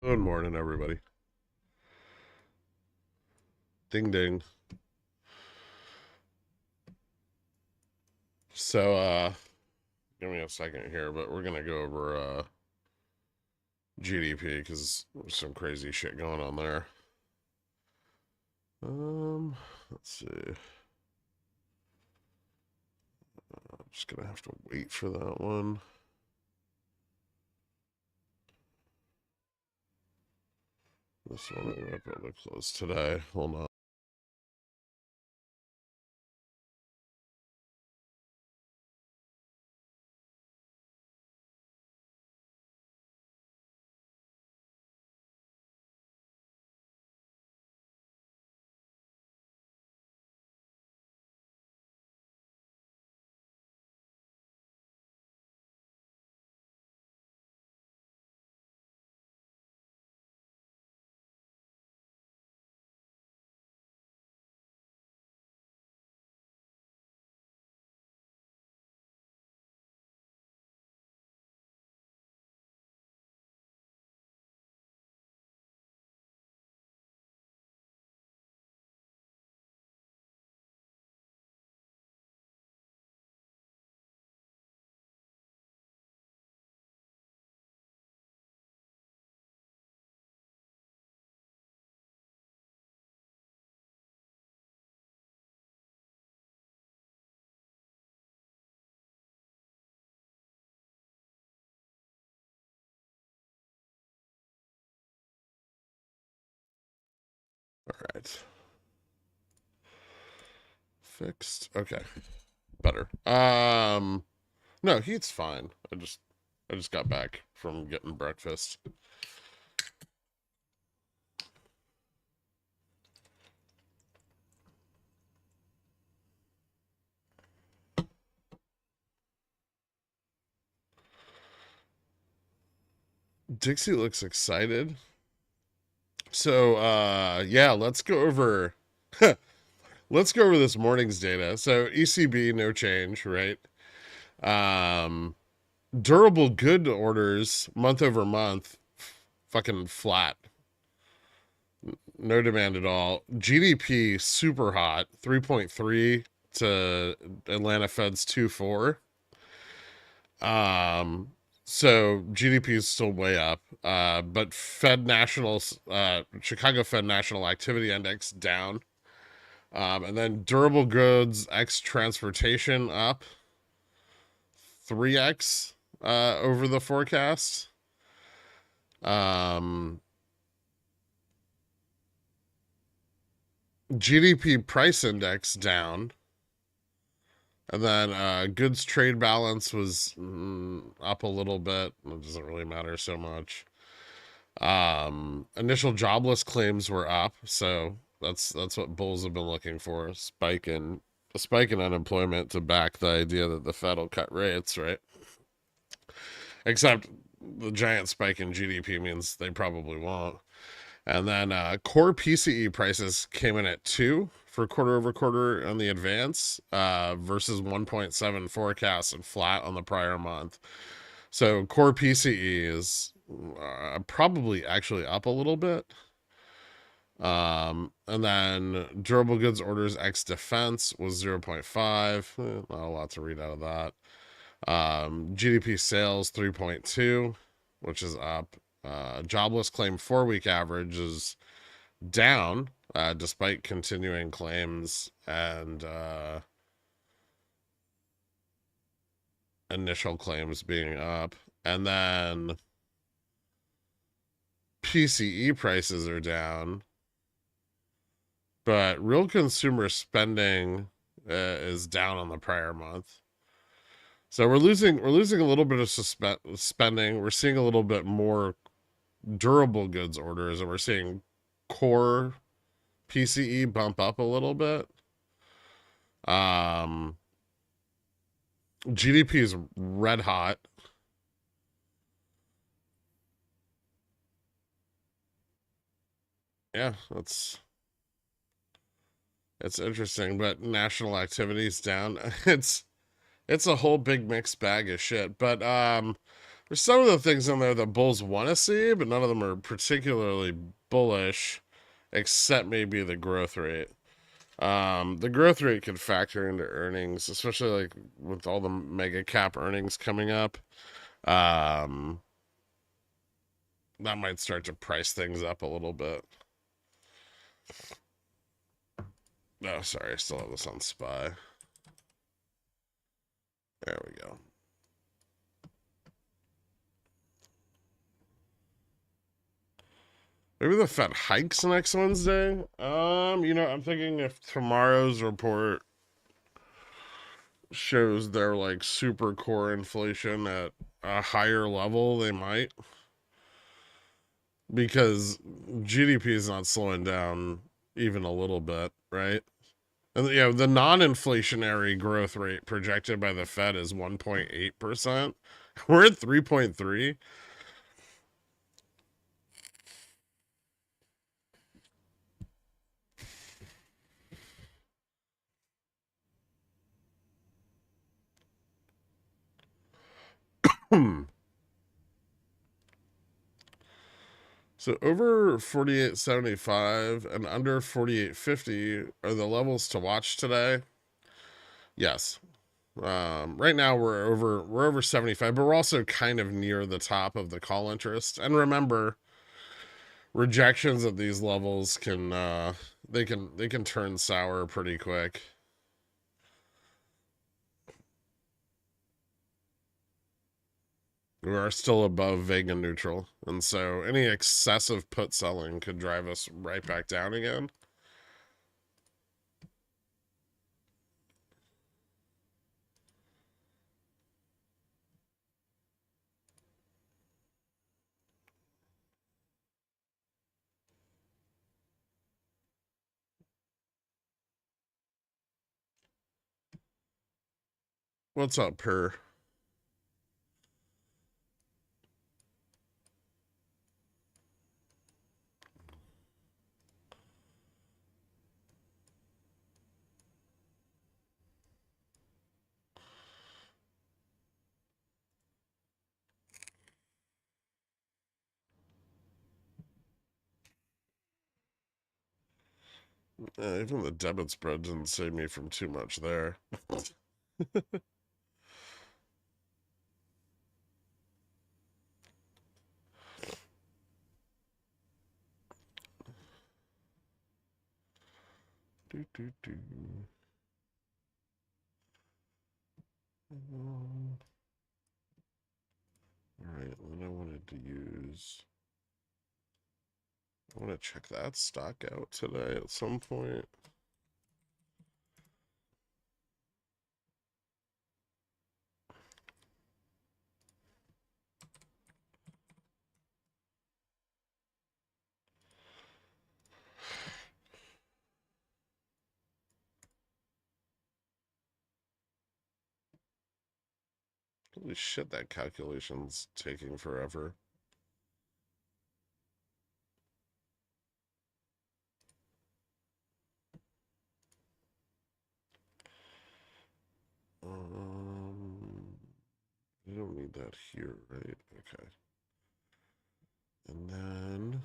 Good morning, everybody. Ding ding. So, give me a second here, but we're gonna go over GDP because there's some crazy shit going on there. Let's see. I'm just gonna have to wait for that one. This one I might be able to close today. Hold on. All right. Fixed. Okay. Better. No, heat's fine. I just got back from getting breakfast. Dixie looks excited. So yeah, let's go over this morning's data. So ECB no change, right? Um Durable good orders month over month fucking flat. No demand at all. GDP super hot, 3.3 to Atlanta Fed's 2.4. Um so GDP is still way up. But Chicago Fed National Activity Index down. And then durable goods X transportation up 3x over the forecast. Um, GDP price index down. And then goods trade balance was up a little bit. It doesn't really matter so much. Initial jobless claims were up, so that's what bulls have been looking for. A spike in unemployment to back the idea that the Fed will cut rates, right? Except the giant spike in GDP means they probably won't. And then core PCE prices came in at 2 for quarter over quarter on the advance versus 1.7 forecast and flat on the prior month. So core PCE is probably actually up a little bit. And then durable goods orders X defense was 0.5. Not a lot to read out of that. GDP sales 3.2, which is up. Jobless claim 4-week average is down, despite continuing claims and initial claims being up. And then PCE prices are down, but real consumer spending is down on the prior month. So we're losing a little bit of spending. We're seeing a little bit more durable goods orders, and we're seeing core PCE bump up a little bit. GDP is red hot. Yeah, it's interesting, but national activity's down. It's a whole big mixed bag of shit. But There's some of the things in there that bulls want to see, but none of them are particularly bullish, except maybe the growth rate. The growth rate could factor into earnings, especially like with all the mega cap earnings coming up. Um, that might start to price things up a little bit. Oh, sorry, I still have this on SPY. There we go. Maybe the Fed hikes next Wednesday. I'm thinking if tomorrow's report shows their like super core inflation at a higher level, they might. Because GDP is not slowing down even a little bit, right? And the non-inflationary growth rate projected by the Fed is 1.8%. We're at 3.3. So over 48.75 and under 48.50 are the levels to watch today. Yes. Right now we're over 75, but we're also kind of near the top of the call interest. And remember, rejections at these levels can they can turn sour pretty quick. We are still above Vega neutral, and so any excessive put selling could drive us right back down again. What's up, Per? Even the debit spread didn't save me from too much there. Do, do, do. All right, then I wanted to use. I want to check that stock out today at some point. Holy shit, that calculation's taking forever. You don't need that here, right? Okay. And then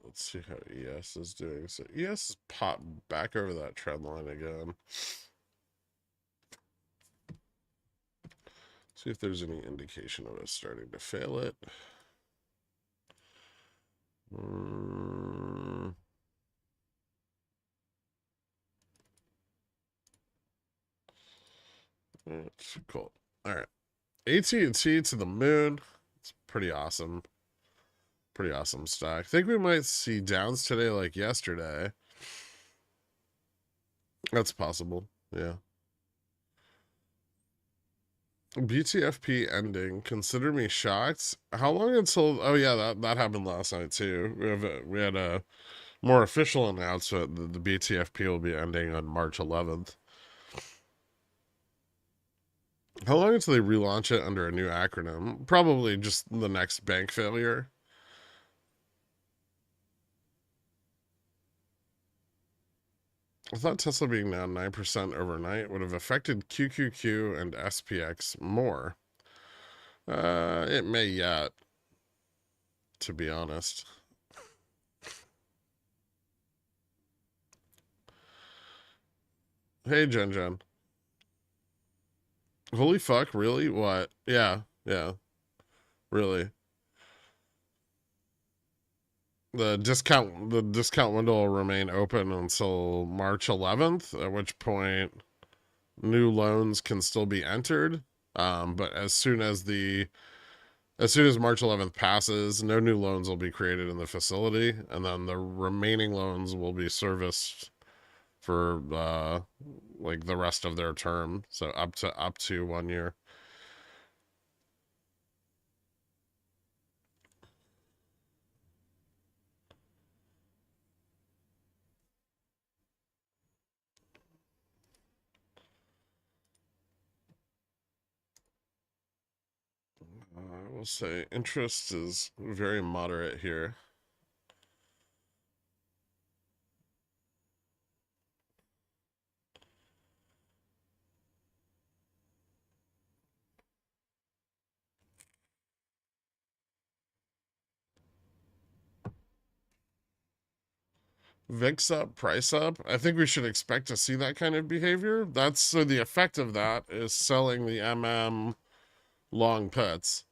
let's see how ES is doing. So ES popped back over that trend line again. See if there's any indication of us starting to fail it. That's cool. All right. AT&T to the moon. It's pretty awesome. Pretty awesome stock. I think we might see downs today like yesterday. That's possible. Yeah. BTFP ending. Consider me shocked. How long until? Oh yeah, that happened last night too. We had a more official announcement that the BTFP will be ending on March 11th. How long until they relaunch it under a new acronym? Probably just the next bank failure. I thought Tesla being down 9% overnight would have affected QQQ and SPX more. It may yet, to be honest. Hey, Jen Jen. Holy fuck, really? What? Yeah, yeah, really. The discount window will remain open until March 11th, at which point new loans can still be entered. But as soon as March 11th passes, no new loans will be created in the facility, and then the remaining loans will be serviced for like the rest of their term, so up to 1 year. I will say interest is very moderate here. VIX up, price up. I think we should expect to see that kind of behavior. That's so the effect of that is selling the long puts.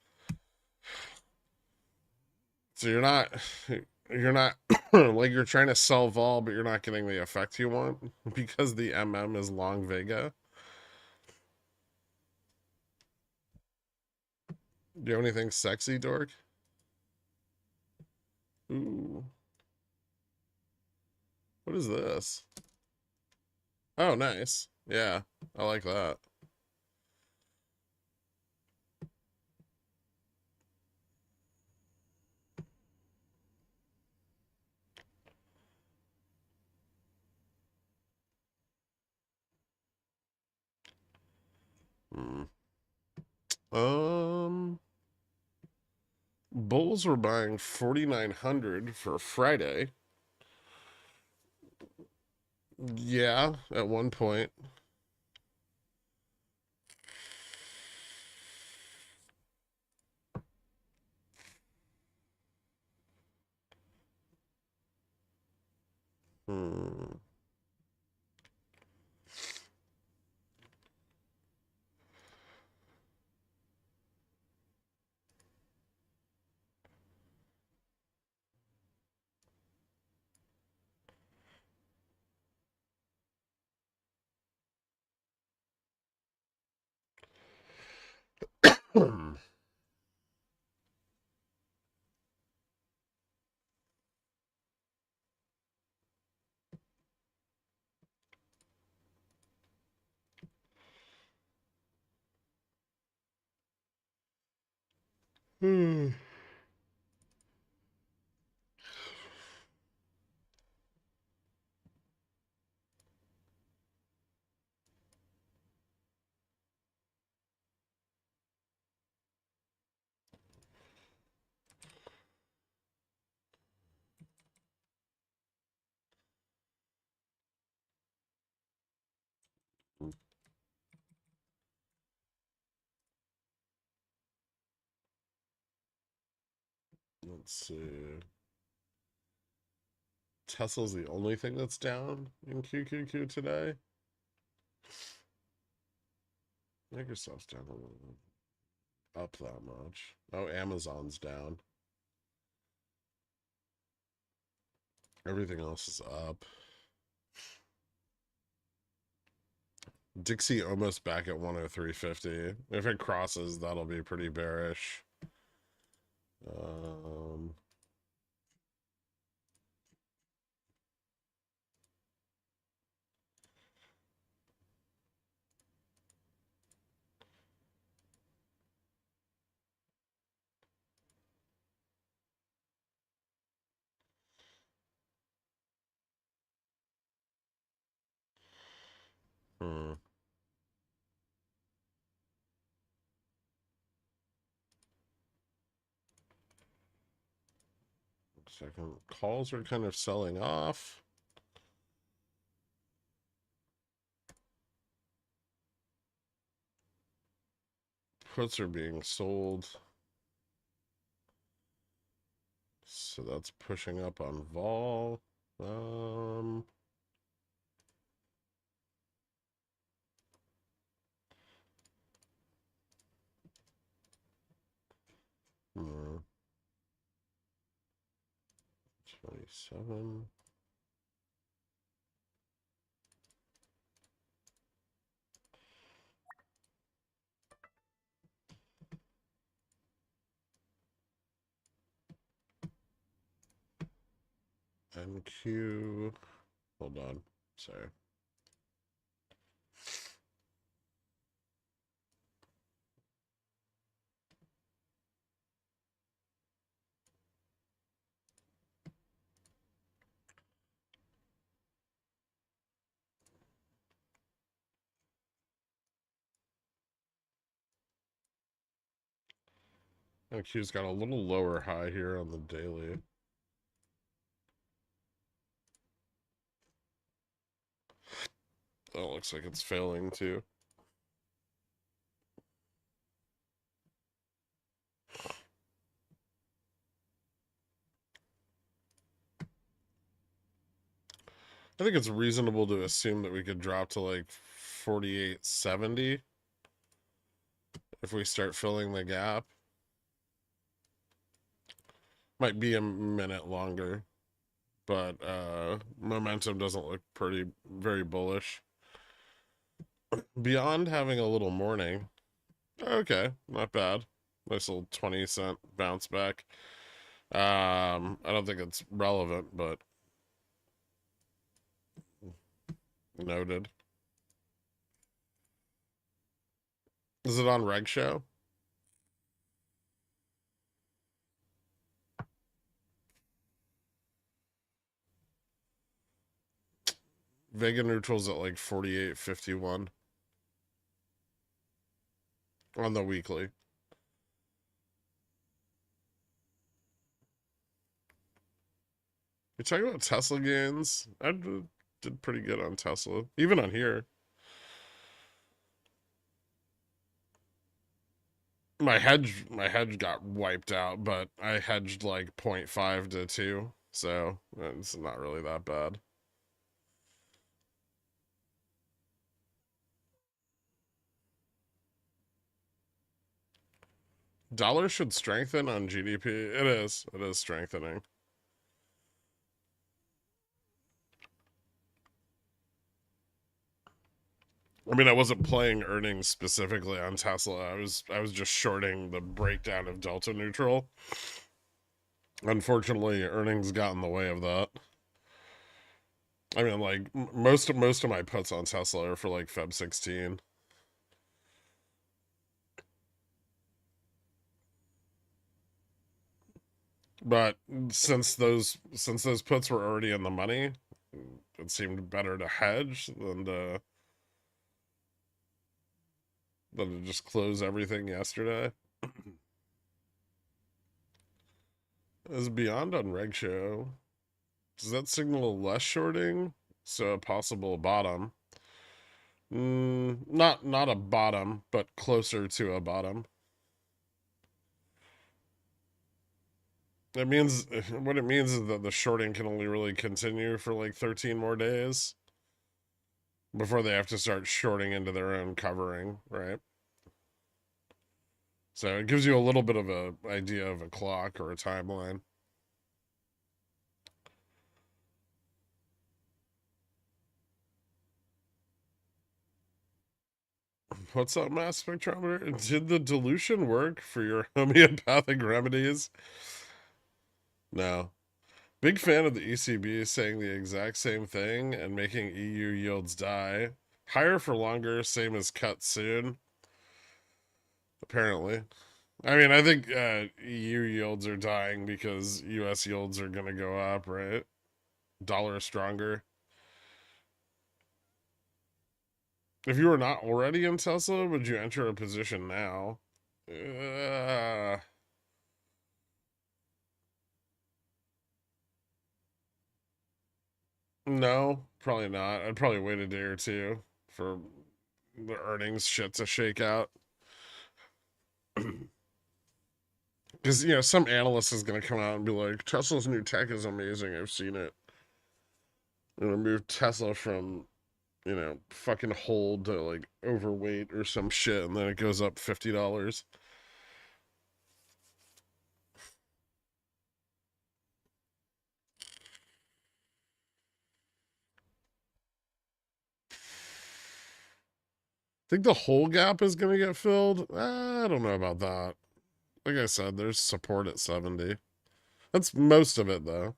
So you're not like you're trying to sell vol, but you're not getting the effect you want because the is long Vega. Do you have anything sexy, Dork? Ooh, what is this? Oh, nice. Yeah, I like that. Hmm. Um, Bulls were buying 4,900 for Friday. Yeah, at one point. Hmm. Hmm. Let's see. Tesla's the only thing that's down in QQQ today. Microsoft's down a little bit. Up that much. Oh, Amazon's down. Everything else is up. Dixie almost back at 103.50. If it crosses, that'll be pretty bearish. Um, hmm. Second, calls are kind of selling off. puts are being sold. So that's pushing up on vol. Hmm, 27. NQ. Hold on. Sorry. NQ's got a little lower high here on the daily. That looks like it's failing too. I think it's reasonable to assume that we could drop to like 48.70 if we start filling the gap. Might be a minute longer, but momentum doesn't look very bullish. Beyond having a little morning. Okay, not bad. Nice little 20-cent bounce back. I don't think it's relevant, but noted. Is it on Reg Show? Vega neutral's at like 48.51 on the weekly. You're talking about Tesla gains? I did pretty good on Tesla, even on here. My hedge got wiped out, but I hedged like 0.5 to 2, so it's not really that bad. Dollar should strengthen on GDP. It is. It is strengthening. I mean, I wasn't playing earnings specifically on Tesla. I was just shorting the breakdown of delta neutral. Unfortunately, earnings got in the way of that. I mean, like most of my puts on Tesla are for like Feb 16. But since those puts were already in the money, it seemed better to hedge than to just close everything yesterday. Is beyond on Reg Show. Does that signal less shorting? So a possible bottom. Not a bottom, but closer to a bottom. It means what it means is that the shorting can only really continue for like 13 more days before they have to start shorting into their own covering, right? So it gives you a little bit of a idea of a clock or a timeline. What's up, mass spectrometer? Did the dilution work for your homeopathic remedies? No. Big fan of the ECB saying the exact same thing and making EU yields die. Higher for longer, same as cut soon. Apparently. I mean, I think EU yields are dying because US yields are going to go up, right? Dollar stronger. If you were not already in Tesla, would you enter a position now? Uh, no, probably not. I'd probably wait a day or two for the earnings shit to shake out. Because, you know, some analyst is going to come out and be like, Tesla's new tech is amazing. I've seen it. I'm going to move Tesla from, you know, fucking hold to like overweight or some shit. And then it goes up $50. Think the whole gap is going to get filled? I don't know about that. Like I said, there's support at 70. That's most of it, though.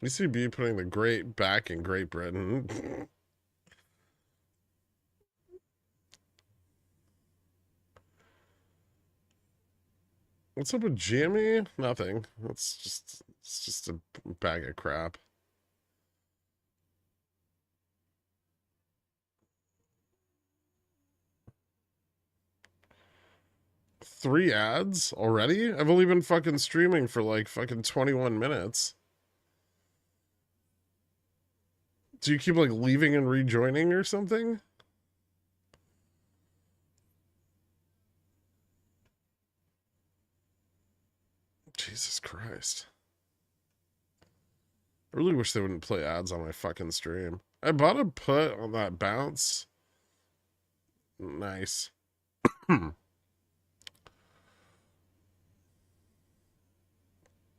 ECB putting the great back in Great Britain. What's up with Jimmy? Nothing. It's just a bag of crap. Three ads already? I've only been fucking streaming for like fucking 21 minutes. Do you keep like leaving and rejoining or something? Jesus Christ. I really wish they wouldn't play ads on my fucking stream. I bought a put on that bounce. Nice.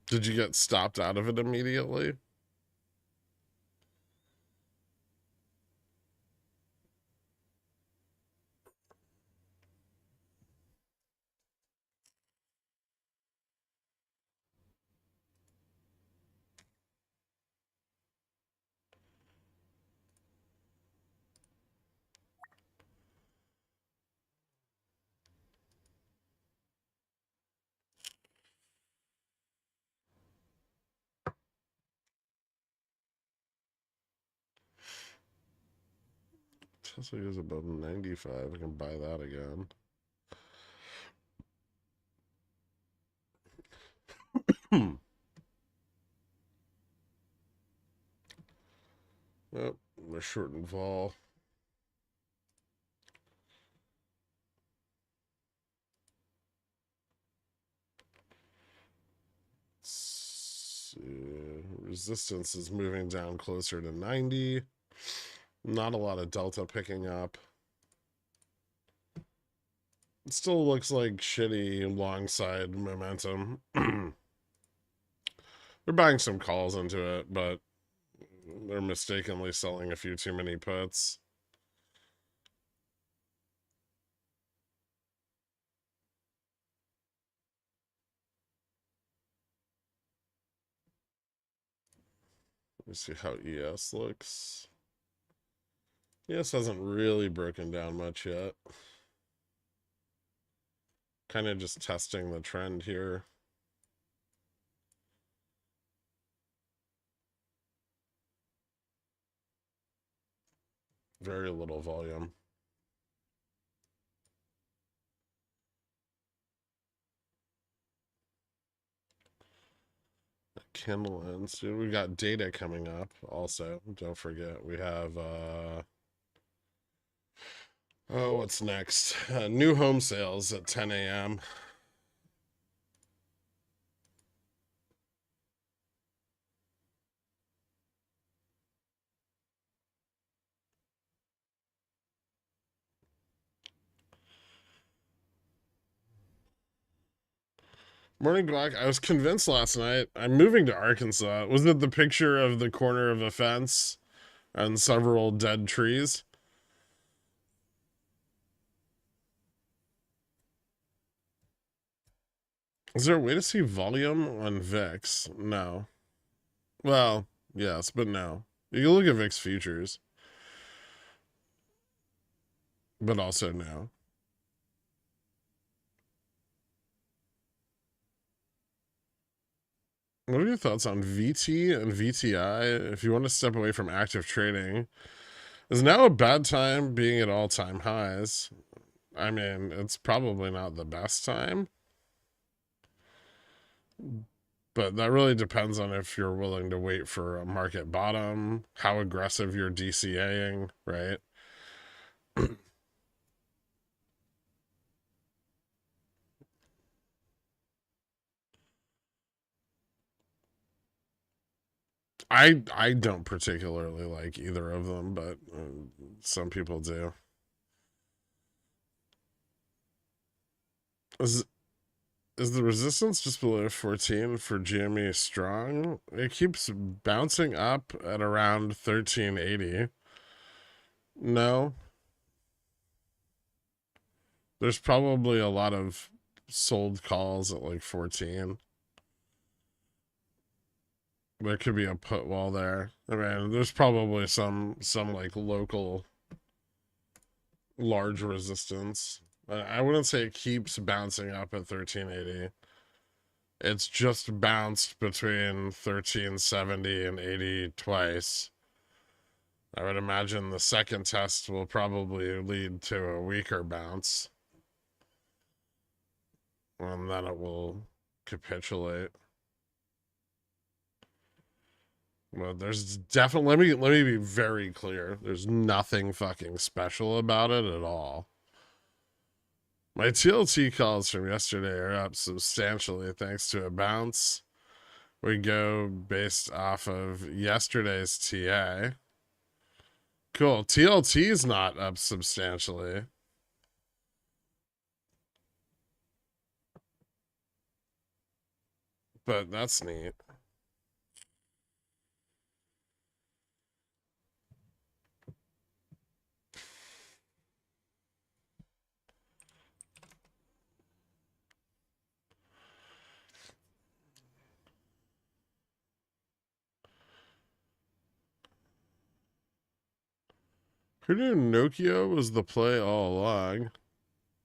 Did you get stopped out of it immediately? Tesla goes above 95. I can buy that again. Oh, we're short and vol. Resistance is moving down closer to 90. Not a lot of delta picking up. It still looks like shitty long side momentum. They're buying some calls into it, but they're mistakenly selling a few too many puts. Let me see how ES looks. ES hasn't really broken down much yet. Kind of just testing the trend here. Very little volume. Candle ends. We got data coming up also. Don't forget. We have oh, what's next? New home sales at 10 a.m. Morning Glock. I was convinced last night. I'm moving to Arkansas. Was it the picture of the corner of a fence and several dead trees? Is there a way to see volume on VIX? No. Well, yes, but no. You can look at VIX futures, but also no. What are your thoughts on VT and VTI? If you want to step away from active trading, is now a bad time being at all-time highs? I mean, it's probably not the best time, but that really depends on if you're willing to wait for a market bottom, how aggressive you're DCAing, right? I don't particularly like either of them, but some people do. Is is the resistance just below 14 for GME strong? It keeps bouncing up at around 1380. No, there's probably a lot of sold calls at like 14. There could be a put wall there. I mean, there's probably some like local large resistance. I wouldn't say it keeps bouncing up at 1380. It's just bounced between 1370 and 80 twice. I would imagine the second test will probably lead to a weaker bounce, and then it will capitulate. Well, there's definitely, let me be very clear. There's nothing fucking special about it at all. My TLT calls from yesterday are up substantially thanks to a bounce. We go based off of yesterday's TA. Cool. TLT is not up substantially. But that's neat. Who knew Nokia was the play all along?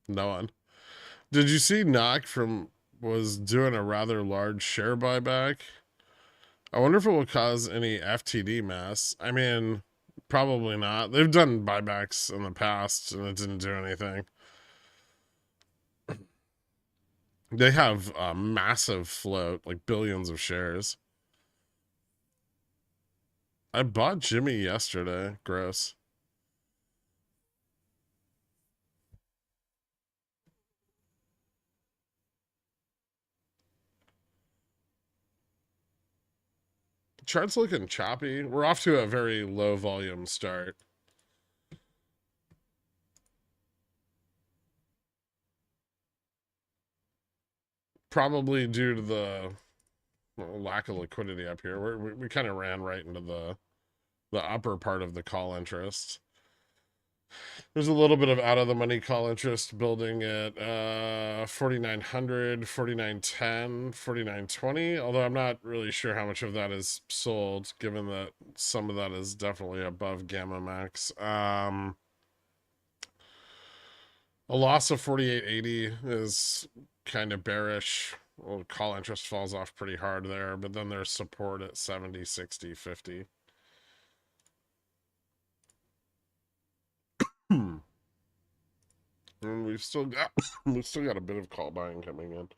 No one. Did you see Knock from was doing a rather large share buyback? I wonder if it will cause any FTD mess. I mean, probably not. They've done buybacks in the past and it didn't do anything. They have a massive float, like billions of shares. I bought Jimmy yesterday. Gross. Chart's looking choppy. We're off to a very low volume start. Probably due to the lack of liquidity up here. We kind of ran right into the upper part of the call interest. There's a little bit of out of the money call interest building at 4900, 4910, 4920, although I'm not really sure how much of that is sold given that some of that is definitely above gamma max. A loss of 4880 is kind of bearish. Well, call interest falls off pretty hard there, but then there's support at 70, 60, 50. And we've still got a bit of call buying coming in.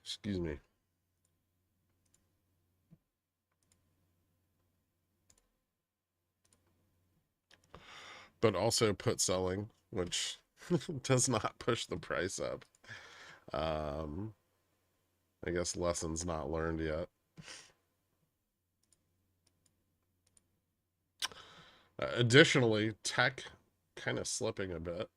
Excuse me. But also put selling, which does not push the price up. I guess lessons not learned yet. Additionally, tech kind of slipping a bit.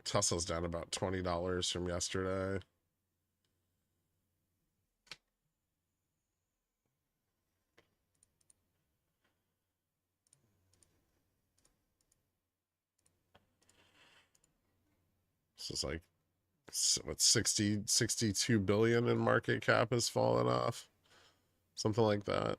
Tesla's down about $20 from yesterday. This is like what 62 billion in market cap has fallen off. Something like that.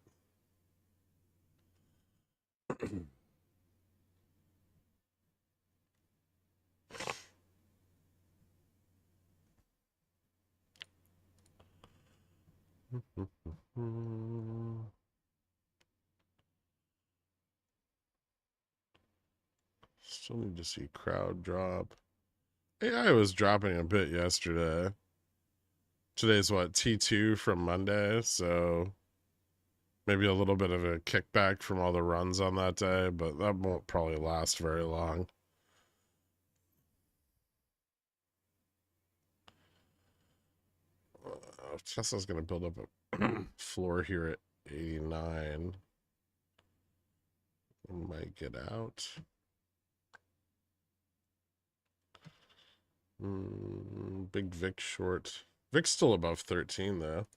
Still need to see crowd drop. AI was dropping a bit yesterday. Today's what, T2 from Monday, so maybe a little bit of a kickback from all the runs on that day, but that won't probably last very long. Tesla's going to build up a floor here at 89. I might get out. Big Vic short. Vic's still above 13, though.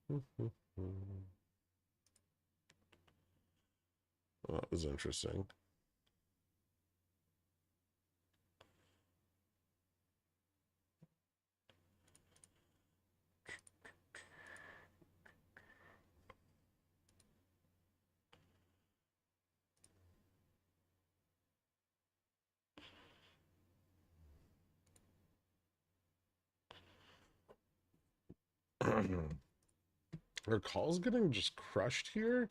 Well, that was interesting. Are calls getting just crushed here?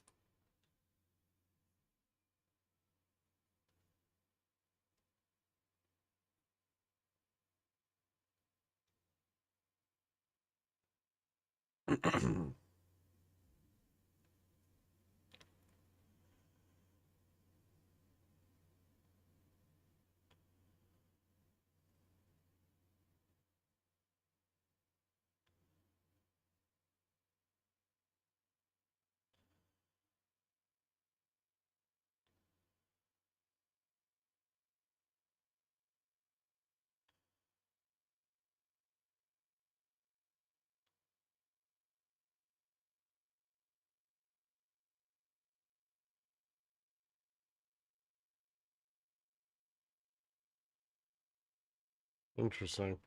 Interesting.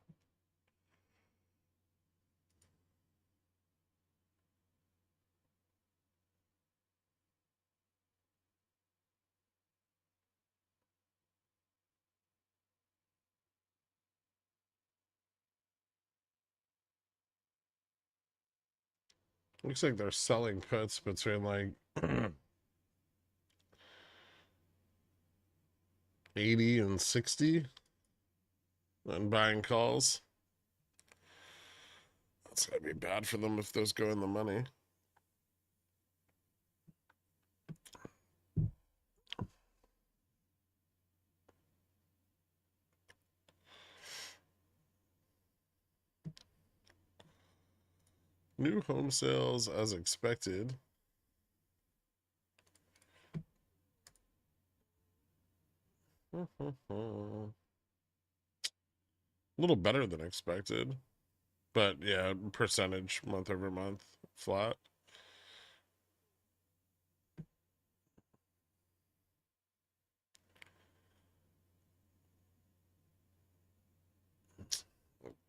Looks like they're selling puts between like 80 and 60 and buying calls. That's going to be bad for them if those go in the money. New home sales as expected. A little better than expected. But yeah, percentage month over month flat.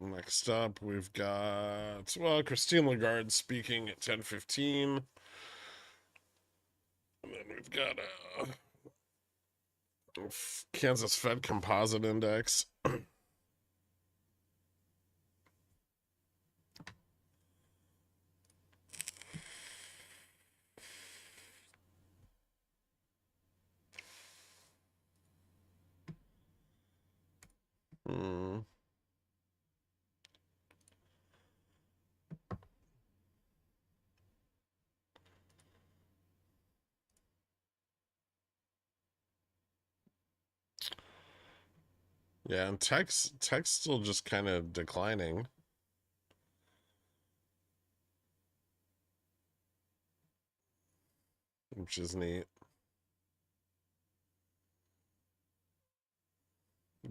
Next up, we've got, well, Christine Lagarde speaking at 10:15. And then we've got Kansas Fed Composite Index. Yeah, and tech's still just kind of declining, which is neat.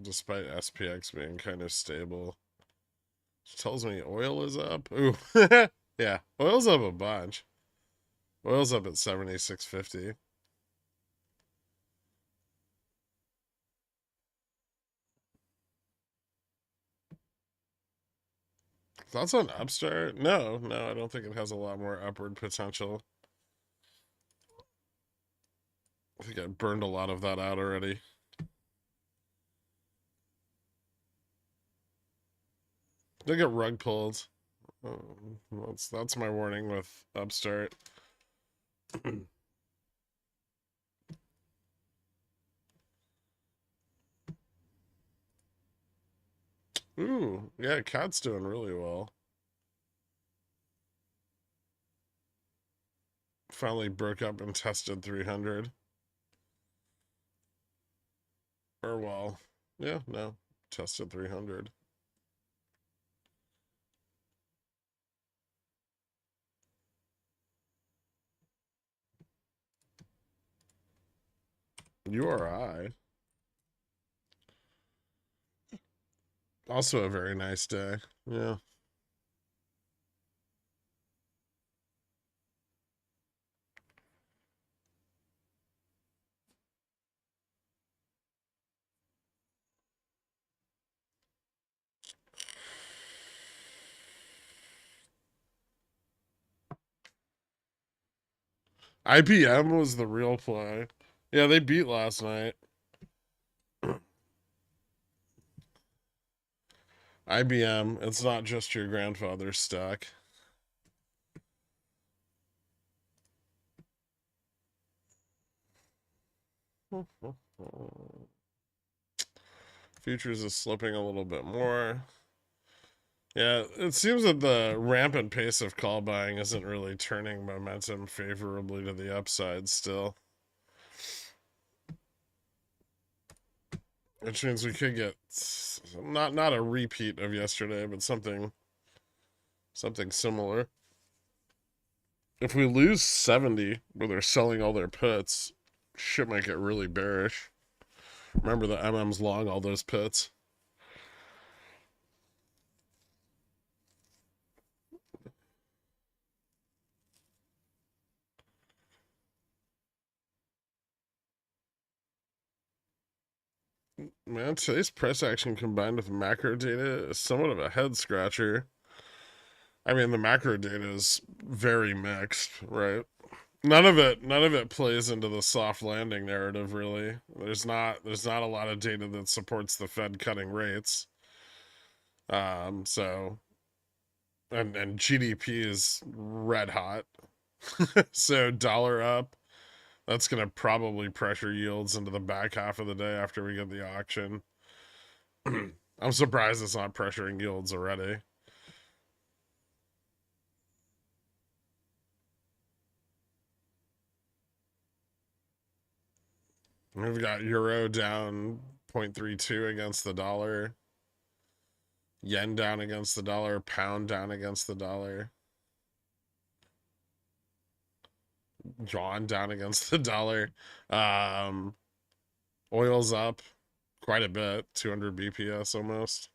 Despite SPX being kind of stable. It tells me oil is up. Ooh. Yeah, oil's up a bunch. Oil's up at 76.50. Thoughts on Upstart? No, I don't think it has a lot more upward potential. I think I burned a lot of that out already. They get rug pulled. That's my warning with Upstart. Ooh, yeah, cat's doing really well. Finally broke up and tested 300. Or, well, yeah, no, tested 300. URI. Also a very nice day. Yeah. IBM was the real play. Yeah, they beat last night. IBM, it's not just your grandfather's stock. Futures is slipping a little bit more. Yeah, it seems that the rampant pace of call buying isn't really turning momentum favorably to the upside still. Which means we could get not a repeat of yesterday, but something similar. If we lose 70 where they're selling all their puts, shit might get really bearish. Remember the MM's long all those puts. Man, today's price action combined with macro data is somewhat of a head scratcher. I mean, the macro data is very mixed, right? None of it plays into the soft landing narrative really. There's not a lot of data that supports the Fed cutting rates. So and GDP is red hot. So dollar up, that's going to probably pressure yields into the back half of the day after we get the auction. I'm surprised it's not pressuring yields already. We've got euro down 0.32 against the dollar, yen down against the dollar, pound down against the dollar, yuan down against the dollar. Um, Oil's up quite a bit, 200 BPS almost.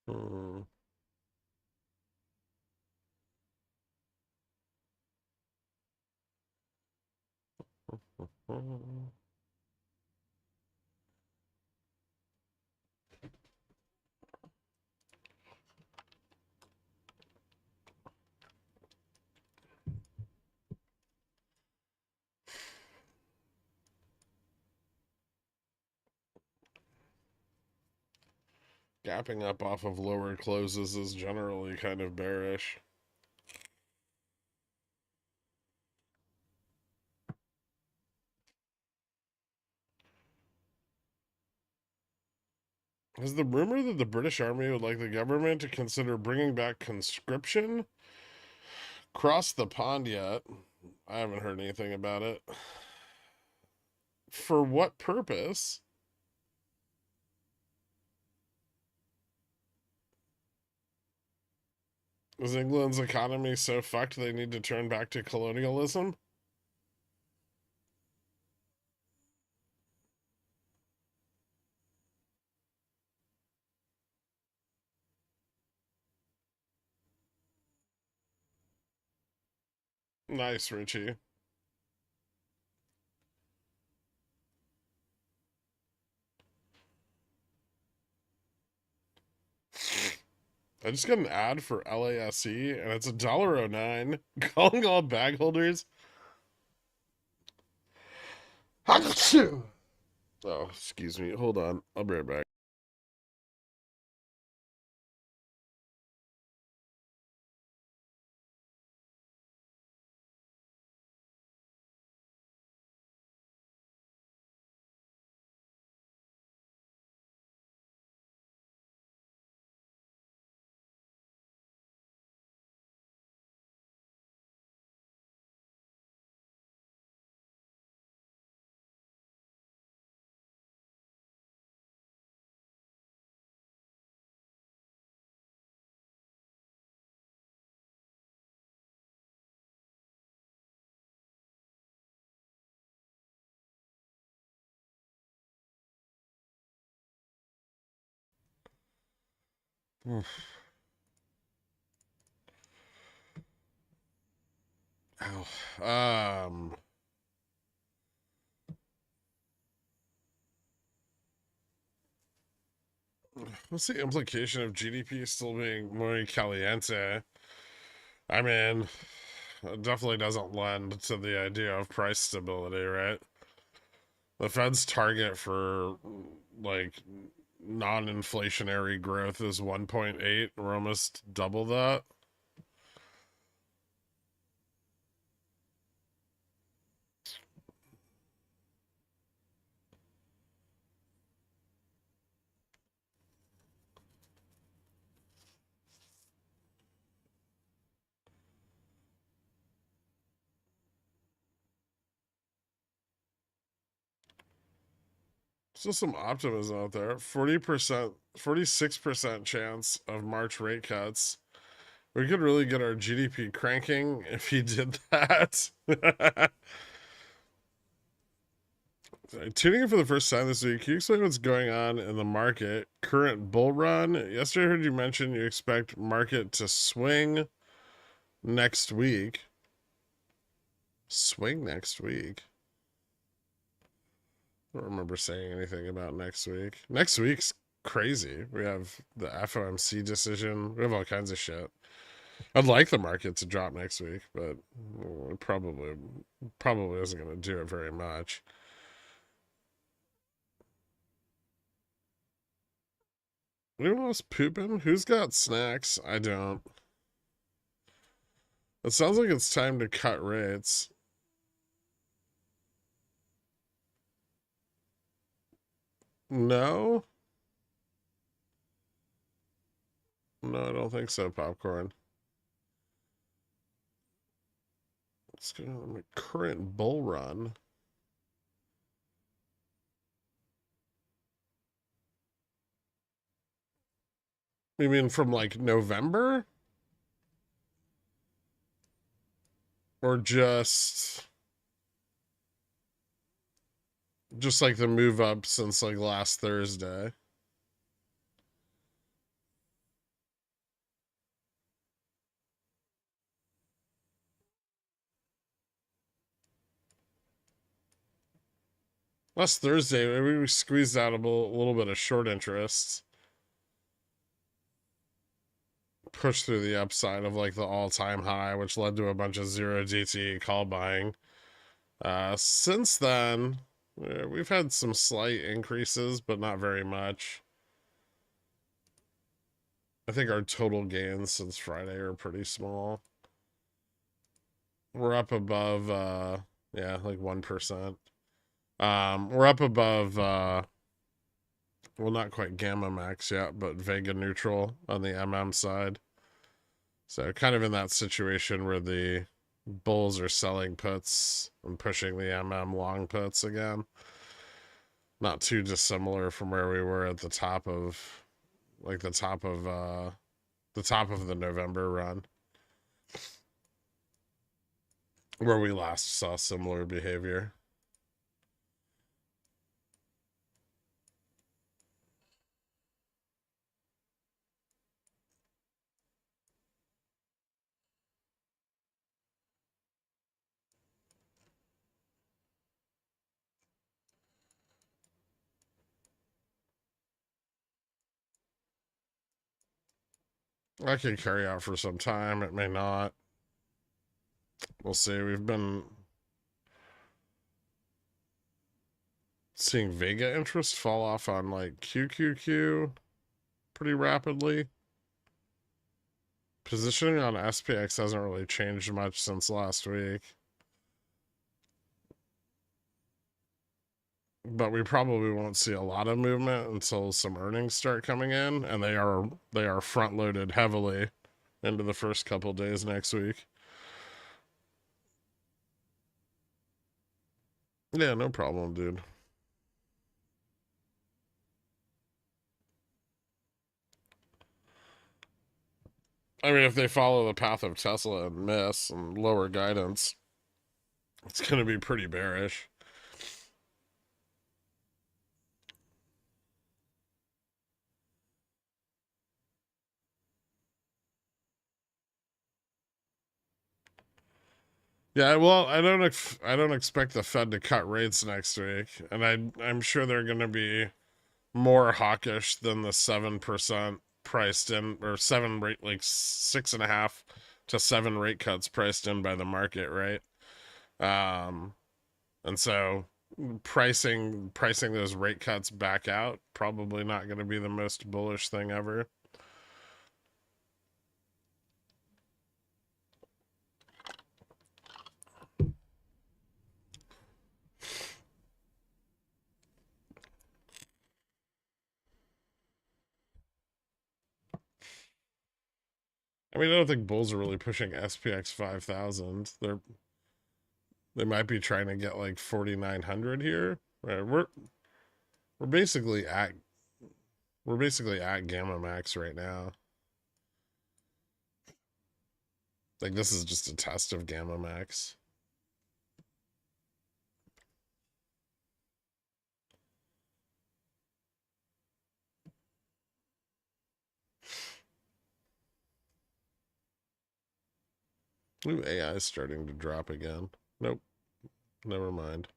Hmm. Gapping up off of lower closes is generally kind of bearish. Is the rumor that the British Army would like the government to consider bringing back conscription crossed the pond yet? I haven't heard anything about it. For what purpose? Is England's economy so fucked they need to turn back to colonialism? Nice, Richie. I just got an ad for LASE and it's $1.09. Calling all bag holders. Oh, excuse me. Hold on. I'll be right back. Ow. What's the implication of GDP still being muy caliente? I mean, it definitely doesn't lend to the idea of price stability, right? The Fed's target for like non-inflationary growth is 1.8. We're almost double that. Still some optimism out there. 40%, 46% chance of March rate cuts. We could really get our GDP cranking if he did that. Tuning in for the first time this week, can you explain what's going on in the market? Current bull run. Yesterday I heard you mention you expect market to swing next week. Swing next week? I don't remember saying anything about next week. Next week's crazy. We have the FOMC decision. We have all kinds of shit. I'd like the market to drop next week, but it probably isn't going to do it very much. Anyone else pooping? Who's got snacks? I don't. It sounds like it's time to cut rates. No? No, I don't think so, popcorn. Let's go on my current bull run. You mean from like November? Or just like the move up since like last Thursday? Last Thursday, maybe we squeezed out a little bit of short interest. Pushed through the upside of like the all-time high, which led to a bunch of zero DTE call buying. Since then, we've had some slight increases, but not very much. I think our total gains since Friday are pretty small. We're up above, yeah, like 1%. We're up above, well, not quite gamma max yet, but Vega neutral on the MM side. So kind of in that situation where the bulls are selling puts and pushing the MM long puts again. Not too dissimilar from where we were at the top of the top of the November run, where we last saw similar behavior. That could carry out for some time. It may not. We'll see. We've been seeing Vega interest fall off on like QQQ pretty rapidly. Positioning on SPX hasn't really changed much since last week. But we probably won't see a lot of movement until some earnings start coming in, and they are front loaded heavily into the first couple days next week. Yeah, no problem, dude. I mean, if they follow the path of Tesla and miss and lower guidance, it's going to be pretty bearish. Yeah, well, I don't expect the Fed to cut rates next week, and I'm sure they're going to be more hawkish than the 7% priced in, or seven rate, like 6.5 to 7 rate cuts priced in by the market, right? And so pricing those rate cuts back out, probably not going to be the most bullish thing ever. I mean, I don't think bulls are really pushing SPX 5,000. They might be trying to get like 4,900 here. Right, we're basically at gamma max right now. Like, this is just a test of gamma max. Ooh, AI is starting to drop again. Nope, never mind.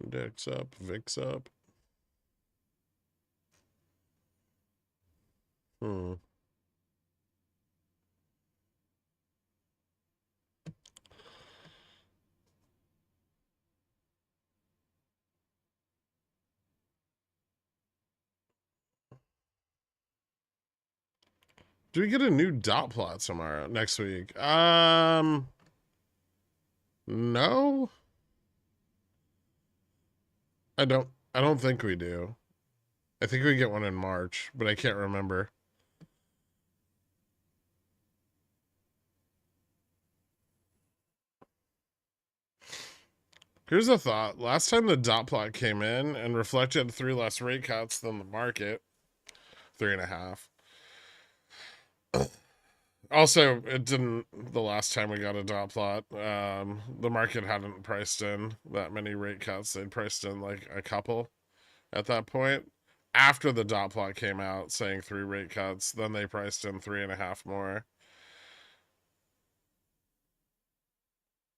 Index up, VIX up. Hmm. Do we get a new dot plot tomorrow next week? No. I don't think we do. I think we get one in March, but I can't remember. Here's a thought. Last time the dot plot came in and reflected 3 less rate cuts than the market, 3.5. Also, it didn't the last time we got a dot plot. The market hadn't priced in that many rate cuts. They'd priced in like a couple at that point. After the dot plot came out saying 3 rate cuts, then they priced in 3.5 more.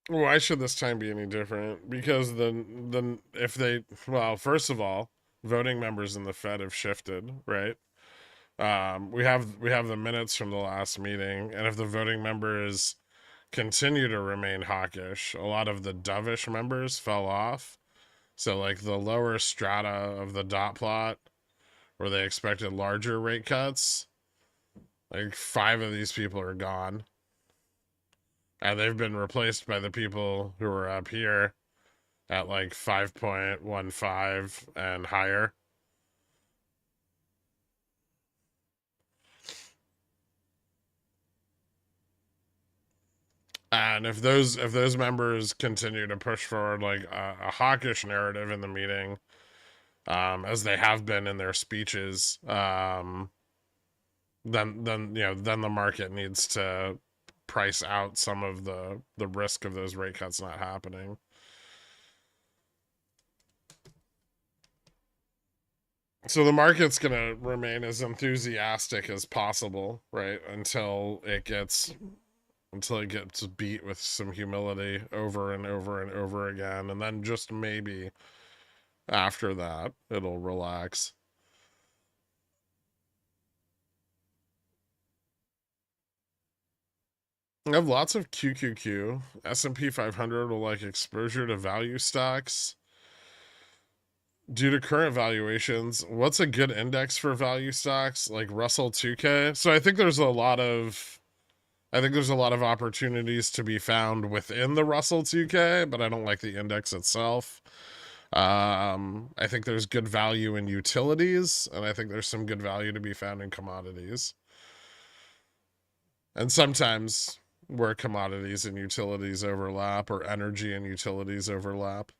Why should this time be any different? Because then if they, well, first of all, voting members in the Fed have shifted, right? We have the minutes from the last meeting, and if the voting members continue to remain hawkish, a lot of the dovish members fell off. So like the lower strata of the dot plot, where they expected larger rate cuts, like 5 of these people are gone, and they've been replaced by the people who are up here at like 5.15 and higher. And if those members continue to push forward like a hawkish narrative in the meeting, as they have been in their speeches, then the market needs to price out some of the risk of those rate cuts not happening. So the market's going to remain as enthusiastic as possible, right? Until it gets beat with some humility over and over and over again, and then just maybe after that it'll relax. I have lots of QQQ. S&P 500 will like exposure to value stocks. Due to current valuations, what's a good index for value stocks? Like Russell 2K. So I think there's a lot of opportunities to be found within the Russell 2K, but I don't like the index itself. I think there's good value in utilities, and I think there's some good value to be found in commodities. And sometimes where commodities and utilities overlap, or energy and utilities overlap.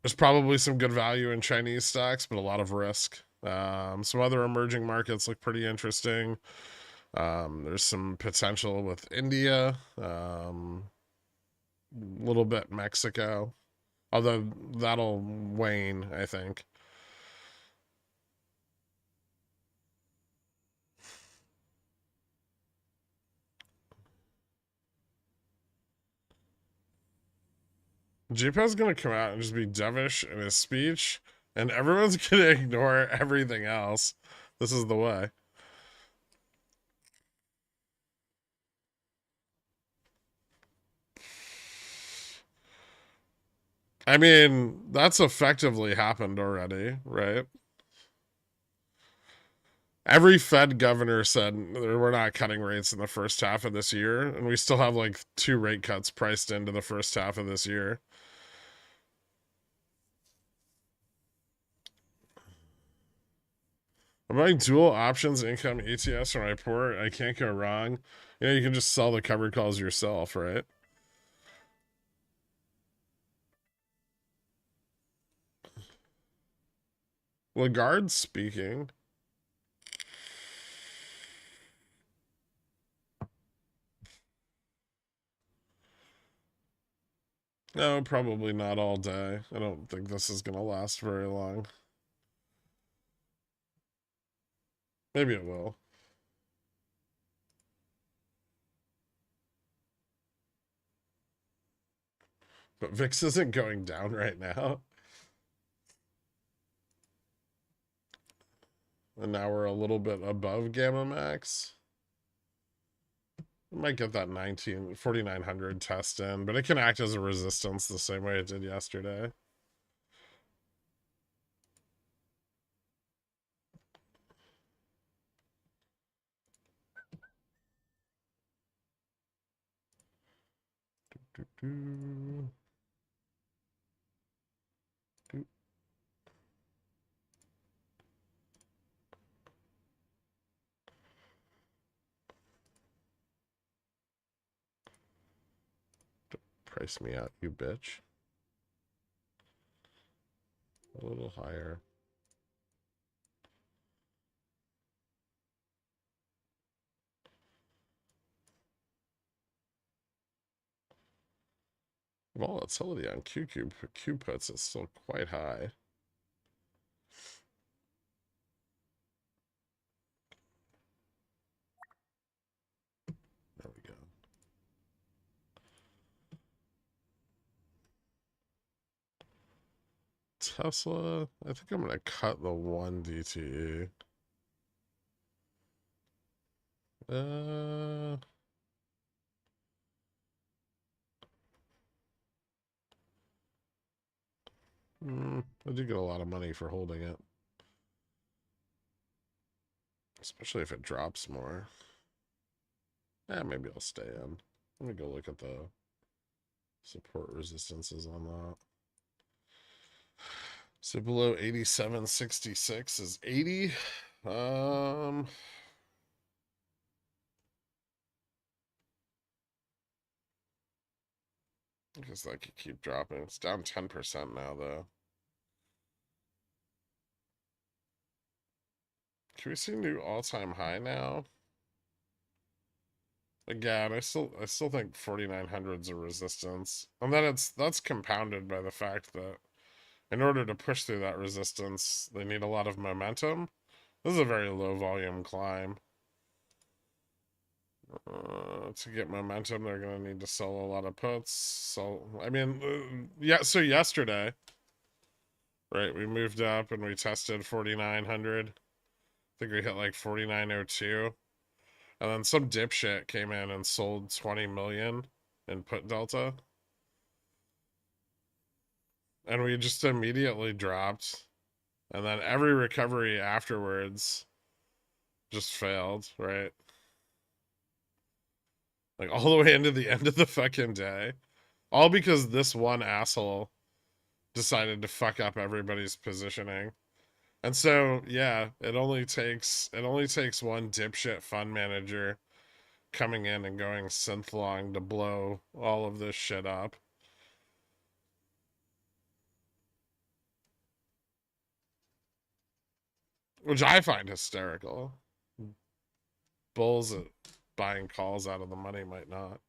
There's probably some good value in Chinese stocks, but a lot of risk. Some other emerging markets look pretty interesting. There's some potential with India, a little bit Mexico, although that'll wane, I think. JPEG's gonna come out and just be dovish in his speech, and everyone's gonna ignore everything else. This is the way. I mean, that's effectively happened already, right? Every Fed governor said we're not cutting rates in the first half of this year, and we still have like 2 rate cuts priced into the first half of this year. I'm buying dual options income ETFs from my port. I can't go wrong. You know, you can just sell the covered calls yourself, right? Lagarde speaking. No, probably not all day. I don't think this is going to last very long. Maybe it will. But VIX isn't going down right now. And now we're a little bit above Gamma Max. I might get that 4900 test in, but it can act as a resistance the same way it did yesterday. Price me out, you bitch. A little higher. Volatility on Q puts is still quite high. There we go. Tesla, I think I'm going to cut the 1 DTE. I do get a lot of money for holding it. Especially if it drops more. Yeah, maybe I'll stay in. Let me go look at the support resistances on that. So below 87.66 is 80. I guess that could keep dropping. It's down 10% now, though. Can we see new all-time high now? Again, I still think 4900 is a resistance. And then that's compounded by the fact that in order to push through that resistance, they need a lot of momentum. This is a very low volume climb. To get momentum, they're going to need to sell a lot of puts. So, I mean, yeah, so yesterday, right, we moved up and we tested 4900. I think we hit like 4902. And then some dipshit came in and sold 20 million in put delta. And we just immediately dropped. And then every recovery afterwards just failed, right? Like all the way into the end of the fucking day. All because this one asshole decided to fuck up everybody's positioning. And so, yeah, it only takes one dipshit fund manager coming in and going synth long to blow all of this shit up. Which I find hysterical. Bulls buying calls out of the money might not.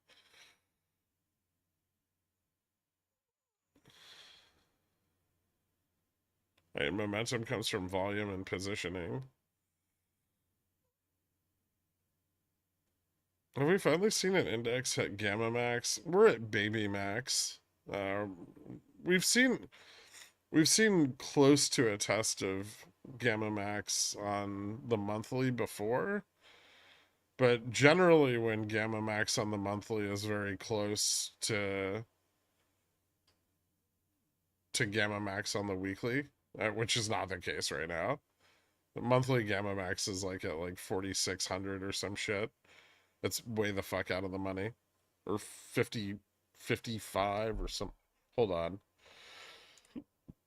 Right, momentum comes from volume and positioning. Have we finally seen an index at gamma max? We're at baby max. We've seen close to a test of gamma max on the monthly before, but generally when gamma max on the monthly is very close to gamma max on the weekly, which is not the case right now. The monthly gamma max is like at like 4,600 or some shit. It's way the fuck out of the money. Or 50, 55 or some. Hold on.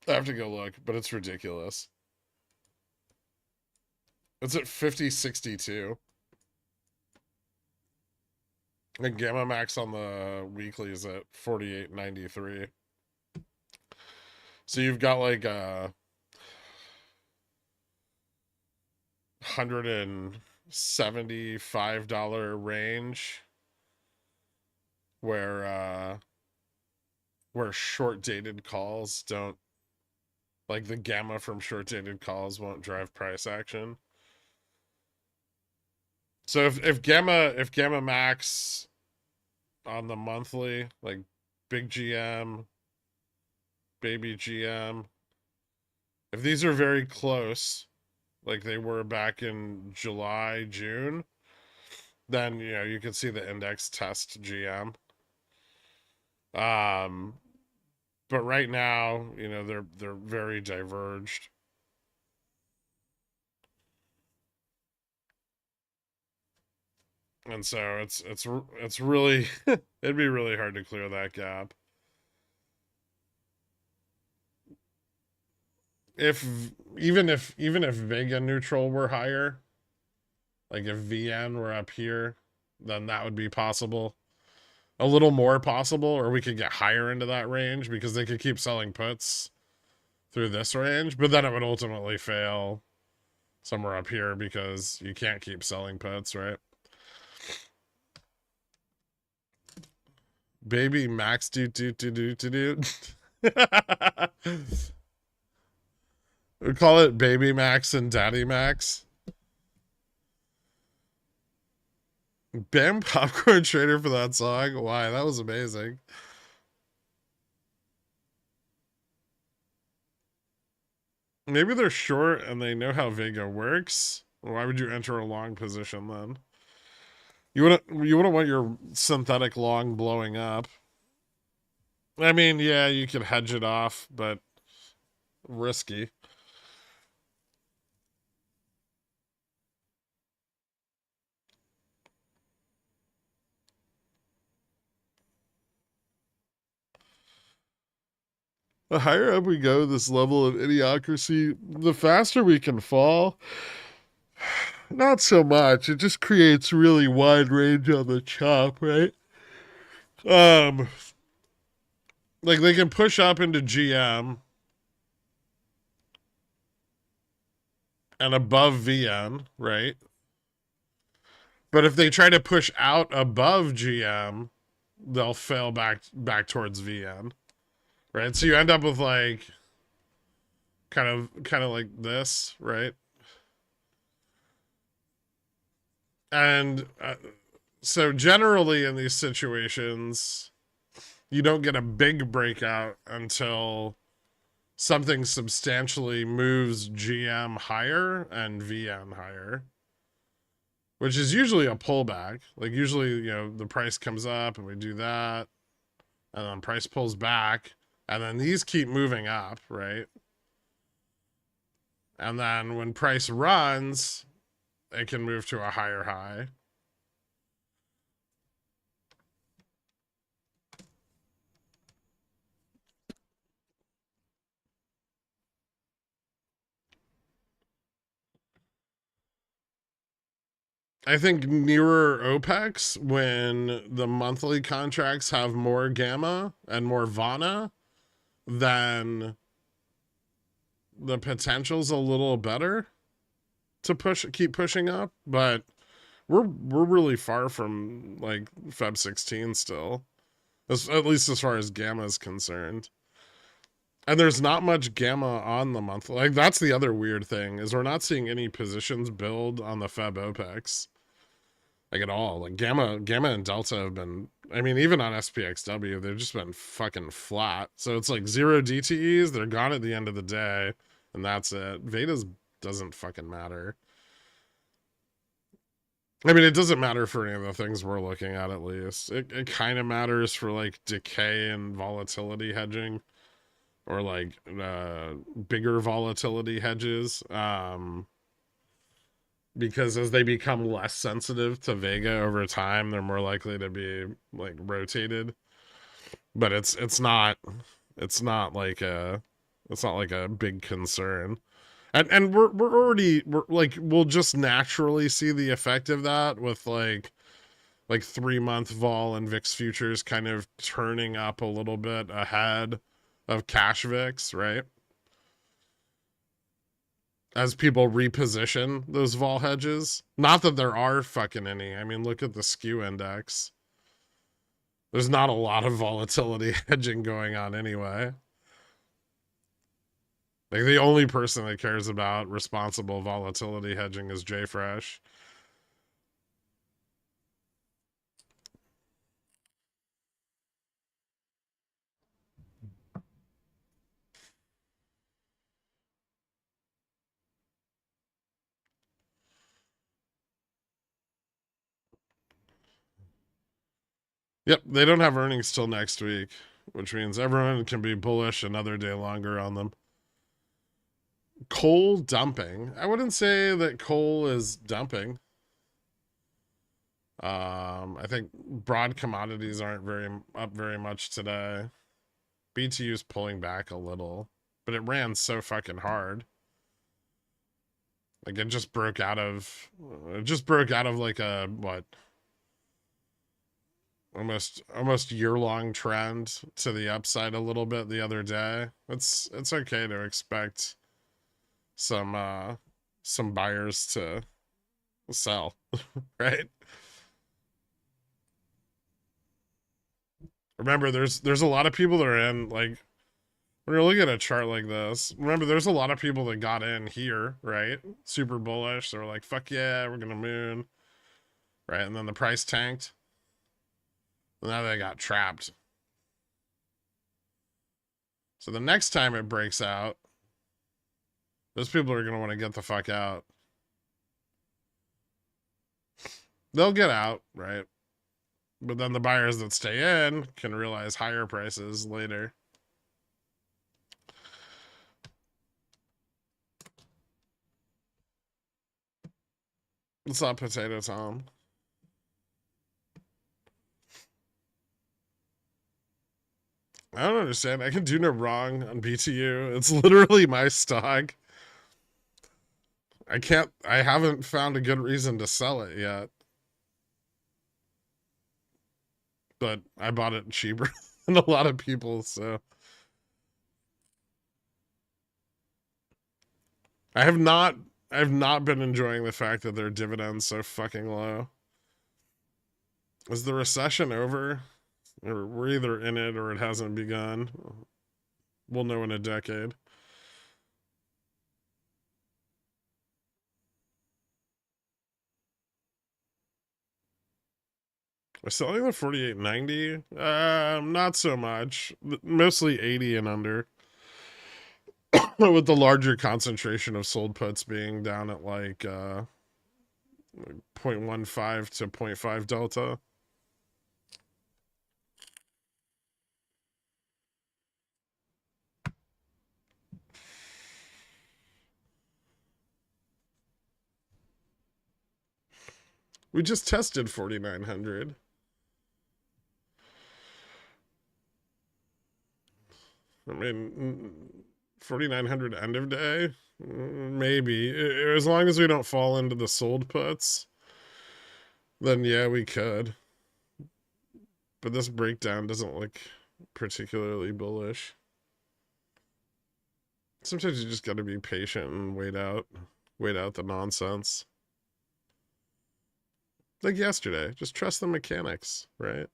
I have to go look, but it's ridiculous. It's at 50.62. And gamma max on the weekly is at 48.93. So you've got like a $175 range where short dated calls don't, like the gamma from short dated calls won't drive price action. So if gamma max on the monthly, like big GM, baby GM, if these are very close, like they were back in July, June, then you can see the index test GM. But right now, they're very diverged. And so it's really it'd be really hard to clear that gap. Even if Vega neutral were higher, like if VN were up here, then that would be possible. A little more possible, or we could get higher into that range because they could keep selling puts through this range, but then it would ultimately fail somewhere up here because you can't keep selling puts, right? Baby max do. We call it Baby Max and Daddy Max. Bam Popcorn Trader for that song. Why? That was amazing. Maybe they're short and they know how Vega works. Why would you enter a long position then? You wouldn't want your synthetic long blowing up. I mean, yeah, you could hedge it off, but risky. The higher up we go, this level of idiocracy, the faster we can fall. Not so much. It just creates really wide range on the chop, right? Like they can push up into GM and above VN, right? But if they try to push out above GM, they'll fail back towards VN, right? So you end up with like kind of like this, right? And so generally in these situations, you don't get a big breakout until something substantially moves GM higher and VN higher. which is usually a pullback. Like usually, you know, the price comes up and we do that, and then price pulls back, and then these keep moving up, right? And then when price runs, it can move to a higher high. I think nearer OPEX, when the monthly contracts have more gamma and more vana, then the potential's a little better to keep pushing up, but we're really far from like Feb 16 still, at least as far as gamma is concerned. And there's not much gamma on the monthly. Like that's the other weird thing, is we're not seeing any positions build on the Feb OPEX. Like at all. Like gamma and delta have been, I mean, even on SPXW, they've just been fucking flat. So it's like 0 DTEs, they're gone at the end of the day, and that's it. Vedas doesn't fucking matter. I mean, it doesn't matter for any of the things we're looking at least. It kind of matters for like decay and volatility hedging, or like bigger volatility hedges. Because as they become less sensitive to Vega over time, they're more likely to be like rotated. But it's not like a big concern. And we're like, we'll just naturally see the effect of that with like 3-month vol and VIX futures kind of turning up a little bit ahead of cash VIX, right? As people reposition those vol hedges. Not that there are fucking any. I mean, look at the skew index. There's not a lot of volatility hedging going on anyway. Like the only person that cares about responsible volatility hedging is JFresh. Yep, they don't have earnings till next week, which means everyone can be bullish another day longer on them. Coal dumping. I wouldn't say that coal is dumping. I think broad commodities aren't very much today. BTU is pulling back a little, but it ran so fucking hard. Like it just broke out of like a what, almost year-long trend to the upside a little bit the other day. It's okay to expect some buyers to sell, right? Remember, there's a lot of people that are in, like, when you're looking at a chart like this, remember there's a lot of people that got in here, right? Super bullish. They were like, fuck yeah, we're gonna moon. Right? And then the price tanked. And now they got trapped. So the next time it breaks out, those people are gonna want to get the fuck out. They'll get out, right? But then the buyers that stay in can realize higher prices later. What's up, Potato Tom? I don't understand. I can do no wrong on BTU. It's literally my stock. I haven't found a good reason to sell it yet. But I bought it cheaper than a lot of people, so. I have not been enjoying the fact that their dividend's so fucking low. Is the recession over? Or we're either in it or it hasn't begun. We'll know in a decade. We're selling the 48.90? Not so much. Mostly 80 and under. With the larger concentration of sold puts being down at like 0.15 to 0.5 delta. We just tested 4,900. I mean, 4,900 end of day? Maybe. As long as we don't fall into the sold puts, then yeah, we could. But this breakdown doesn't look particularly bullish. Sometimes you just got to be patient and wait out the nonsense. Like yesterday, just trust the mechanics, right?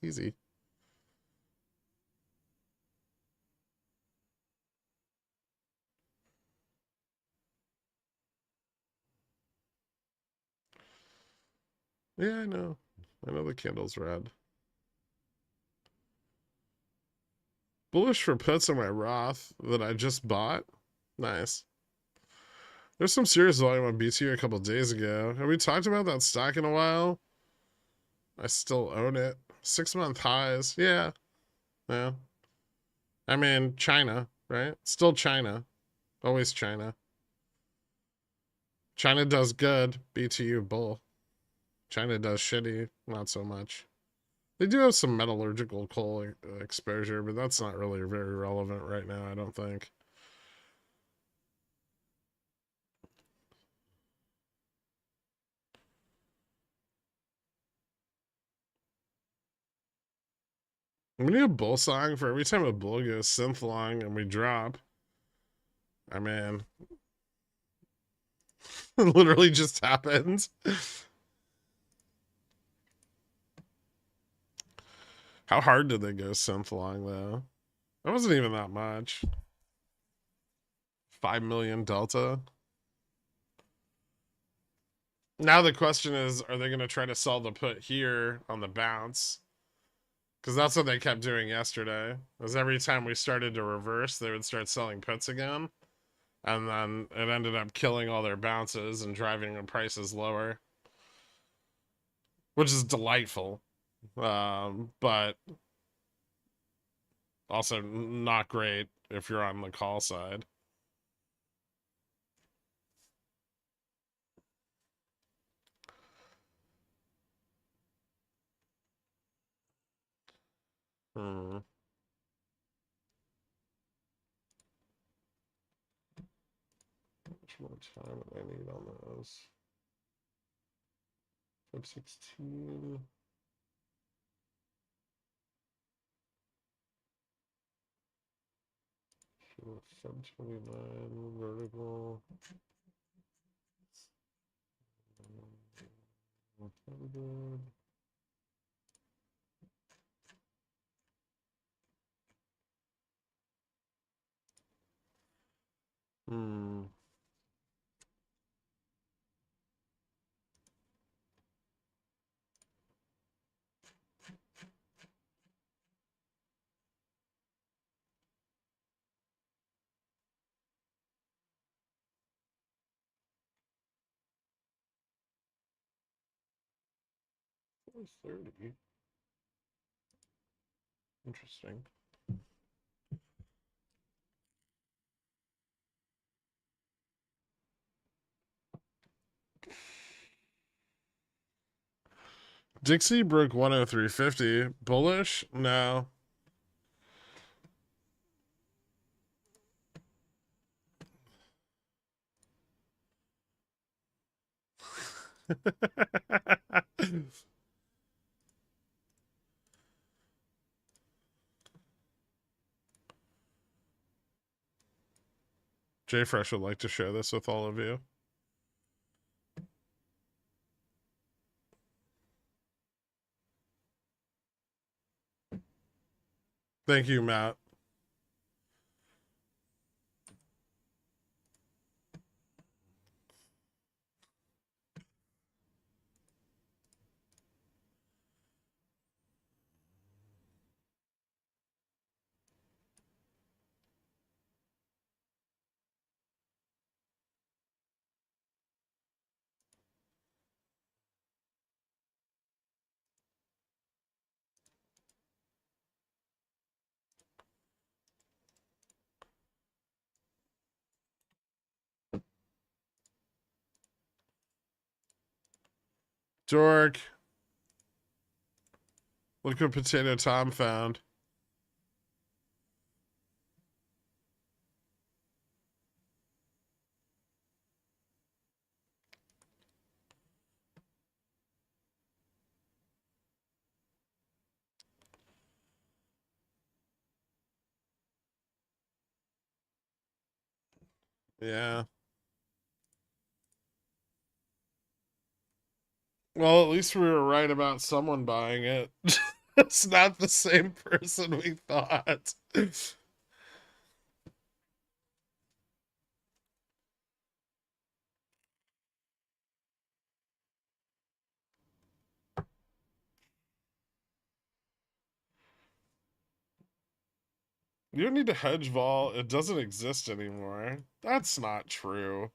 Easy. Yeah, I know. I know the candle's red. Bullish for puts on my Roth that I just bought. Nice. There's some serious volume on BTU a couple days ago. Have we talked about that stock in a while? I still own it. 6-month highs. Yeah. Yeah. I mean, China, right? Still China. Always China. China does good. BTU bull. China does shitty. Not so much. They do have some metallurgical coal exposure, but that's not really very relevant right now, I don't think. We need a bull song for every time a bull goes synth long and we drop. I mean, it literally just happened. How hard did they go synth long, though? That wasn't even that much. 5 million delta. Now the question is, are they going to try to sell the put here on the bounce? Because that's what they kept doing yesterday. Was every time we started to reverse, they would start selling puts again. And then it ended up killing all their bounces and driving the prices lower, which is delightful. But also not great if you're on the call side. Hmm. How much more time do I need on those? 516. Sure, 729 vertical. 100. Hmm. What was 30? Interesting. Dixie broke 103.50. Bullish? No. JFresh would like to share this with all of you. Thank you, Matt. Dork. Look what Potato Tom found. Yeah. Well, at least we were right about someone buying it. It's not the same person we thought. You don't need to hedge vol. It doesn't exist anymore. That's not true.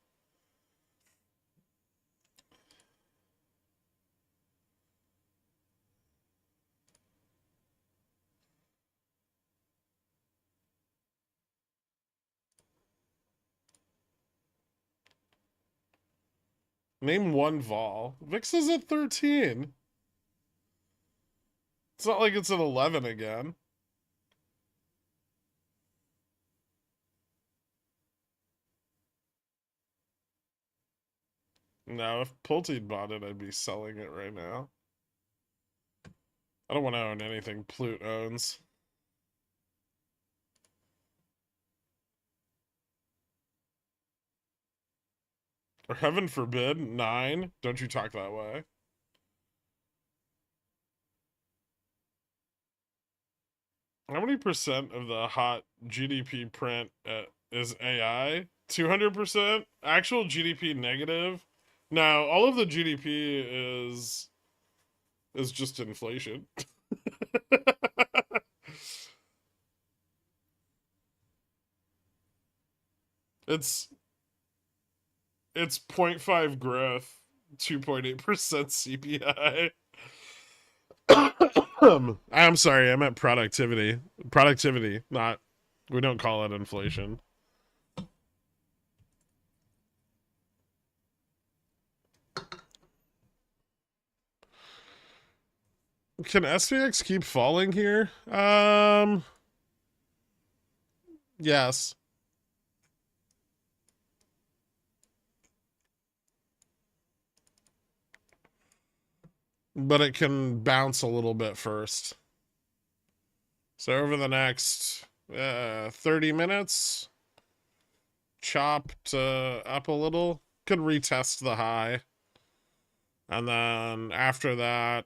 Name one vol. VIX is at 13. It's not like it's at 11 again. No, if Pulte bought it, I'd be selling it right now. I don't want to own anything Plute owns. Or heaven forbid, 9. Don't you talk that way. How many percent of the hot GDP print is AI? 200%? Actual GDP negative? No, all of the GDP is just inflation. it's it's 0.5 growth, 2.8% CPI. I'm sorry, I meant productivity. Productivity, not, we don't call it inflation. Can SPX keep falling here? Yes. But it can bounce a little bit first. So over the next 30 minutes, chopped up a little. Could retest the high. And then after that,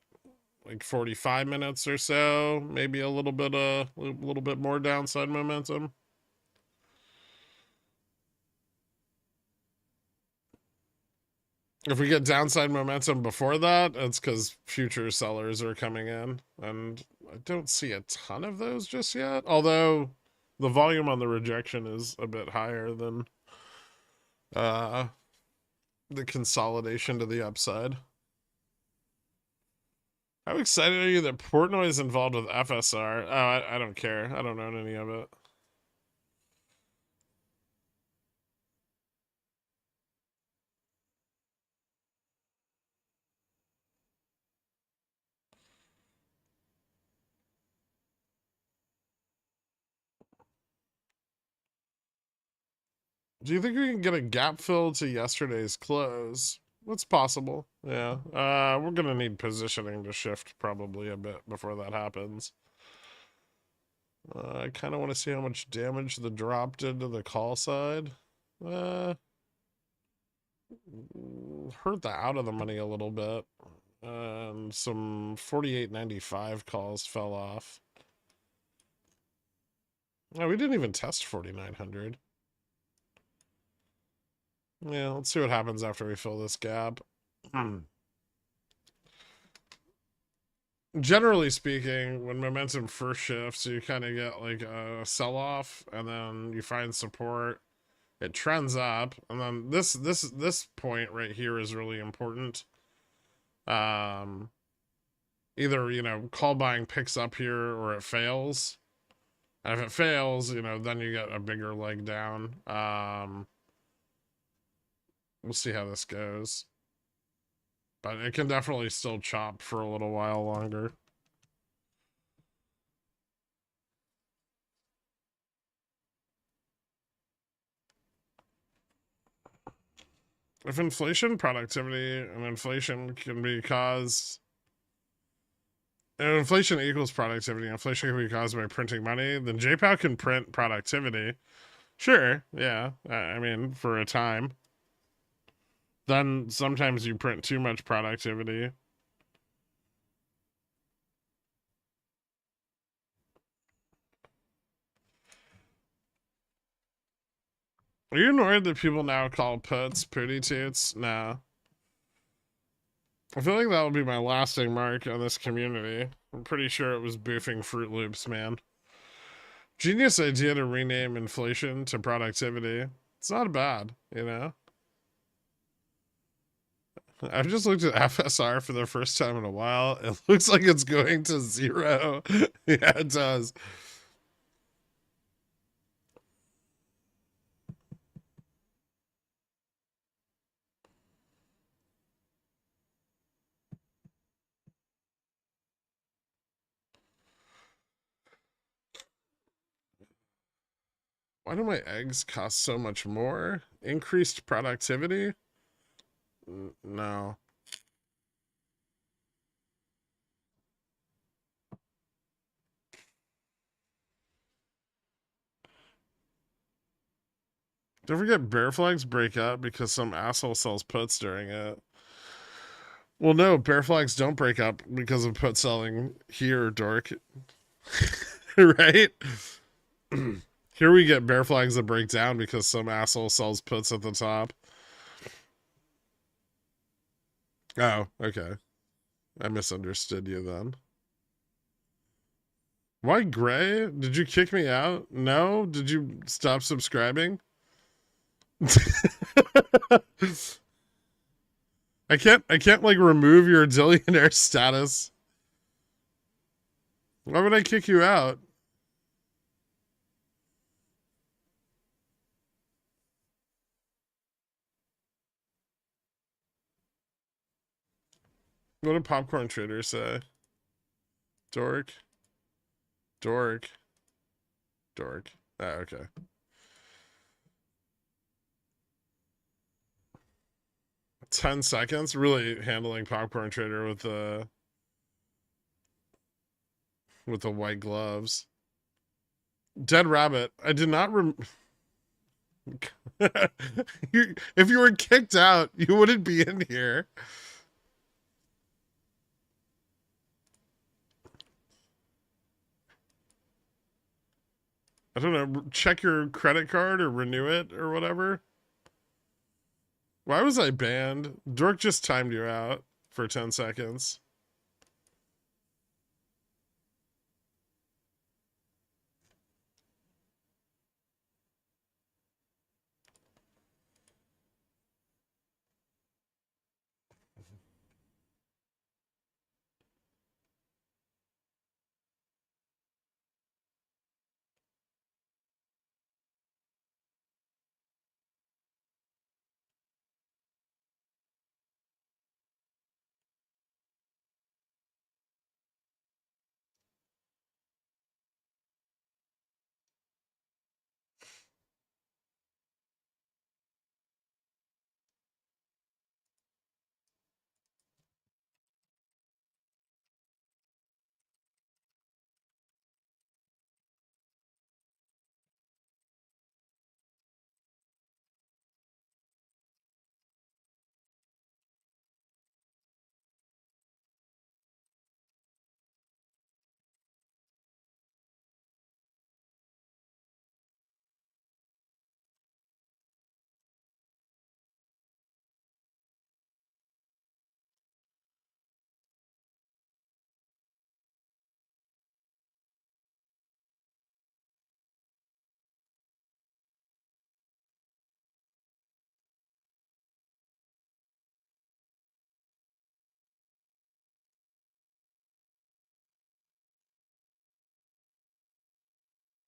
like 45 minutes or so, maybe a little bit more downside momentum. If we get downside momentum before that, it's because future sellers are coming in. And I don't see a ton of those just yet. Although the volume on the rejection is a bit higher than the consolidation to the upside. How excited are you that Portnoy is involved with FSR? Oh, I don't care. I don't own any of it. Do you think we can get a gap fill to yesterday's close? It's possible. Yeah. We're gonna need positioning to shift probably a bit before that happens. I kind of want to see how much damage the drop did to the call side. Hurt the out of the money a little bit. Some 48.95 calls fell off. No, we didn't even test 4,900. Yeah, let's see what happens after we fill this gap. Generally speaking, when momentum first shifts, you kind of get like a sell-off, and then you find support. It trends up, and then this point right here is really important. Either call buying picks up here or it fails. And if it fails, then you get a bigger leg down. We'll see how this goes. But it can definitely still chop for a little while longer. If inflation, productivity, and inflation can be caused. And inflation equals productivity. Inflation can be caused by printing money. Then JPOW can print productivity. Sure, yeah. I mean, for a time. Then sometimes you print too much productivity. Are you annoyed that people now call puts pooty toots? No. I feel like that will be my lasting mark on this community. I'm pretty sure it was boofing Fruit Loops, man. Genius idea to rename inflation to productivity. It's not bad, you know? I've just looked at FSR for the first time in a while. It looks like it's going to 0. Yeah, it does. Why do my eggs cost so much more? Increased productivity? No. Don't forget bear flags break up because some asshole sells puts during it. Well, no, bear flags don't break up because of put selling here, dork. Right? Here we get bear flags that break down because some asshole sells puts at the top. Oh, okay. I misunderstood you then. Why gray? Did you kick me out? No? Did you stop subscribing? I can't like remove your billionaire status. Why would I kick you out? What did Popcorn Trader say? Dork. Dork. Dork. Oh, okay. 10 seconds? Really handling Popcorn Trader with the white gloves. Dead Rabbit. I did not if you were kicked out, you wouldn't be in here. I don't know. Check your credit card or renew it or whatever. Why was I banned? Dork just timed you out for 10 seconds.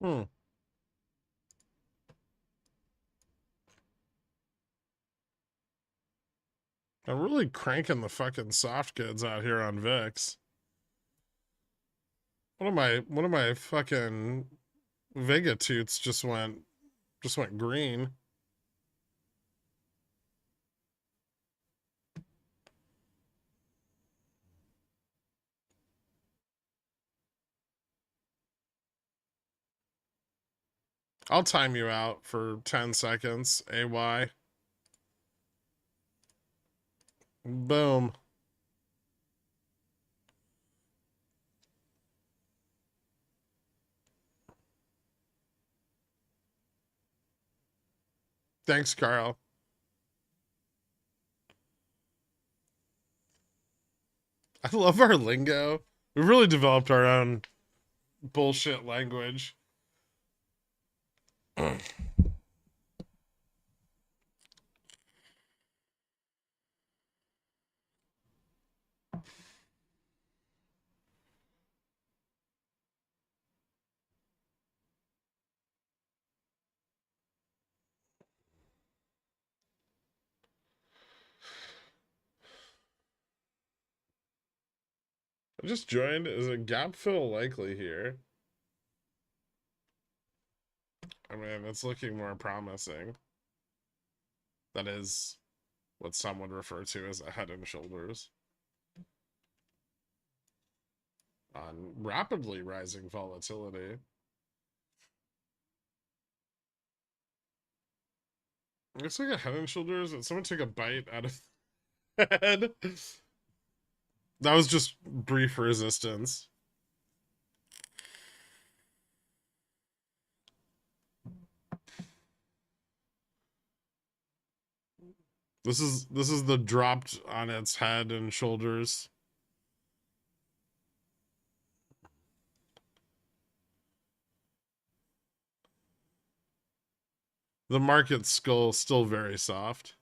Hmm. I'm really cranking the fucking soft goods out here on VIX. One of my fucking Vega toots just went green. I'll time you out for 10 seconds. AY. Boom. Thanks, Carl. I love our lingo. We've really developed our own bullshit language. I just joined. Is a gap fill likely here? I mean, it's looking more promising. That is what some would refer to as a head and shoulders on rapidly rising volatility. Looks like a head and shoulders. Did someone take a bite out of the head? That was just brief resistance. This is the dropped on its head and shoulders. The market skull still very soft.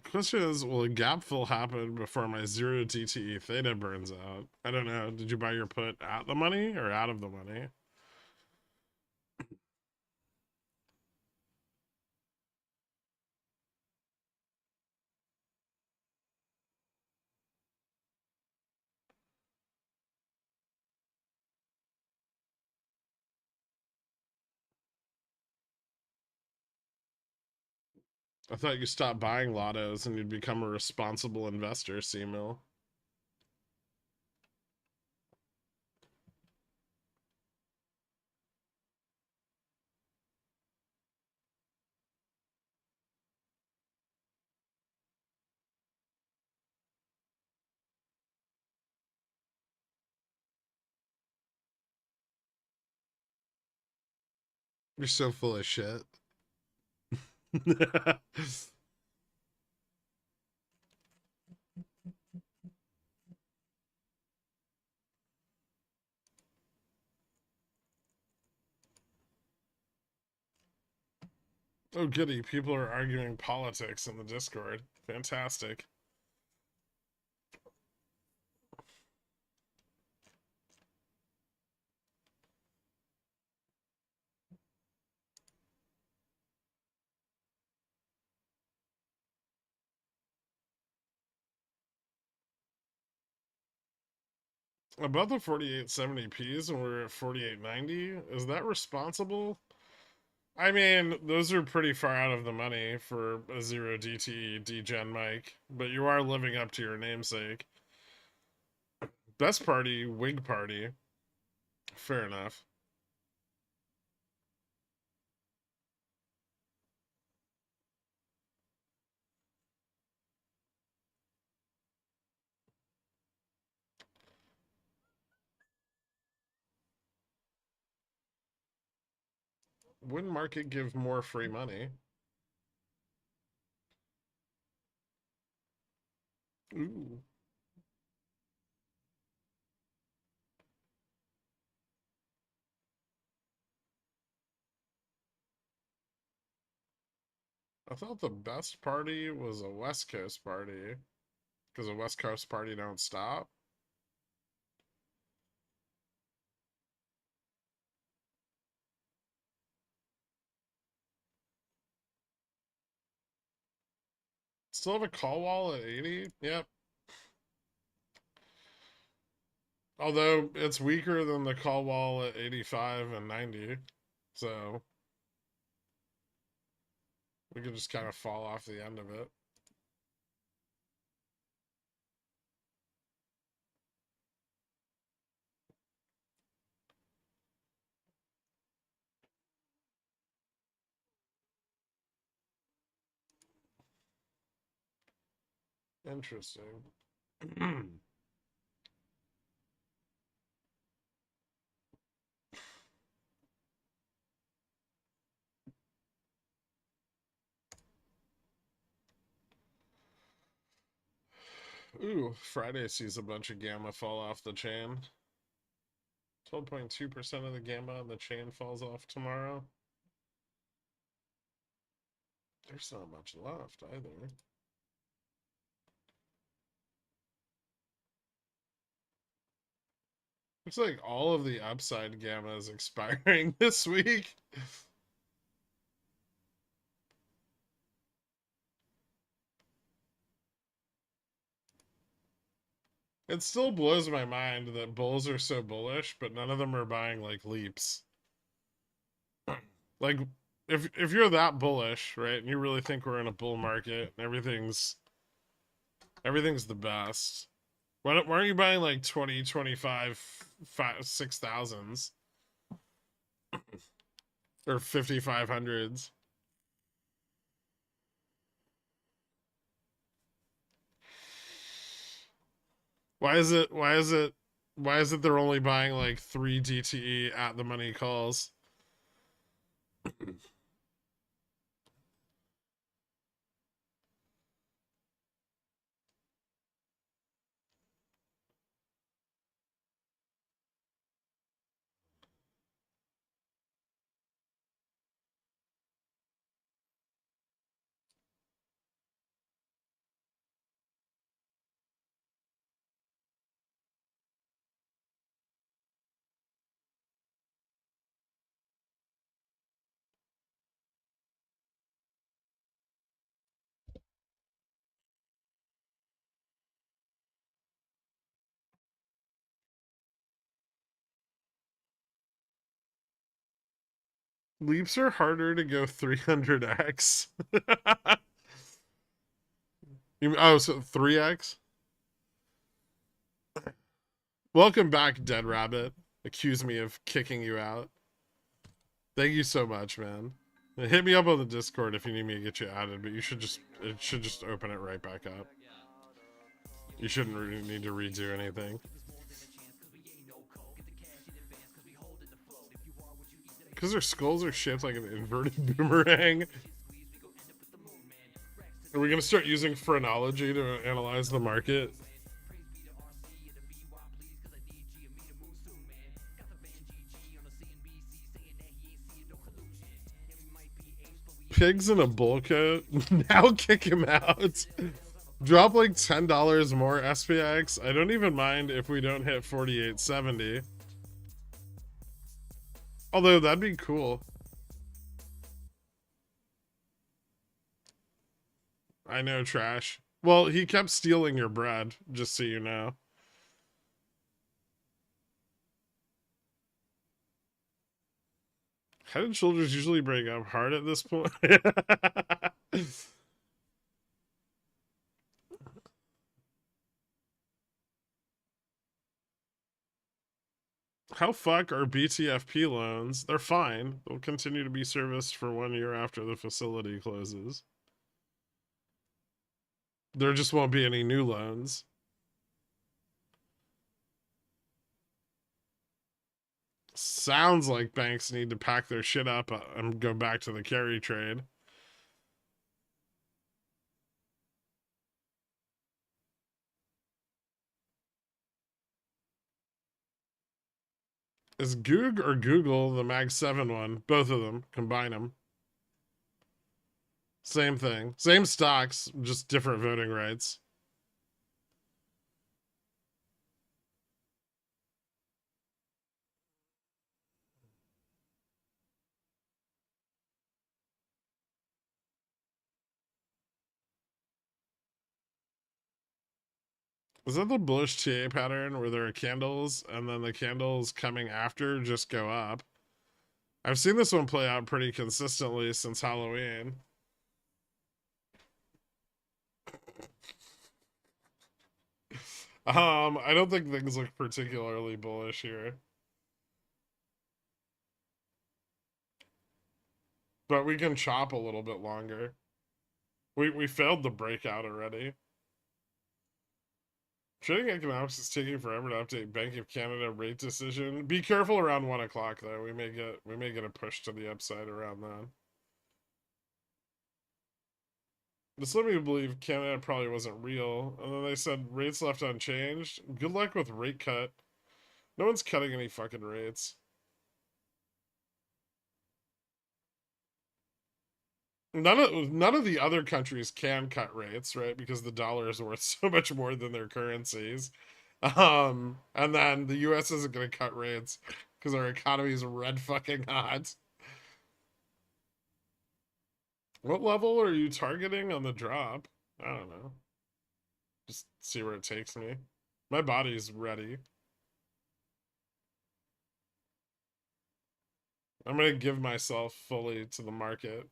The question is, will a gap fill happen before my 0 DTE theta burns out? I don't know. Did you buy your put at the money or out of the money? I thought you stopped buying lottos and you'd become a responsible investor, C-Mill. You're so full of shit. Oh, goody. People are arguing politics in the Discord. Fantastic. About the 4870p's and we're at 4890, is that responsible? I mean, those are pretty far out of the money for a 0 DTE degen mic, but you are living up to your namesake. Best party, wig party. Fair enough. Wouldn't market give more free money? Ooh. I thought the best party was a West Coast party. Because a West Coast party don't stop. Still have a call wall at 80? Yep. Although it's weaker than the call wall at 85 and 90. So we could just kind of fall off the end of it. Interesting. Ooh, Friday sees a bunch of gamma fall off the chain. 12.2% of the gamma on the chain falls off tomorrow. There's not much left either. Looks like all of the upside gamma is expiring this week. It still blows my mind that bulls are so bullish, but none of them are buying like leaps. Like if you're that bullish, right, and you really think we're in a bull market and everything's the best. Why aren't you buying like 20, 25, 6,000s or 5,500s? Why is it they're only buying like 3 DTE at the money calls? Leaps are harder to go 300x. Oh, so 3x? Welcome back, Dead Rabbit. Accuse me of kicking you out. Thank you so much, man. Hit me up on the Discord if you need me to get you added, but it should just open it right back up. You shouldn't really need to redo anything. Because their skulls are shaped like an inverted boomerang. Are we going to start using phrenology to analyze the market? Pigs in a bull coat? Now kick him out. Drop like $10 more SPX. I don't even mind if we don't hit 48.70. Although that'd be cool. I know, trash. Well, he kept stealing your bread, just so you know. Head and Shoulders usually break up hard at this point. How fuck are BTFP loans? They're fine. They'll continue to be serviced for 1 year after the facility closes. There just won't be any new loans. Sounds like banks need to pack their shit up and go back to the carry trade. Is Goog or Google the Mag 7 one? Both of them. Combine them. Same thing. Same stocks, just different voting rights. Is that the bullish TA pattern where there are candles and then the candles coming after just go up? I've seen this one play out pretty consistently since Halloween. I don't think things look particularly bullish here. But we can chop a little bit longer. We failed the breakout already. Trading economics is taking forever to update Bank of Canada rate decision. Be careful around 1 o'clock though. We may get a push to the upside around then. This led me to believe Canada probably wasn't real. And then they said rates left unchanged. Good luck with rate cut. No one's cutting any fucking rates. None of the other countries can cut rates, right? Because the dollar is worth so much more than their currencies. And then the US isn't gonna cut rates because our economy is red fucking hot. What level are you targeting on the drop? I don't know. Just see where it takes me. My body's ready. I'm gonna give myself fully to the market.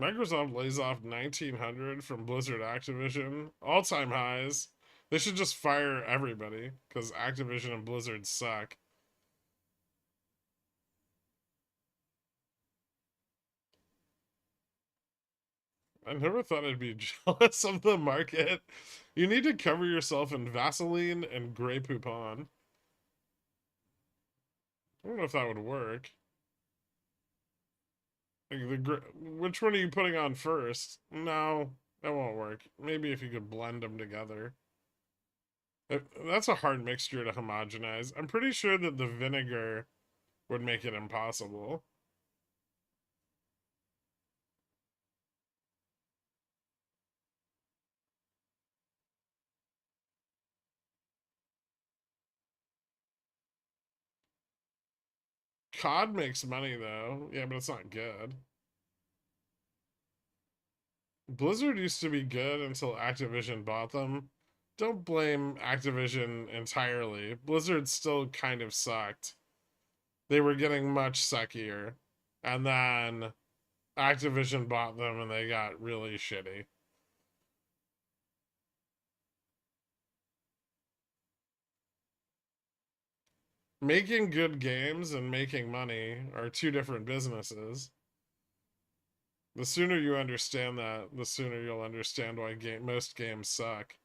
Microsoft lays off 1,900 from Blizzard Activision. All-time highs. They should just fire everybody because Activision and Blizzard suck. I never thought I'd be jealous of the market. You need to cover yourself in Vaseline and Grey Poupon. I don't know if that would work. Like which one are you putting on first? No, that won't work. Maybe if you could blend them together. That's a hard mixture to homogenize. I'm pretty sure that the vinegar would make it impossible. COD makes money though. Yeah, but it's not good. Blizzard used to be good until Activision bought them. Don't blame Activision entirely. Blizzard still kind of sucked. They were getting much suckier. And then Activision bought them and they got really shitty. Making good games and making money are two different businesses. The sooner you understand that, the sooner you'll understand why most games suck.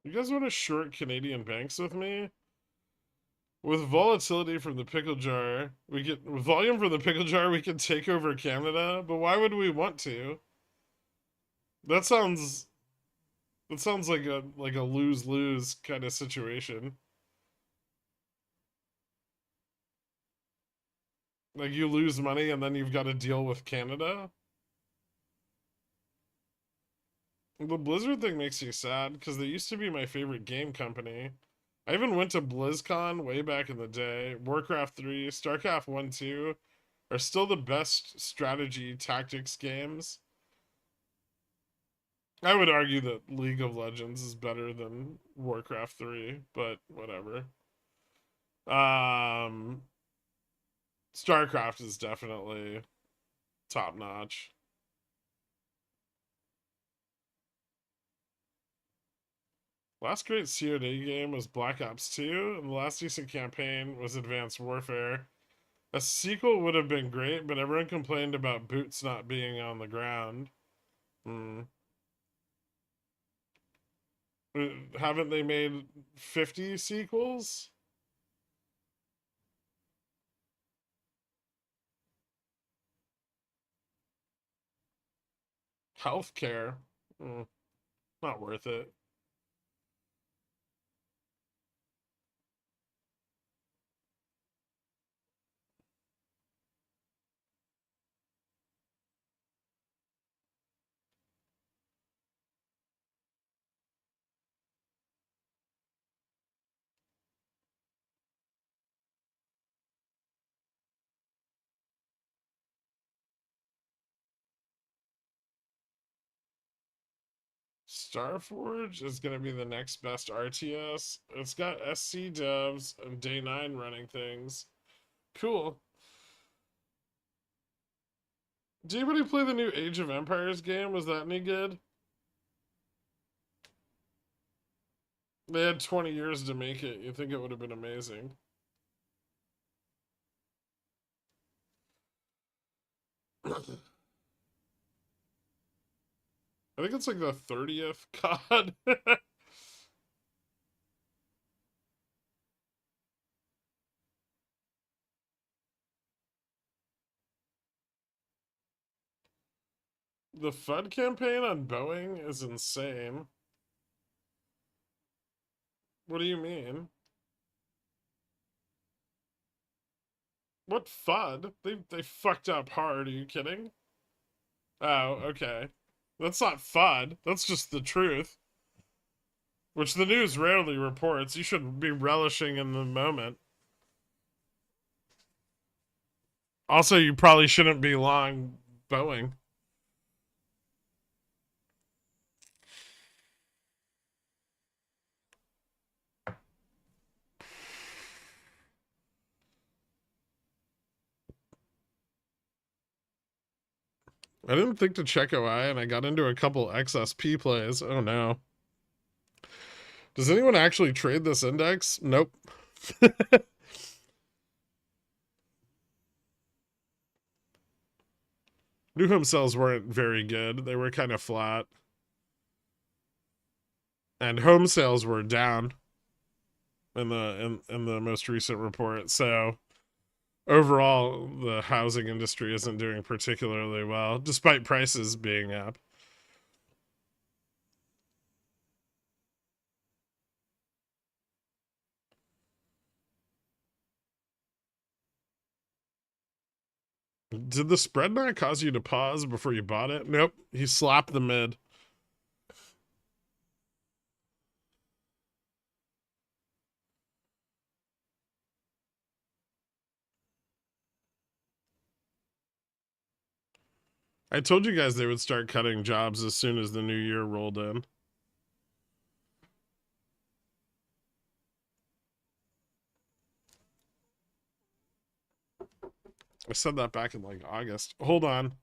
You guys want to short Canadian banks with me? With volatility from the pickle jar, we get volume from the pickle jar. We can take over Canada, but why would we want to? That sounds like a lose lose kind of situation. Like you lose money and then you've got to deal with Canada. The Blizzard thing makes me sad because they used to be my favorite game company. I even went to BlizzCon way back in the day. Warcraft 3, StarCraft 1, 2 are still the best strategy tactics games. I would argue that League of Legends is better than Warcraft 3, but whatever. Um, StarCraft is definitely top notch. Last great COD game was Black Ops 2, and the last decent campaign was Advanced Warfare. A sequel would have been great, but everyone complained about boots not being on the ground. Hmm. Haven't they made 50 sequels? Healthcare. Hmm. Not worth it. Starforge is going to be the next best RTS. It's got SC devs and Day 9 running things. Cool. Did anybody play the new Age of Empires game? Was that any good? They had 20 years to make it. You'd think it would have been amazing. I think it's like the 30th COD. The FUD campaign on Boeing is insane. What do you mean? What FUD? They fucked up hard. Are you kidding? Oh, okay. That's not FUD. That's just the truth, which the news rarely reports. You should be relishing in the moment. Also, you probably shouldn't be long Boeing. I didn't think to check OI, and I got into a couple XSP plays. Oh no. Does anyone actually trade this index? Nope. New home sales weren't very good. They were kind of flat. And home sales were down in the most recent report. So overall, the housing industry isn't doing particularly well, despite prices being up. Did the spread not cause you to pause before you bought it? Nope. He slapped the mid. I told you guys they would start cutting jobs as soon as the new year rolled in. I said that back in like August. Hold on.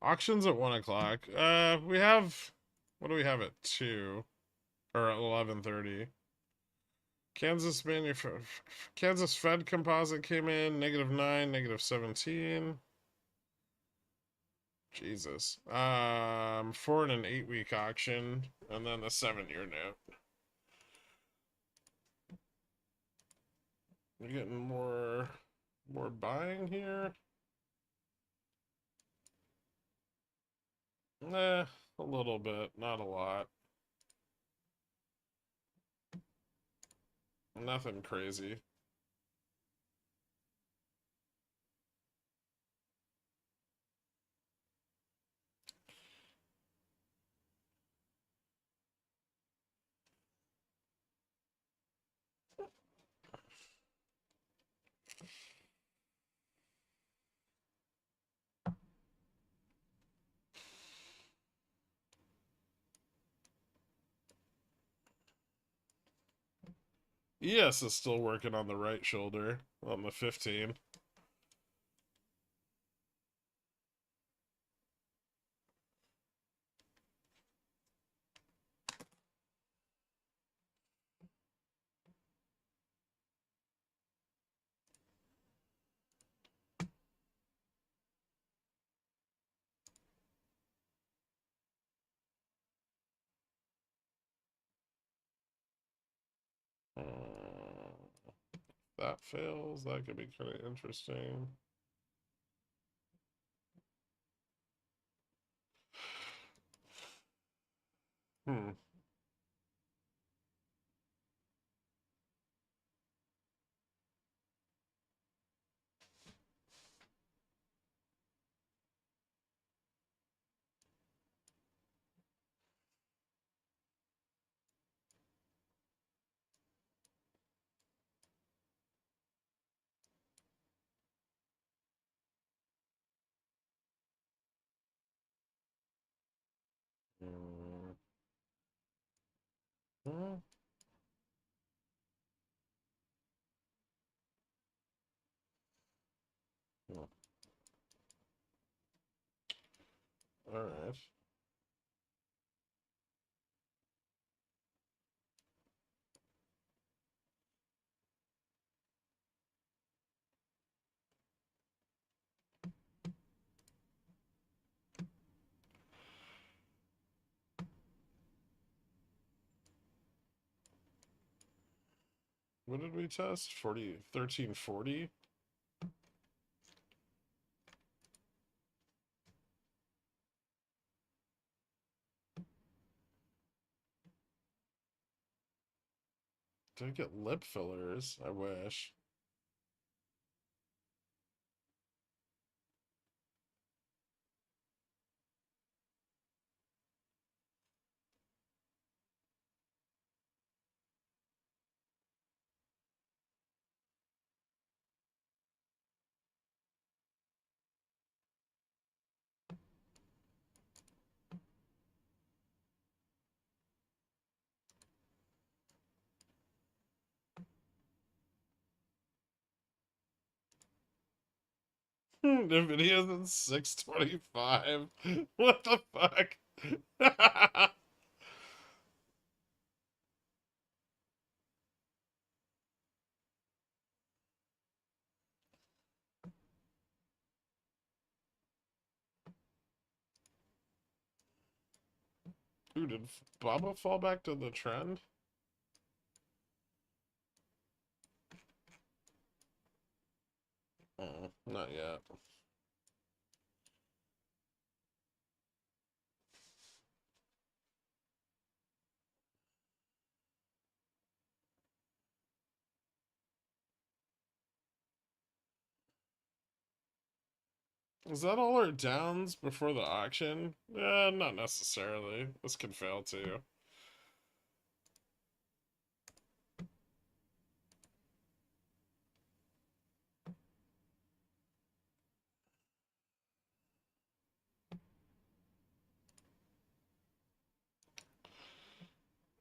Auctions at 1 o'clock. We have, what do we have at 2? Or at 11:30? Kansas Fed composite came in, -9, -17. Jesus. 4 and an 8-week auction, and then the 7-year note. We're getting more buying here. Nah, a little bit, not a lot. Nothing crazy. ES is still working on the right shoulder on the 15. That fails. That could be kind of interesting. Hmm. Mm. Hmm. Hmm. All right. What did we test? 1340? Did I get lip fillers? I wish. The video's in 625. What the fuck? Dude, did Baba fall back to the trend? Not yet. Is that all our downs before the auction? Not necessarily. This could fail too.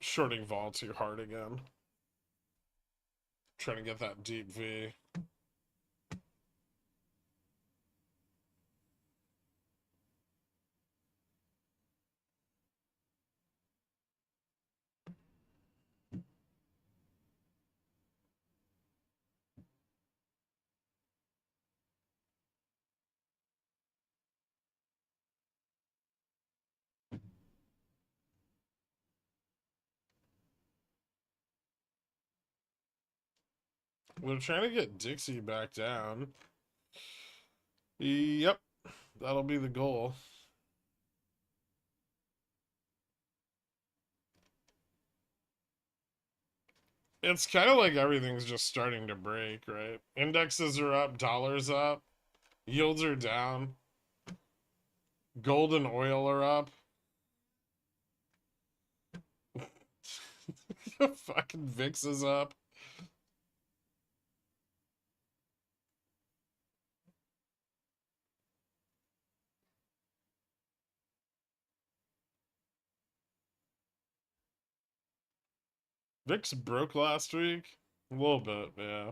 Shorting vol too hard again. Trying to get that deep V. They're trying to get Dixie back down. Yep, that'll be the goal. It's kind of like everything's just starting to break, right? Indexes are up, dollars up, yields are down, gold and oil are up. Fucking VIX is up. VIX broke last week. A little bit, yeah.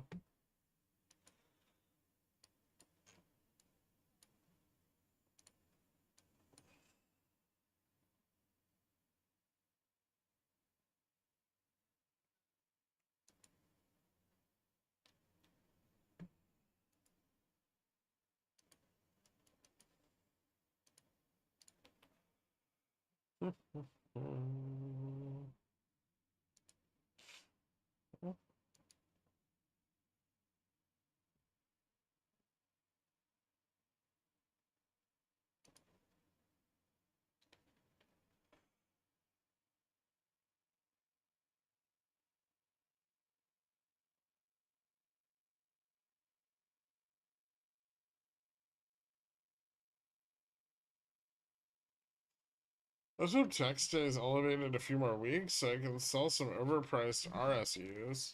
Let's hope tech stays elevated a few more weeks so I can sell some overpriced RSUs.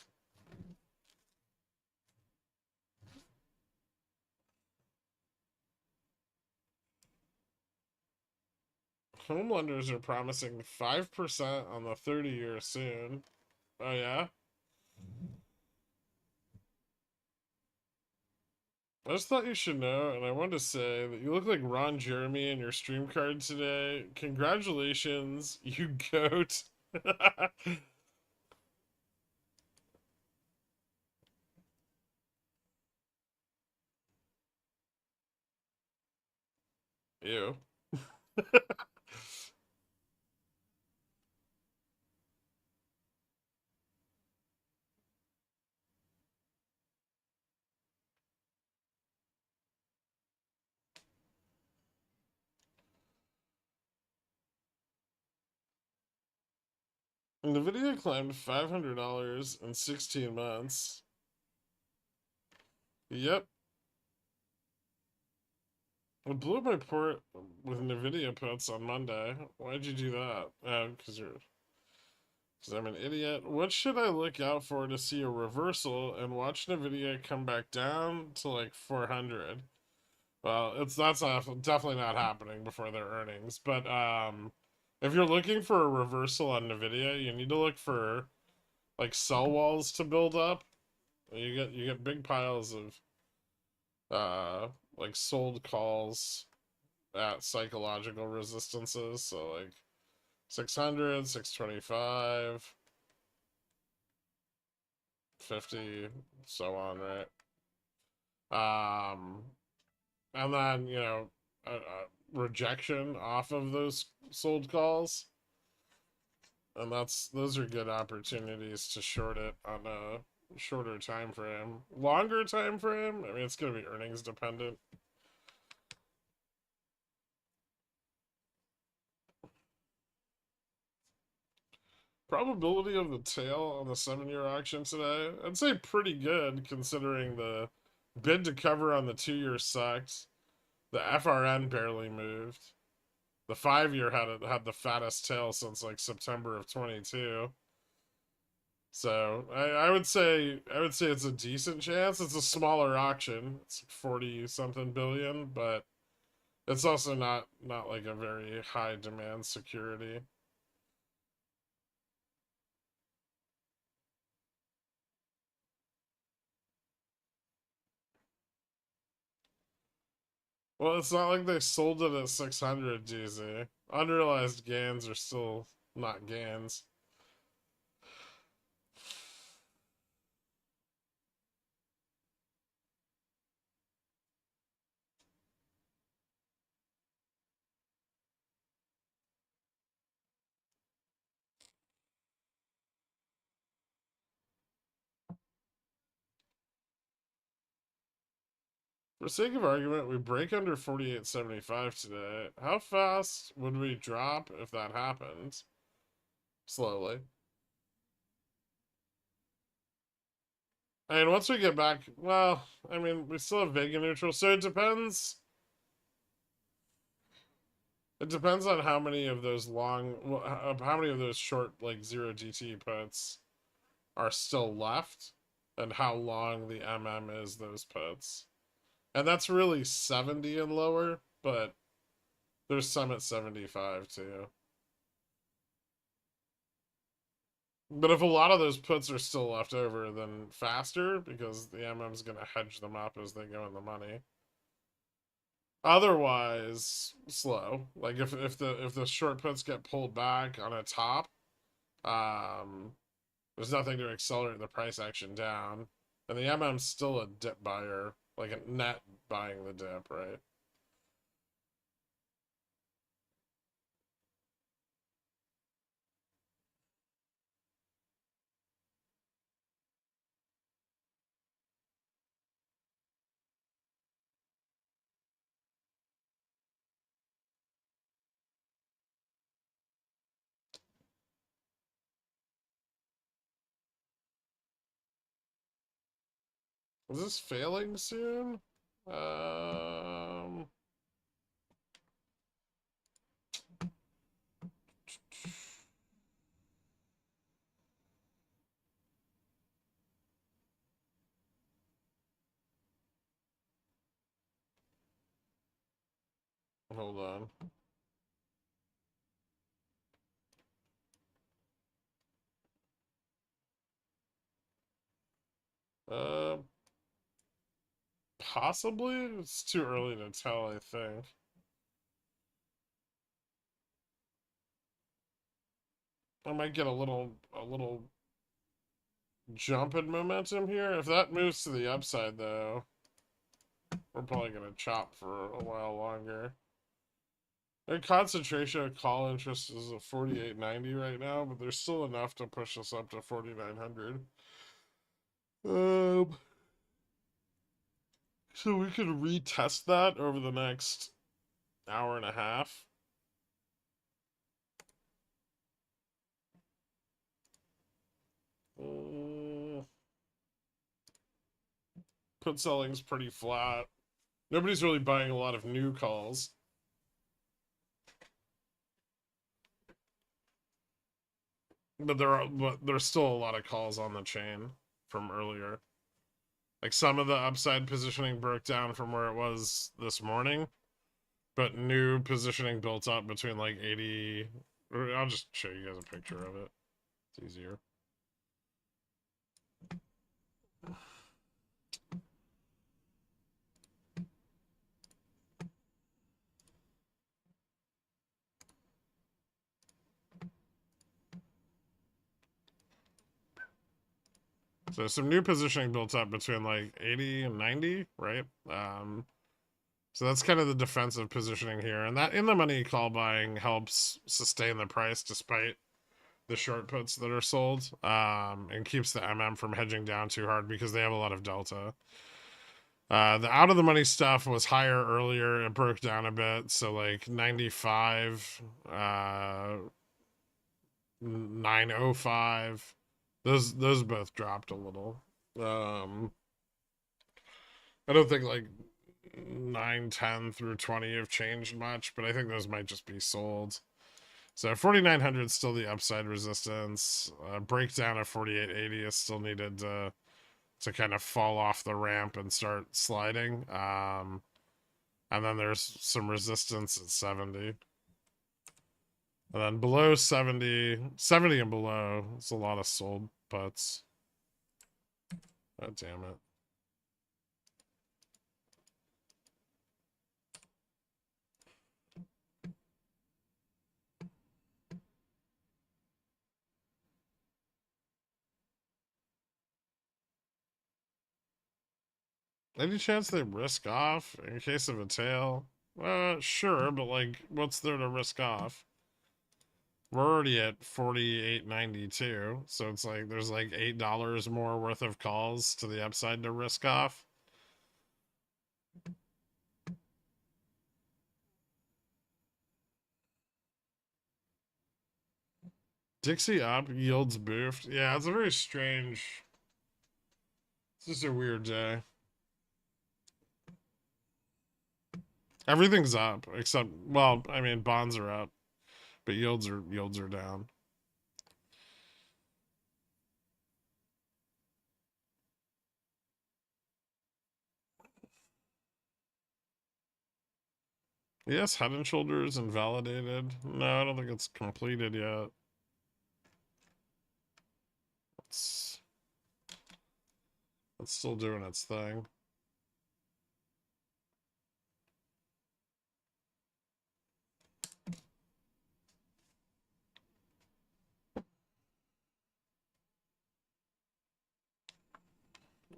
Home lenders are promising 5% on the 30-year soon. Oh, yeah? I just thought you should know, and I wanted to say that you look like Ron Jeremy in your stream card today. Congratulations, you goat. Ew. NVIDIA climbed $500 in 16 months. Yep. I blew up my port with NVIDIA puts on Monday. Why'd you do that? Because I'm an idiot. What should I look out for to see a reversal and watch NVIDIA come back down to like 400? Well, that's not, definitely not happening before their earnings. But if you're looking for a reversal on NVIDIA, you need to look for like sell walls to build up. You get big piles of like sold calls at psychological resistances. So like 600, 625, 50, so on, right? Um, and then rejection off of those sold calls, and those are good opportunities to short it on a shorter time frame. Longer time frame, I mean, it's going to be earnings dependent. Probability of the tail on the 7-year auction today, I'd say pretty good considering the bid to cover on the 2-year sucked. The FRN barely moved. The 5-year had the fattest tail since like September of 22. So I would say it's a decent chance. It's a smaller auction. It's 40 something billion, but it's also not like a very high demand security. Well, it's not like they sold it at 600, GZ. Unrealized gains are still not gains. For sake of argument, we break under 48.75 today. How fast would we drop if that happened? Slowly. I mean, once we get back, well, I mean, we still have Vega neutral, so it depends. It depends on how many of those how many of those short, like, 0DT puts are still left, and how long the MM is those puts. And that's really 70 and lower, but there's some at 75 too. But if a lot of those puts are still left over, then faster, because the MM's going to hedge them up as they go in the money. Otherwise, slow. Like if the short puts get pulled back on a top, there's nothing to accelerate the price action down, and the MM's still a dip buyer, like a net buying the dip, right? Is this failing soon? Um, Hold on. Uh, Possibly. It's too early to tell, I think. I might get a little jump in momentum here. If that moves to the upside, though, we're probably gonna chop for a while longer. Their concentration of call interest is at 48.90 right now, but there's still enough to push us up to 4900. So we could retest that over the next hour and a half. Put selling's pretty flat. Nobody's really buying a lot of new calls. But there's still a lot of calls on the chain from earlier. Like some of the upside positioning broke down from where it was this morning, but new positioning built up between like 80. I'll just show you guys a picture of it. It's easier. So some new positioning built up between like 80 and 90, right? So that's kind of the defensive positioning here. And that in the money call buying helps sustain the price despite the short puts that are sold, and keeps the MM from hedging down too hard because they have a lot of delta. The out of the money stuff was higher earlier. It broke down a bit. So like 95, 905. Those both dropped a little. I don't think like 9, 10 through 20 have changed much, but I think those might just be sold. So 4900 is still the upside resistance. Breakdown of 4880 is still needed to kind of fall off the ramp and start sliding. And then there's some resistance at 70. And then below 70 and below, it's a lot of sold puts. God damn it. Any chance they risk off in case of a tail? Sure, but like, what's there to risk off? We're already at 48.92, so it's like there's like $8 more worth of calls to the upside to risk off. Dixie up, yields boofed. Yeah, it's a very strange. It's just a weird day. Everything's up except, well, I mean, bonds are up, but yields are down. Yes, Head and Shoulders invalidated. No, I don't think it's completed yet. It's still doing its thing.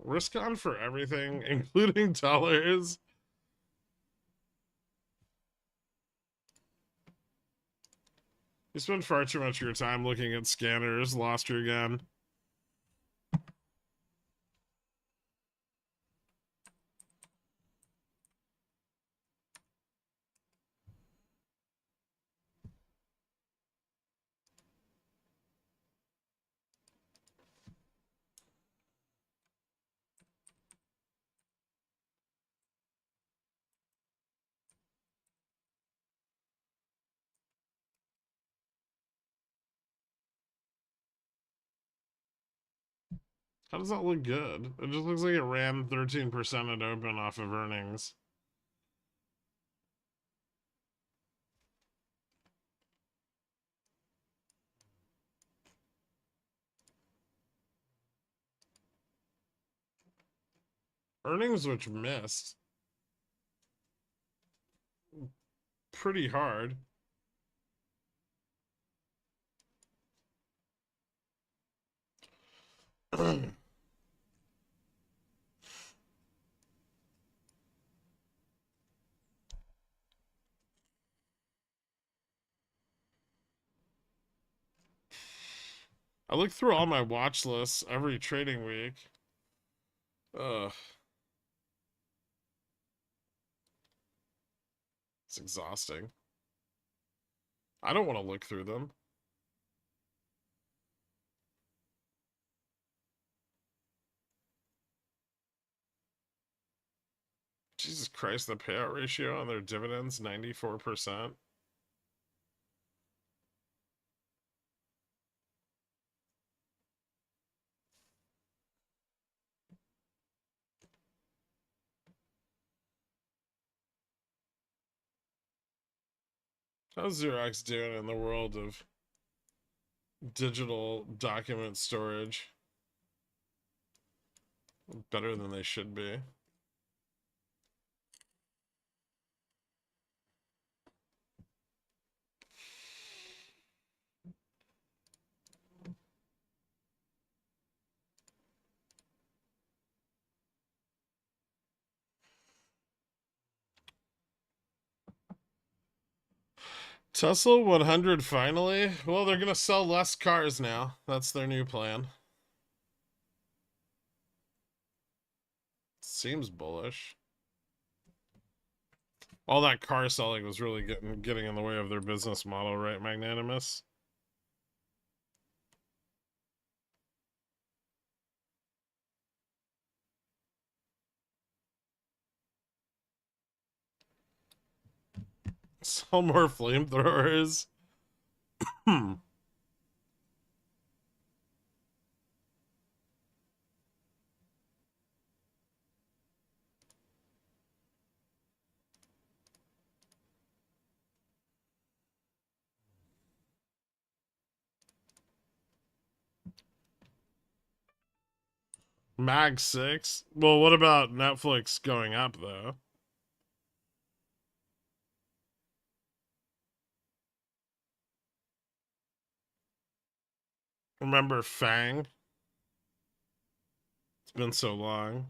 Risk on for everything, including dollars. You spend far too much of your time looking at scanners. Lost you again. How does that look good? It just looks like it ran 13% at open off of earnings. Earnings which missed pretty hard. I look through all my watch lists every trading week. Ugh. It's exhausting. I don't want to look through them. Jesus Christ, the payout ratio on their dividends, 94%. How's Xerox doing in the world of digital document storage? Better than they should be. Tesla 100 finally? Well, they're going to sell less cars now. That's their new plan. Seems bullish. All that car selling was really getting in the way of their business model, right, Magnanimous? Sell more flamethrowers. Mag 6? Well, what about Netflix going up, though? Remember Fang? It's been so long.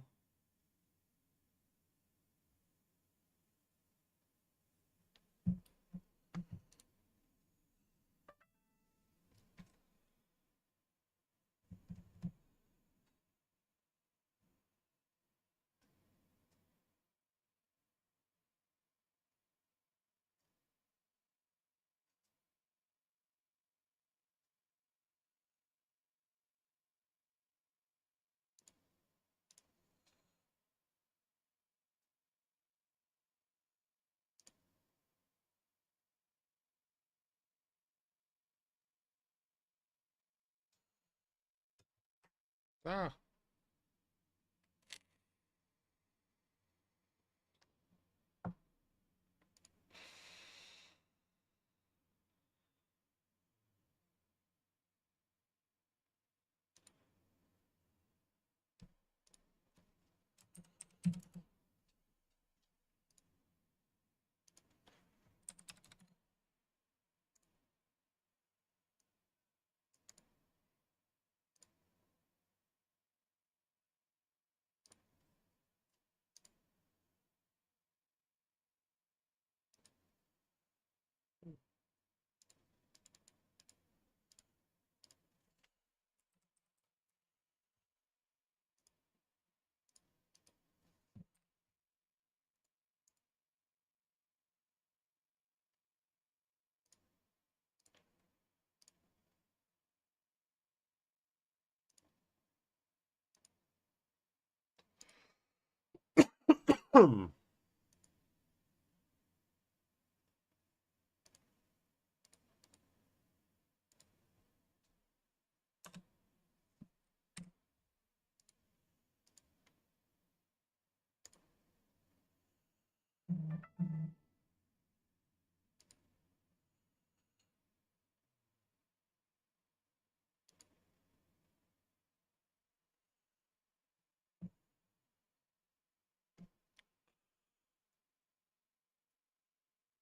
Ah.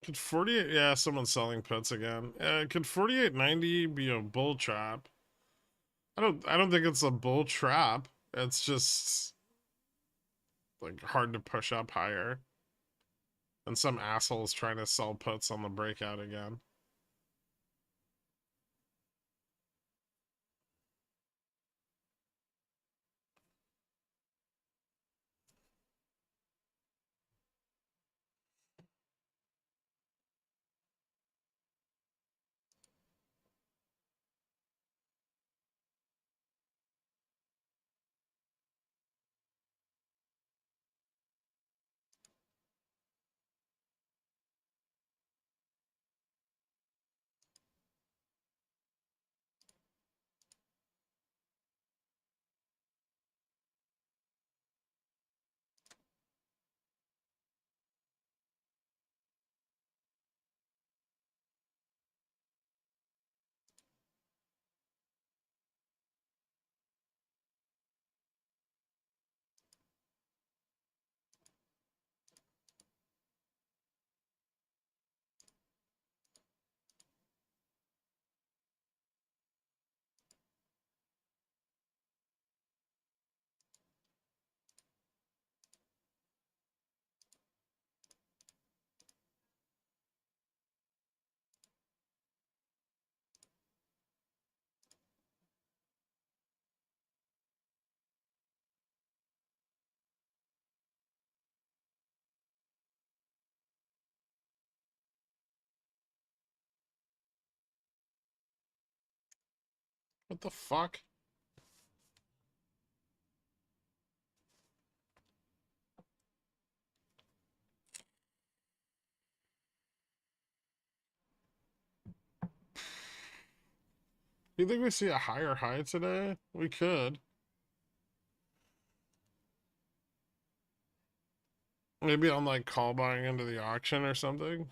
Could 48, yeah, someone's selling puts again. Could 48.90 be a bull trap? I don't think it's a bull trap. It's just like hard to push up higher. And some assholes trying to sell puts on the breakout again. What the fuck? Do you think we see a higher high today? We could. Maybe on like call buying into the auction or something.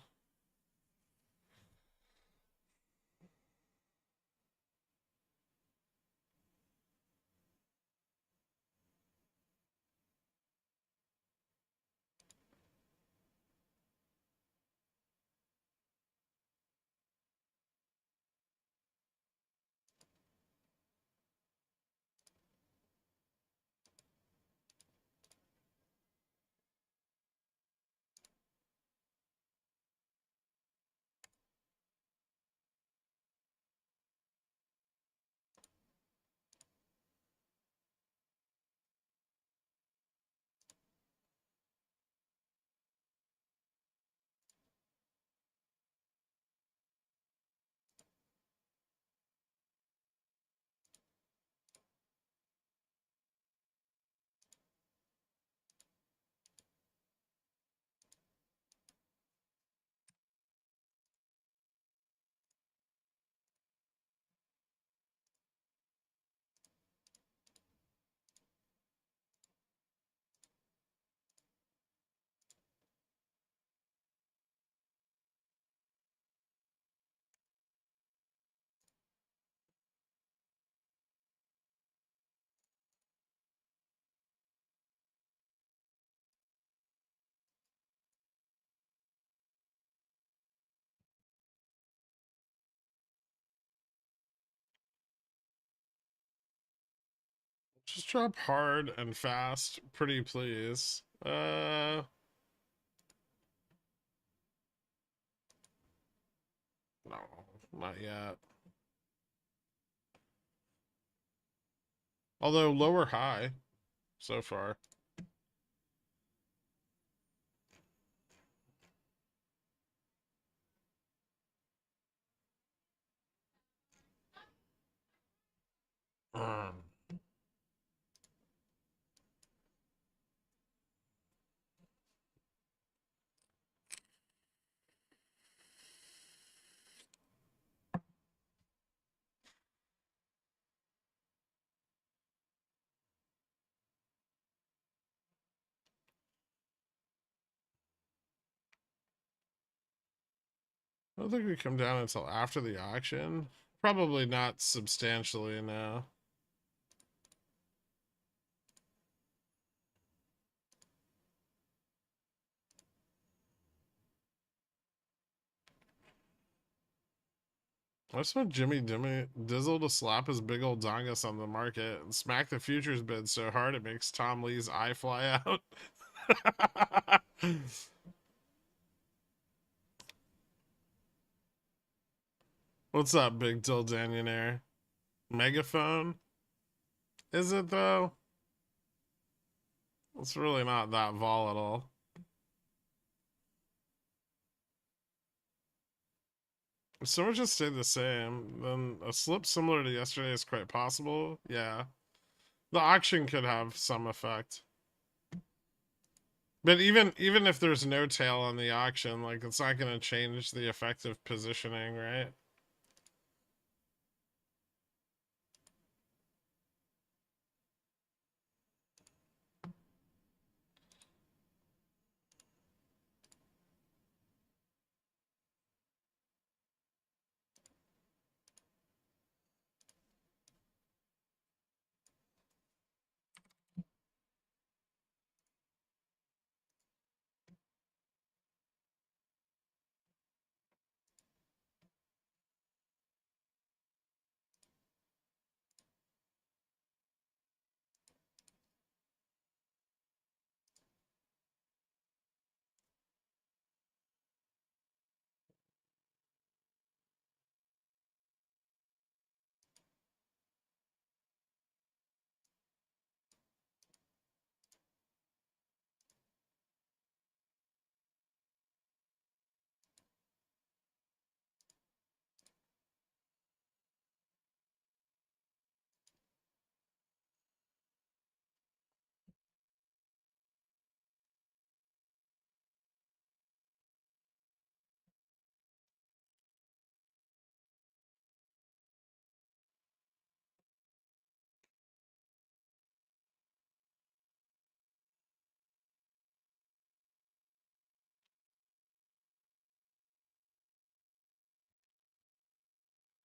Just drop hard and fast, pretty please. No, not yet. Although lower high so far. I don't think we come down until after the auction. Probably not substantially now. I just want Jimmy Dizzle to slap his big old dongus on the market and smack the futures bid so hard it makes Tom Lee's eye fly out. What's up, Big Dildanianaire? Megaphone? Is it though? It's really not that volatile. If someone just stayed the same, then a slip similar to yesterday is quite possible. Yeah. The auction could have some effect. But even if there's no tail on the auction, like it's not going to change the effective positioning, right?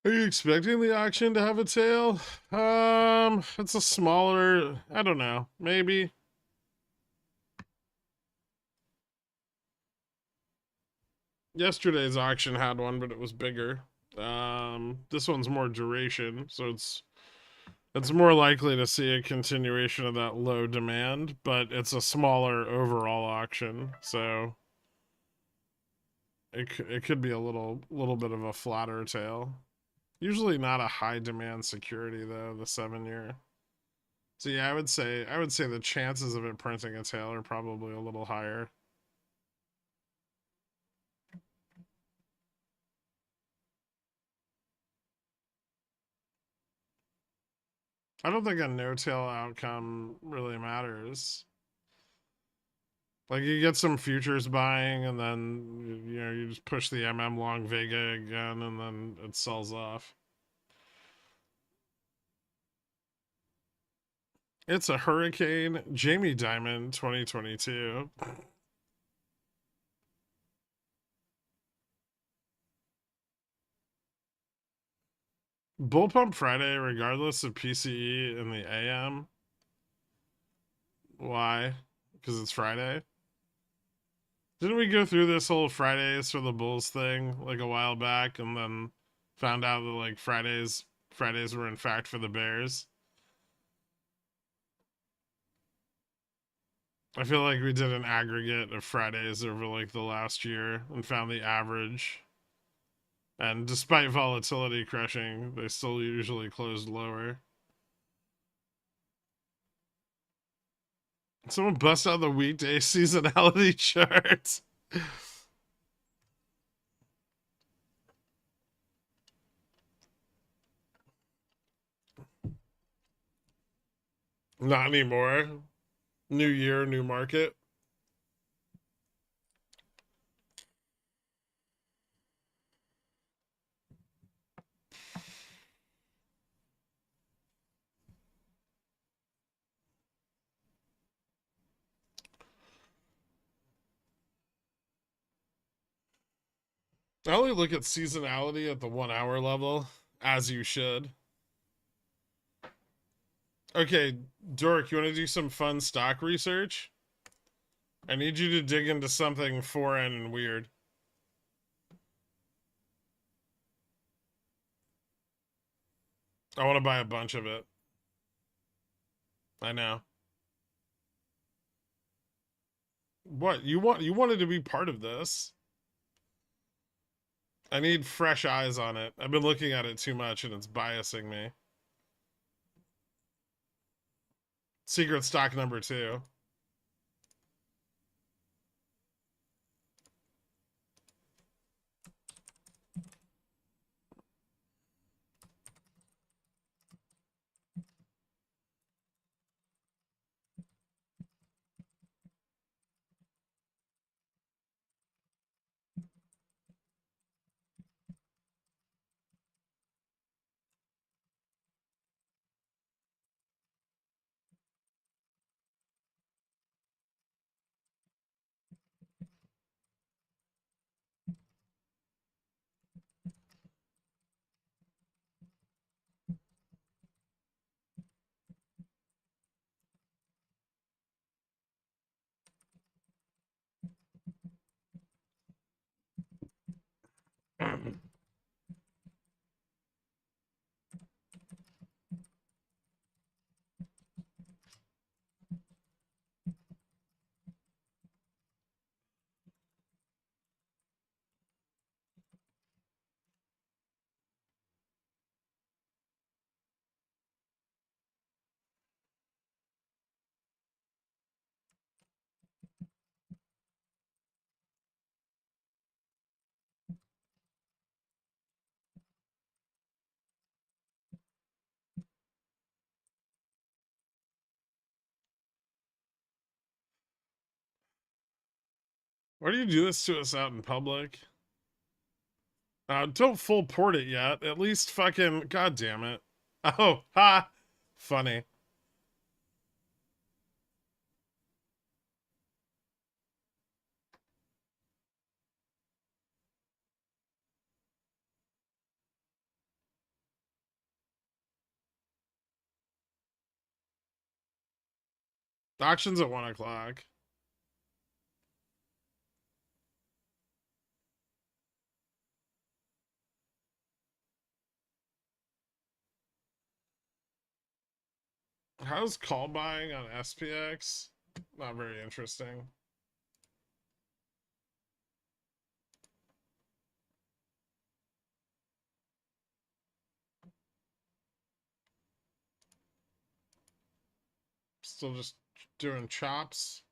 Are you expecting the auction to have a tail? It's a smaller, I don't know, maybe. Yesterday's auction had one, but it was bigger. This one's more duration, so it's more likely to see a continuation of that low demand, but it's a smaller overall auction, so it could be a little bit of a flatter tail. Usually not a high demand security though, the 7-year. So yeah, I would say the chances of it printing a tail are probably a little higher. I don't think a no-tail outcome really matters. Like you get some futures buying, and then you just push the long Vega again, and then it sells off. It's a hurricane, Jamie Dimon, 2022. Bull Pump Friday, regardless of PCE in the AM. Why? Because it's Friday. Didn't we go through this whole Fridays for the Bulls thing like a while back, and then found out that like Fridays were in fact for the Bears? I feel like we did an aggregate of Fridays over like the last year and found the average. And despite volatility crushing, they still usually closed lower. Someone bust out the weekday seasonality chart. Not anymore. New year, new market. I only look at seasonality at the 1 hour level, as you should. Okay, Dork, you want to do some fun stock research? I need you to dig into something foreign and weird. I want to buy a bunch of it. I know. What? You wanted to be part of this. I need fresh eyes on it. I've been looking at it too much and it's biasing me. Secret stock number 2. Why do you do this to us out in public? Don't full port it yet. At least fucking... God damn it. Oh, ha! Funny. The auction's at 1 o'clock. How's call buying on SPX? Not very interesting. Still just doing chops.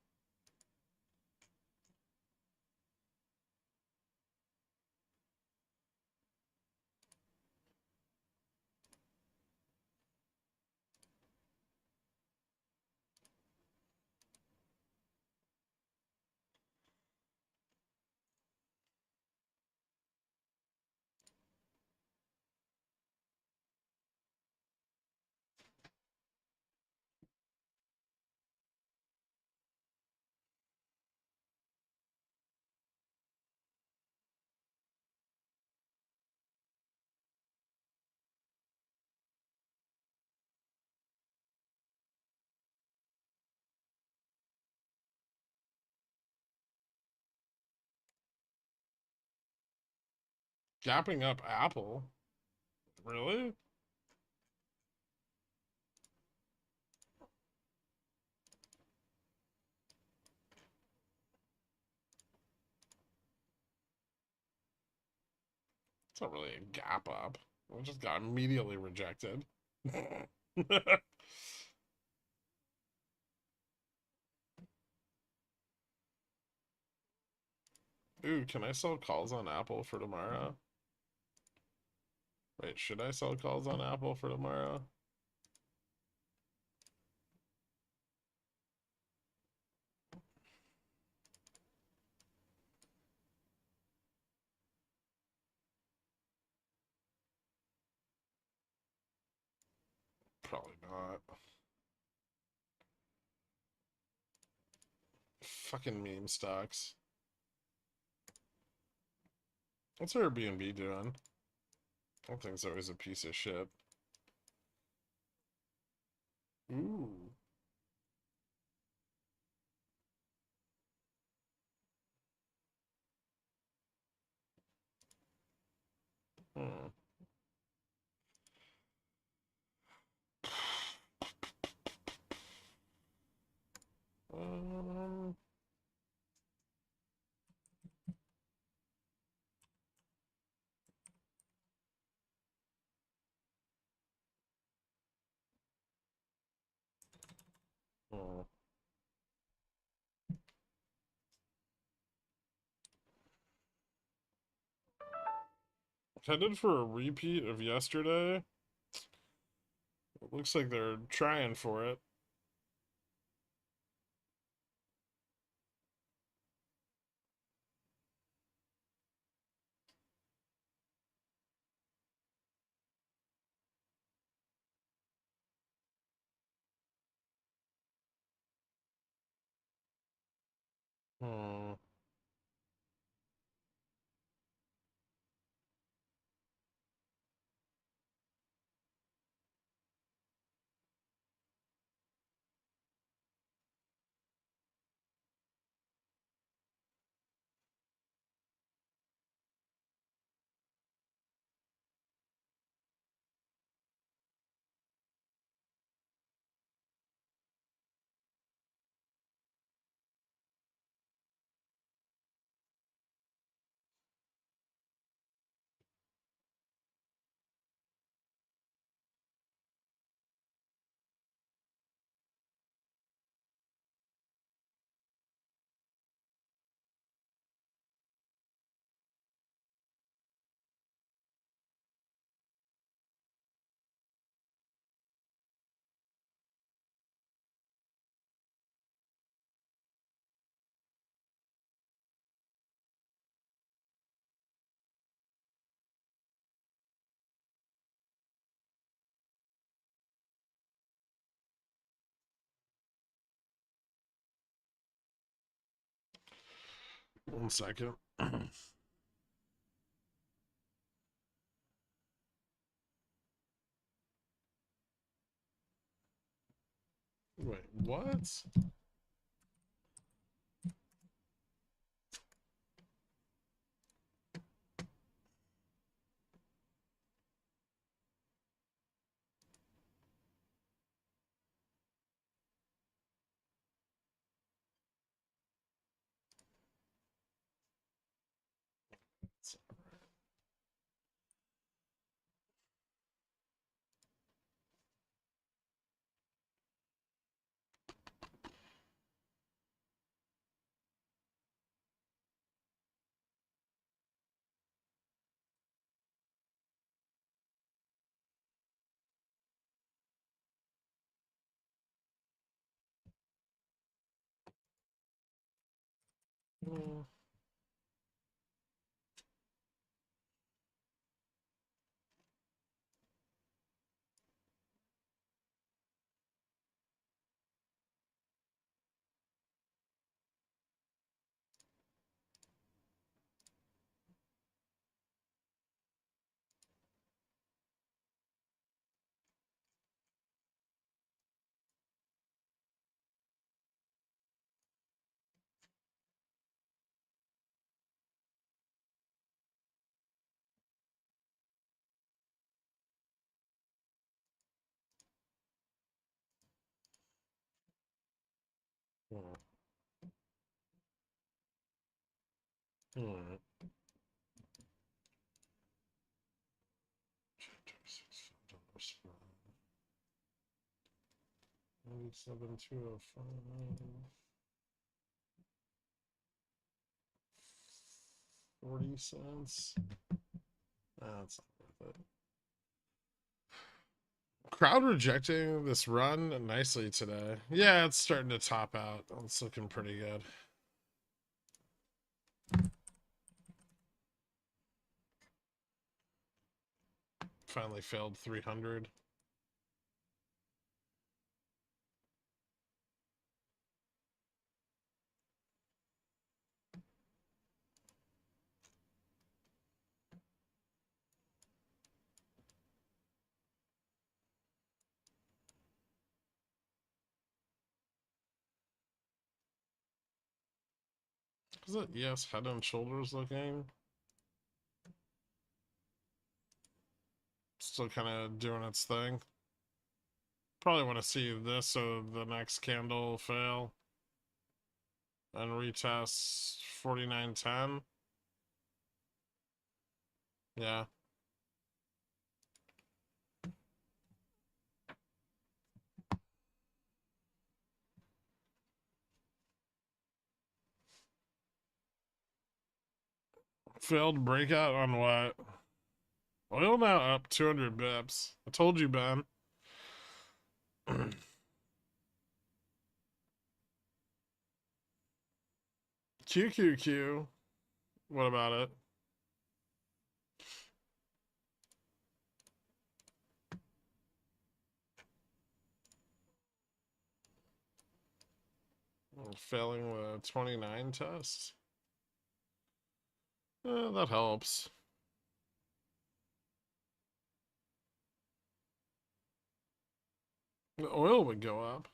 Gapping up Apple? Really? It's not really a gap up. We just got immediately rejected. Ooh, can I sell calls on Apple for tomorrow? Wait, should I sell calls on Apple for tomorrow? Probably not. Fucking meme stocks. What's Airbnb doing? I think it's always a piece of shit. Ooh. Hmm. Um, hmm. Headed for a repeat of yesterday. It looks like they're trying for it. Hmm. One second. Wait, what? Hmm. Hmm. Hmm. 47,205. 40 cents. That's not worth it. Crowd rejecting this run nicely today. Yeah, it's starting to top out. It's looking pretty good. Finally failed 300. Is it? Yes, head and shoulders looking. Still kind of doing its thing. Probably want to see this so the next candle fail. And retest 49.10. Yeah. Failed breakout on what? Oil now up 200 bips. I told you, Ben. QQQ. What about it? Failing the 29 test. That helps. The oil would go up.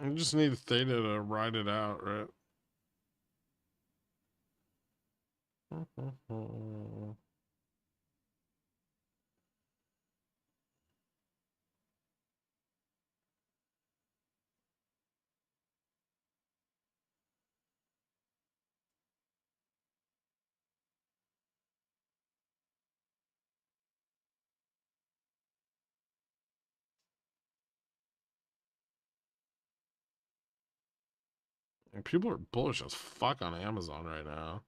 You just need theta to ride it out, right? And people are bullish as fuck on Amazon right now.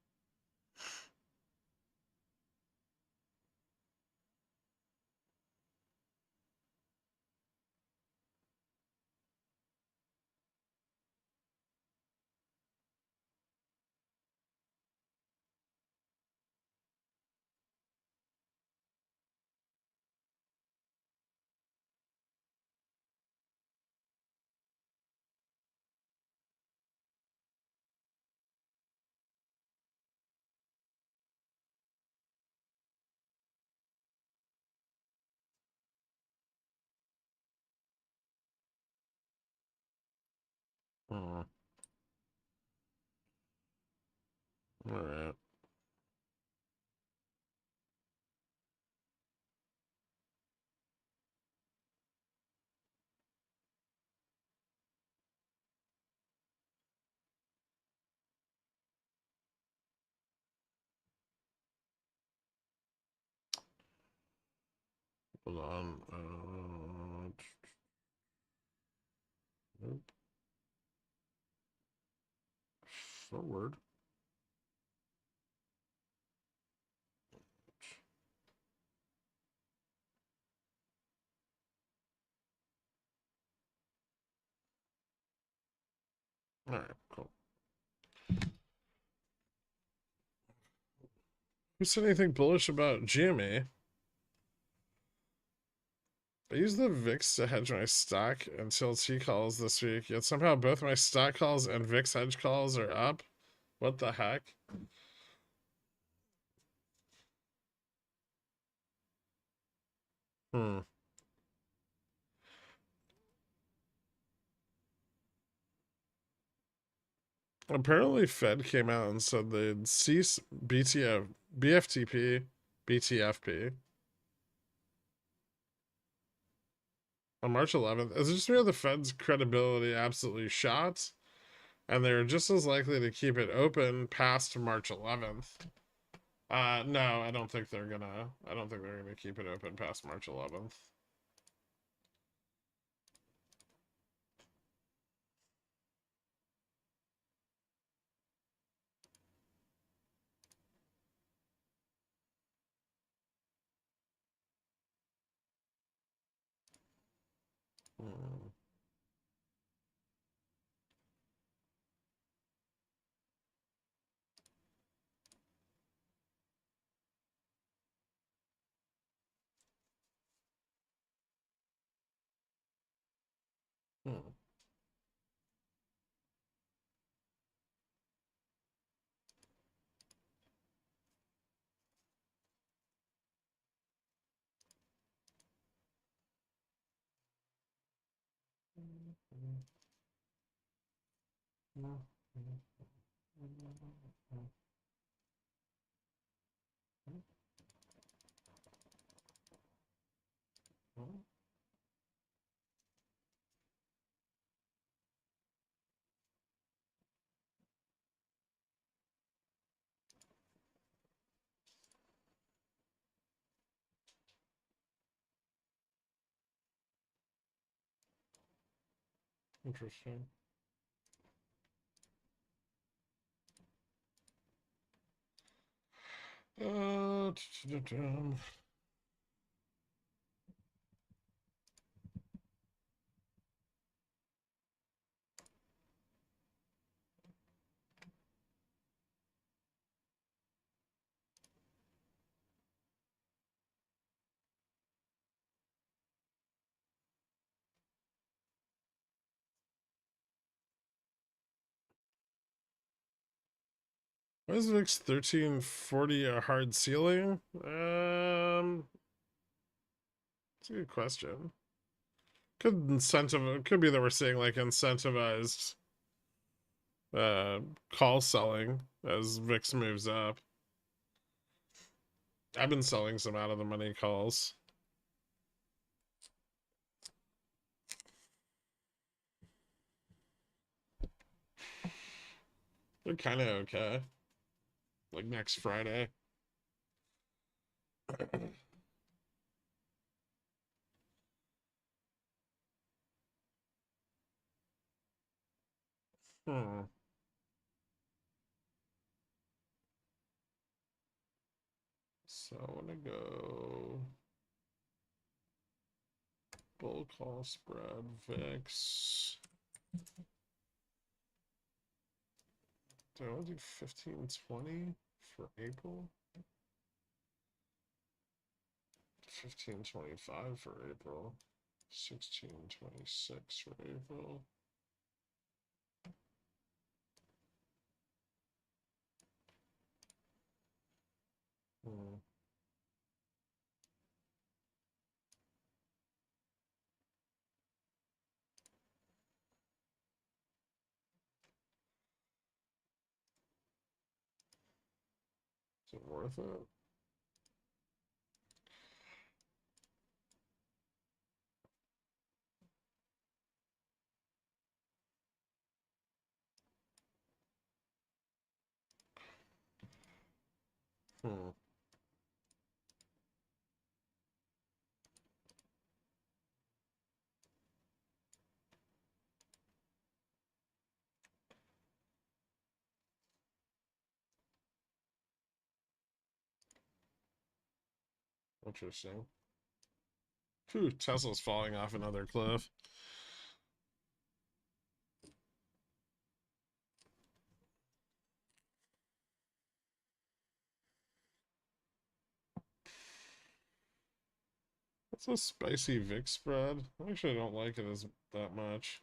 All right. Hold on. Nope. Forward. All right, cool. Who said anything bullish about GME? I use the VIX to hedge my stock until T calls this week, yet somehow both my stock calls and VIX hedge calls are up. What the heck? Hmm. Apparently, Fed came out and said they'd cease BFTP, BTFP on March 11th. Is it just where the Fed's credibility absolutely shot? And they're just as likely to keep it open past March 11th No, I don't think they're gonna. I don't think they're gonna keep it open past March 11th. Hmm. Hmm. Interesting. Uh, Why is VIX 1340 a hard ceiling? It's a good question. Could be that we're seeing like incentivized uh call selling as VIX moves up. I've been selling some out of the money calls. They're kind of okay. Like next Friday. Hmm. So I want to go bull call spread VIX. Do I want to do 1520 for April? 1525 for April. 1626 for April. Hmm. Is it worth it? Hmm. Interesting. Phew, Tesla's falling off another cliff. That's a spicy VIX spread. I actually don't like it as that much.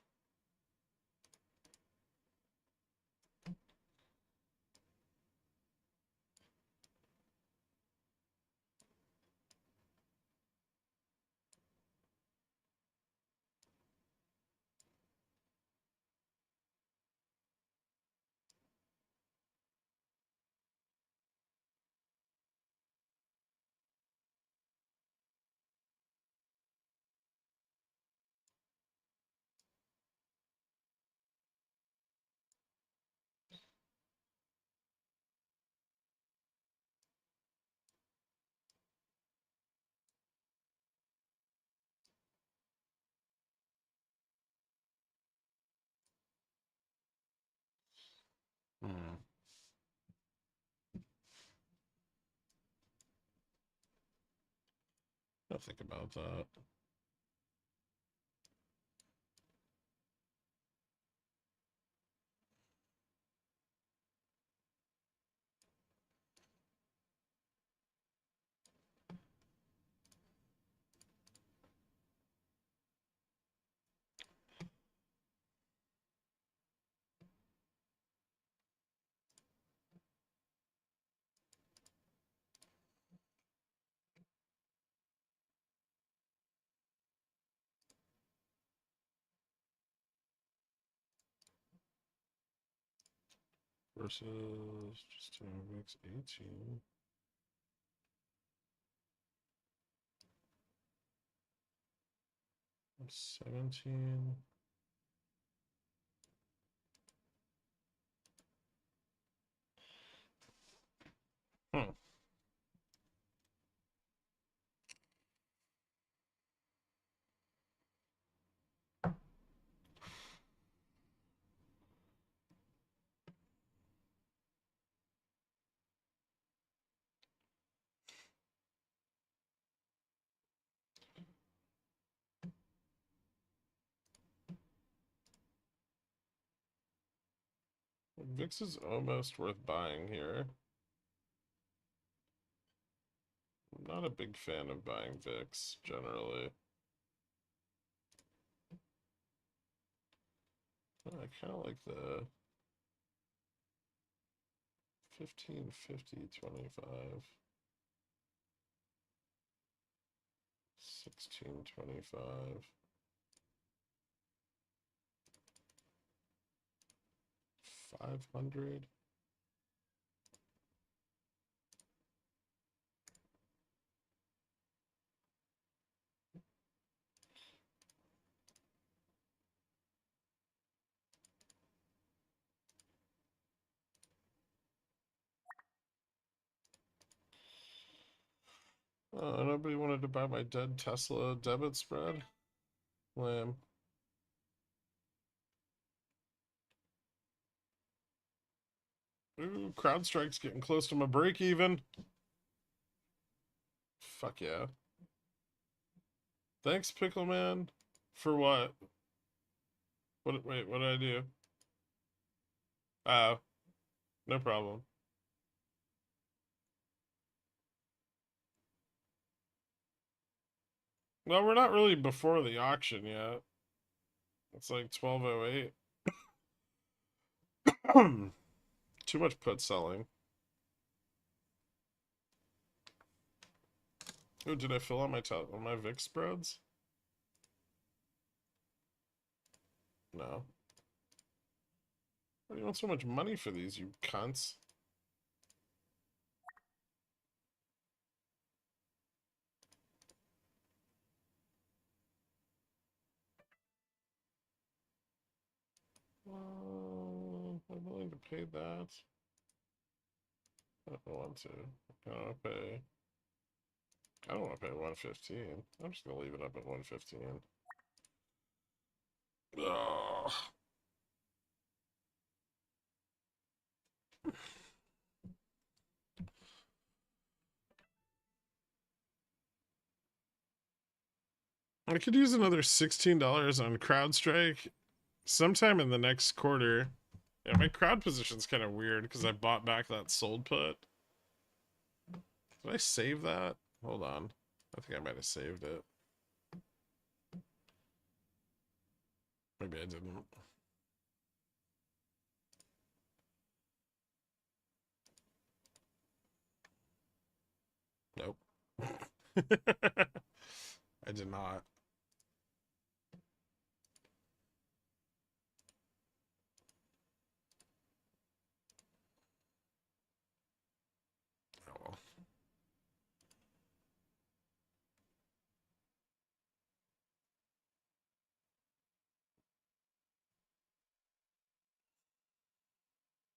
Hmm. I'll think about that. Versus just 2x 18. And 17. Hmm. VIX is almost worth buying here. I'm not a big fan of buying VIX generally. I kind of like the 15, 50, 25, 16, 25, 500. Nobody wanted to buy my dead Tesla debit spread? Lame. Ooh, CrowdStrike's getting close to my break even. Fuck yeah. Thanks, Pickle Man. For what? Wait, what did I do? Oh, no problem. Well, we're not really before the auction yet. It's like 12:08. Too much put selling. Oh, did I fill out my VIX spreads? No. Why do you want so much money for these, you cunts? I'm willing to pay that. I don't want to. I don't want to pay. I don't want to pay 115. I'm just gonna leave it up at 115. Ugh. I could use another $16 on CrowdStrike sometime in the next quarter. Yeah, my crowd position's kind of weird because I bought back that sold put. Did I save that? Hold on. I think I might have saved it. Maybe I didn't. Nope. I did not. Oh well.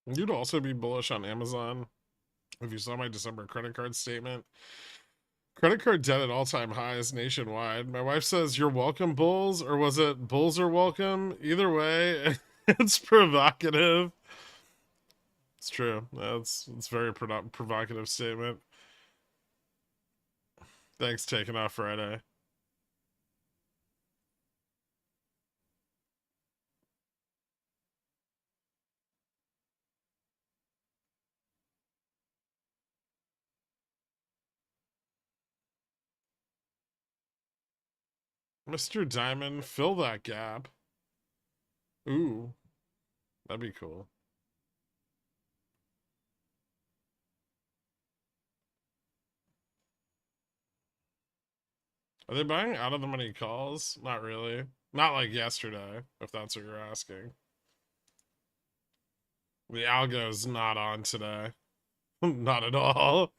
You'd also be bullish on Amazon if you saw my December credit card statement. Credit card debt at all-time highs nationwide. My wife says, "You're welcome, bulls," or was it "bulls are welcome"? Either way, it's provocative. It's true. It's a very provocative statement. Thanks, taking off Friday. Mr. Diamond, fill that gap. Ooh, that'd be cool. Are they buying out of the money calls? Not really. Not like yesterday, if that's what you're asking. The algo's not on today. Not at all.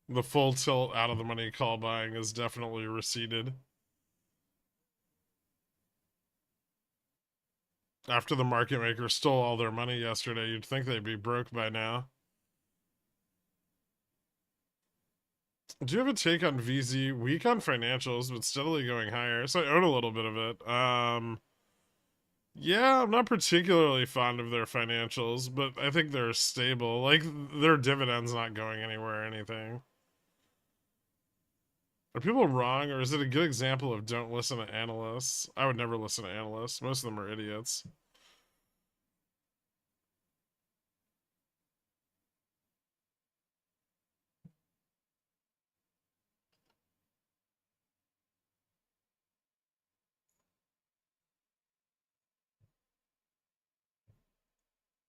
The full tilt out of the money call buying is definitely receded. After the market makers stole all their money yesterday, you'd think they'd be broke by now. Do you have a take on VZ? Weak on financials, but steadily going higher. So I own a little bit of it. Yeah, I'm not particularly fond of their financials, but I think they're stable. Like, their dividends not going anywhere or anything. Are people wrong, or is it a good example of don't listen to analysts? I would never listen to analysts. Most of them are idiots.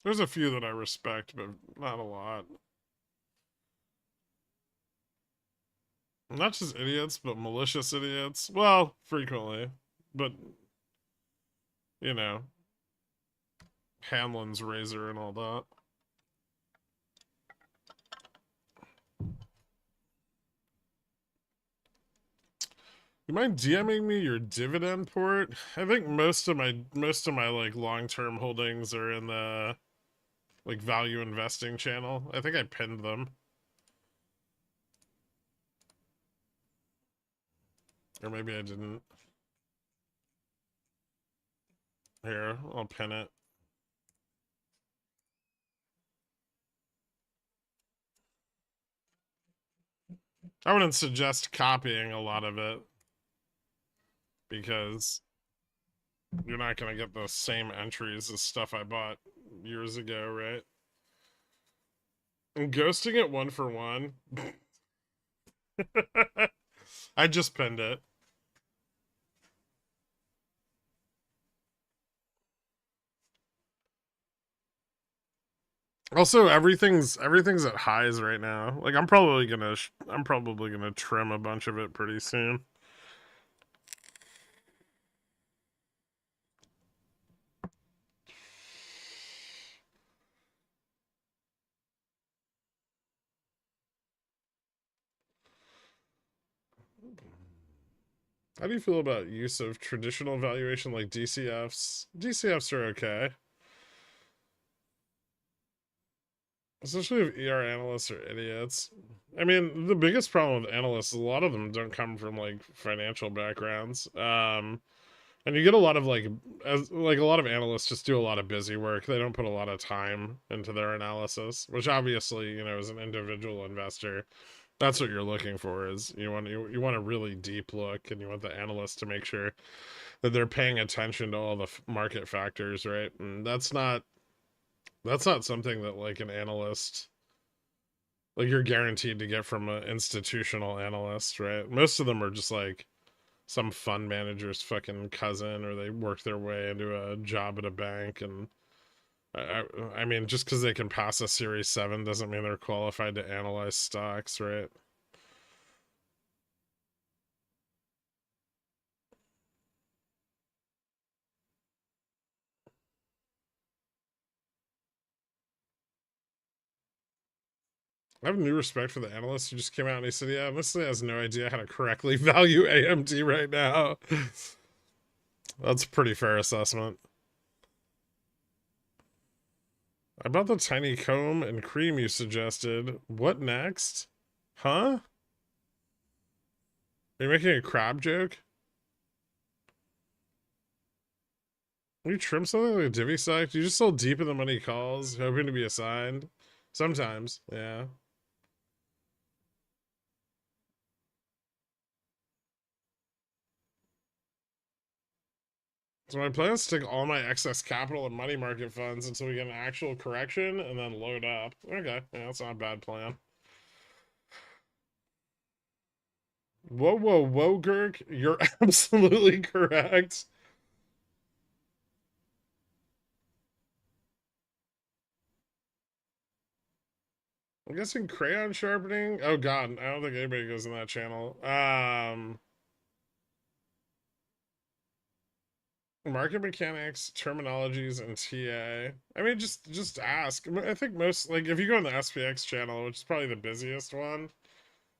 There's a few that I respect, but not a lot. Not just idiots, but malicious idiots. Well, frequently. But, you know, Hanlon's razor and all that. You mind DMing me your dividend port? I think most of my like long-term holdings are in the like value investing channel. I think I pinned them. Or maybe I didn't. Here, I'll pin it. I wouldn't suggest copying a lot of it because you're not going to get the same entries as stuff I bought years ago, right? And ghosting it one for one. I just pinned it. Also, everything's at highs right now. Like I'm probably gonna trim a bunch of it pretty soon. How do you feel about use of traditional valuation like DCFs? DCFs are okay. Especially if ER analysts are idiots. I mean, the biggest problem with analysts, a lot of them don't come from like financial backgrounds. And you get a lot of like a lot of analysts just do a lot of busy work. They don't put a lot of time into their analysis, which obviously, you know, as an individual investor, that's what you're looking for is you want a really deep look and you want the analyst to make sure that they're paying attention to all the market factors, right? And that's not something that like an analyst like you're guaranteed to get from an institutional analyst, right? Most of them are just like some fund manager's fucking cousin, or they work their way into a job at a bank. And I mean, just because they can pass a Series 7 doesn't mean they're qualified to analyze stocks, right? I have new respect for the analyst who just came out and he said, yeah, honestly has no idea how to correctly value AMD right now. That's a pretty fair assessment. I bought the tiny comb and cream you suggested. What next? Huh? Are you making a crab joke? You trim something like a divvy sack? Do you just sell deep in the money calls, hoping to be assigned? Sometimes, yeah. So my plan is to take all my excess capital and money market funds until we get an actual correction and then load up. Okay, yeah, that's not a bad plan. Whoa, whoa, whoa, Gherk. You're absolutely correct. I'm guessing crayon sharpening. Oh god, I don't think anybody goes in that channel. Market mechanics, terminologies, and TA. I mean, just ask. I think most, like, if you go on the SPX channel, which is probably the busiest one,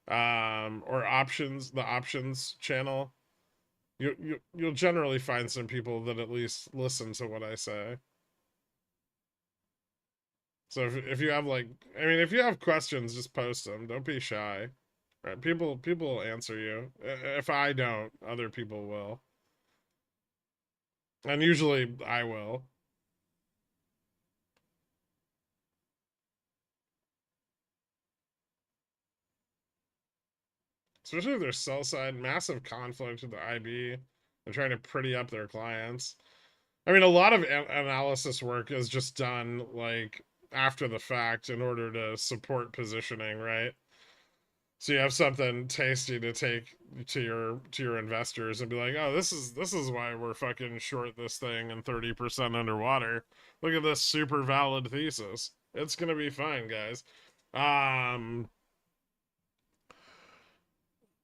or options, the options channel, you'll generally find some people that at least listen to what I say. So if you have, like, I mean, if you have questions, just post them. Don't be shy. Right? People will answer you. If I don't, other people will, and usually I will. Especially if there's sell side, massive conflict with the IB. They're trying to pretty up their clients. I mean, a lot of analysis work is just done like after the fact in order to support positioning, right? So you have something tasty to take to your investors and be like, oh, this is why we're fucking short this thing and 30% underwater. Look at this super valid thesis. It's gonna be fine, guys. Um,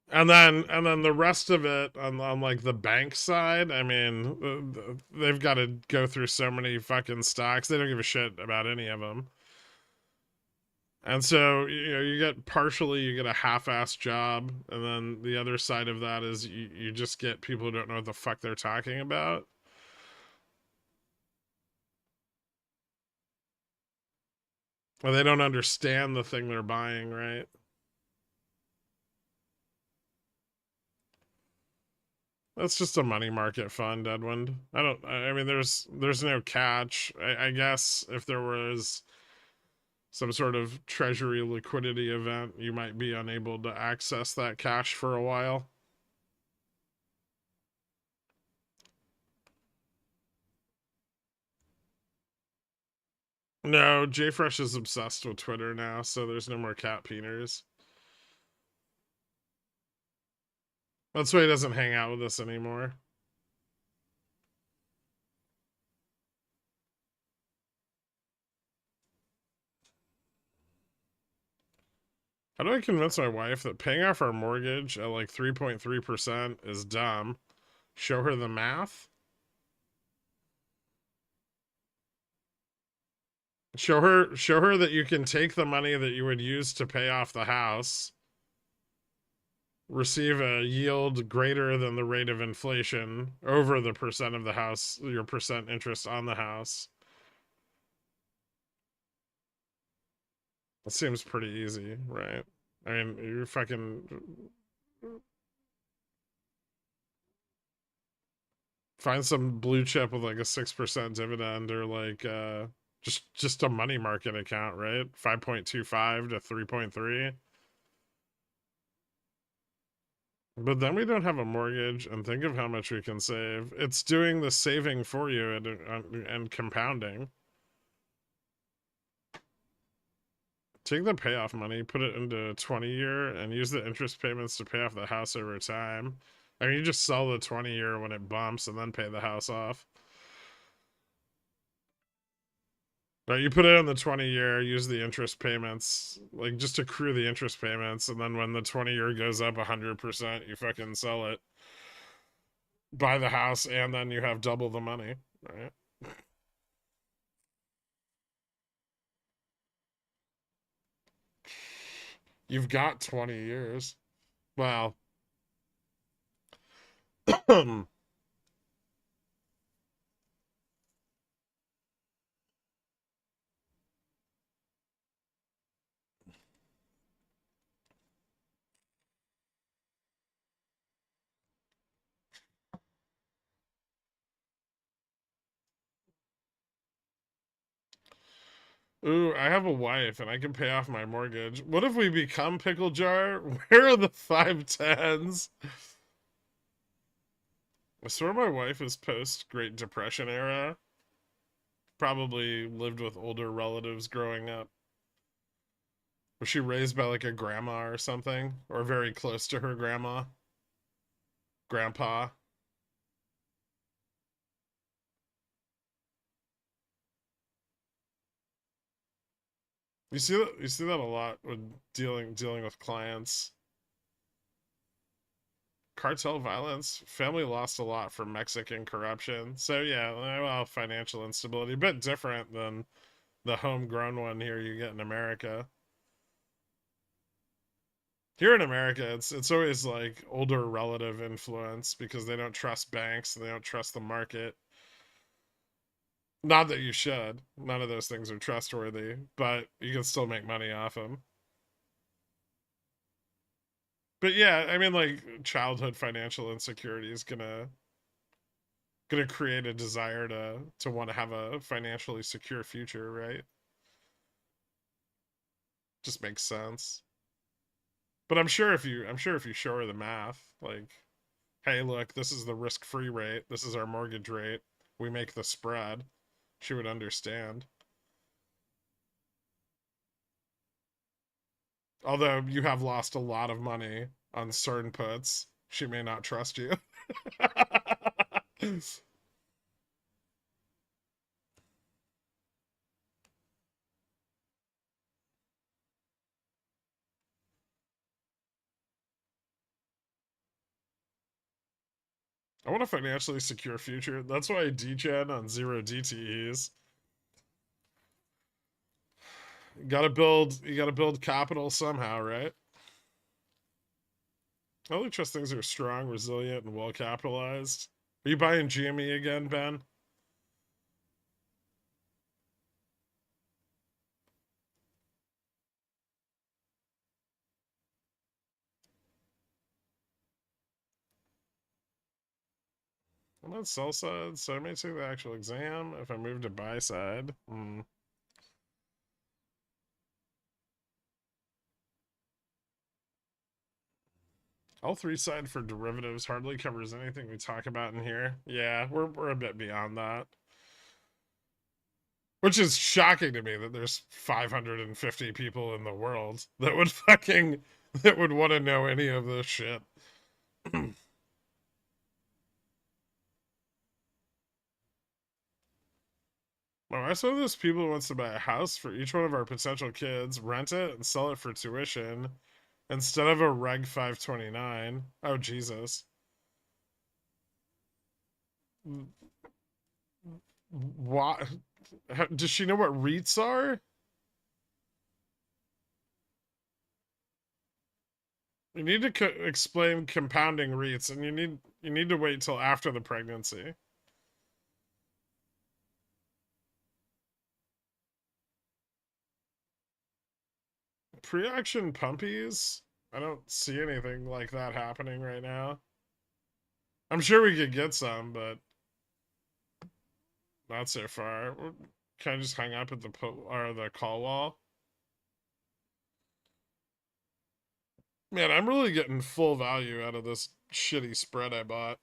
and then the rest of it on like the bank side, I mean, they've got to go through so many fucking stocks. They don't give a shit about any of them. And so, you get partially, you get a half-assed job, and then the other side of that is you just get people who don't know what the fuck they're talking about. Or they don't understand the thing they're buying, right? That's just a money market fund, Edwin. I mean, there's no catch. I guess if there was some sort of treasury liquidity event, you might be unable to access that cash for a while. No, JFresh is obsessed with Twitter now, so there's no more cat peeners. That's why he doesn't hang out with us anymore. How do I convince my wife that paying off our mortgage at like 3.3% is dumb? Show her the math? Show her that you can take the money that you would use to pay off the house, receive a yield greater than the rate of inflation over the percent of the house, your percent interest on the house. It seems pretty easy, right? I mean, you fucking find some blue chip with like a 6% dividend, or like just a money market account, right? 5.25 to 3.3. But then we don't have a mortgage, and think of how much we can save. It's doing the saving for you and compounding. Take the payoff money, put it into 20-year, and use the interest payments to pay off the house over time. I mean, you just sell the 20-year when it bumps and then pay the house off. Right, you put it on the 20-year, use the interest payments, like just accrue the interest payments, and then when the 20-year goes up 100%, you fucking sell it, buy the house, and then you have double the money, right? You've got 20 years. Well, Ooh, I have a wife and I can pay off my mortgage. What if we become Pickle Jar? Where are the 510s? I swear my wife is post Great Depression era. Probably lived with older relatives growing up. Was she raised by like a grandma or something? Or very close to her grandma? Grandpa? You see that a lot with dealing with clients. Cartel violence, family lost a lot from Mexican corruption. So yeah, well, financial instability, a bit different than the homegrown one here you get in America. Here in America, it's always like older relative influence because they don't trust banks, they don't trust the market. Not that you should. None of those things are trustworthy, but you can still make money off them. But yeah, I mean, like childhood financial insecurity is gonna create a desire to want to have a financially secure future, right? Just makes sense. But I'm sure if you show her the math, like, hey, look, this is the risk-free rate, this is our mortgage rate, we make the spread, she would understand. Although you have lost a lot of money on certain puts, she may not trust you. I want a financially secure future. That's why I degen on zero DTEs. You gotta build capital somehow, right? I only trust things that are strong, resilient, and well capitalized. Are you buying GME again, Ben? I'm on sell side, so I may take the actual exam if I move to buy side. L3 side for derivatives hardly covers anything we talk about in here. Yeah, we're a bit beyond that. Which is shocking to me that there's 550 people in the world that would want to know any of this shit. Oh, I saw this people who wants to buy a house for each one of our potential kids, rent it, and sell it for tuition instead of a Reg 529. Oh, Jesus. What? Does she know what REITs are? You need to explain compounding REITs, and you need to wait till after the pregnancy. Pre-action pumpies? I don't see anything like that happening right now. I'm sure we could get some, but not so far. Kind of just hung up at the call wall. Man, I'm really getting full value out of this shitty spread I bought.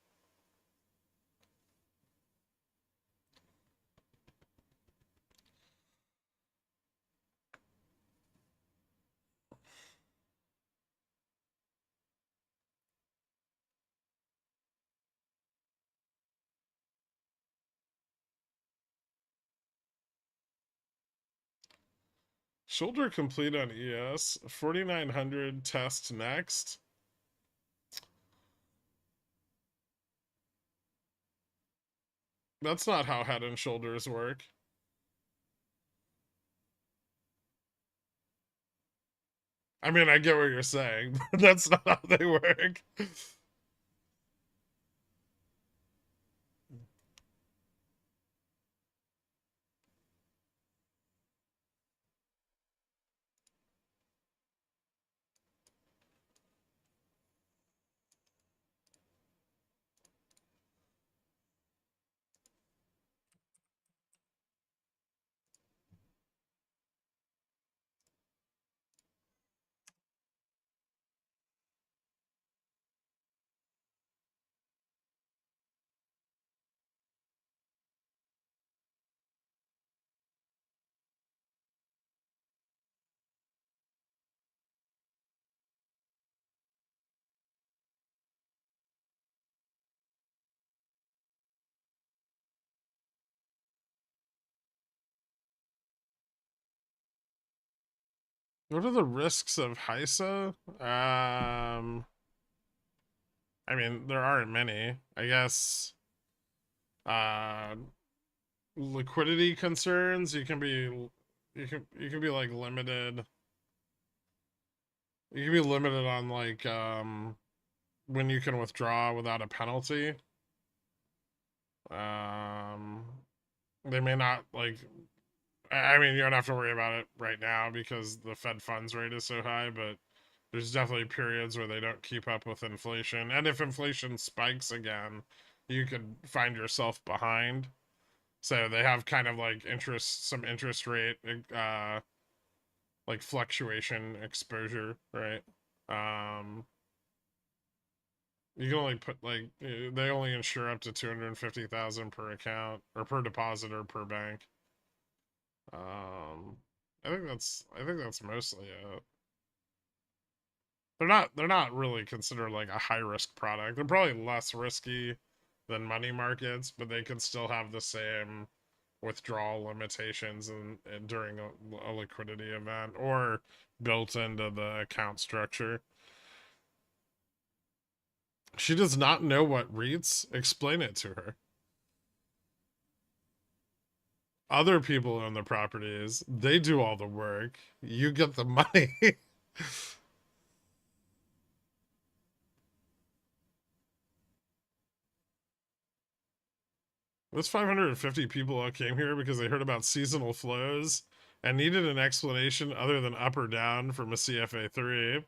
Shoulder complete on ES. 4900 test next. That's not how head and shoulders work. I mean, I get what you're saying, but that's not how they work. What are the risks of HISA? I mean, there aren't many. I guess uh liquidity concerns, you can be like limited. You can be limited on like when you can withdraw without a penalty. Um they may not like I mean, you don't have to worry about it right now because the Fed funds rate is so high, but there's definitely periods where they don't keep up with inflation. And if inflation spikes again, you could find yourself behind. So they have kind of like some interest rate, like fluctuation exposure, right? Um, you can only put like they only insure up to 250,000 per account or per deposit or per bank. Um, I think that's mostly it. They're not really considered like a high risk product. They're probably less risky than money markets, but they can still have the same withdrawal limitations and during a liquidity event or built into the account structure. She does not know what REITs. Explain it to her. Other people own the properties. They do all the work. You get the money. Those 550 people all came here because they heard about seasonal flows and needed an explanation other than up or down from a CFA 3.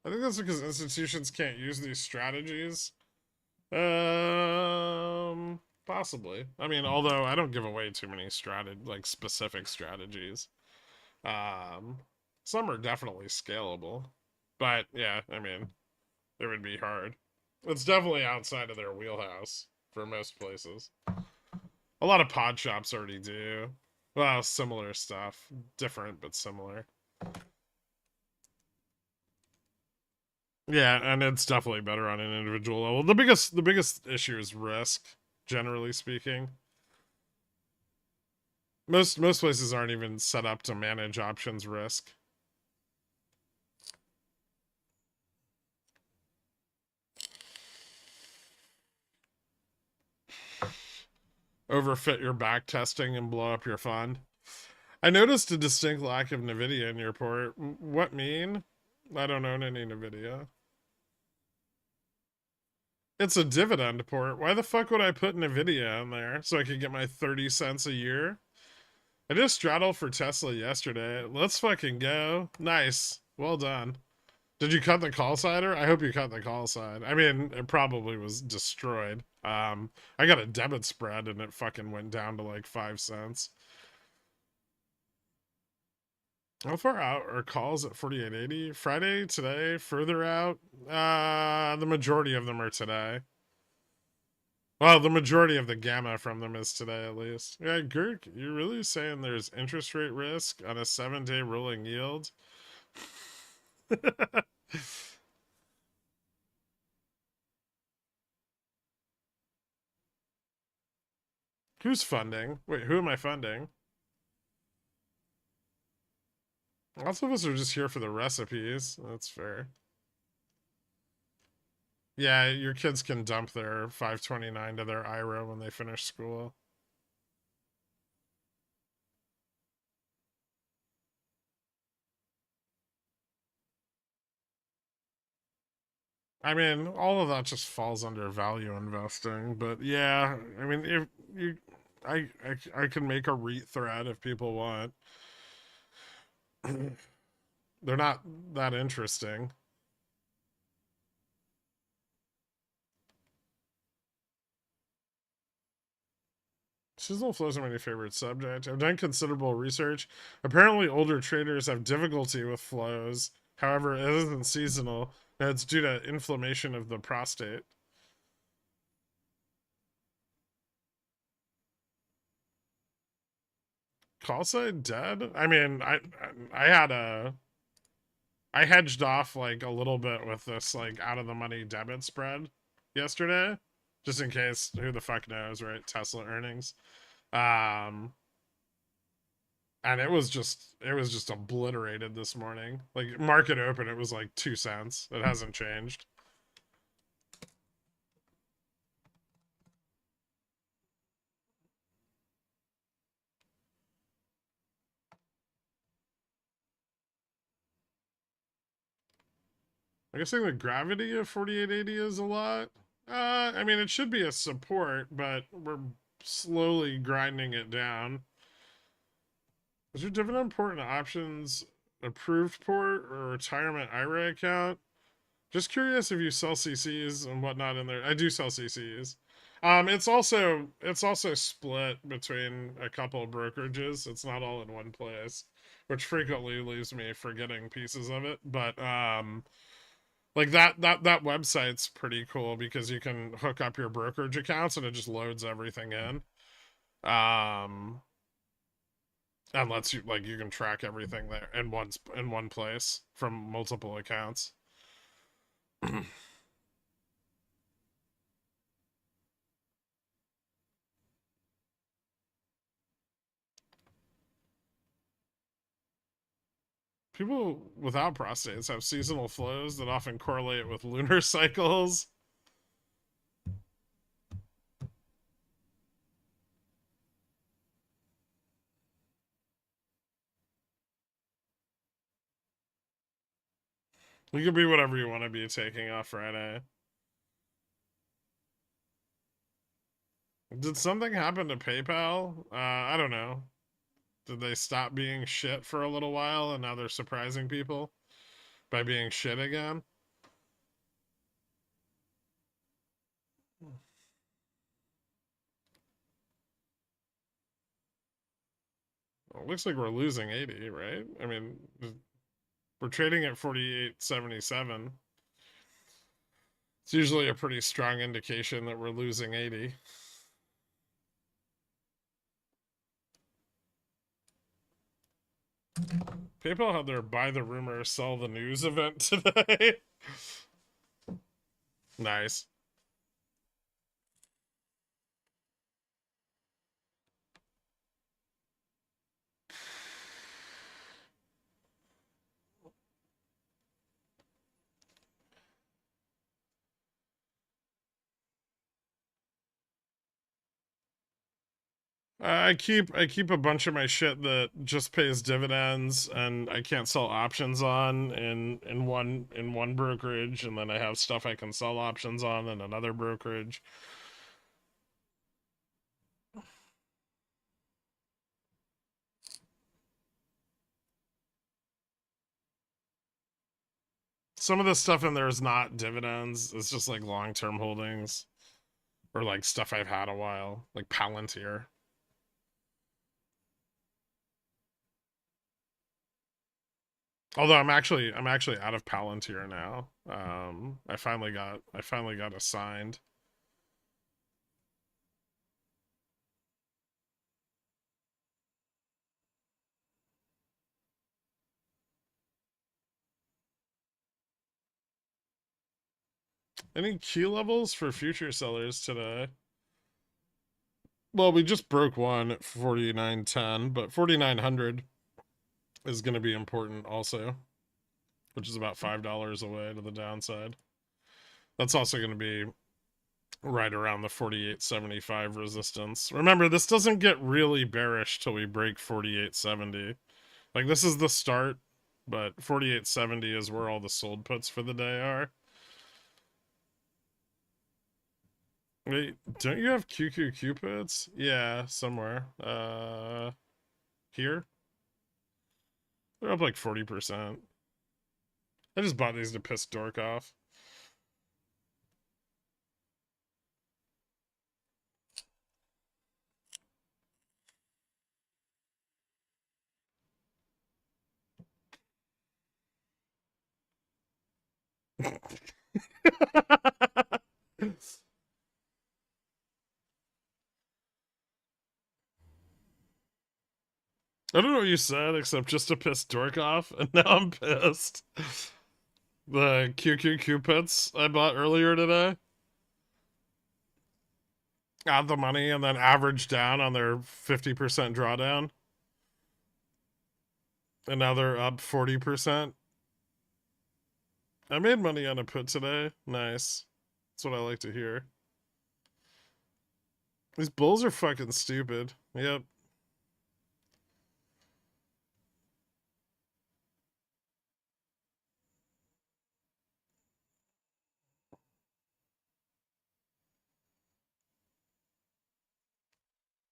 I think that's because institutions can't use these strategies. Possibly. I mean, although I don't give away too many like specific strategies. Um, some are definitely scalable, but yeah, I mean, it would be hard. It's definitely outside of their wheelhouse for most places. A lot of pod shops already do. Well, similar stuff, different but similar. Yeah, and it's definitely better on an individual level. The biggest issue is risk, generally speaking. Most places aren't even set up to manage options risk. Overfit your back testing and blow up your fund. I noticed a distinct lack of NVIDIA in your port. What mean? I don't own any NVIDIA. It's a dividend port. Why the fuck would I put NVIDIA in there so I could get my 30 cents a year? I just straddled for Tesla yesterday. Let's fucking go. Nice. Well done. Did you cut the call sider? I hope you cut the call side. I mean, it probably was destroyed. I got a debit spread and it fucking went down to like 5 cents. How far out are calls at 4880? Friday, today, further out? The majority of them are today. Well, the majority of the gamma from them is today, at least. Yeah, Gherk, you're really saying there's interest rate risk on a 7-day rolling yield? Who's funding? Wait, who am I funding? Lots of us are just here for the recipes. That's fair. Yeah, your kids can dump their 529 to their IRA when they finish school. I mean, all of that just falls under value investing, but yeah, I mean, if you, I can make a REIT thread if people want. They're not that interesting. Seasonal flows are my favorite subject. I've done considerable research. Apparently, older traders have difficulty with flows. However, it isn't seasonal, and it's due to inflammation of the prostate. Call side dead? I mean, I hedged off like a little bit with this like out of the money debit spread yesterday, just in case. Who the fuck knows, right? Tesla earnings. Um, and it was just obliterated this morning. Like market open, it was like 2 cents. It hasn't changed. I guess the gravity of 4880 is a lot. I mean, it should be a support, but we're slowly grinding it down. Is your dividend port and options approved port or retirement IRA account? Just curious if you sell CCs and whatnot in there. I do sell CCs. It's also split between a couple of brokerages. It's not all in one place, which frequently leaves me forgetting pieces of it. But like that website's pretty cool because you can hook up your brokerage accounts and it just loads everything in. Um, and lets you like you can track everything there in one place from multiple accounts. People without prostates have seasonal flows that often correlate with lunar cycles. You can be whatever you want to be taking off Friday. Did something happen to PayPal? I don't know. Did they stop being shit for a little while and now they're surprising people by being shit again? Well, it looks like we're losing 80, right? I mean, we're trading at 48.77. It's usually a pretty strong indication that we're losing 80. PayPal had their buy the rumor, sell the news event today. Nice. I keep a bunch of my shit that just pays dividends and I can't sell options on in one brokerage, and then I have stuff I can sell options on in another brokerage. Some of the stuff in there is not dividends. It's just like long-term holdings or like stuff I've had a while, like Palantir. Although I'm actually out of Palantir now. I finally got assigned. Any key levels for future sellers today? Well, we just broke one at 49.10, but 4900 is going to be important also, which is about $5 away to the downside. That's also going to be right around the 48.75 resistance. Remember, this doesn't get really bearish till we break 48.70. Like, this is the start, but 48.70 is where all the sold puts for the day are. Wait, don't you have QQQ puts? Yeah, somewhere. Here? They're up like 40%. I just bought these to piss Dork off. I don't know what you said except just to piss Dork off, and now I'm pissed. The QQQ puts I bought earlier today. Got the money and then averaged down on their 50% drawdown. And now they're up 40%. I made money on a put today. Nice. That's what I like to hear. These bulls are fucking stupid. Yep.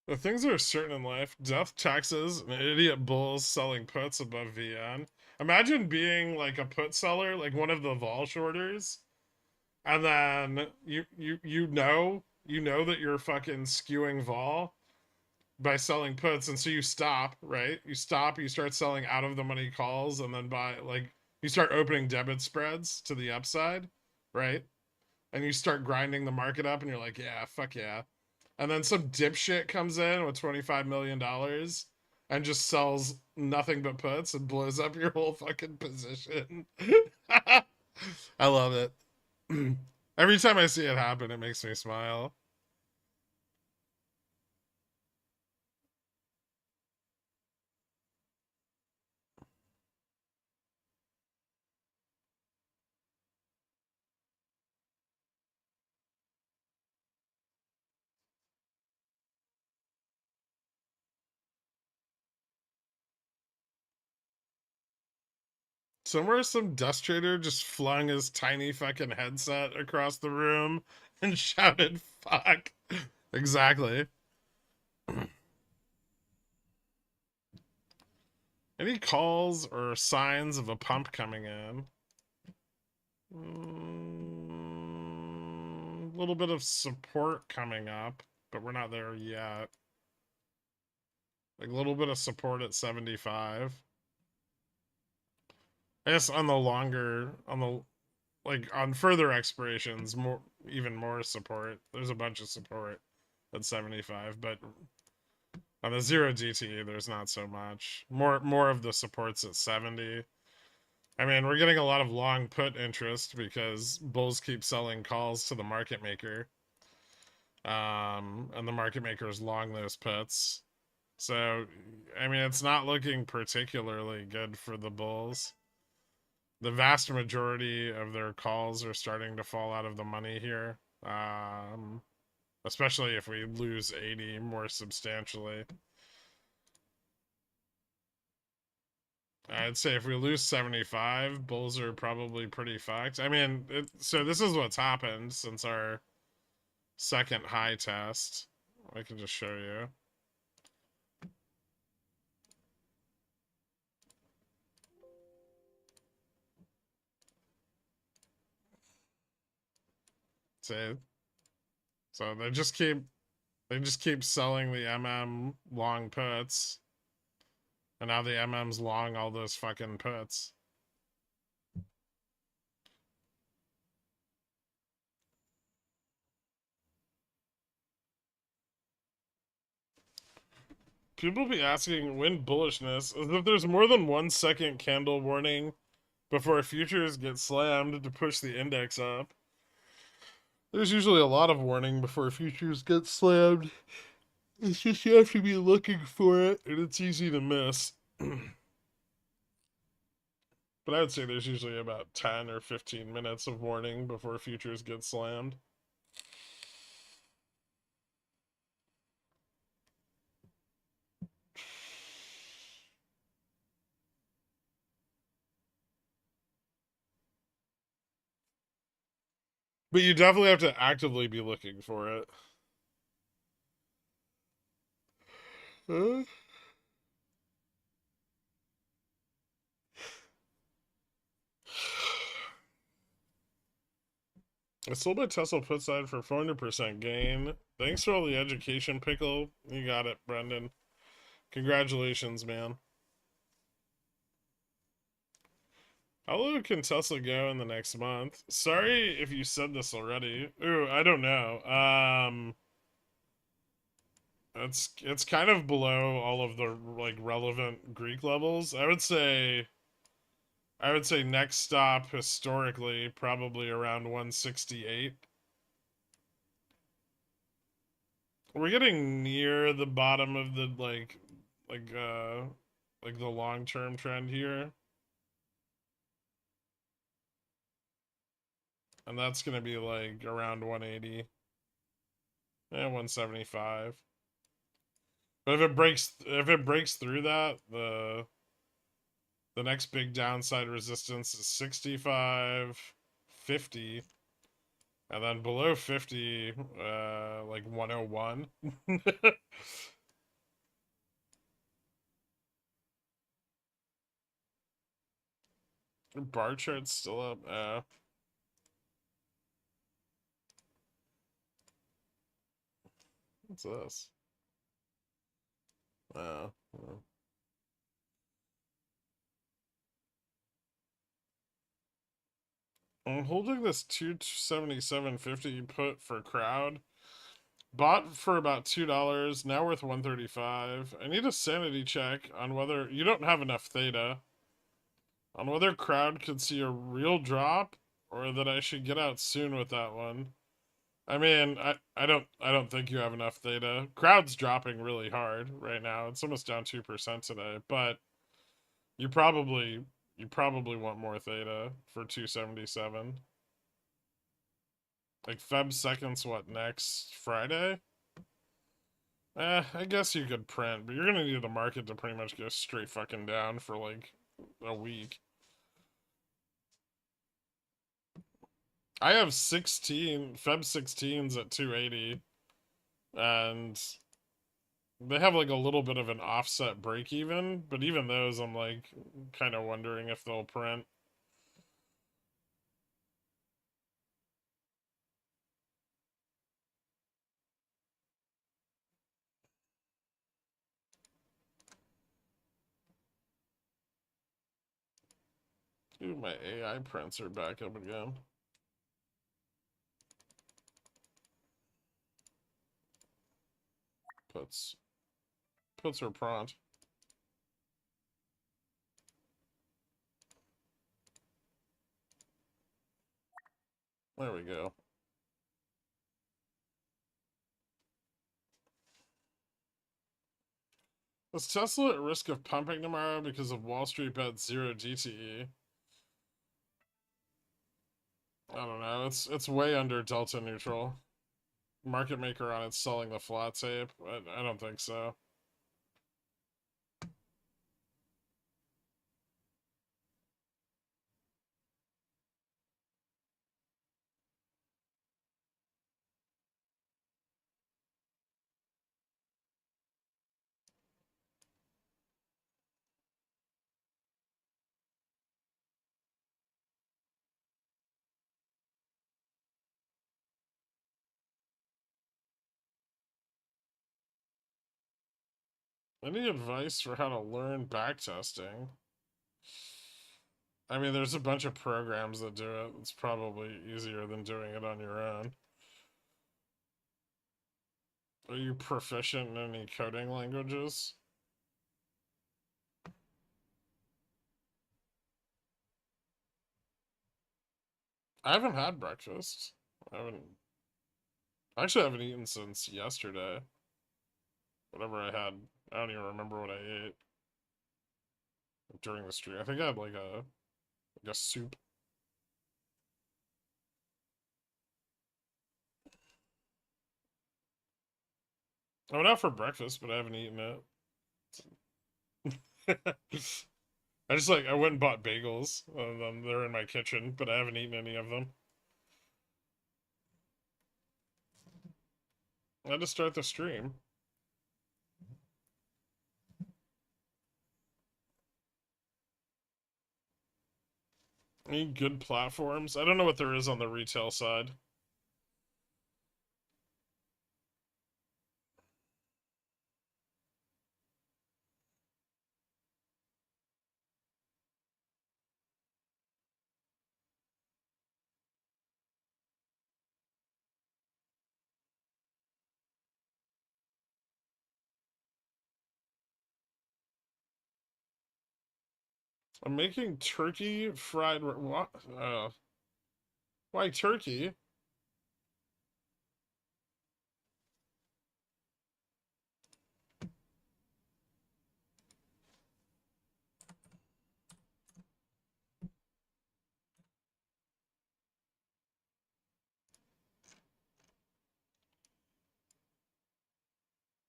The things that are certain in life: death, taxes, and idiot bulls selling puts above VN. Imagine being like a put seller, like one of the vol shorters, and then you know that you're fucking skewing vol by selling puts, and so you stop, right? You stop, you start selling out of the money calls, and then buy, like, you start opening debit spreads to the upside, right? And you start grinding the market up, and you're like, yeah, fuck yeah. And then some dipshit comes in with $25 million and just sells nothing but puts and blows up your whole fucking position. I love it. Every time I see it happen, it makes me smile. Somewhere, some dust trader just flung his tiny fucking headset across the room and shouted, fuck. Exactly. Any calls or signs of a pump coming in? A little bit of support coming up, but we're not there yet. Like a little bit of support at 75. I guess on the longer, on the, like, on further expirations, more, even more support. There's a bunch of support at 75, but on the 0 DTE, there's not so much. More of the supports at 70. I mean, we're getting a lot of long put interest because bulls keep selling calls to the market maker. And the market maker is long those puts. So, I mean, it's not looking particularly good for the bulls. The vast majority of their calls are starting to fall out of the money here. Especially if we lose 80 more substantially. I'd say if we lose 75, bulls are probably pretty fucked. I mean, so this is what's happened since our second high test. I can just show you. See? So they just keep selling the MM long puts. And now the MM's long all those fucking puts. People be asking when bullishness is if there's more than 1 second candle warning before futures get slammed to push the index up. There's usually a lot of warning before futures get slammed. It's just you have to be looking for it, and it's easy to miss. But I would say there's usually about 10 or 15 minutes of warning before futures get slammed. But you definitely have to actively be looking for it. Huh? I sold my Tesla put side for 400% gain. Thanks for all the education, Pickle. You got it, Brendan. Congratulations, man. How low can Tesla go in the next month? Sorry if you said this already. Ooh, I don't know. It's kind of below all of the like relevant Greek levels. I would say next stop historically probably around 168. We're getting near the bottom of the like uh like the long-term trend here, and that's going to be like around 180 and 175. But if it breaks through that, the next big downside resistance is 65, 50, and then below 50, like 101. Bar chart's still up. What's this? Uh, I'm holding this 277.50 put for crowd. Bought for about $2, now worth 135. I need a sanity check on whether you don't have enough theta, on whether crowd could see a real drop or that I should get out soon with that one. I mean, I don't think you have enough theta. Crowd's dropping really hard right now. It's almost down 2% today, but you probably you probably want more theta for 277. Like Feb seconds what next Friday? I guess you could print, but you're gonna need the market to pretty much go straight fucking down for like a week. I have 16 Feb 16s at 280, and they have like a little bit of an offset break even, but even those I'm like kind of wondering if they'll print. Ooh, my AI prints are back up again. Puts puts are prompt. There we go. Is Tesla at risk of pumping tomorrow because of Wall Street bet zero DTE? I don't know. It's way under delta neutral. Market maker on it selling the flat tape. I don't think so. Any advice for how to learn backtesting? I mean, there's a bunch of programs that do it. It's probably easier than doing it on your own. Are you proficient in any coding languages? I haven't had breakfast. I haven't. Actually, I haven't eaten since yesterday. Whatever I had, I don't even remember what I ate during the stream. I think I had like a soup. I went out for breakfast, but I haven't eaten it. I went and bought bagels. They're in my kitchen, but I haven't eaten any of them. I had to start the stream. Any good platforms? I don't know what there is on the retail side. I'm making turkey fried. What? Why turkey?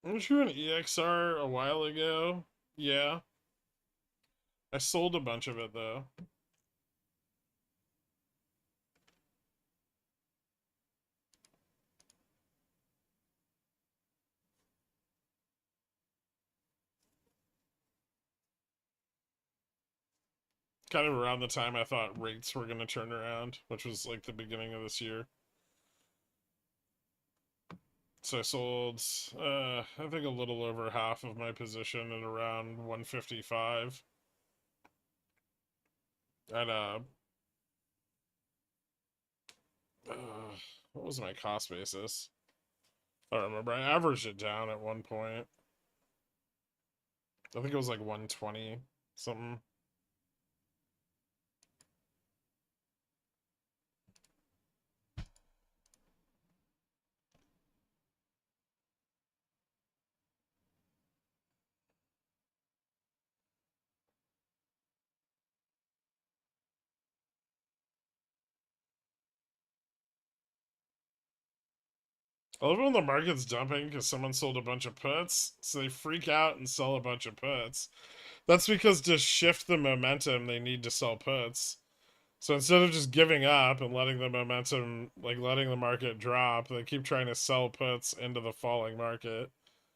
Weren't you an EXR a while ago? Yeah. I sold a bunch of it though. Kind of around the time I thought rates were going to turn around, which was like the beginning of this year. So I sold, I think a little over half of my position at around 155. At what was my cost basis? I don't remember. I averaged it down at one point. I think it was like 120 something. I love when the market's dumping because someone sold a bunch of puts, so they freak out and sell a bunch of puts. That's because to shift the momentum, they need to sell puts. So instead of just giving up and letting the momentum, like letting the market drop, they keep trying to sell puts into the falling market,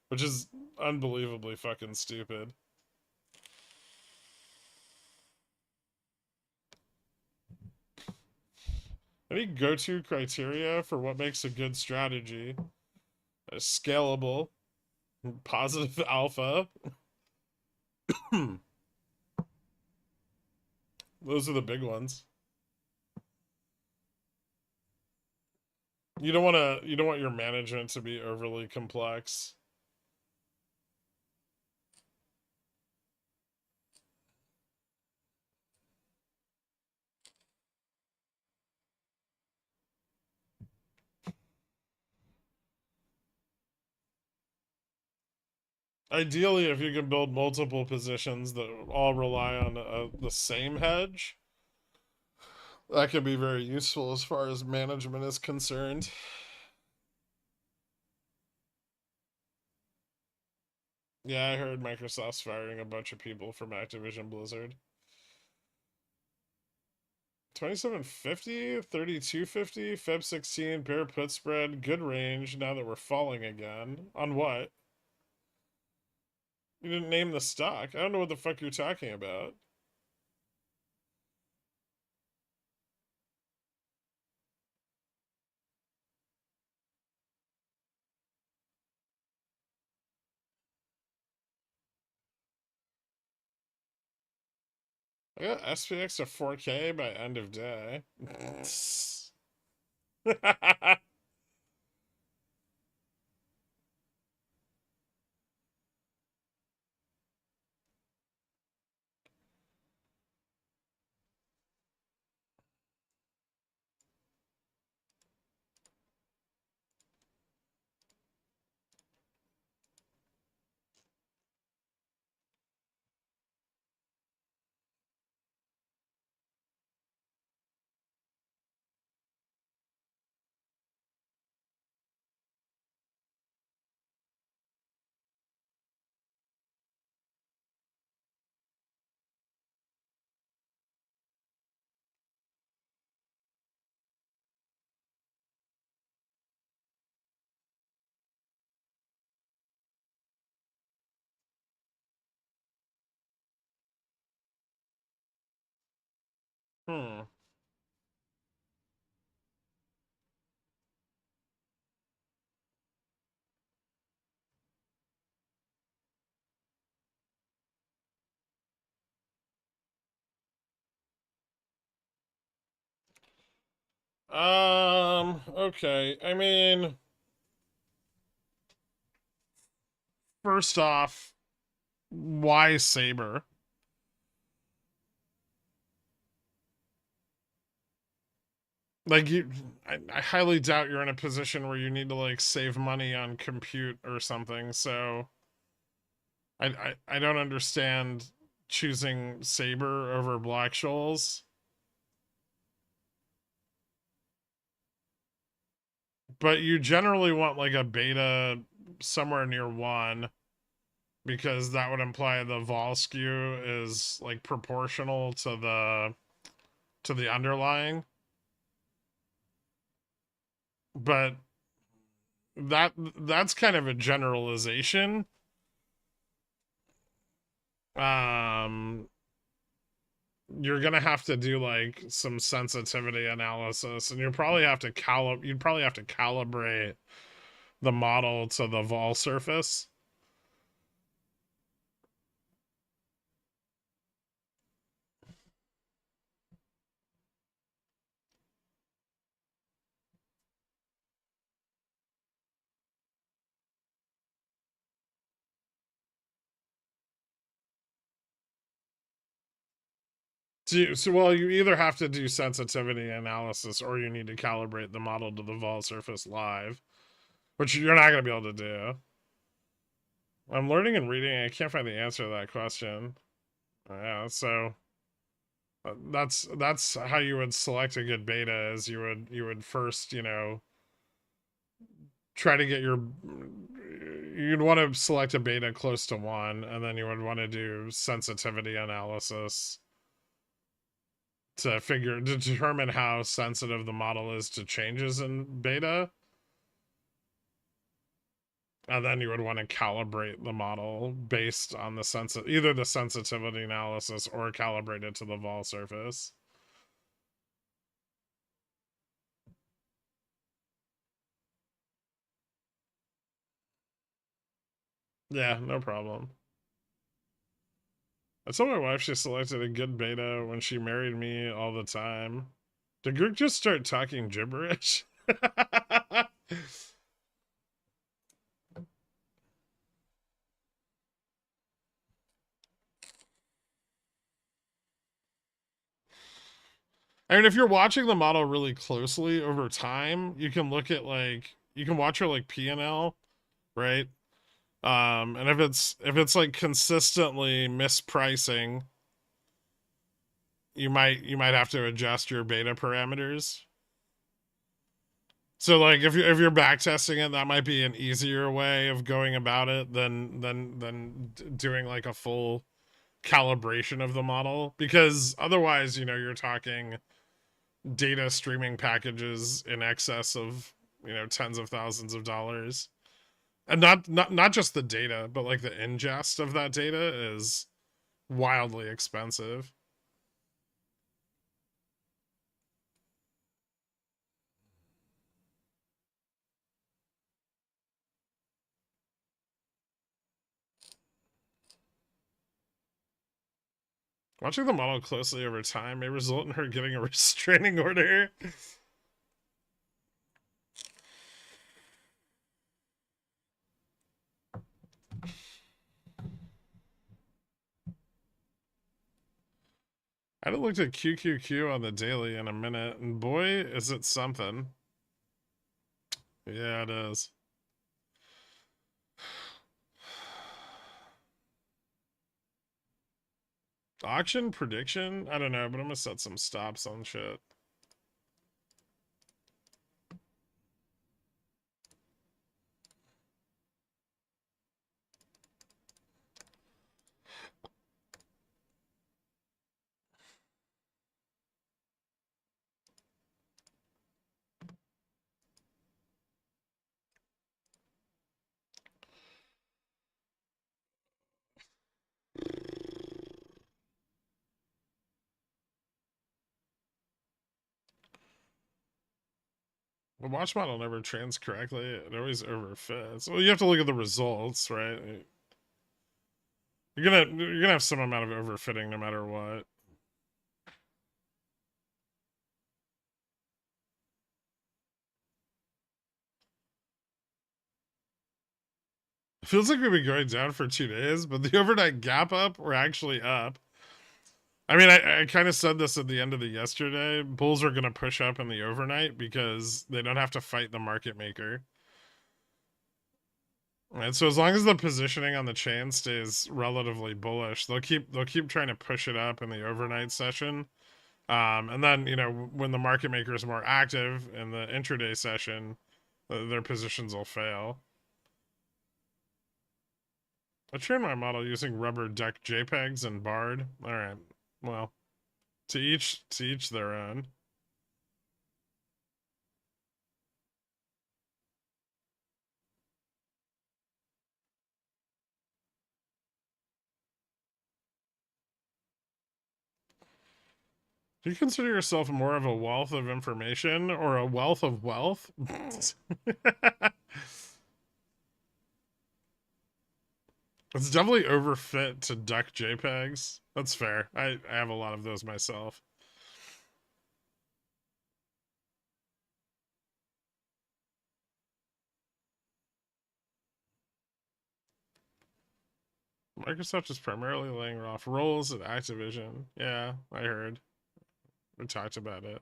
which is unbelievably fucking stupid. Any go-to criteria for what makes a good strategy? Scalable, positive alpha. Those are the big ones. You don't want your management to be overly complex. Ideally, if you can build multiple positions that all rely on the same hedge, that can be very useful as far as management is concerned. Yeah, I heard Microsoft's firing a bunch of people from Activision Blizzard. 2750, 3250, Feb 16, bear put spread, good range now that we're falling again. On what? You didn't name the stock. I don't know what the fuck you're talking about. I got SPX to 4K by end of day. Hmm. Okay. I mean, first off, why Saber? like I highly doubt you're in a position where you need to like save money on compute or something. So I don't understand choosing Saber over Black Shoals. But you generally want like a beta somewhere near one because that would imply the vol skew is like proportional to the underlying. But that's kind of a generalization. Um you're gonna have to do like some sensitivity analysis, and you'd probably have to calibrate the model to the vol surface. Well, you either have to do sensitivity analysis or you need to calibrate the model to the vol surface live, which you're not going to be able to do. I'm learning and reading. I can't find the answer to that question. Yeah, so that's how you would select a good beta. Is you would first try to get you'd want to select a beta close to one, and then you would want to do sensitivity analysis to determine how sensitive the model is to changes in beta. And then you would want to calibrate the model based on either the sensitivity analysis or calibrate it to the vol surface. Yeah, no problem. I told my wife she selected a good beta when she married me all the time. Did Gurk just start talking gibberish? I mean, if you're watching the model really closely over time, you can look at you can watch her like P&L, right? And if it's like consistently mispricing, you might have to adjust your beta parameters. So like if you're back testing it, that might be an easier way of going about it than doing like a full calibration of the model, because otherwise, you're talking data streaming packages in excess of, tens of thousands of dollars. And not just the data, but like the ingest of that data is wildly expensive. Watching the model closely over time may result in her getting a restraining order. I haven't looked at QQQ on the daily in a minute, and boy, is it something. Yeah, it is. Auction prediction? I don't know, but I'm gonna set some stops on shit. The watch model never trains correctly. It always overfits. Well, you have to look at the results, right? You're gonna have some amount of overfitting no matter what. It feels like we've been going down for 2 days, but the overnight gap up, we're actually up. I mean, I kind of said this at the end of the yesterday. Bulls are going to push up in the overnight because they don't have to fight the market maker. And so as long as the positioning on the chain stays relatively bullish, they'll keep trying to push it up in the overnight session. And then when the market maker is more active in the intraday session, their positions will fail. I trained my model using rubber duck JPEGs and Bard. All right, well, to each their own. Do you consider yourself more of a wealth of information or a wealth of wealth? It's definitely overfit to duck JPEGs. That's fair. I have a lot of those myself. Microsoft is primarily laying off roles at Activision. Yeah, I heard. We talked about it.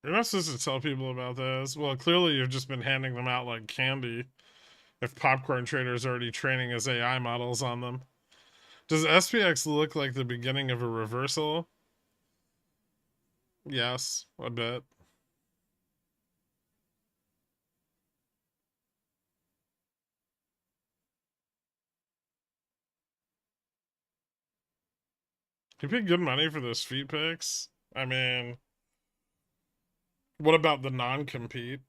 You're not supposed to tell people about this. Well, clearly you've just been handing them out like candy if popcorn traders are already training as AI models on them. Does SPX look like the beginning of a reversal? Yes, a bit. You paid good money for those feet picks. I mean, what about the non-compete?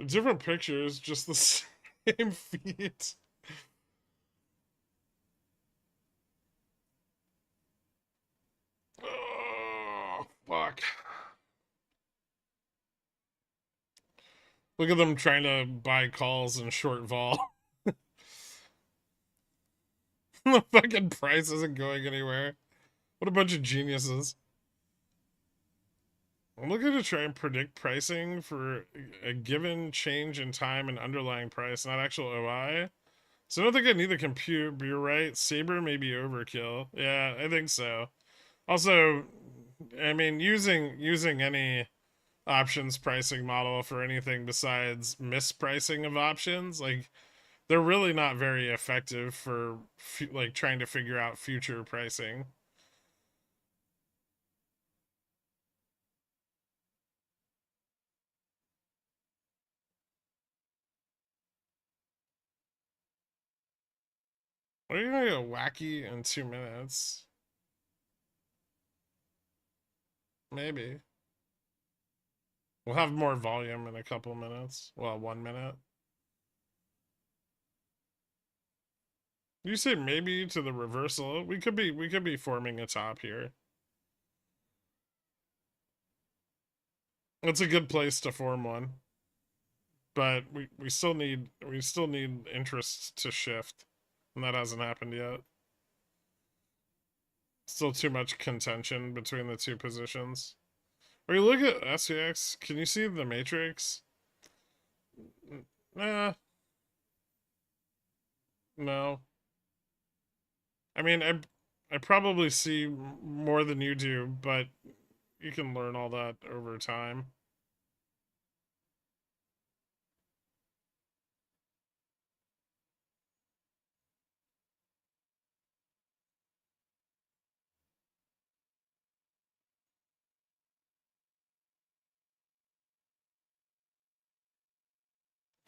Different pictures, just the same feet. Oh, fuck. Look at them trying to buy calls and short vol. The fucking price isn't going anywhere. What a bunch of geniuses. I'm looking to try and predict pricing for a given change in time and underlying price, not actual OI. So I don't think I need the compute, but you're right. Saber may be overkill. Yeah, I think so. Also, I mean, using any options pricing model for anything besides mispricing of options, like they're really not very effective for like trying to figure out future pricing. Are you gonna go wacky in 2 minutes? Maybe. We'll have more volume in a couple minutes. Well, 1 minute. You say maybe to the reversal. We could be forming a top here. It's a good place to form one. But we still need interest to shift. And that hasn't happened yet. Still too much contention between the two positions. Or you look at SPX, can you see the matrix? Nah, no. I mean, I probably see more than you do, but you can learn all that over time.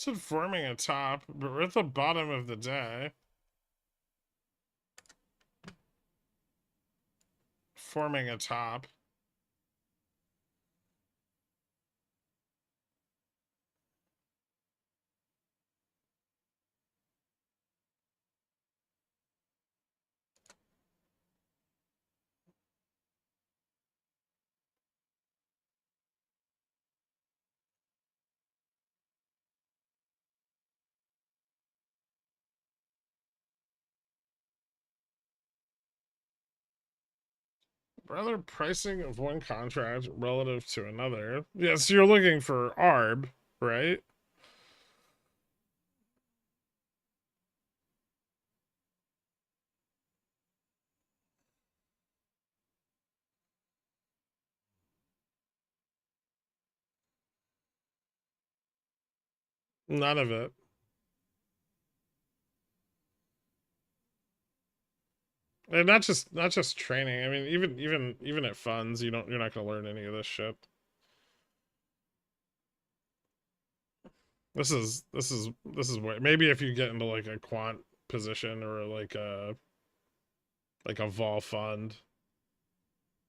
It's forming a top, but we're at the bottom of the day. Forming a top. Rather pricing of one contract relative to another. Yes, you're looking for ARB, right? None of it. And not just training. I mean, even at funds, you're not gonna learn any of this shit. This is what maybe if you get into like a quant position or like a vol fund,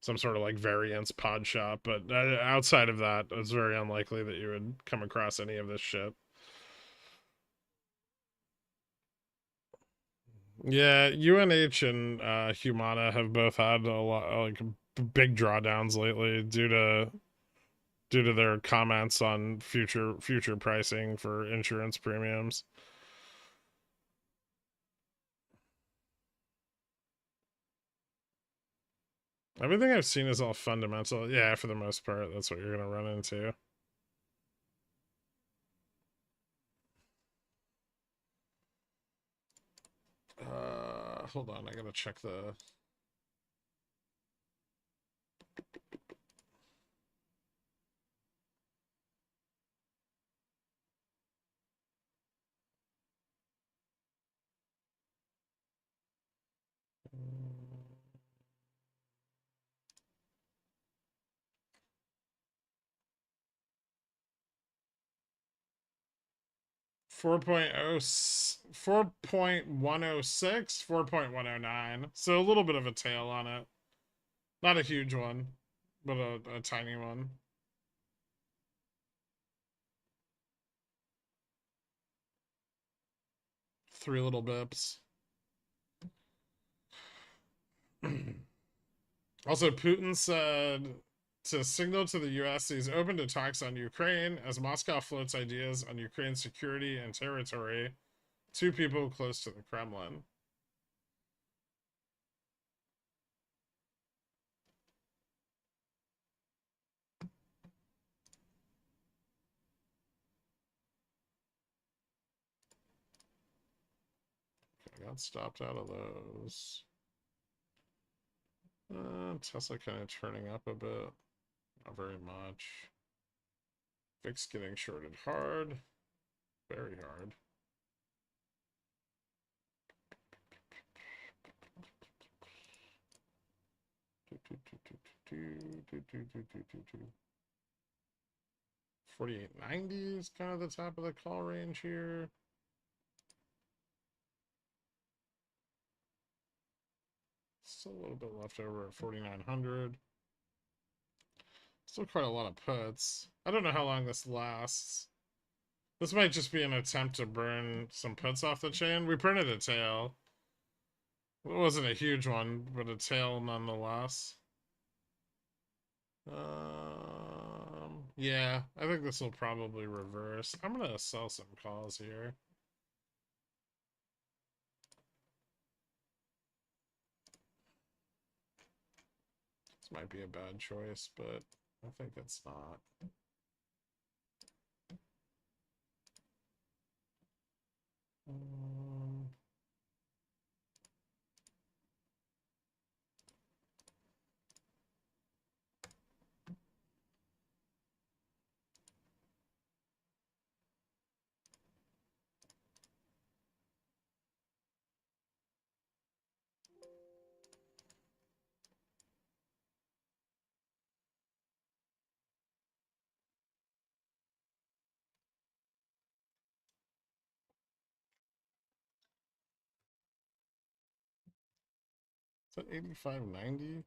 some sort of like variance pod shop, but outside of that, it's very unlikely that you would come across any of this shit. Yeah, UNH and Humana have both had a lot like big drawdowns lately due to their comments on future pricing for insurance premiums. Everything I've seen is all fundamental. Yeah, for the most part, that's what you're gonna run into. Hold on, I gotta check the. Mm, 4.106, 4.109. So a little bit of a tail on it. Not a huge one, but a tiny one. Three little bips. Also, Putin said to signal to the US he's open to talks on Ukraine as Moscow floats ideas on Ukraine's security and territory to people close to the Kremlin. I got stopped out of those. Tesla kind of turning up a bit. Not very much. VIX getting shorted hard. Very hard. $48.90 is kind of the top of the call range here. Still a little bit left over at 4,900. Still quite a lot of puts. I don't know how long this lasts. This might just be an attempt to burn some puts off the chain. We printed a tail. It wasn't a huge one, but a tail nonetheless. Yeah, I think this will probably reverse. I'm gonna sell some calls here. This might be a bad choice, but I think it's not. Um, is that 85.90?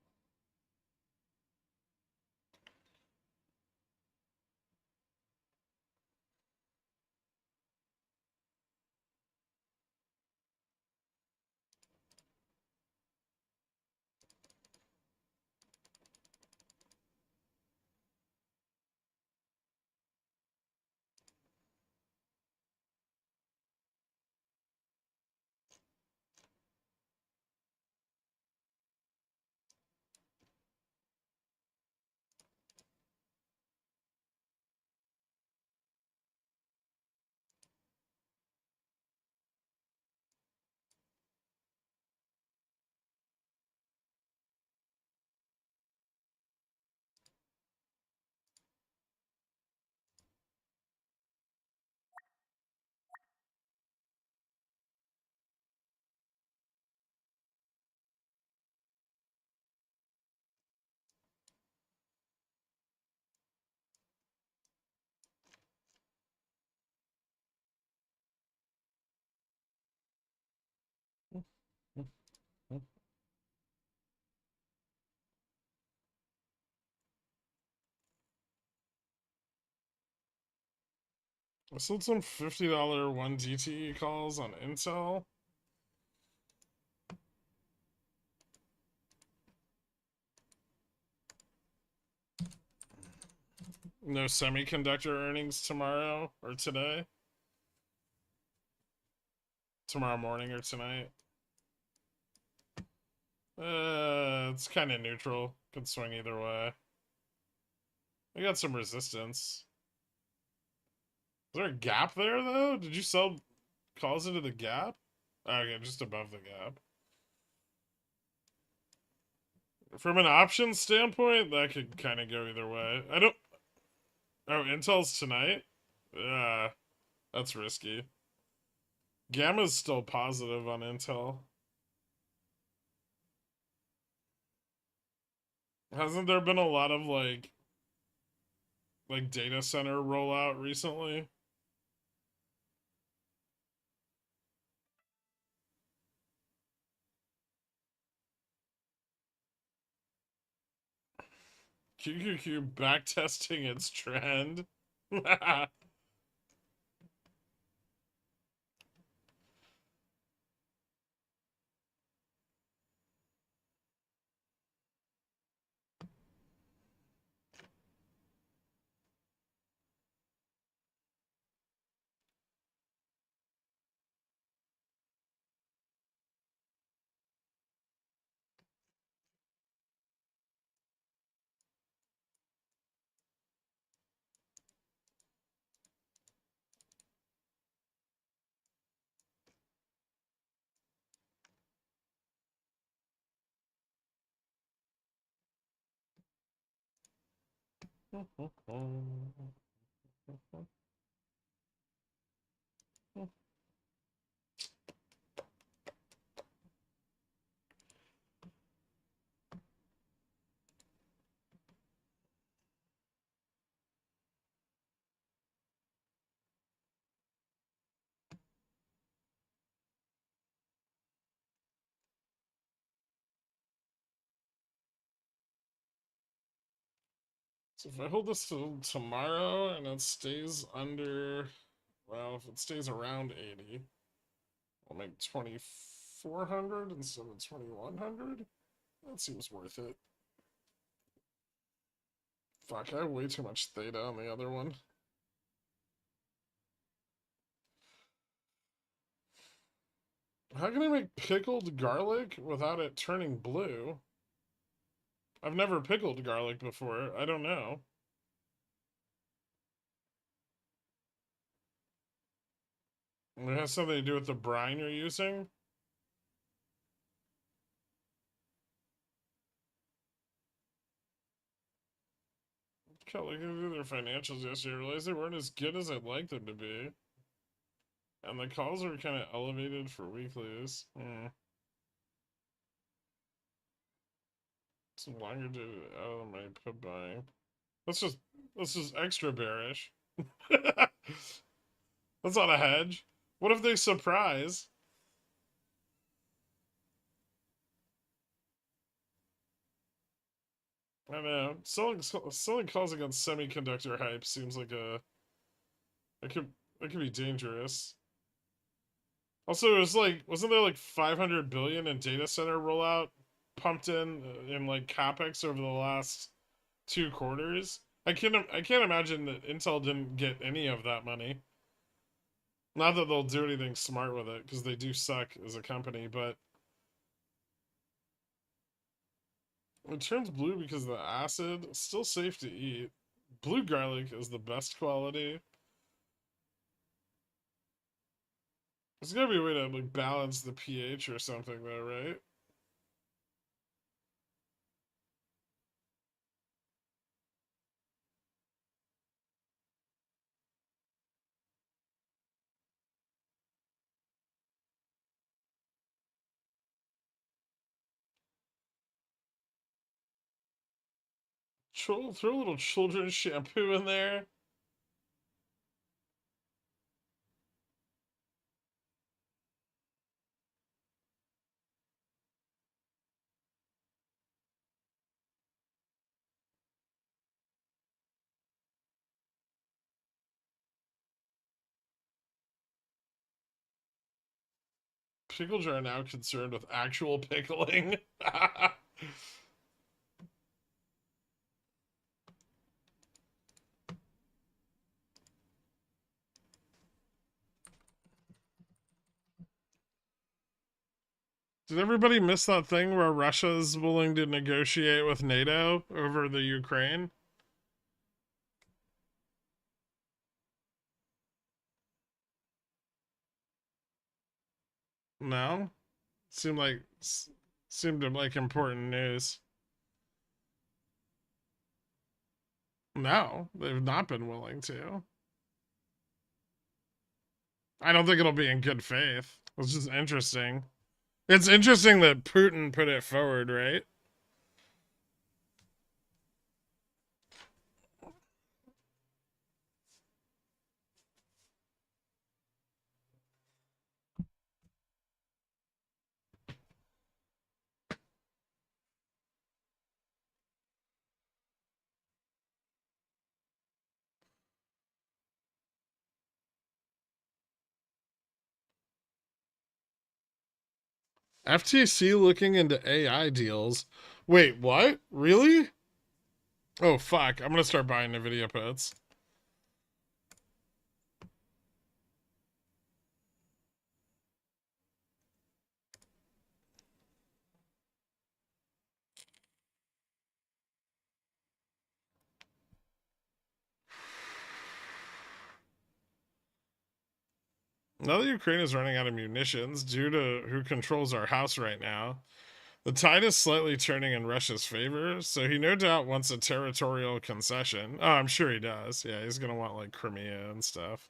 I sold some $50 one DTE calls on Intel. No semiconductor earnings tomorrow or today. Tomorrow morning or tonight. It's kind of neutral. Could swing either way. I got some resistance. Is there a gap there, though? Did you sell calls into the gap? Okay, just above the gap. From an options standpoint, that could kind of go either way. I don't... Oh, Intel's tonight? Yeah, that's risky. Gamma's still positive on Intel. Hasn't there been a lot of, like data center rollout recently? QQQ backtesting its trend. So if I hold this till tomorrow and it stays under, well, if it stays around 80, I'll make 2,400 instead of 2,100. That seems worth it. Fuck, I have way too much theta on the other one. How can I make pickled garlic without it turning blue? I've never pickled garlic before. I don't know. It has something to do with the brine you're using. God, looking at their financials yesterday, I realized they weren't as good as I'd like them to be. And the calls are kind of elevated for weeklies. Some longer dated out of my put buying. This is extra bearish. That's not a hedge. What if they surprise? I don't know. Selling calls against semiconductor hype seems like it could be dangerous. Also, it was like, wasn't there like 500 billion in data center rollout pumped in like capex over the last 2 quarters? I can't imagine that Intel didn't get any of that money. Not that they'll do anything smart with it, because they do suck as a company, but it turns blue because of the acid. Still safe to eat. Blue garlic is the best quality. There's gotta be a way to like balance the pH or something though, right? Throw a little children's shampoo in there. Pickle jar now concerned with actual pickling. Did everybody miss that thing where Russia's willing to negotiate with NATO over the Ukraine? No? Seemed like important news. No, they've not been willing to. I don't think it'll be in good faith. It's just interesting. It's interesting that Putin put it forward, right? FTC looking into AI deals. Wait, what? Really? Oh, fuck. I'm gonna start buying the video puts. Now that Ukraine is running out of munitions due to who controls our house right now, the tide is slightly turning in Russia's favor, so he no doubt wants a territorial concession. Oh, I'm sure he does. Yeah, he's gonna want like Crimea and stuff.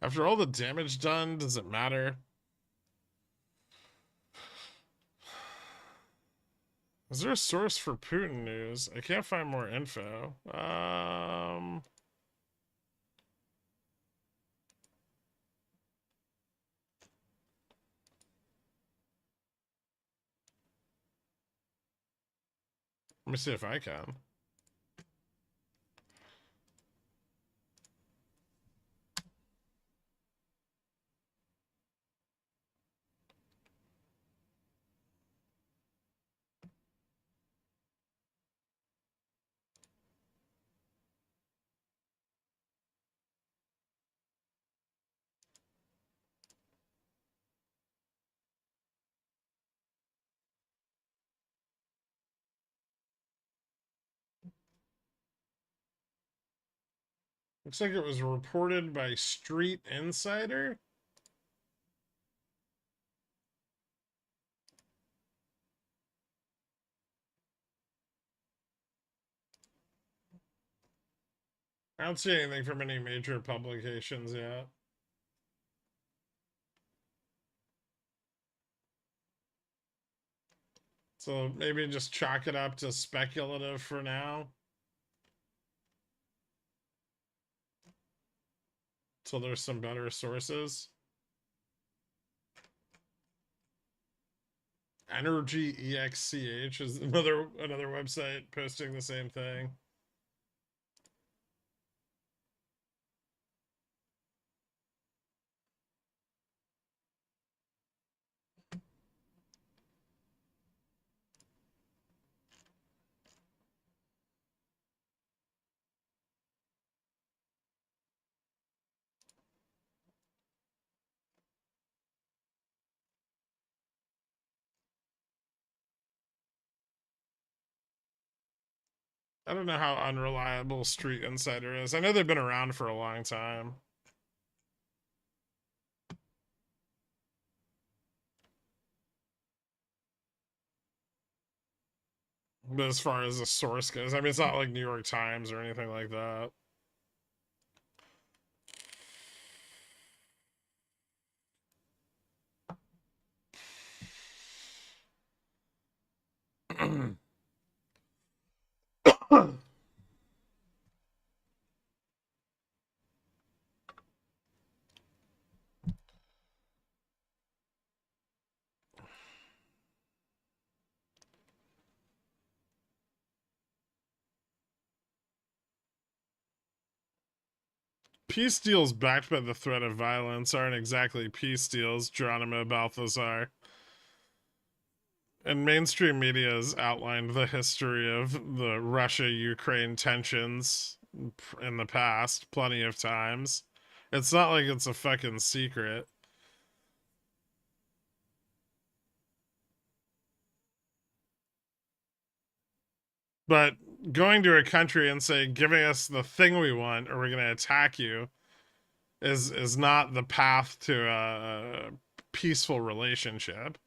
After all the damage done, does it matter? Is there a source for Putin news? I can't find more info. Let me see if I can. Looks like it was reported by Street Insider. I don't see anything from any major publications yet. So maybe just chalk it up to speculative for now. Till there's some better sources. Energy EXCH is another website posting the same thing. I don't know how unreliable Street Insider is. I know they've been around for a long time. But as far as the source goes, I mean, it's not like New York Times or anything like that. Peace deals backed by the threat of violence aren't exactly peace deals, Geronimo Balthazar. And mainstream media has outlined the history of the Russia-Ukraine tensions in the past plenty of times. It's not like it's a fucking secret. But going to a country and say, giving us the thing we want or we're going to attack you is not the path to a peaceful relationship.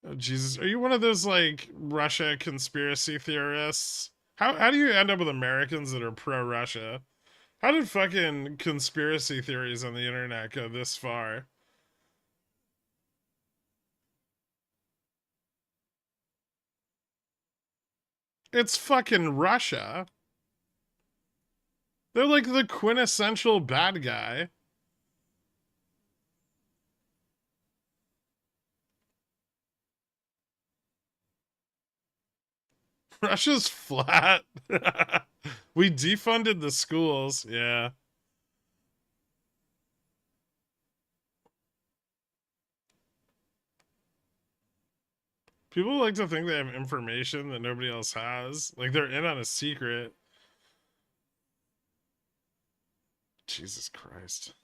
Oh, Jesus, are you one of those like Russia conspiracy theorists? How do you end up with Americans that are pro Russia? How did fucking conspiracy theories on the internet go this far? It's fucking Russia. They're like the quintessential bad guy. Russia's flat. We defunded the schools. Yeah. People like to think they have information that nobody else has. Like they're in on a secret. Jesus Christ.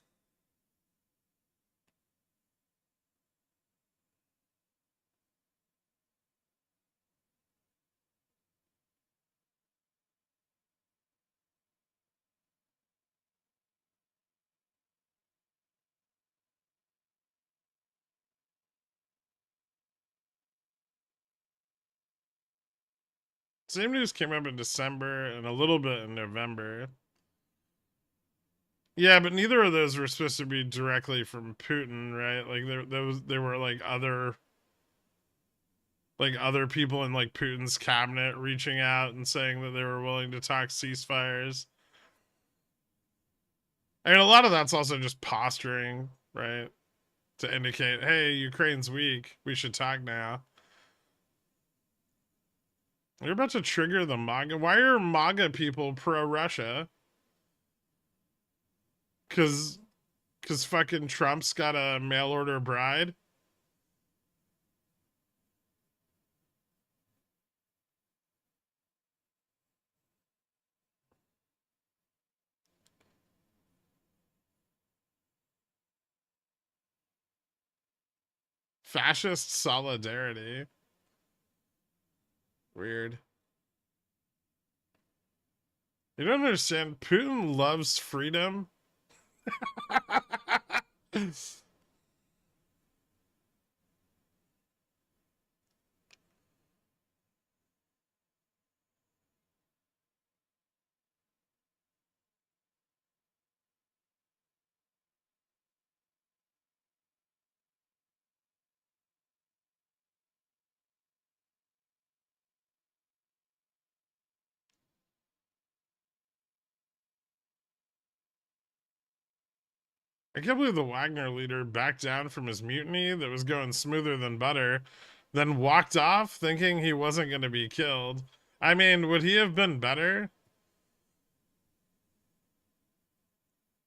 Same news came up in December and a little bit in November. Yeah, but neither of those were supposed to be directly from Putin, right? Like they were like other people in like Putin's cabinet reaching out and saying that they were willing to talk ceasefires. I mean, a lot of that's also just posturing, right? To indicate, hey, Ukraine's weak. We should talk now. You're about to trigger the MAGA. Why are MAGA people pro Russia? Cause fucking Trump's got a mail order bride. Fascist solidarity. Weird. You don't understand. Putin loves freedom. I can't believe the Wagner leader backed down from his mutiny that was going smoother than butter, then walked off thinking he wasn't going to be killed. I mean, would he have been better?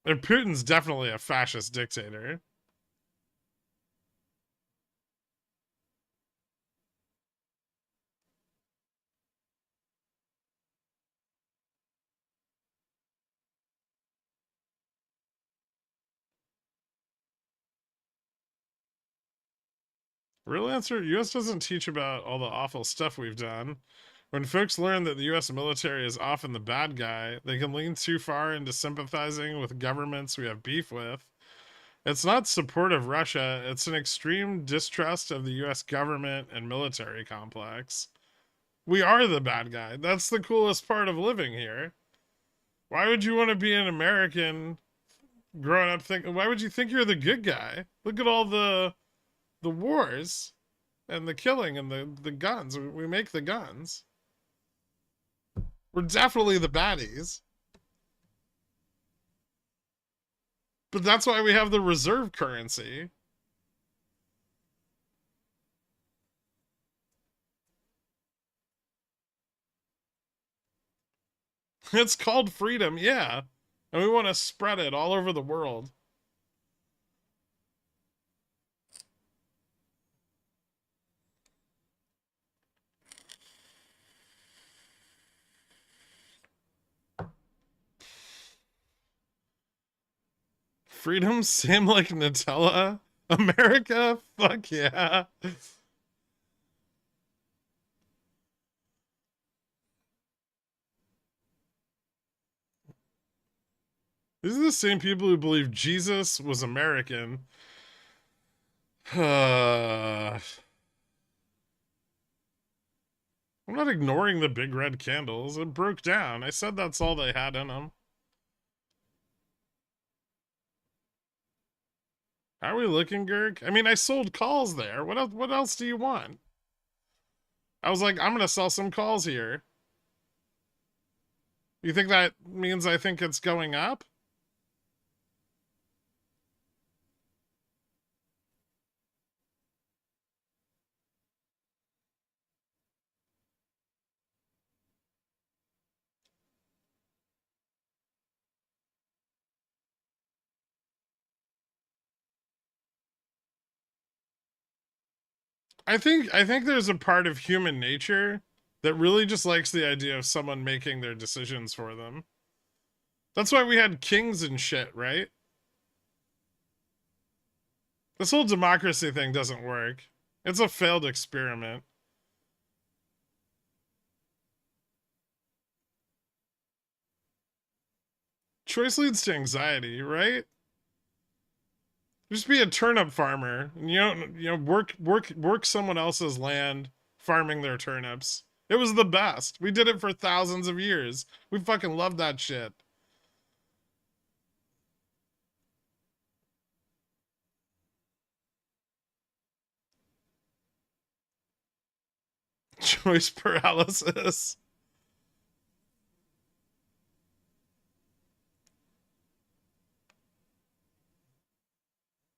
And Putin's definitely a fascist dictator. Real answer, US doesn't teach about all the awful stuff we've done. When folks learn that the US military is often the bad guy, they can lean too far into sympathizing with governments we have beef with. It's not support of Russia, it's an extreme distrust of the US government and military complex. We are the bad guy. That's the coolest part of living here. Why would you want to be an American growing up thinking, why would you think you're the good guy? Look at all the wars and the killing and the guns. We make the guns. We're definitely the baddies. But that's why we have the reserve currency. It's called freedom, yeah. And we want to spread it all over the world. Freedom, same like Nutella. America, fuck yeah. These are the same people who believe Jesus was American. I'm not ignoring the big red candles. It broke down. I said that's all they had in them. How are we looking, Gherk? I mean, I sold calls there. What else do you want? I was like, I'm gonna sell some calls here. You think that means I think it's going up? I think there's a part of human nature that really just likes the idea of someone making their decisions for them. That's why we had kings and shit, right? This whole democracy thing doesn't work. It's a failed experiment. Choice leads to anxiety, right? Just be a turnip farmer. And work someone else's land farming their turnips. It was the best. We did it for thousands of years. We fucking loved that shit. Choice paralysis.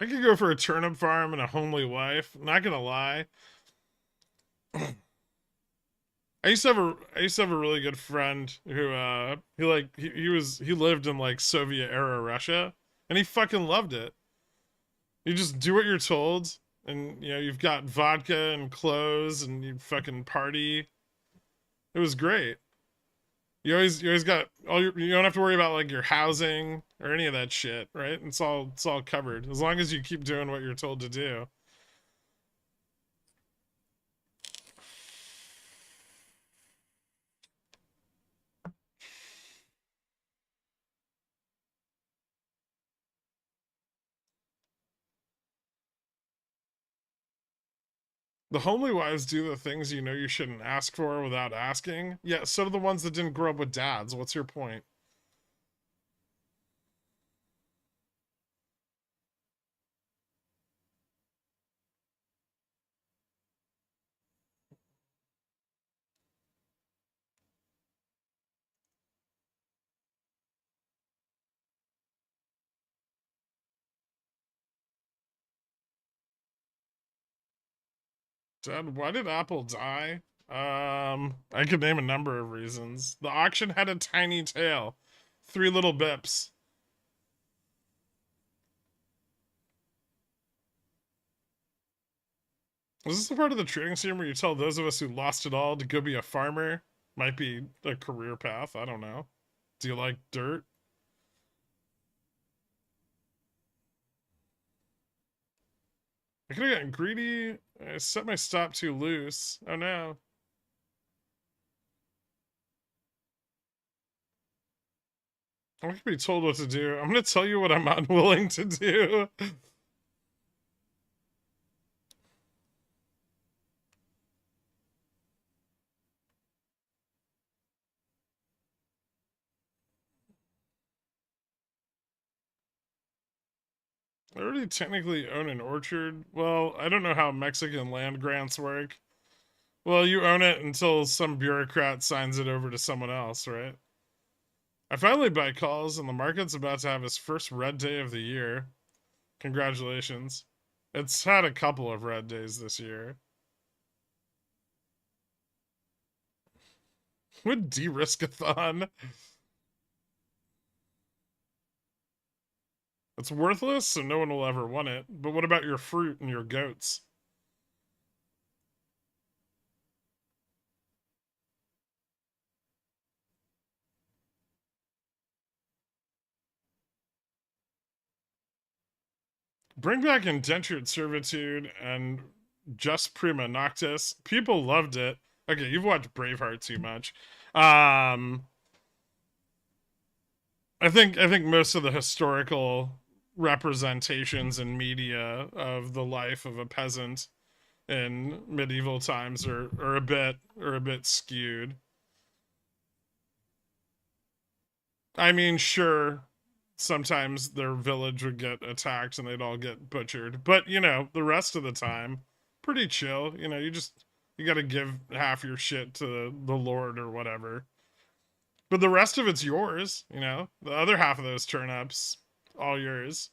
I could go for a turnip farm and a homely wife. Not gonna lie. I used to have a really good friend who he lived in like Soviet era Russia and he fucking loved it. You just do what you're told and you've got vodka and clothes and you fucking party. It was great. You always got you don't have to worry about like your housing or any of that shit, right? It's all covered as long as you keep doing what you're told to do. The homely wives do the things you know you shouldn't ask for without asking. Yeah, so do the ones that didn't grow up with dads. What's your point? Dad, why did Apple die? I could name a number of reasons. The auction had a tiny tail. Three little bips. Is this the part of the trading scene where you tell those of us who lost it all to go be a farmer? Might be a career path. I don't know. Do you like dirt? I could have gotten greedy. I set my stop too loose. Oh no. I'm not gonna be told what to do. I'm gonna tell you what I'm unwilling to do. I already technically own an orchard. Well, I don't know how Mexican land grants work. Well, you own it until some bureaucrat signs it over to someone else, right? I finally buy calls, and the market's about to have its first red day of the year. Congratulations. It's had a couple of red days this year. Would de-risk-a-thon? It's worthless, so no one will ever want it. But what about your fruit and your goats? Bring back indentured servitude and just prima noctis. People loved it. Okay, you've watched Braveheart too much. I think most of the historical representations in media of the life of a peasant in medieval times are a bit skewed. I mean, sure, sometimes their village would get attacked and they'd all get butchered, but the rest of the time, pretty chill. You got to give half your shit to the Lord or whatever, but the rest of it's yours. The other half of those turnips, all yours.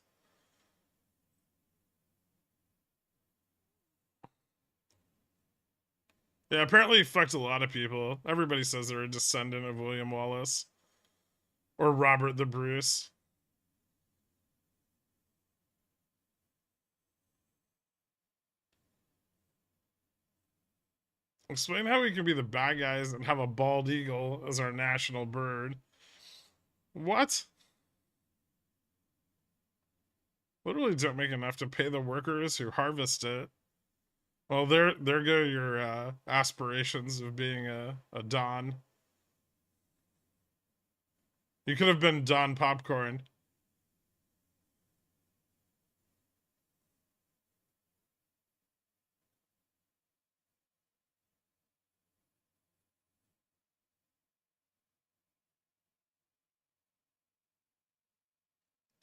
Yeah, apparently he fucked a lot of people. Everybody says they're a descendant of William Wallace or Robert the Bruce. Explain how we can be the bad guys and have a bald eagle as our national bird. What? Literally don't make enough to pay the workers who harvest it. Well, there go your aspirations of being a Don. You could have been Don Popcorn.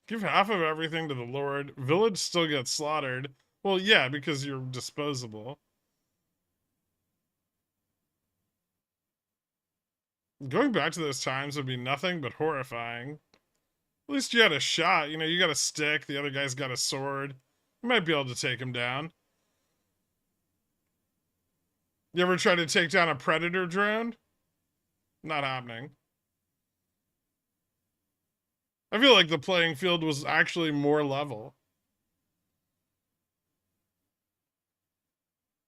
Give half of everything to the Lord. Village still gets slaughtered. Well, yeah, because you're disposable. Going back to those times would be nothing but horrifying. At least you had a shot. You got a stick. The other guy's got a sword. You might be able to take him down. You ever try to take down a predator drone? Not happening. I feel like the playing field was actually more level.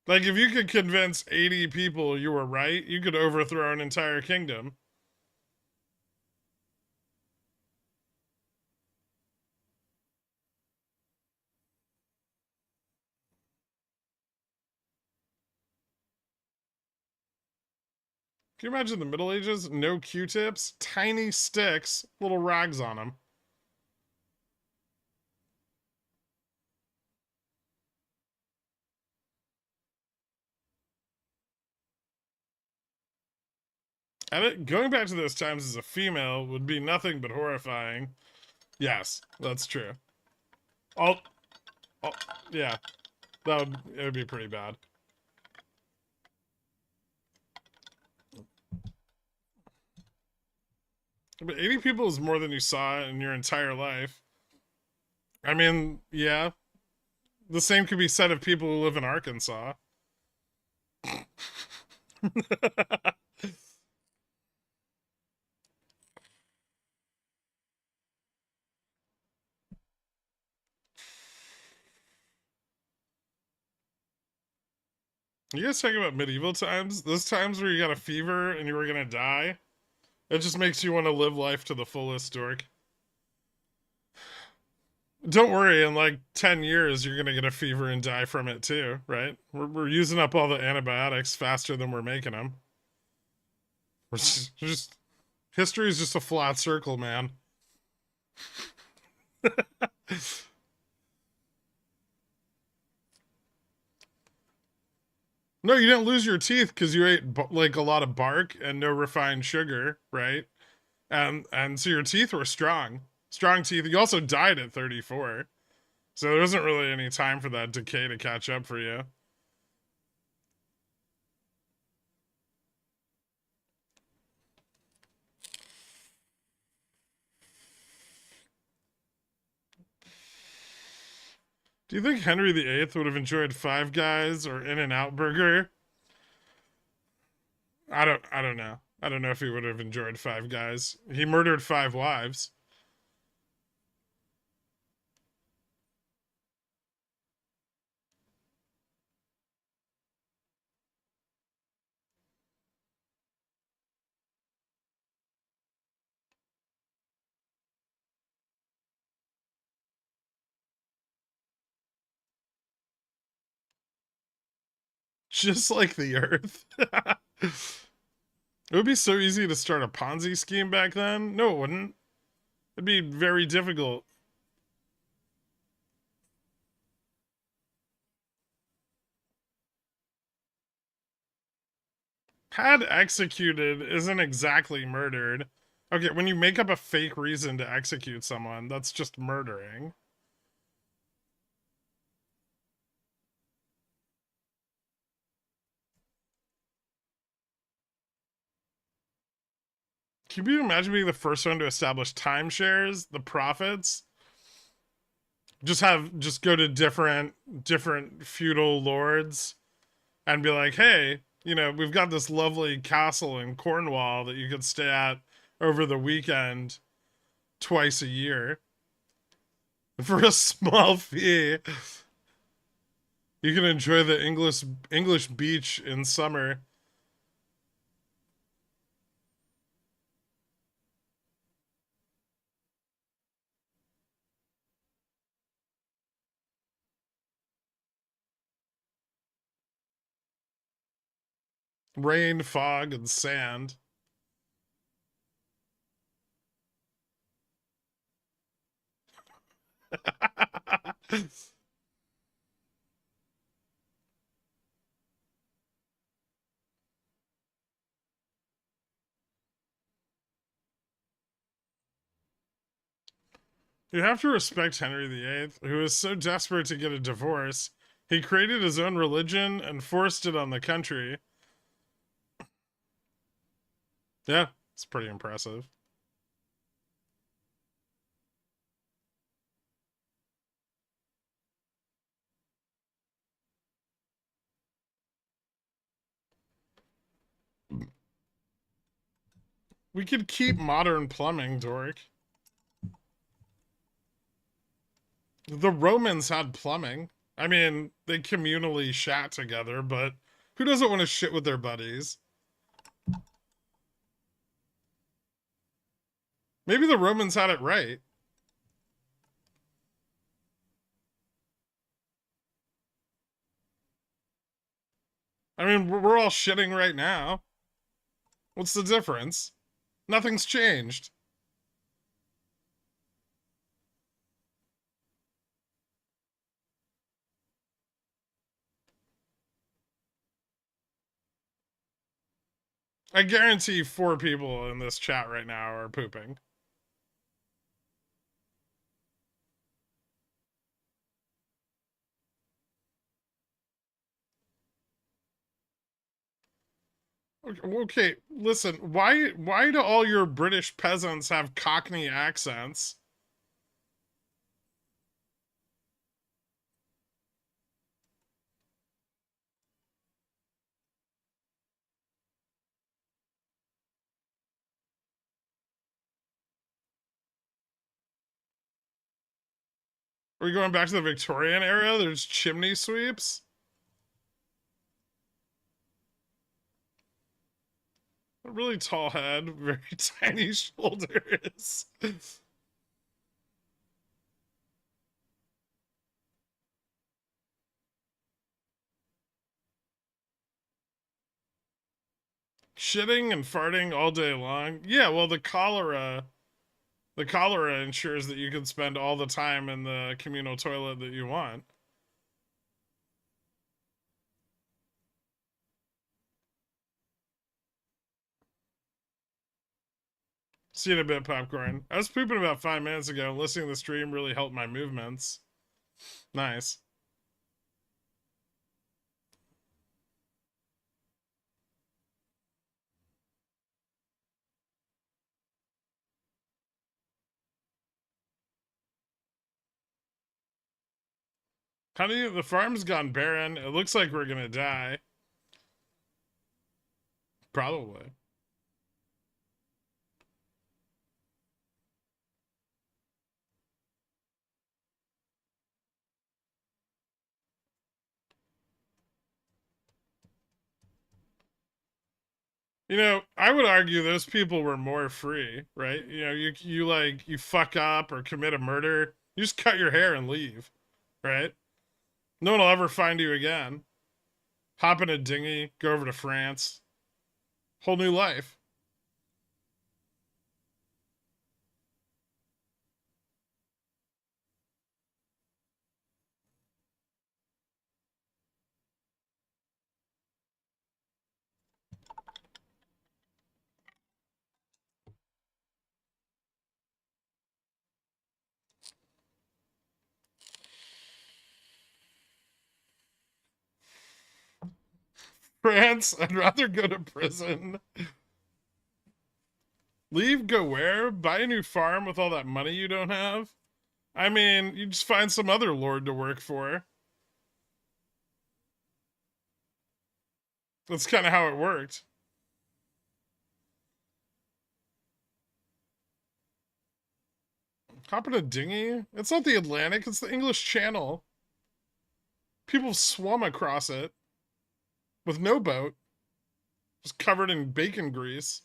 Like, if you could convince 80 people you were right, you could overthrow an entire kingdom. Can you imagine the Middle Ages? No Q-tips, tiny sticks, little rags on them. And going back to those times as a female would be nothing but horrifying. Yes, that's true. I'll yeah, it would be pretty bad. But 80 people is more than you saw in your entire life. I mean, yeah, the same could be said of people who live in Arkansas. You guys talking about medieval times? Those times where you got a fever and you were gonna die? It just makes you want to live life to the fullest, dork. Don't worry, in like 10 years, you're gonna get a fever and die from it too, right? We're using up all the antibiotics faster than we're making them. We're just history is just a flat circle, man. No, you didn't lose your teeth because you ate like a lot of bark and no refined sugar, right? And so your teeth were strong teeth. You also died at 34, so there wasn't really any time for that decay to catch up for you. Do you think Henry VIII would have enjoyed Five Guys or In-N-Out Burger? I don't know. I don't know if he would have enjoyed Five Guys. He murdered 5 wives. Just like the earth. It would be so easy to start a Ponzi scheme back then. No, it wouldn't. It'd be very difficult. Had executed isn't exactly murdered. Okay, when you make up a fake reason to execute someone, that's just murdering. Can you imagine being the first one to establish timeshares, the profits? Just go to different feudal lords and be like, hey, we've got this lovely castle in Cornwall that you could stay at over the weekend twice a year for a small fee. You can enjoy the English beach in summer. Rain, fog, and sand. You have to respect Henry VIII, who was so desperate to get a divorce, he created his own religion and forced it on the country. Yeah, it's pretty impressive. We could keep modern plumbing, Dork. The Romans had plumbing. I mean, they communally shat together, but who doesn't want to shit with their buddies? Maybe the Romans had it right. I mean, we're all shitting right now. What's the difference? Nothing's changed. I guarantee 4 people in this chat right now are pooping. Okay, listen. Why do all your British peasants have Cockney accents? Are we going back to the Victorian era? There's chimney sweeps. A really tall head, very tiny shoulders. Shitting and farting all day long. Yeah, well, the cholera ensures that you can spend all the time in the communal toilet that you want. See you in a bit, popcorn. I was pooping about 5 minutes ago, and listening to the stream really helped my movements. Nice. Honey, the farm's gone barren. It looks like we're gonna die. Probably. You know, I would argue those people were more free, right? You know, you fuck up or commit a murder, you just cut your hair and leave, right? No one will ever find you again. Hop in a dinghy, go over to France, whole new life. France, I'd rather go to prison. Leave, go where? Buy a new farm with all that money you don't have? I mean, you just find some other lord to work for. That's kind of how it worked. Hop in a dinghy? It's not the Atlantic, it's the English Channel. People swum across it with no boat, just covered in bacon grease.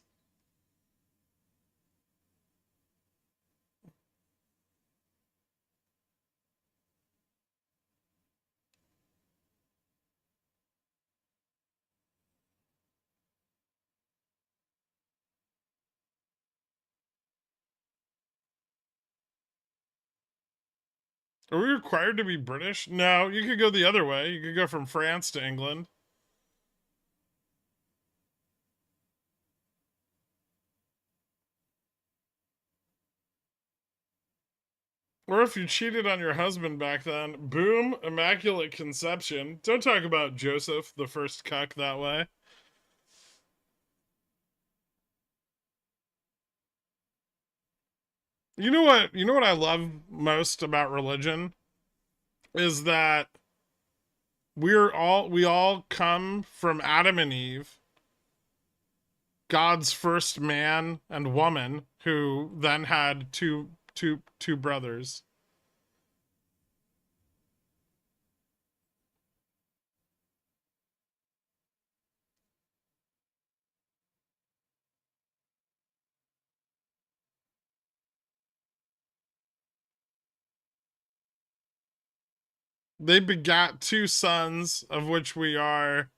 Are we required to be British? No, you could go the other way. You could go from France to England. Or if you cheated on your husband back then, boom, immaculate conception. Don't talk about Joseph, the first cuck, that way. You know what? You know what I love most about religion is that we all come from Adam and Eve, God's first man and woman, who then had two brothers. They begat two sons, of which we are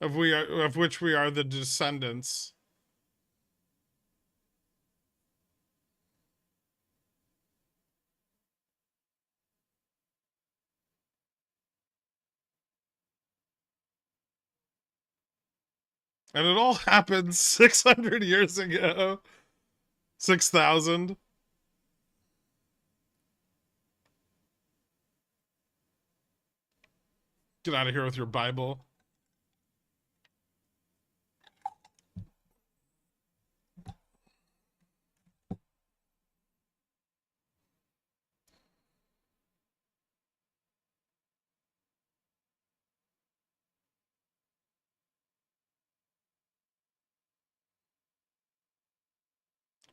the descendants. And it all happened 600 years ago. 6,000. Get out of here with your Bible.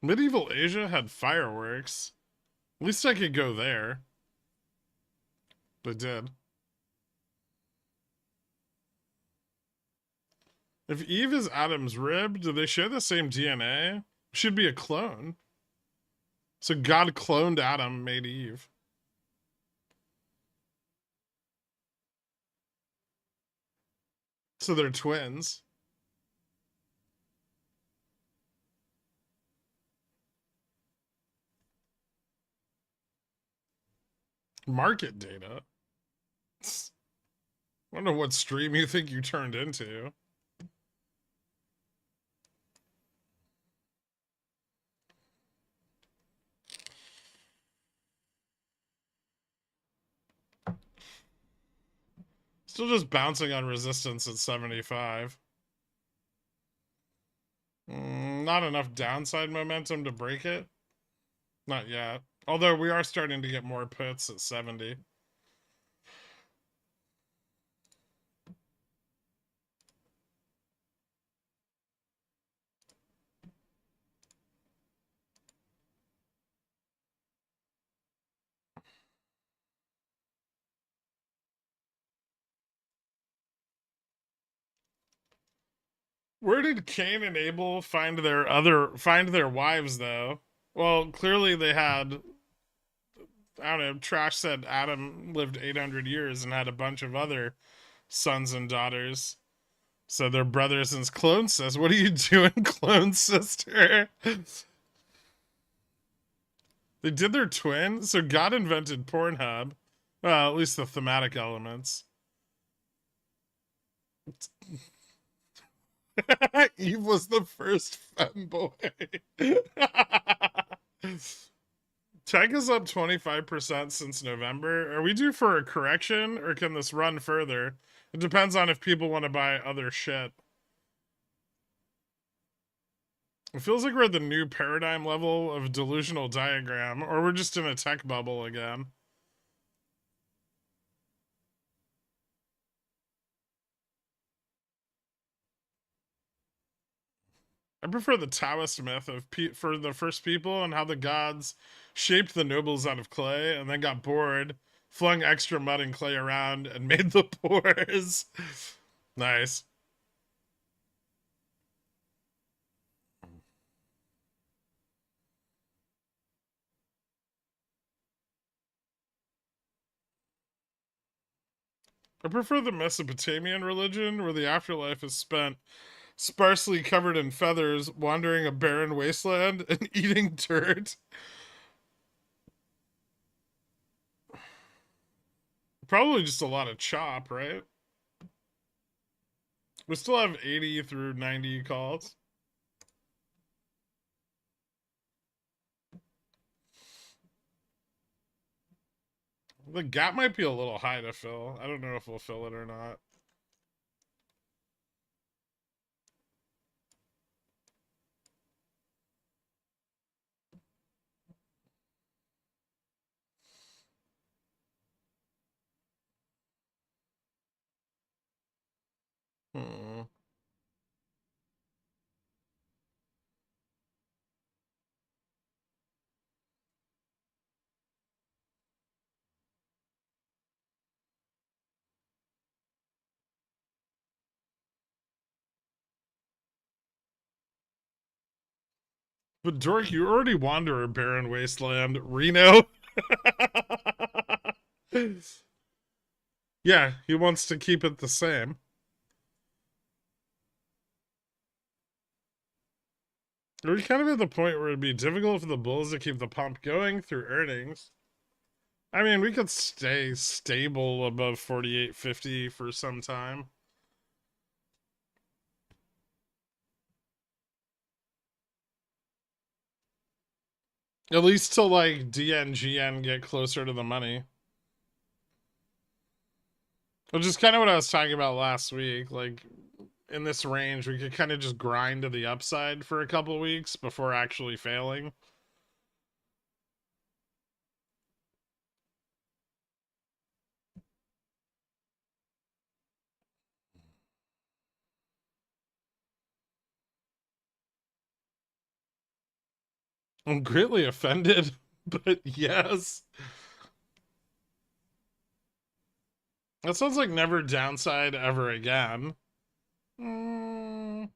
Medieval Asia had fireworks. At least I could go there. They did. If Eve is Adam's rib, do they share the same DNA? Should be a clone. So God cloned Adam, made Eve. So they're twins. Market data. I don't know what stream you think you turned into. Still just bouncing on resistance at 75. Not enough downside momentum to break it. Not yet. Although we are starting to get more puts at 70. Where did Cain and Abel find their wives though? Well, clearly they had, I don't know, Trash said Adam lived 800 years and had a bunch of other sons and daughters. So they're brothers and clone sister. What are you doing, clone sister? They did their twin. So God invented Pornhub. Well, at least the thematic elements. Eve was the first femboy. Tech is up 25% since November. Are we due for a correction or can this run further? It depends on if people want to buy other shit. It feels like we're at the new paradigm level of delusional diagram, or we're just in a tech bubble again. I prefer the Taoist myth of for the first people and how the gods shaped the nobles out of clay and then got bored, flung extra mud and clay around, and made the pores. Nice. I prefer the Mesopotamian religion where the afterlife is spent sparsely covered in feathers, wandering a barren wasteland and eating dirt. Probably just a lot of chop, right? We still have 80 through 90 calls. The gap might be a little high to fill. I don't know if we'll fill it or not. Hmm. But Dork, you already wander a barren wasteland. Reno? Yeah, he wants to keep it the same. We're kind of at the point where it'd be difficult for the Bulls to keep the pump going through earnings. I mean, we could stay stable above 48.50 for some time. At least till like DNGN get closer to the money. Which is kind of what I was talking about last week. Like, in this range, we could kind of just grind to the upside for a couple weeks before actually failing. I'm greatly offended, but yes. That sounds like never downside ever again. No.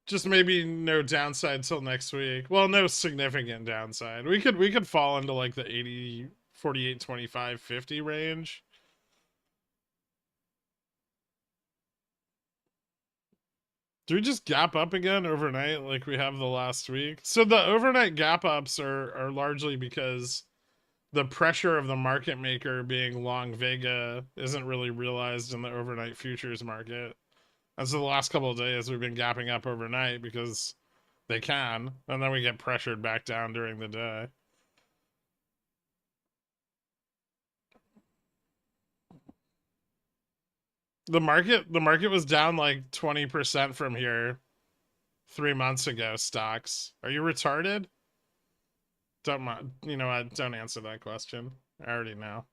Just maybe no downside till next week. Well, no significant downside. We could fall into like the 80, 48, 25, 50 range. Do we just gap up again overnight like we have the last week? So the overnight gap ups are largely because the pressure of the market maker being long Vega isn't really realized in the overnight futures market. And so the last couple of days we've been gapping up overnight because they can, and then we get pressured back down during the day. The market was down like 20% from here 3 months ago, stocks. Are you retarded? Don't, you know what? Don't answer that question. I already know.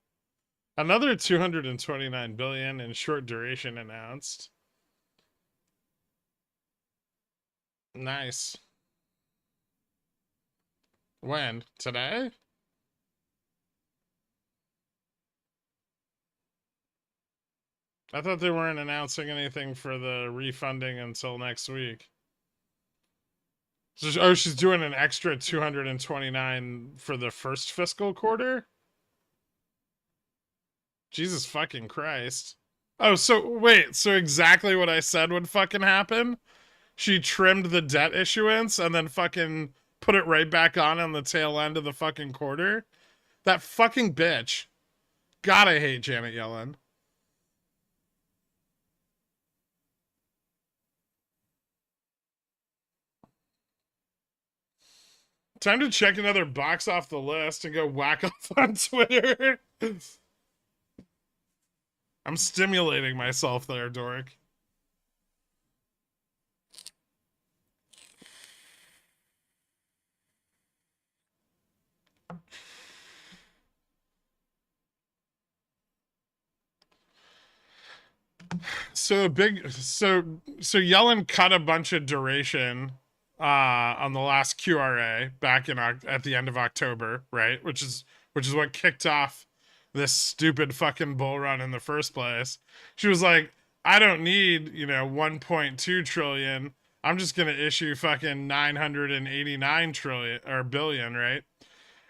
Another 229 billion in short duration announced. Nice. When? Today? I thought they weren't announcing anything for the refunding until next week. So, oh, she's doing an extra 229 for the first fiscal quarter? Jesus fucking Christ. Oh, so wait, so exactly what I said would fucking happen? She trimmed the debt issuance and then fucking put it right back on the tail end of the fucking quarter? That fucking bitch. God, I hate Janet Yellen. Time to check another box off the list and go whack off on Twitter. I'm stimulating myself there, Doric. So Yellen cut a bunch of duration on the last QRA back in at the end of October, right? Which is what kicked off this stupid fucking bull run in the first place. She was like, I don't need, 1.2 trillion. I'm just going to issue fucking 989 trillion or billion, right?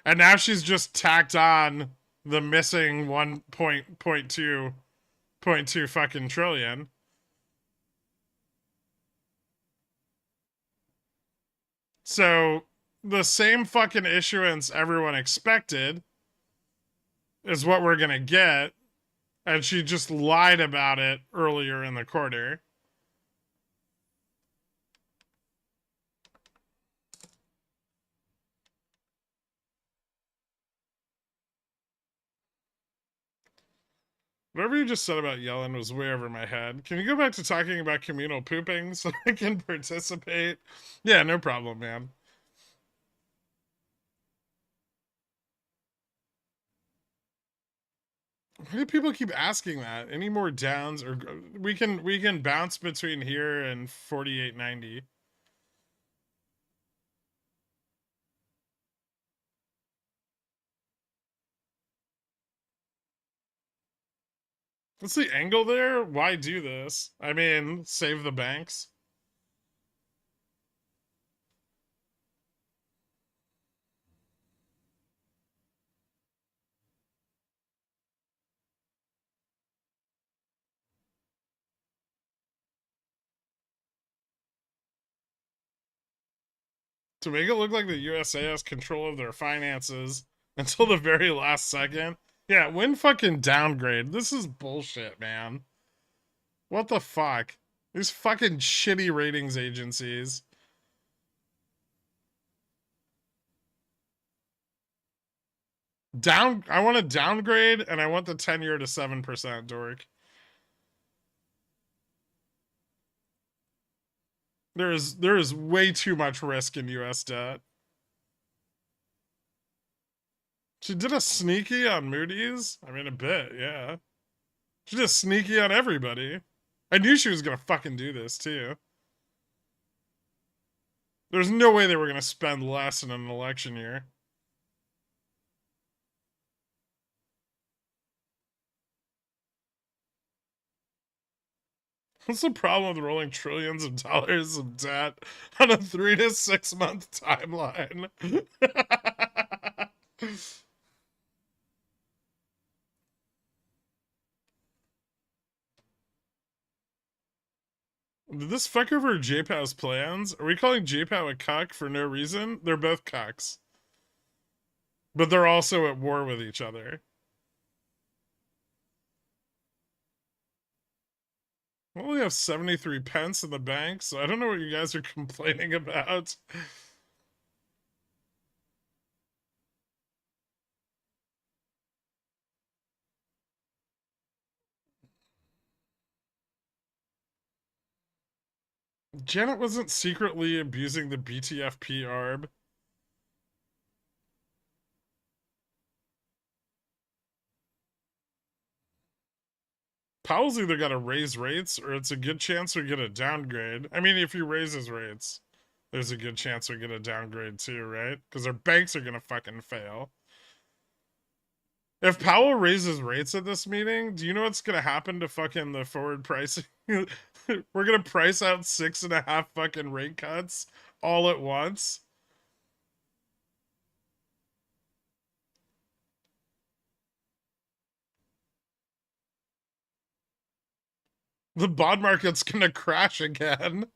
And now she's just tacked on the missing 1.2 fucking trillion. So the same fucking issuance everyone expected is what we're gonna get, and she just lied about it earlier in the quarter. Whatever you just said about Yellen was way over my head. Can you go back to talking about communal pooping so I can participate? Yeah, no problem, man. Why do people keep asking that? Any more downs, or we can bounce between here and 48.90. What's the angle there? Why do this? I mean, save the banks. To make it look like the USA has control of their finances until the very last second. Yeah, when fucking downgrade. This is bullshit, man. What the fuck? These fucking shitty ratings agencies. I want to downgrade, and I want the 10-year to 7%, Doric. There is way too much risk in US debt. She did a sneaky on Moody's. I mean, a bit, yeah. She did a sneaky on everybody. I knew she was gonna fucking do this too. There's no way they were gonna spend less in an election year. What's the problem with rolling trillions of dollars of debt on a 3 to 6 month timeline? Did this fuck over JPow's plans? Are we calling JPow a cuck for no reason? They're both cucks. But they're also at war with each other. I only have 73 pence in the bank, so I don't know what you guys are complaining about. Janet wasn't secretly abusing the BTFP ARB. Powell's either got to raise rates or it's a good chance we get a downgrade. I mean, if he raises rates, there's a good chance we get a downgrade too, right? Because our banks are going to fucking fail. If Powell raises rates at this meeting, do you know what's gonna happen to fucking the forward pricing? We're gonna price out 6.5 fucking rate cuts all at once. The bond market's gonna crash again.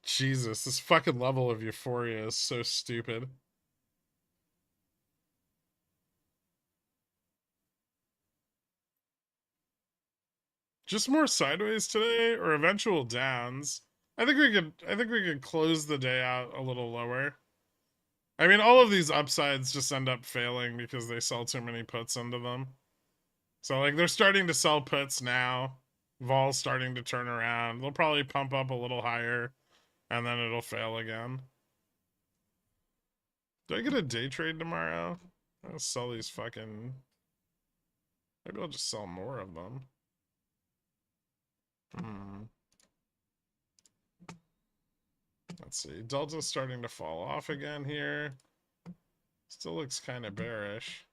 Jesus, this fucking level of euphoria is so stupid. Just more sideways today or eventual downs. I think we could close the day out a little lower. I mean, all of these upsides just end up failing because they sell too many puts into them. So like they're starting to sell puts now. Vol's starting to turn around. They'll probably pump up a little higher and then it'll fail again. Do I get a day trade tomorrow? I'll sell these fucking. Maybe I'll just sell more of them. Let's see. Delta's starting to fall off again here. Still looks kind of bearish.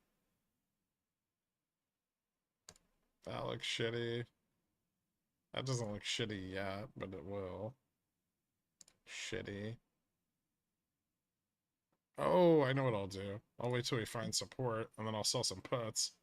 That looks shitty. That doesn't look shitty yet, but it will. Shitty. Oh, I know what I'll do. I'll wait till we find support, and then I'll sell some puts.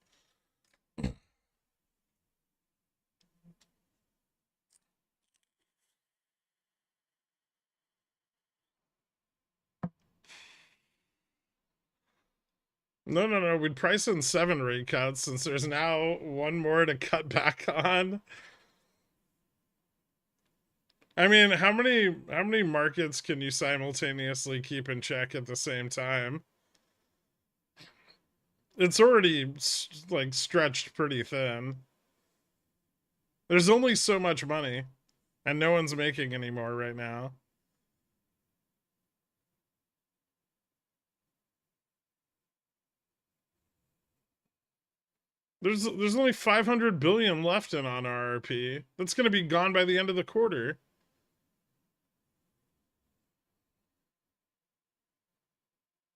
No. We'd price in 7 rate cuts since there's now one more to cut back on. I mean, how many markets can you simultaneously keep in check at the same time? It's already like stretched pretty thin. There's only so much money, and no one's making any more right now. There's only 500 billion left in on RRP. That's going to be gone by the end of the quarter.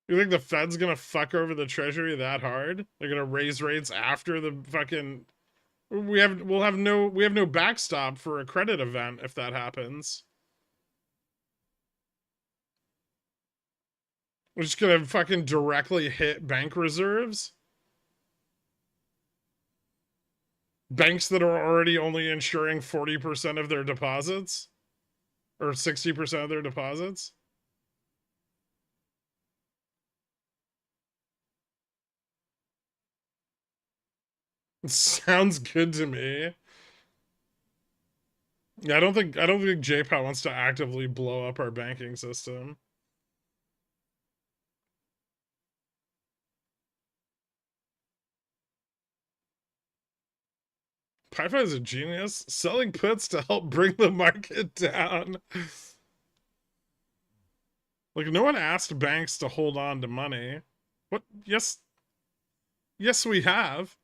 You think the Fed's going to fuck over the Treasury that hard? They're going to raise rates after the fucking we have no backstop for a credit event if that happens. We're just going to fucking directly hit bank reserves. Banks that are already only insuring 40% of their deposits or 60% of their deposits. Sounds good to me. Yeah, I don't think JPOW wants to actively blow up our banking system. PyPy is a genius, selling puts to help bring the market down. Like, no one asked banks to hold on to money. What? Yes, we have.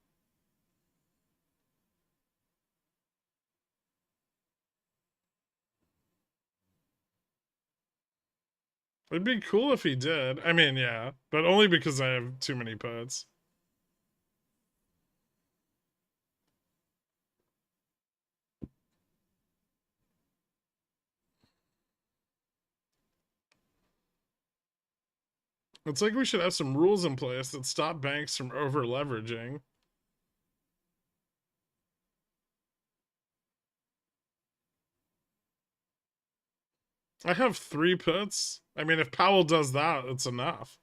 It'd be cool if he did. I mean, yeah, but only because I have too many puts. It's like we should have some rules in place that stop banks from over leveraging. I have 3 puts. I mean, if Powell does that, it's enough.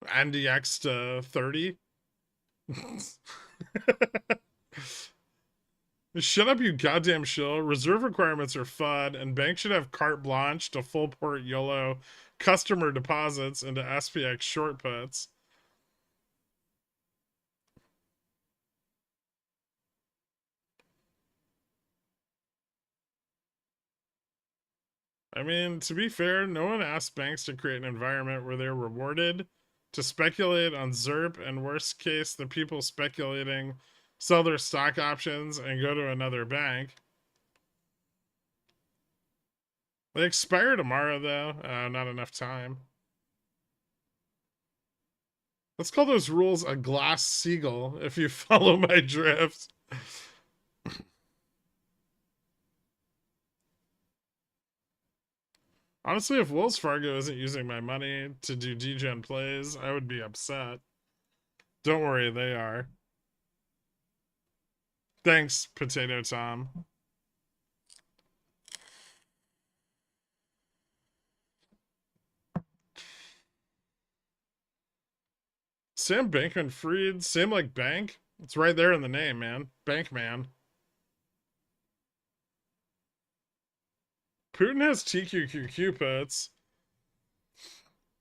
NDX to 30. Shut up, you goddamn shill. Reserve requirements are fun, and banks should have carte blanche to full port YOLO customer deposits into SPX short puts. I mean, to be fair, no one asked banks to create an environment where they're rewarded to speculate on ZERP, and worst case, the people speculating sell their stock options and go to another bank. They expire tomorrow, though. Not enough time. Let's call those rules a glass seagull, if you follow my drift. Honestly, if Wells Fargo isn't using my money to do degen plays, I would be upset. Don't worry, they are. Thanks, Potato Tom. Sam Bankman-Fried, same like bank. It's right there in the name, man. Bankman. Putin has TQQQ puts.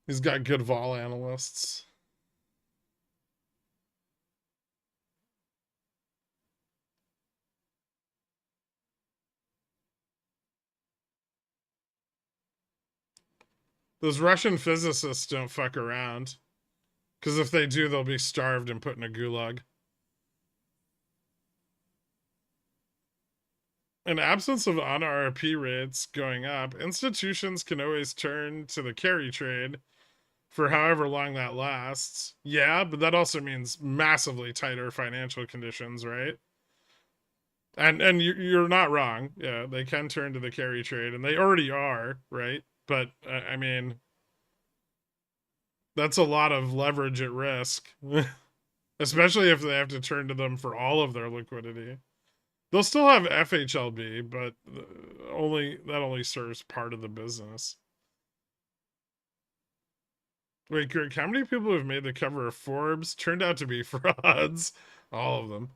He's got good vol analysts. Those Russian physicists don't fuck around. Because if they do, they'll be starved and put in a gulag. In absence of on-RRP rates going up, institutions can always turn to the carry trade for however long that lasts. Yeah, but that also means massively tighter financial conditions, right? And you're not wrong. Yeah, they can turn to the carry trade, and they already are, right? But I mean, that's a lot of leverage at risk, especially if they have to turn to them for all of their liquidity. They'll still have FHLB, but only serves part of the business. Wait, Greg, how many people have made the cover of Forbes turned out to be frauds? All of them.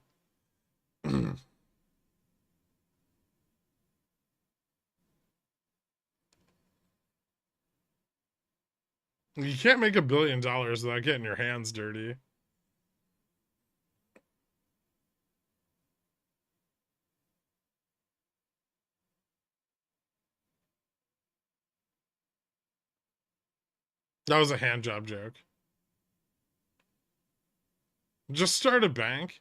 You can't make $1 billion without getting your hands dirty. That was a hand job joke. Just start a bank.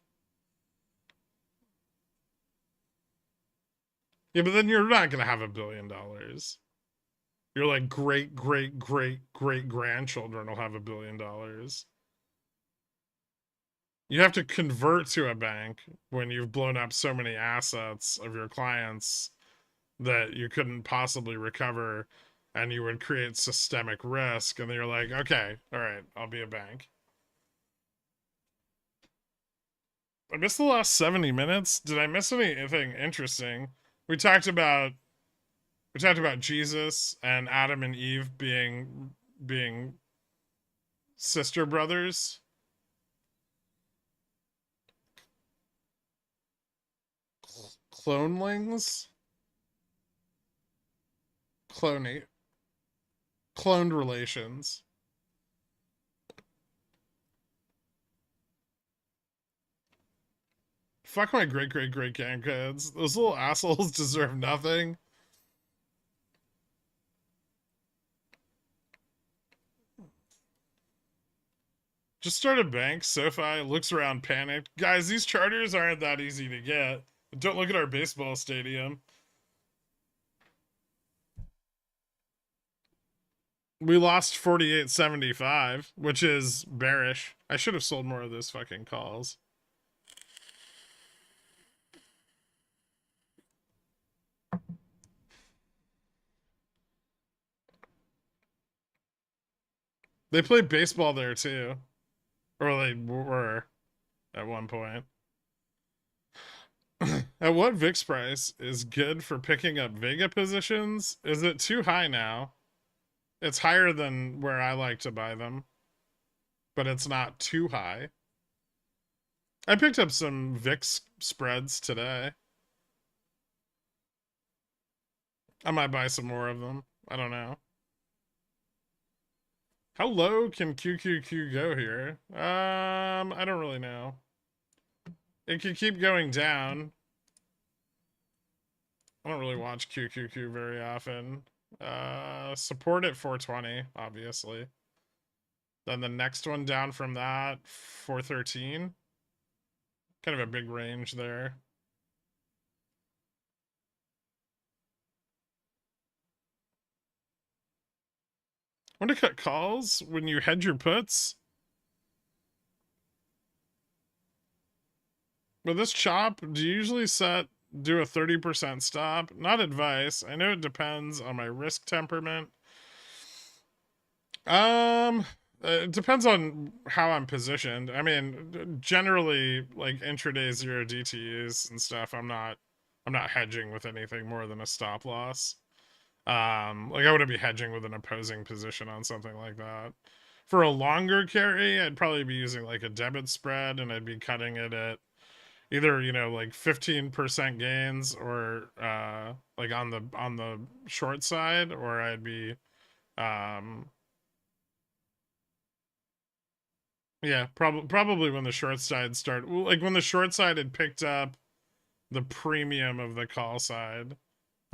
Yeah, but then you're not gonna have $1 billion. Your like great grandchildren will have $1 billion. You have to convert to a bank when you've blown up so many assets of your clients that you couldn't possibly recover, and you would create systemic risk. And then you're like, okay, all right, I'll be a bank. I missed the last 70 minutes. Did I miss anything interesting? We talked about Jesus and Adam and Eve being sister brothers. Clonelings? Clonate. Cloned relations. Fuck my great grandkids. Those little assholes deserve nothing. Just start a bank. SoFi looks around panicked. Guys, these charters aren't that easy to get. Don't look at our baseball stadium. We lost 48.75, which is bearish. I should have sold more of those fucking calls. They play baseball there too. Or they were at one point. At what VIX price is good for picking up Vega positions? Is it too high now? It's higher than where I like to buy them, but it's not too high. I picked up some VIX spreads today. I might buy some more of them. I don't know. How low can QQQ go here? I don't really know. It could keep going down. I don't really watch QQQ very often. Support at 420, obviously. Then the next one down from that, 413. Kind of a big range there. When to cut calls when you hedge your puts. With this chop, do you usually do a 30% stop? Not advice. I know it depends on my risk temperament. It depends on how I'm positioned. I mean, generally, like intraday zero DTEs and stuff, I'm not hedging with anything more than a stop loss. Like I wouldn't be hedging with an opposing position on something like that. For a longer carry, I'd probably be using like a debit spread, and I'd be cutting it at either like 15% gains, or like on the short side, or I'd be um yeah, probably when the short side like when the short side had picked up the premium of the call side,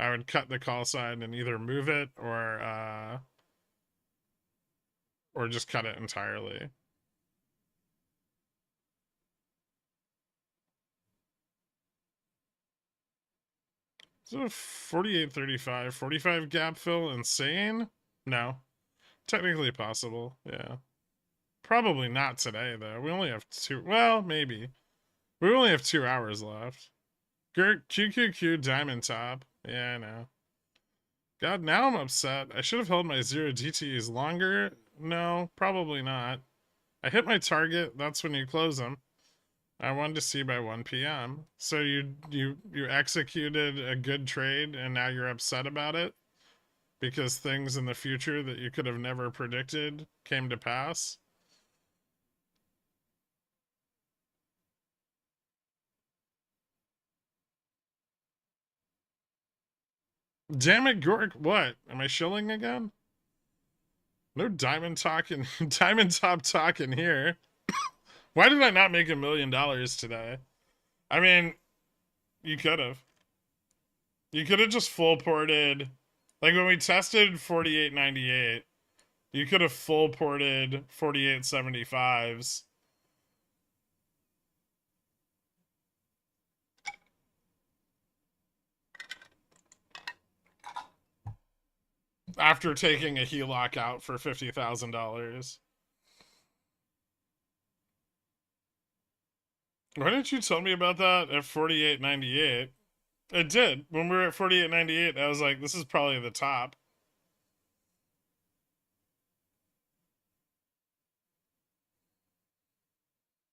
I would cut the call side and either move it or just cut it entirely. So 48.35, 45 gap fill, insane? No. Technically possible, yeah. Probably not today, though. We only have well, maybe. We only have 2 hours left. QQQ diamond top. Yeah, I know. God, now I'm upset. I should have held my zero DTEs longer. No, probably not. I hit my target. That's when you close them. I wanted to see by 1 p.m. So you executed a good trade, and now you're upset about it because things in the future that you could have never predicted came to pass. Damn it, Gork! What? Am I shilling again? No diamond talking, diamond top talking here. Why did I not make $1 million today? I mean, you could have. You could have just full ported, like when we tested 48.98. You could have full ported 48.75s. After taking a HELOC out for $50,000. Why didn't you tell me about that at 48.98? It did. When we were at 48.98, I was like, this is probably the top.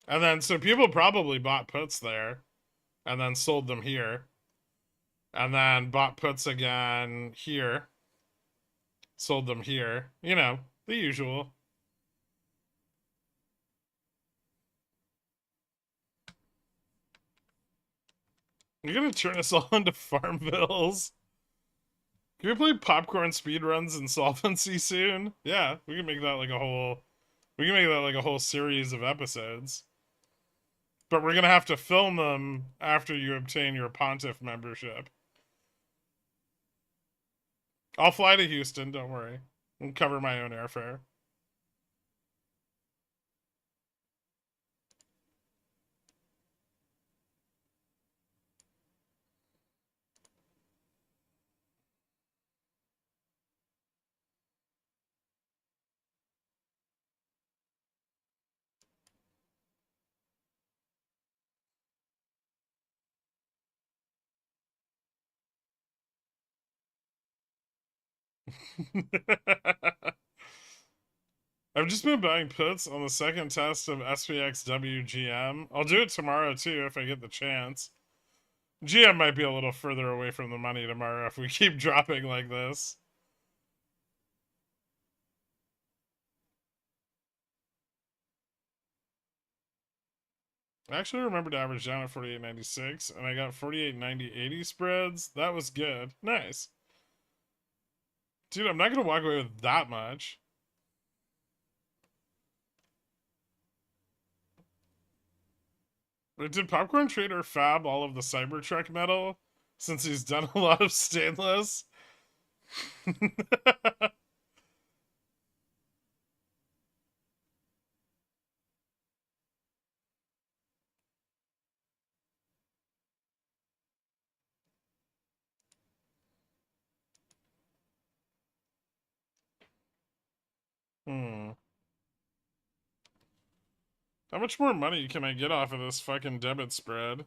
And then, so people probably bought puts there and then sold them here. And then bought puts again here, sold them here. You know, the usual. You're gonna turn us all into Farmvilles. Can we play popcorn speedruns insolvency soon? Yeah, we can make that like a whole. We can make that like a whole series of episodes. But we're gonna have to film them after you obtain your Pontiff membership. I'll fly to Houston. Don't worry. I'll cover my own airfare. I've just been buying puts on the second test of SPX WGM. I'll do it tomorrow too if I get the chance. GM might be a little further away from the money tomorrow if we keep dropping like this. I actually remember to average down at 48.96, and I got 48.90 spreads. That was good. Nice. Dude, I'm not going to walk away with that much. Did Popcorn Trader fab all of the Cybertruck metal since he's done a lot of stainless? Hmm. How much more money can I get off of this fucking debit spread?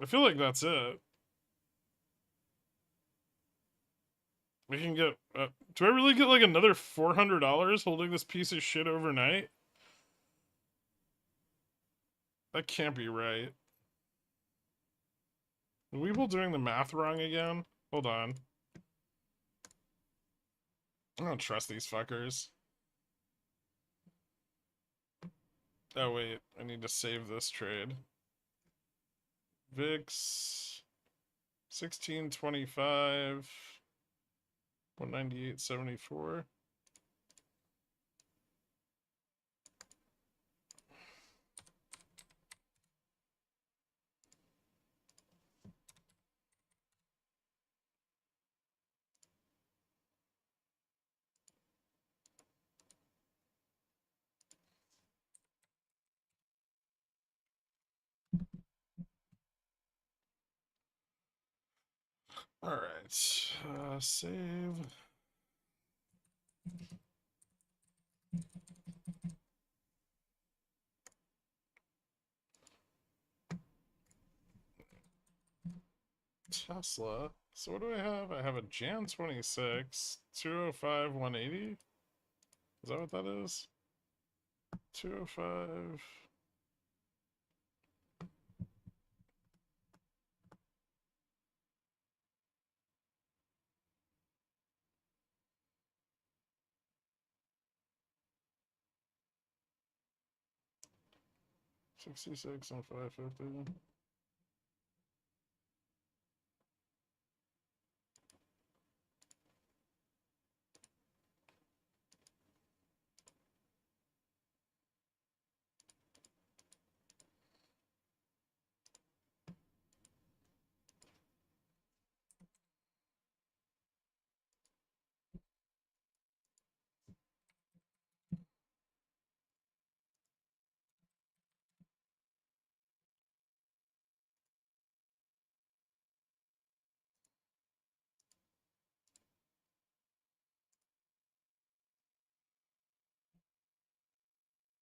I feel like that's it. We can get. Do I really get like another $400 holding this piece of shit overnight? That can't be right. Are WeBull doing the math wrong again? Hold on. I don't trust these fuckers. Oh wait, I need to save this trade. VIX 1625 198.74. All right, save. Tesla. So what do I have? I have a Jan 26, 205, 180. Is that what that is? 205. $66 and $5.50.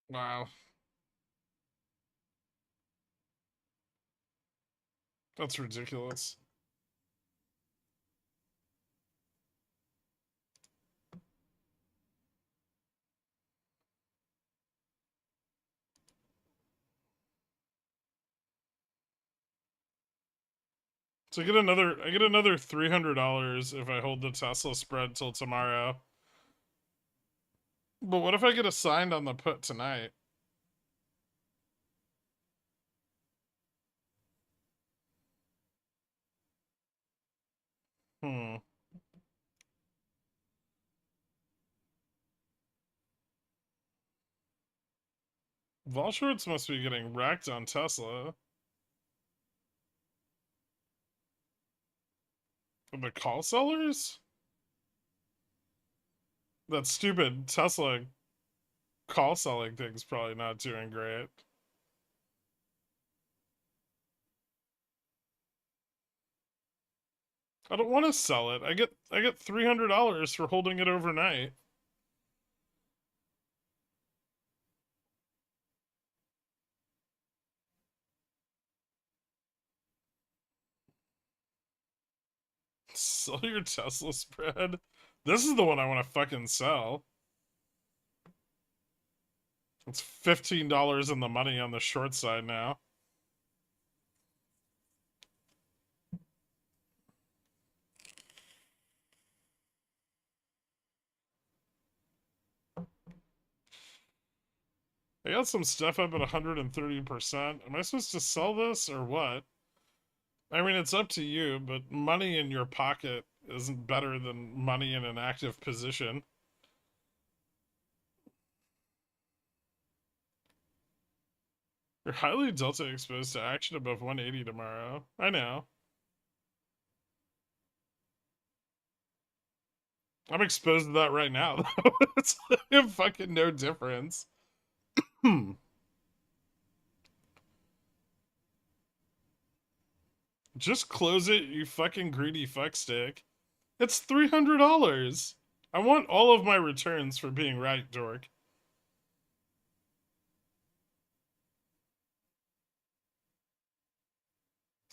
Wow, that's ridiculous. So I get another $300 if I hold the Tesla spread till tomorrow. But what if I get assigned on the put tonight? Hmm. Vol shorts must be getting wrecked on Tesla. The call sellers? That stupid Tesla call selling thing's probably not doing great. I don't want to sell it. I get $300 for holding it overnight. Sell your Tesla spread. This is the one I want to fucking sell. It's $15 in the money on the short side now. I got some stuff up at 130%. Am I supposed to sell this or what? I mean, it's up to you, but money in your pocket isn't better than money in an active position. You're highly delta exposed to action above 180 tomorrow. I know. I'm exposed to that right now, though. It's like fucking no difference. Hmm. Just close it, you fucking greedy fuckstick. It's $300. I want all of my returns for being right, Dork.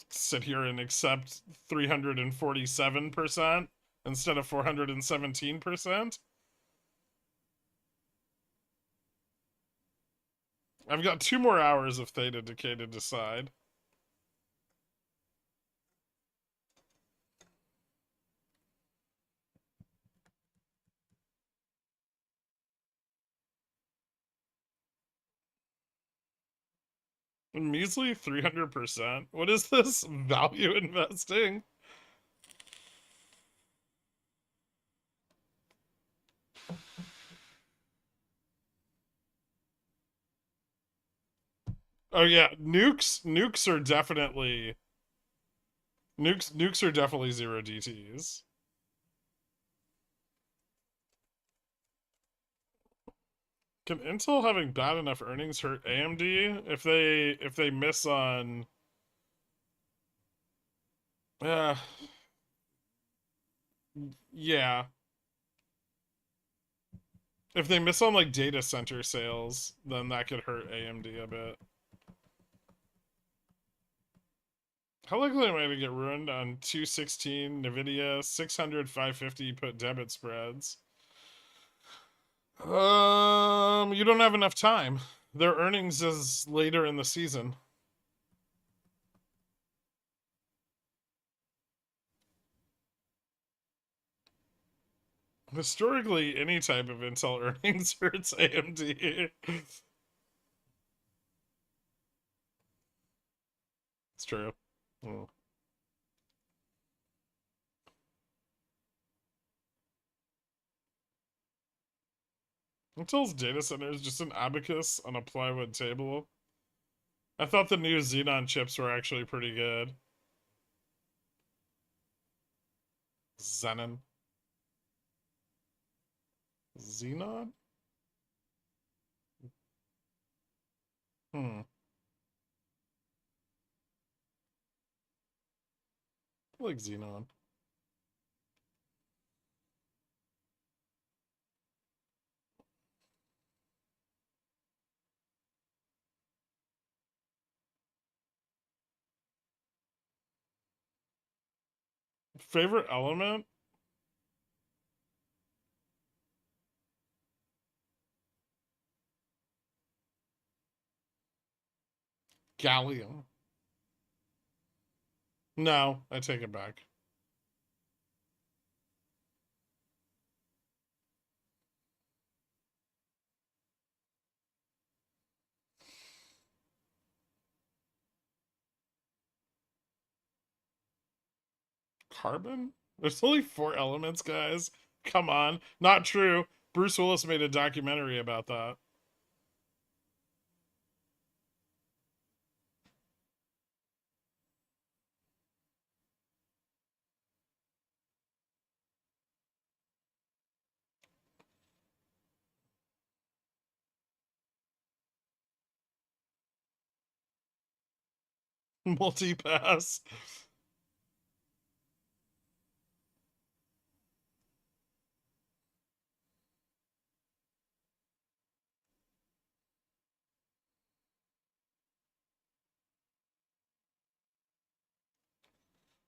Sit here and accept 347% instead of 417%. I've got 2 more hours of Theta Decay to decide. Measly 300%? What is this? Value investing? Oh yeah, nukes are definitely nukes are definitely zero DTs. Can Intel having bad enough earnings hurt AMD if they miss on uh yeah. If they miss on like data center sales, then that could hurt AMD a bit. How likely am I to get ruined on 216 Nvidia 600 550 put debit spreads? You don't have enough time. Their earnings is later in the season. Historically, any type of Intel earnings hurts AMD. It's true. Oh. Intel's data center is just an abacus on a plywood table. I thought the new Xenon chips were actually pretty good. Xenon. Xenon? Hmm. I like Xenon. Favorite element? Gallium. No, I take it back. Carbon? There's only 4 elements, guys. Come on. Not true. Bruce Willis made a documentary about that. Multipass.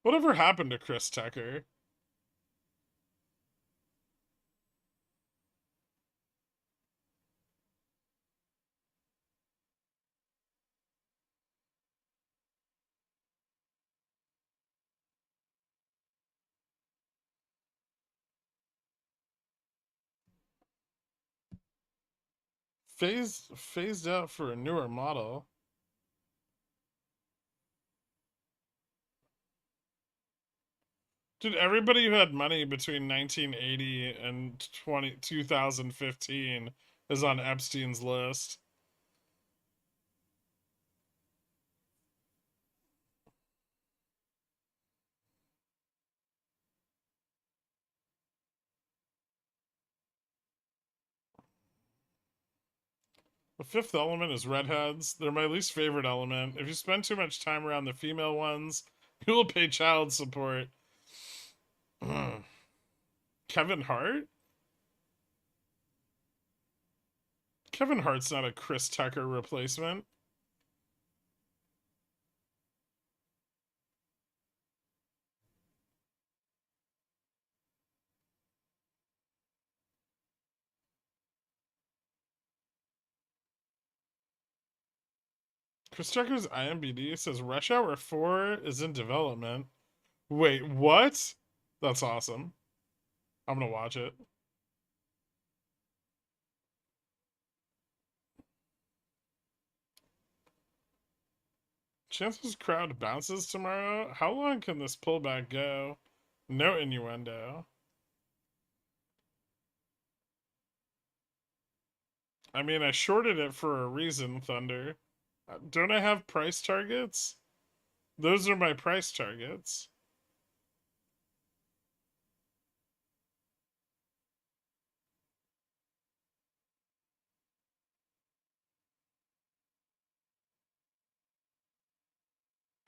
Whatever happened to Chris Tucker? Phased out for a newer model. Dude, everybody who had money between 1980 and 2015 is on Epstein's list. The fifth element is redheads. They're my least favorite element. If you spend too much time around the female ones, you will pay child support. Kevin Hart? Kevin Hart's not a Chris Tucker replacement. Chris Tucker's IMBD says Rush Hour 4 is in development. Wait, what? That's awesome. I'm gonna watch it. Chances crowd bounces tomorrow? How long can this pullback go? No innuendo. I mean, I shorted it for a reason, Thunder. Don't I have price targets? Those are my price targets.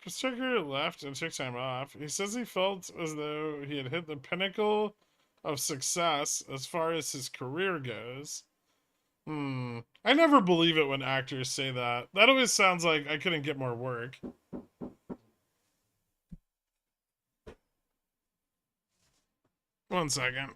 Chris Tucker left and took time off. He says he felt as though he had hit the pinnacle of success as far as his career goes. I never believe it when actors say that. That always sounds like I couldn't get more work. One second.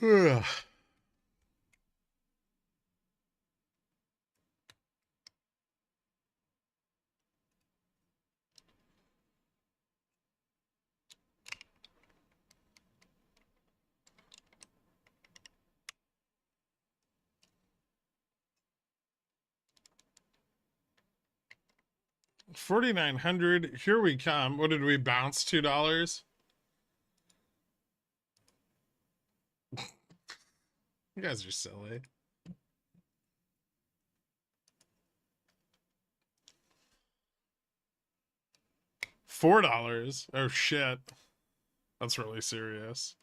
$4,900. Here we come. What did we bounce? $2? You guys are silly. $4. Oh shit. That's really serious.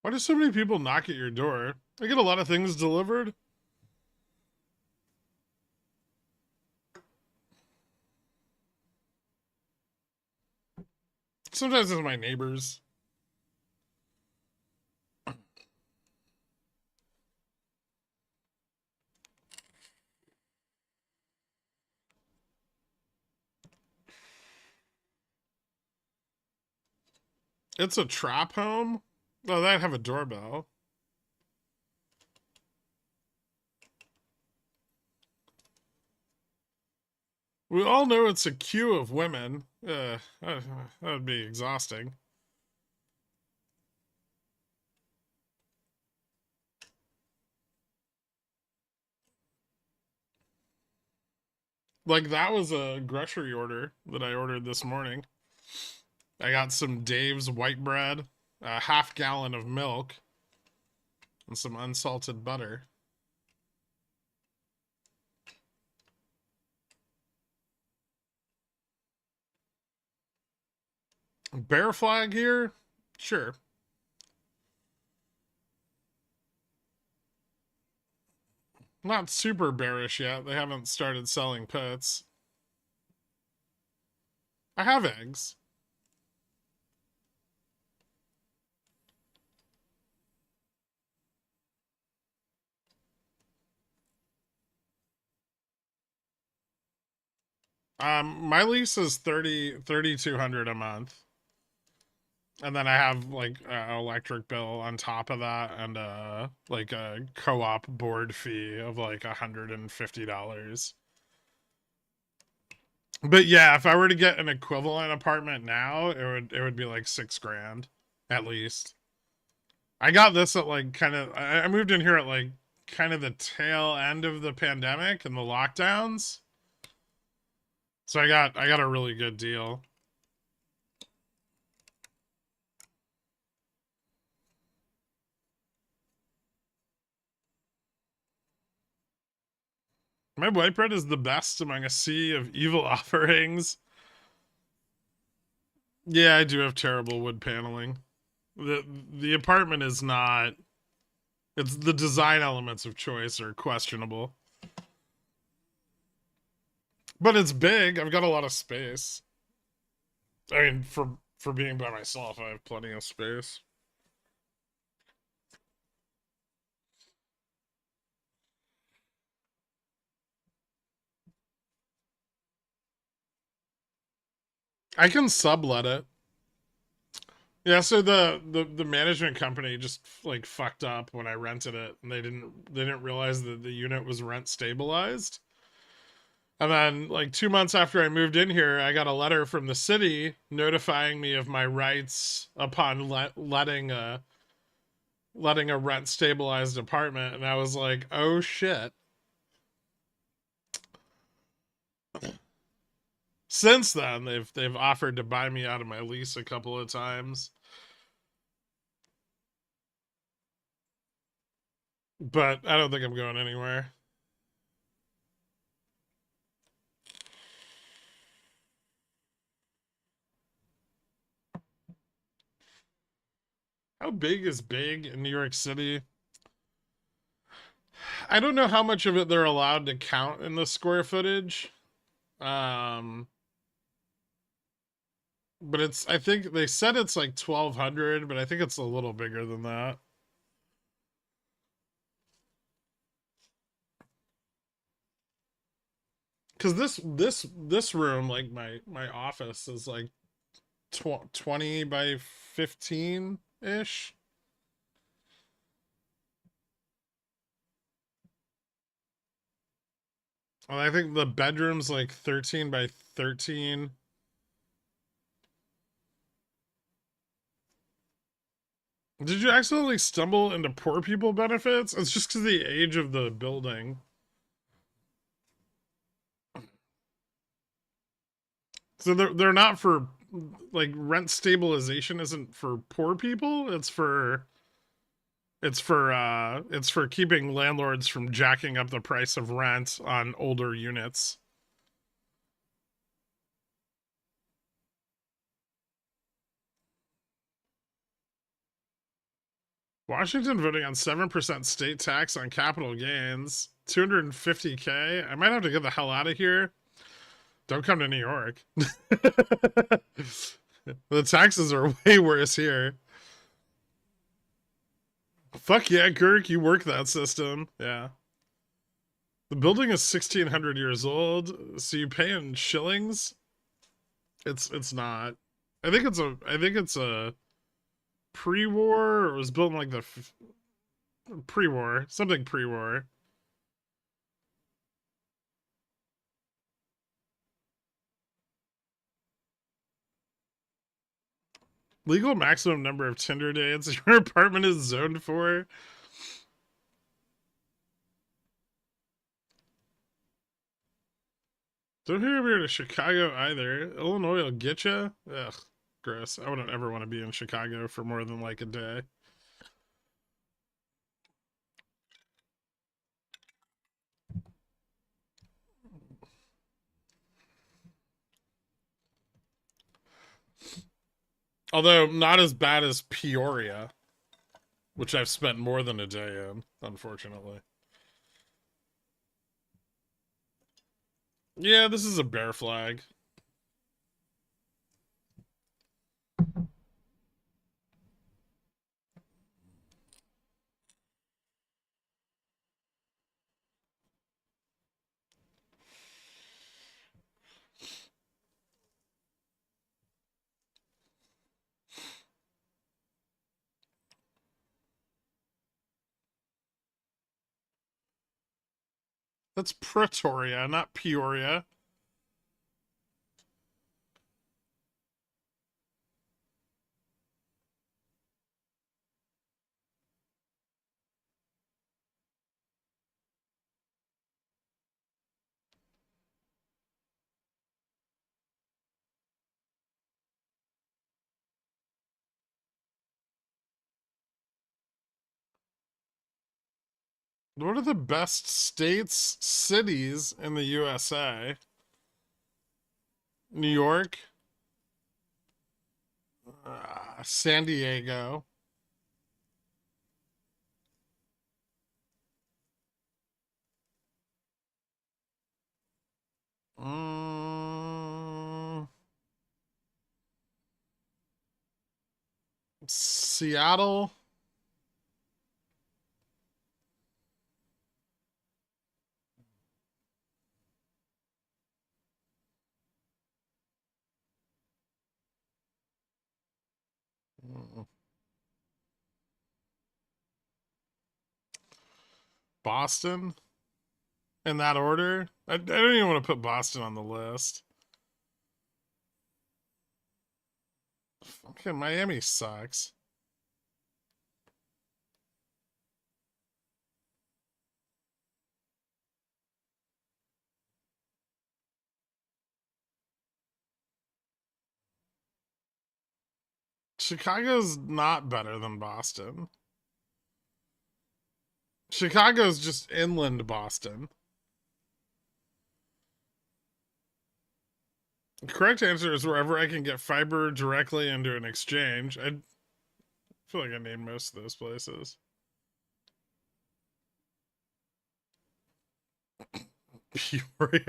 Why do so many people knock at your door? I get a lot of things delivered. Sometimes it's my neighbors. It's a trap home? Oh, that'd have a doorbell. We all know it's a queue of women. That would be exhausting. Like, that was a grocery order that I ordered this morning. I got some Dave's white bread, a half-gallon of milk, and some unsalted butter. Bear flag here? Sure. Not super bearish yet. They haven't started selling puts. I have eggs. My lease is 3,200 a month. And then I have like an electric bill on top of that and like a co-op board fee of like $150. But yeah, if I were to get an equivalent apartment now, it would be like $6,000 at least. I got this at like I moved in here at like kind of the tail end of the pandemic and the lockdowns. So I got a really good deal. My white bread is the best among a sea of evil offerings. Yeah, I do have terrible wood paneling. The apartment is not, it's the design elements of choice are questionable. But it's big. I've got a lot of space. I mean, for being by myself, I have plenty of space. I can sublet it. Yeah, so the management company just like fucked up when I rented it, and they didn't realize that the unit was rent stabilized. And then like 2 months after I moved in here, I got a letter from the city notifying me of my rights upon letting a rent stabilized apartment, and I was like, "Oh shit." Since then, they've offered to buy me out of my lease a couple of times. But I don't think I'm going anywhere. How big is big in New York City? I don't know how much of it they're allowed to count in the square footage. Um, but I think they said it's like 1,200, but I think it's a little bigger than that. Because this room, like my office, is like 20 by 15 ish. And I think the bedroom's like 13 by 13. Did you accidentally stumble into poor people benefits? It's just because of the age of the building. So they're not for, like, rent stabilization isn't for poor people. It's for keeping landlords from jacking up the price of rent on older units. Washington voting on 7% state tax on capital gains. 250K. I might have to get the hell out of here. Don't come to New York. The taxes are way worse here. Fuck yeah, Gherk, you work that system. Yeah. The building is 1,600 years old, so you pay in shillings? It's not. I think it's a pre-war, or it was built in like the pre-war, something pre-war. Legal maximum number of Tinder dates your apartment is zoned for. Don't hear over here to Chicago either. Illinois will get you. Ugh, gross. I wouldn't ever want to be in Chicago for more than like a day. Although not as bad as Peoria, which I've spent more than a day in, unfortunately. Yeah, this is a bear flag. That's Pretoria, not Peoria. What are the best states, cities in the USA? New York, San Diego. Mm, Seattle. Mm, Boston. In that order. I don't even want to put Boston on the list. Okay, Miami sucks. Chicago's not better than Boston. Chicago's just inland Boston. The correct answer is wherever I can get fiber directly into an exchange. I feel like I named most of those places. Peoria.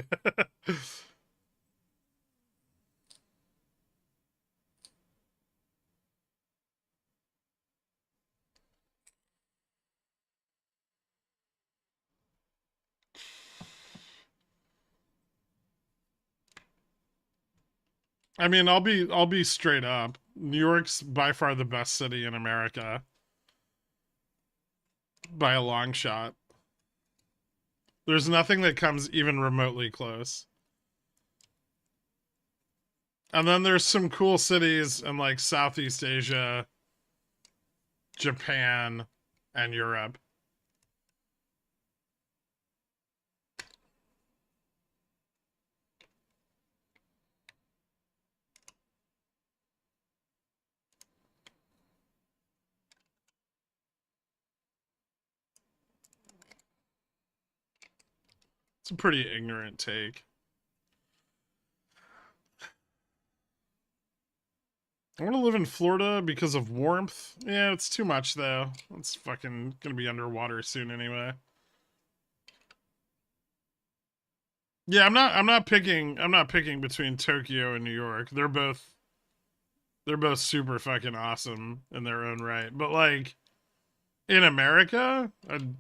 I mean, I'll be straight up. New York's by far the best city in America by a long shot. There's nothing that comes even remotely close. And then there's some cool cities in like Southeast Asia, Japan, and Europe. It's a pretty ignorant take. I want to live in Florida because of warmth. Yeah, it's too much though. It's fucking gonna be underwater soon anyway. Yeah, I'm not picking between Tokyo and New York. They're both super fucking awesome in their own right. But like in America, I'd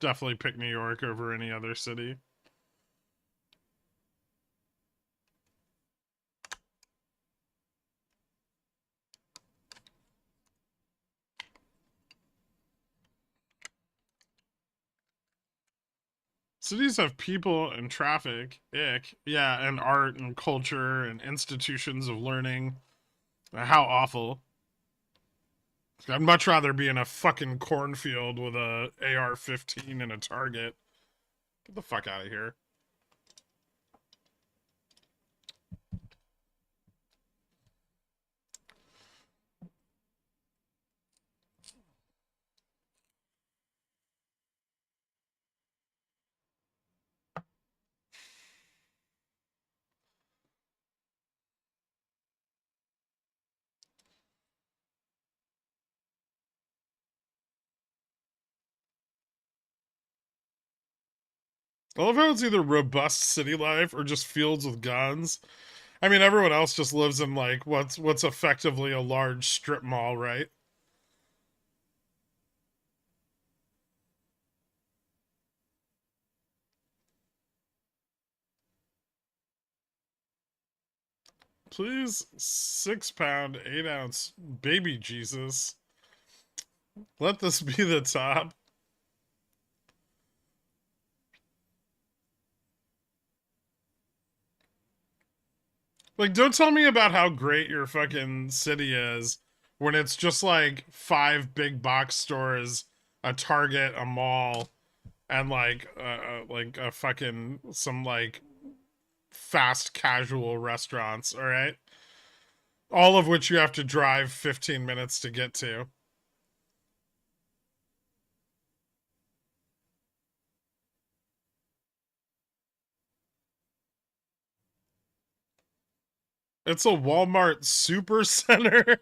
definitely pick New York over any other city. Cities have people and traffic, ick. Yeah, and art and culture and institutions of learning. How awful. I'd much rather be in a fucking cornfield with a AR-15 and a target. Get the fuck out of here. I love how it's either robust city life or just fields with guns. I mean, everyone else just lives in like what's effectively a large strip mall, right? Please, 6 pound, 8 ounce baby Jesus. Let this be the top. Like, don't tell me about how great your fucking city is when it's just like 5 big box stores, a Target, a mall, and like a fucking some like fast casual restaurants. All right, all of which you have to drive 15 minutes to get to. It's a Walmart super center.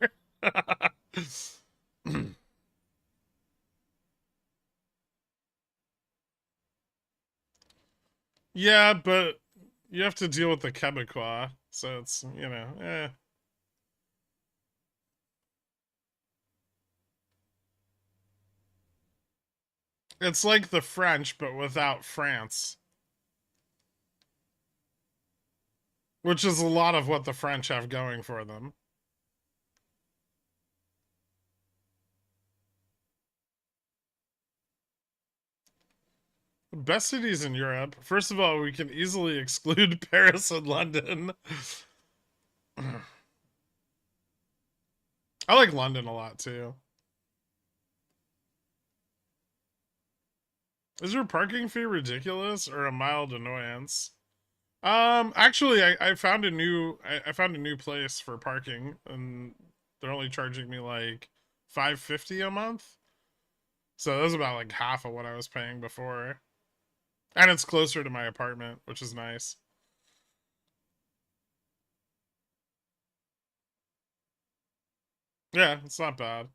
Yeah, but you have to deal with the Quebecois, so it's eh. It's like the French, but without France, which is a lot of what the French have going for them. Best cities in Europe. First of all, we can easily exclude Paris and London. I like London a lot too. Is your parking fee ridiculous or a mild annoyance? Actually, I found I found a new place for parking, and they're only charging me like 550 a month. So that was about like half of what I was paying before, and it's closer to my apartment, which is nice. Yeah, it's not bad.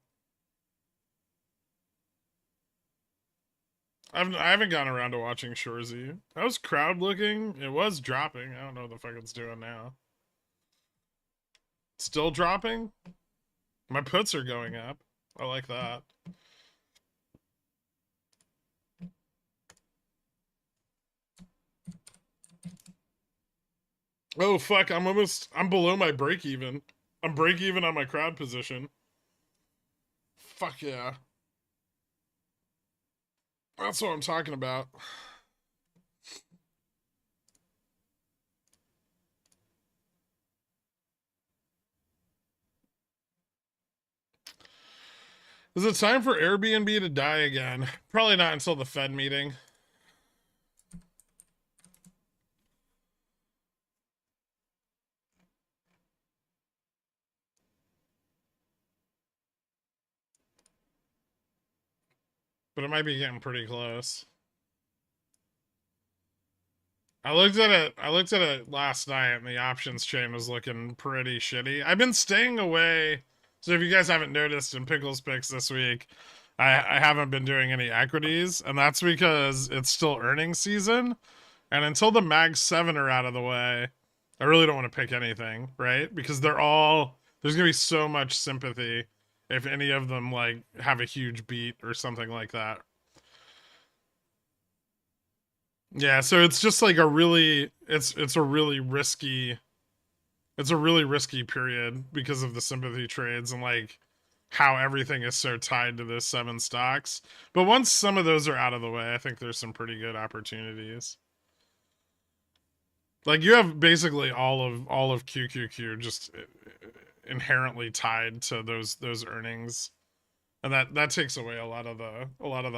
I haven't gotten around to watching Shorzy. How's crowd looking? It was dropping. I don't know what the fuck it's doing now. Still dropping? My puts are going up. I like that. Oh fuck, I'm below my break even. I'm break even on my crowd position. Fuck yeah. That's what I'm talking about. Is it time for Airbnb to die again? Probably not until the Fed meeting. But it might be getting pretty close. I looked at it last night and the options chain was looking pretty shitty. I've been staying away. So if you guys haven't noticed in Pickles Picks this week, I haven't been doing any equities, and that's because it's still earnings season. And until the Mag 7 are out of the way, I really don't want to pick anything, right? Because there's gonna be so much sympathy if any of them like have a huge beat or something like that. Yeah, so it's just like it's a really risky period because of the sympathy trades and like how everything is so tied to those 7 stocks. But once some of those are out of the way, I think there's some pretty good opportunities. Like you have basically all of QQQ just inherently tied to those earnings, and that takes away a lot of the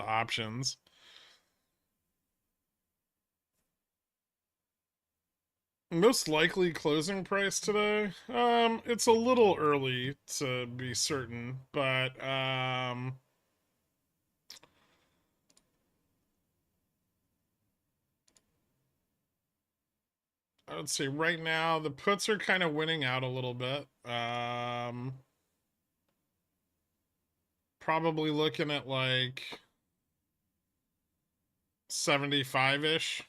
options. Most likely closing price today. It's a little early to be certain, but I would say right now the puts are kind of winning out a little bit. Probably looking at like 75-ish.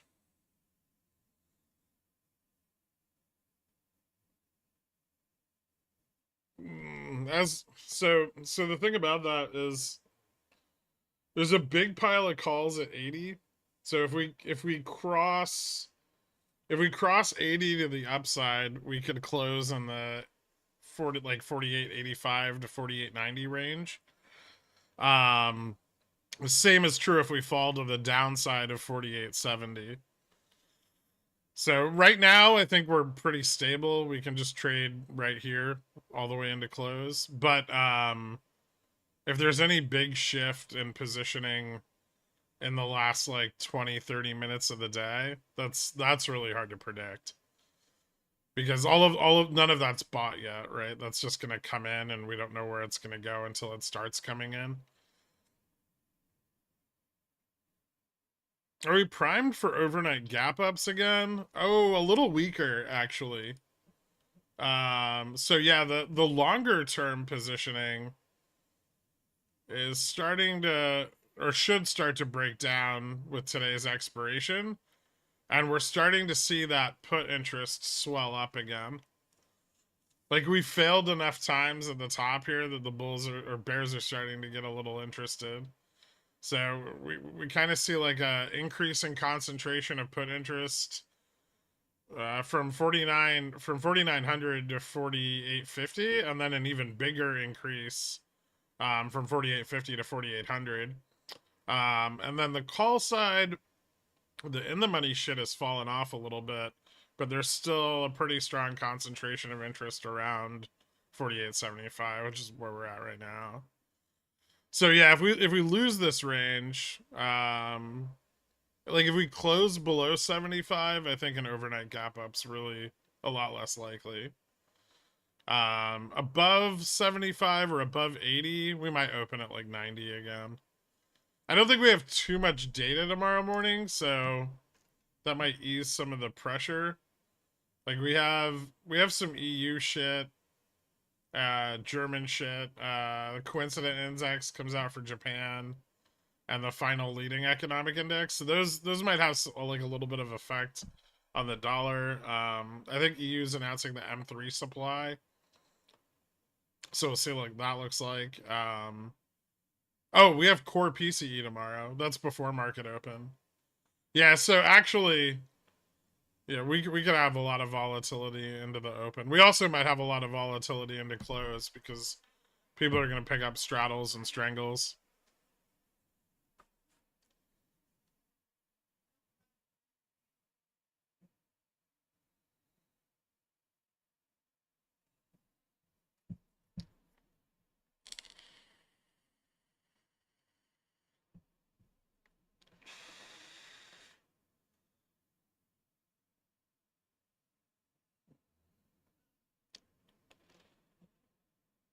So the thing about that is there's a big pile of calls at 80. So if we cross 80 to the upside, we could close in the 48.85 to 48.90 range. The same is true if we fall to the downside of 48.70. So right now, I think we're pretty stable. We can just trade right here all the way into close. But if there's any big shift in positioning in the last like 20, 30 minutes of the day, that's really hard to predict. Because all of none of that's bought yet, right? That's just gonna come in and we don't know where it's gonna go until it starts coming in. Are we primed for overnight gap ups again? Oh, a little weaker actually. So yeah, the longer term positioning is starting to or should start to break down with today's expiration, and we're starting to see that put interest swell up again. Like we failed enough times at the top here that the bulls or bears are starting to get a little interested. So we kind of see like a increase in concentration of put interest from 4900 to 4850, and then an even bigger increase from 4850 to 4800. And then the call side, the in the money shit has fallen off a little bit, but there's still a pretty strong concentration of interest around 4875, which is where we're at right now. So yeah, if we lose this range, like if we close below 75, I think an overnight gap up's really a lot less likely. Above 75 or above 80, we might open at like 90 again. I don't think we have too much data tomorrow morning, so that might ease some of the pressure. Like we have some EU shit, German shit. The coincident index comes out for Japan, and the final leading economic index. So those might have like a little bit of effect on the dollar. I think EU's announcing the M3 supply, so we'll see what that looks like. Oh, we have core PCE tomorrow. That's before market open. Yeah, so actually, yeah, we could have a lot of volatility into the open. We also might have a lot of volatility into close because people are going to pick up straddles and strangles.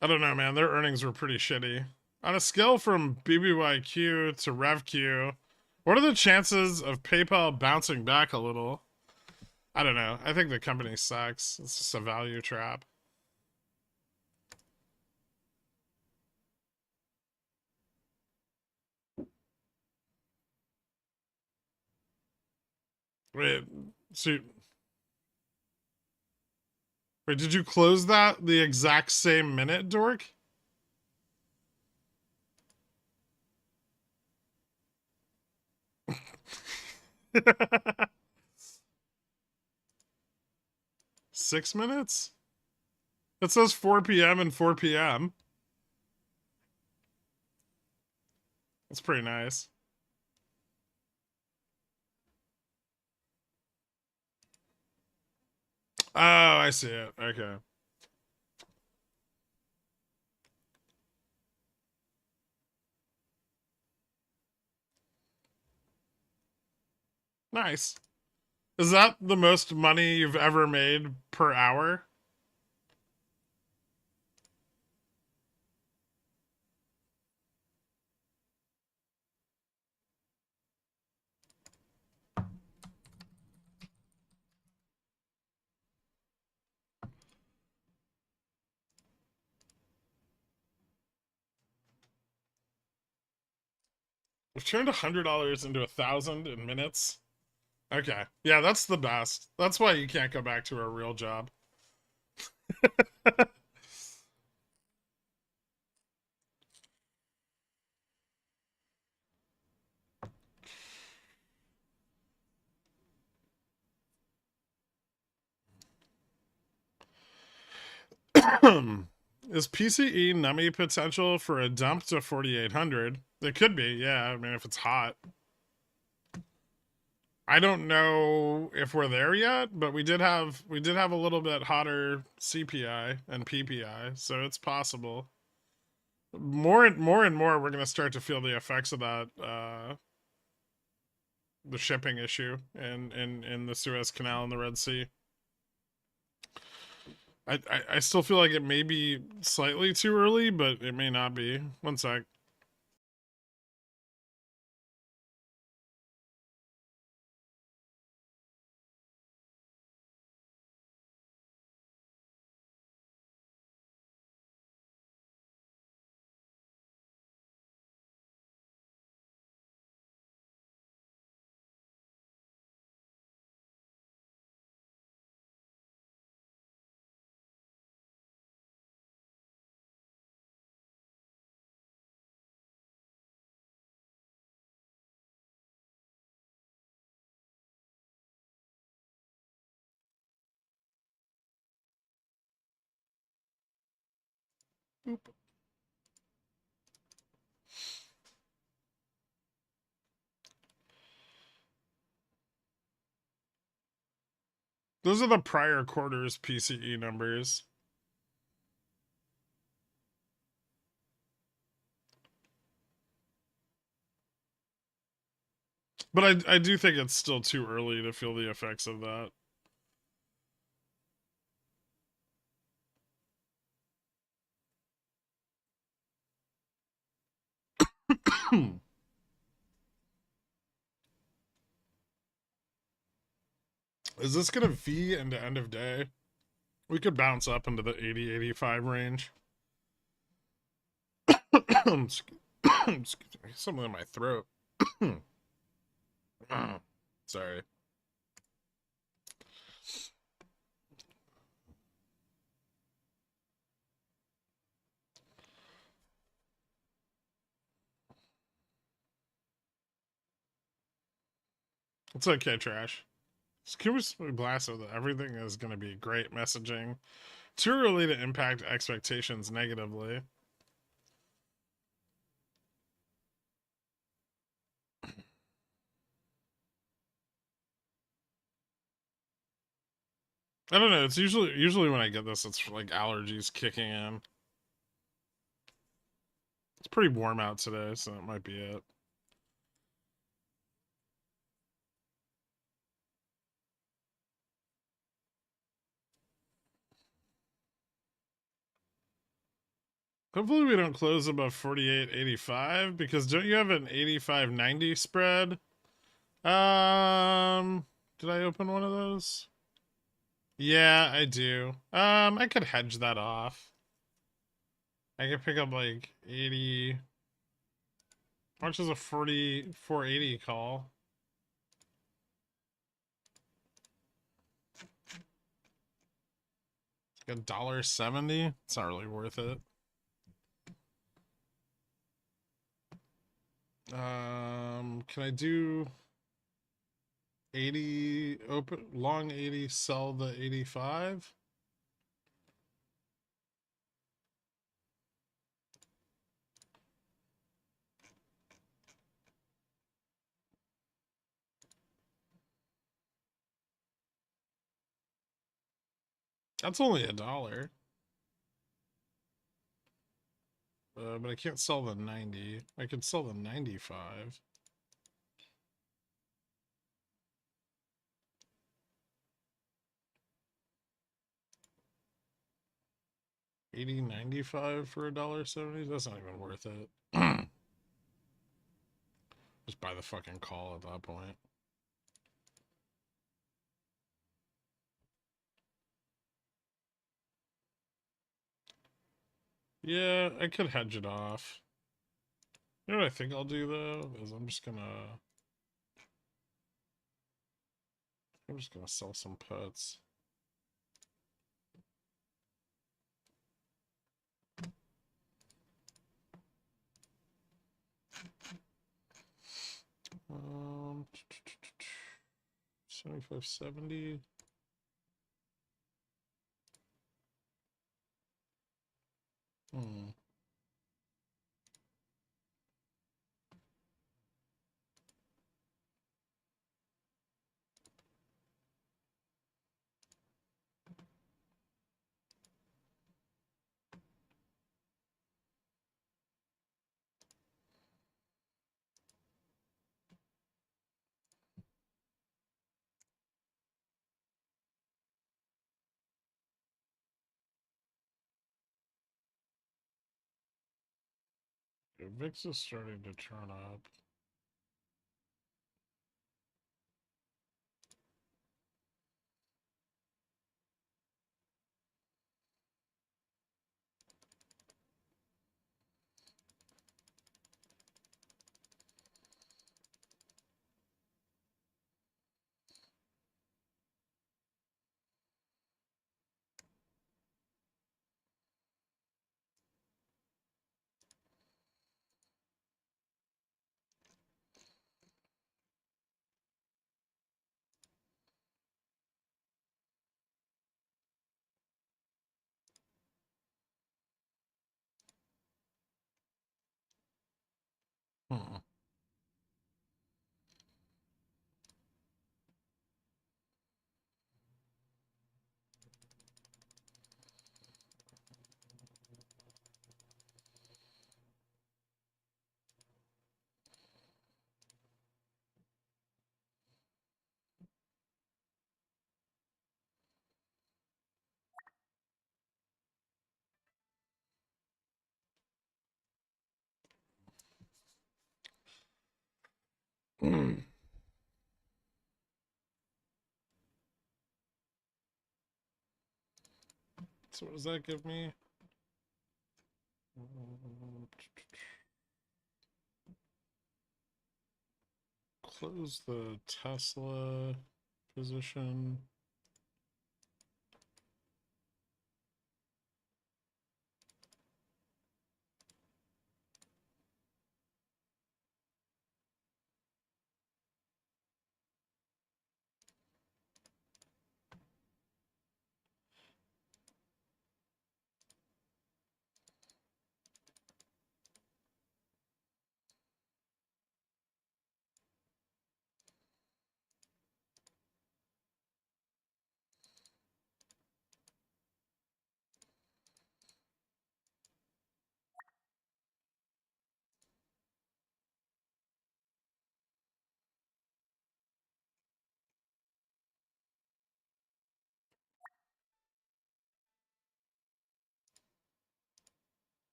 I don't know, man. Their earnings were pretty shitty. On a scale from BBYQ to RevQ, what are the chances of PayPal bouncing back a little? I don't know. I think the company sucks. It's just a value trap. Wait, so wait, did you close that the exact same minute, Dork? Six minutes? It says 4 p.m. and 4 p.m. That's pretty nice. Oh, I see it. Okay. Nice. Is that the most money you've ever made per hour? We've turned $100 into 1,000 in minutes. Okay. Yeah, that's the best. That's why you can't go back to a real job. Is PCE nummy potential for a dump to 4,800? It could be, yeah. I mean, if it's hot. I don't know if we're there yet, but we did have a little bit hotter CPI and PPI, so it's possible. More and more we're going to start to feel the effects of that the shipping issue in the Suez Canal and the Red Sea. I still feel like it may be slightly too early, but it may not be. One sec. Boop. Those are the prior quarter's PCE numbers. But I do think it's still too early to feel the effects of that. Is this going to V into end of day? We could bounce up into the 80, 85 range. Something in my throat. Sorry. It's okay, Trash. Can we blast with it? Everything is going to be great messaging. Too early to impact expectations negatively. I don't know. It's usually when I get this, it's like allergies kicking in. It's pretty warm out today, so that might be it. Hopefully we don't close above 48.85 because don't you have an 85.90 spread? Did I open one of those? Yeah, I do. I could hedge that off. I could pick up like 80. How much is a 44.80 call? Like $1.70? It's not really worth it. Can I do 80 open long 80, sell the 85? That's only $1. But I can't sell the 90. I can sell the 95. $80.95 for $1.70? That's not even worth it. Just buy the fucking call at that point. Yeah, I could hedge it off. You know what I think I'll do though? Is I'm just gonna sell some puts. Um 75.70. Hmm. VIX is starting to turn up. Hmm. So what does that give me? close the Tesla position.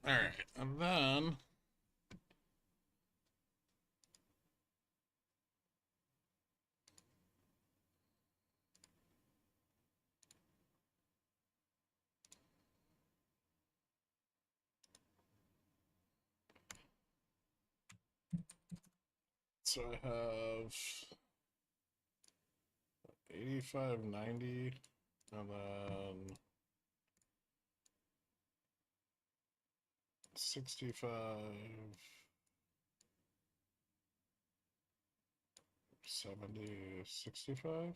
All right, and then so I have 85.90, and then 65, 70, 65.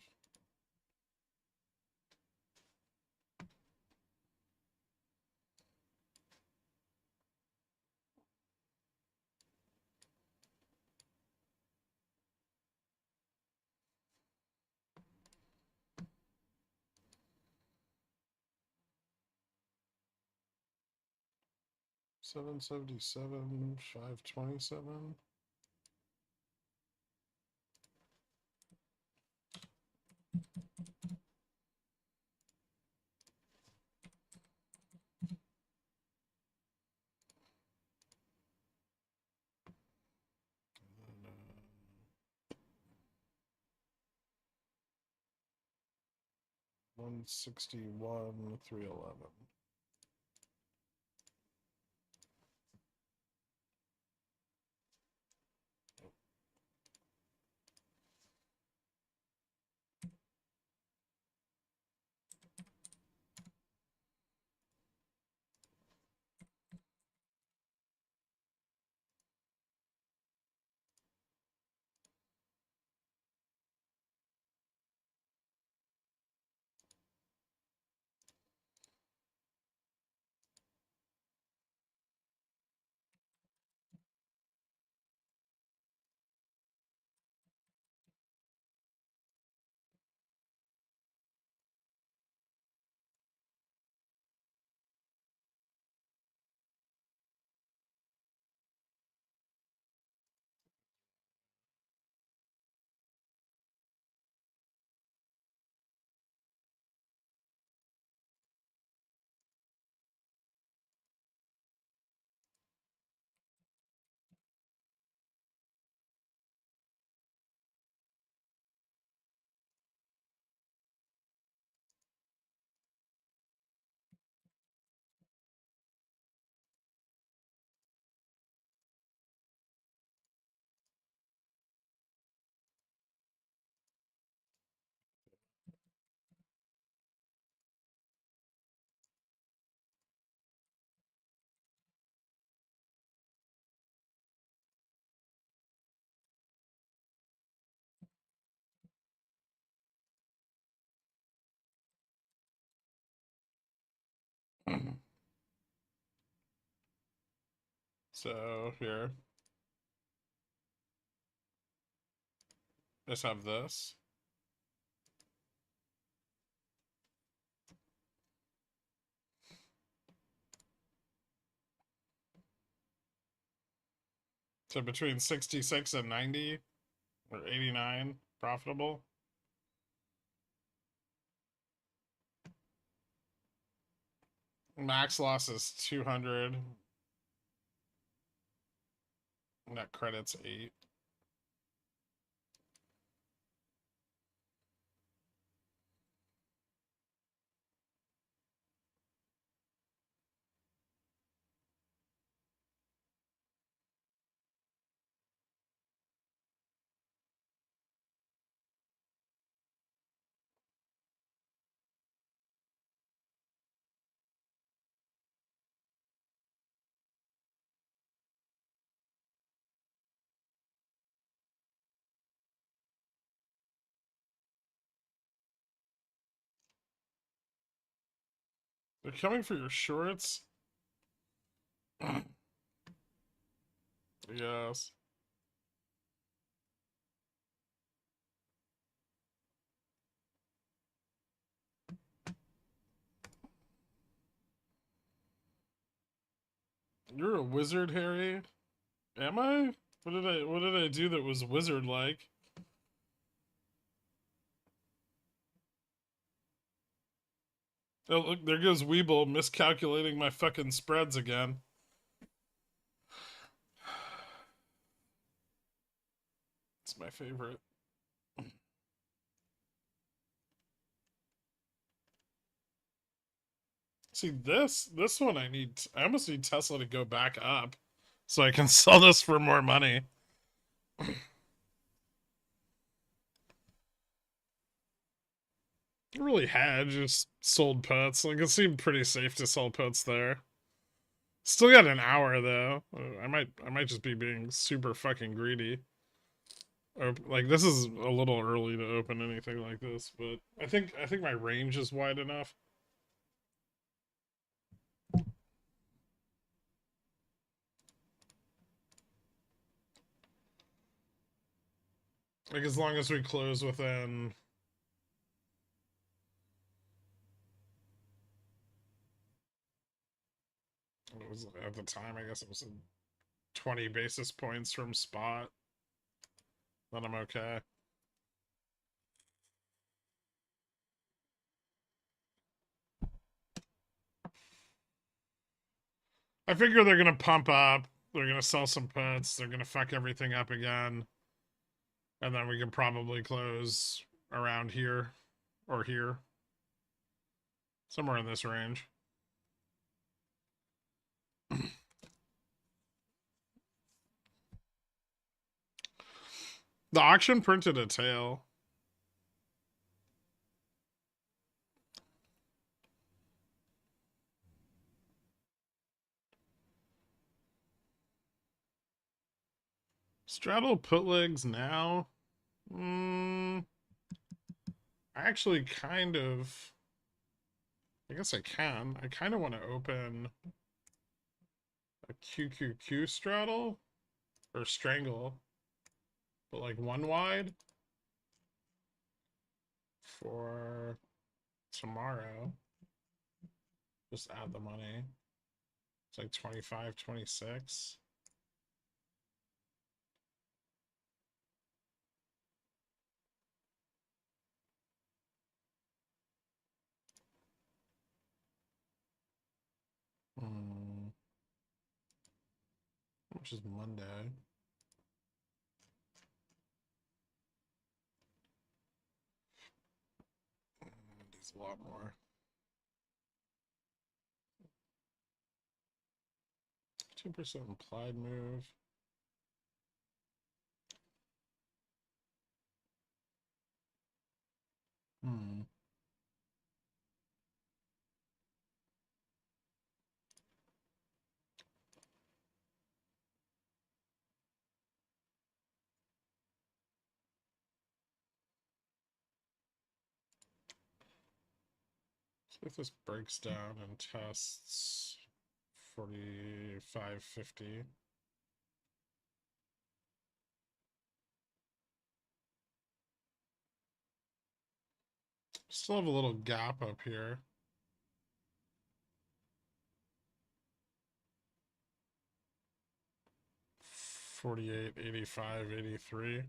$777, $527. And, 161, 311. So here, let's have this. So between 66 and 90 or 89 profitable. Max loss is 200. Net credits 8. They're coming for your shorts. Yes. You're a wizard, Harry. Am I? What did I do that was wizard like? Oh, look, there goes WeBull miscalculating my fucking spreads again. It's my favorite. See, this one I almost need Tesla to go back up so I can sell this for more money. Really had just sold puts. Like, it seemed pretty safe to sell puts there. Still got an hour though. I might just be being super fucking greedy. Or, like, this is a little early to open anything like this, but I think my range is wide enough. Like, as long as we close within, it was at the time, I guess it was 20 basis points from spot, then I'm okay. I figure they're gonna pump up, they're gonna sell some puts, they're gonna fuck everything up again, and then we can probably close around here or here, somewhere in this range. The auction printed a tail. Straddle put legs now. I actually kind of. I guess I can. I kind of want to open a QQQ straddle or strangle, but like one wide for tomorrow. Just add the money. It's like 25, 26. Which is Monday. Needs a lot more. 2% implied move. So if this breaks down and tests 45.50. Still have a little gap up here. 48, 85, 83.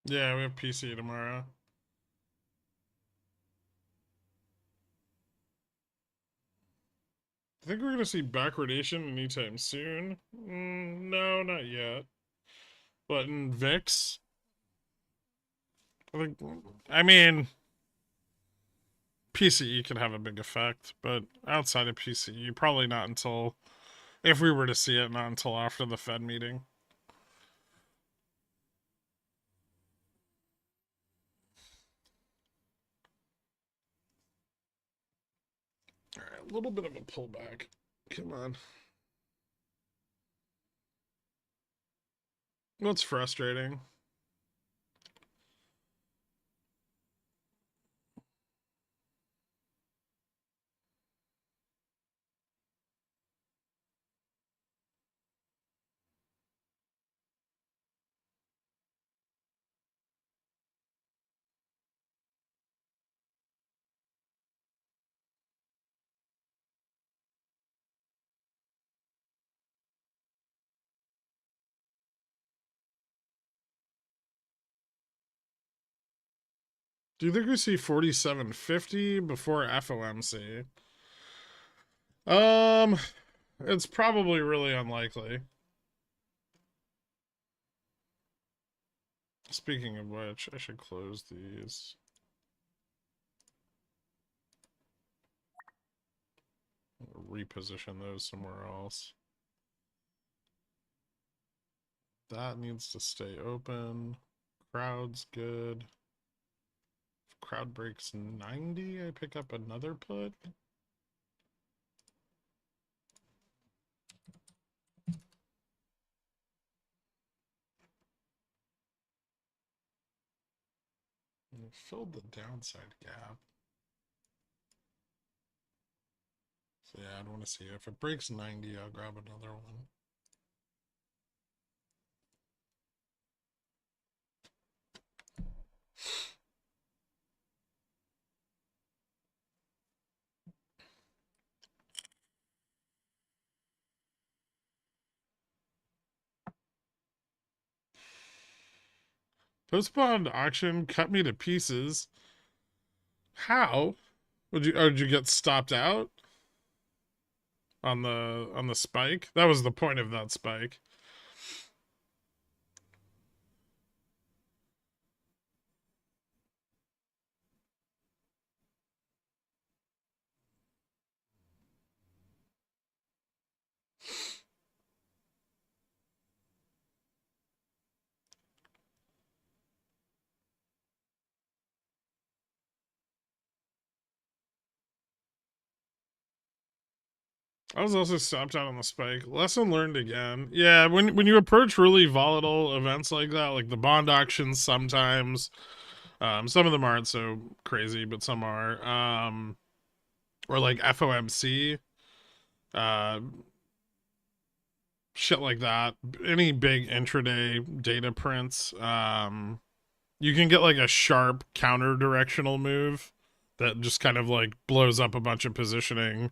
Yeah, we have PC tomorrow. I think we're going to see backwardation anytime soon. No, not yet. But in VIX, I mean, PCE can have a big effect, but outside of PCE, probably not until, if we were to see it, not until after the Fed meeting. All right, a little bit of a pullback. Come on. What's frustrating? Do you think we see 47.50 before FOMC? It's probably really unlikely. Speaking of which, I should close these. Reposition those somewhere else. That needs to stay open. Crowd's good. If crowd breaks 90, I pick up another put. And filled the downside gap. So yeah, I'd want to see it. If it breaks 90, I'll grab another one. Post-bond auction cut me to pieces. How? Did you get stopped out on the spike? That was the point of that spike. I was also stopped out on the spike. Lesson learned again. Yeah, when you approach really volatile events like that, like the bond auctions, sometimes some of them aren't so crazy, but some are. Or like FOMC, uh, shit like that. Any big intraday data prints, you can get like a sharp counter directional move that just kind of like blows up a bunch of positioning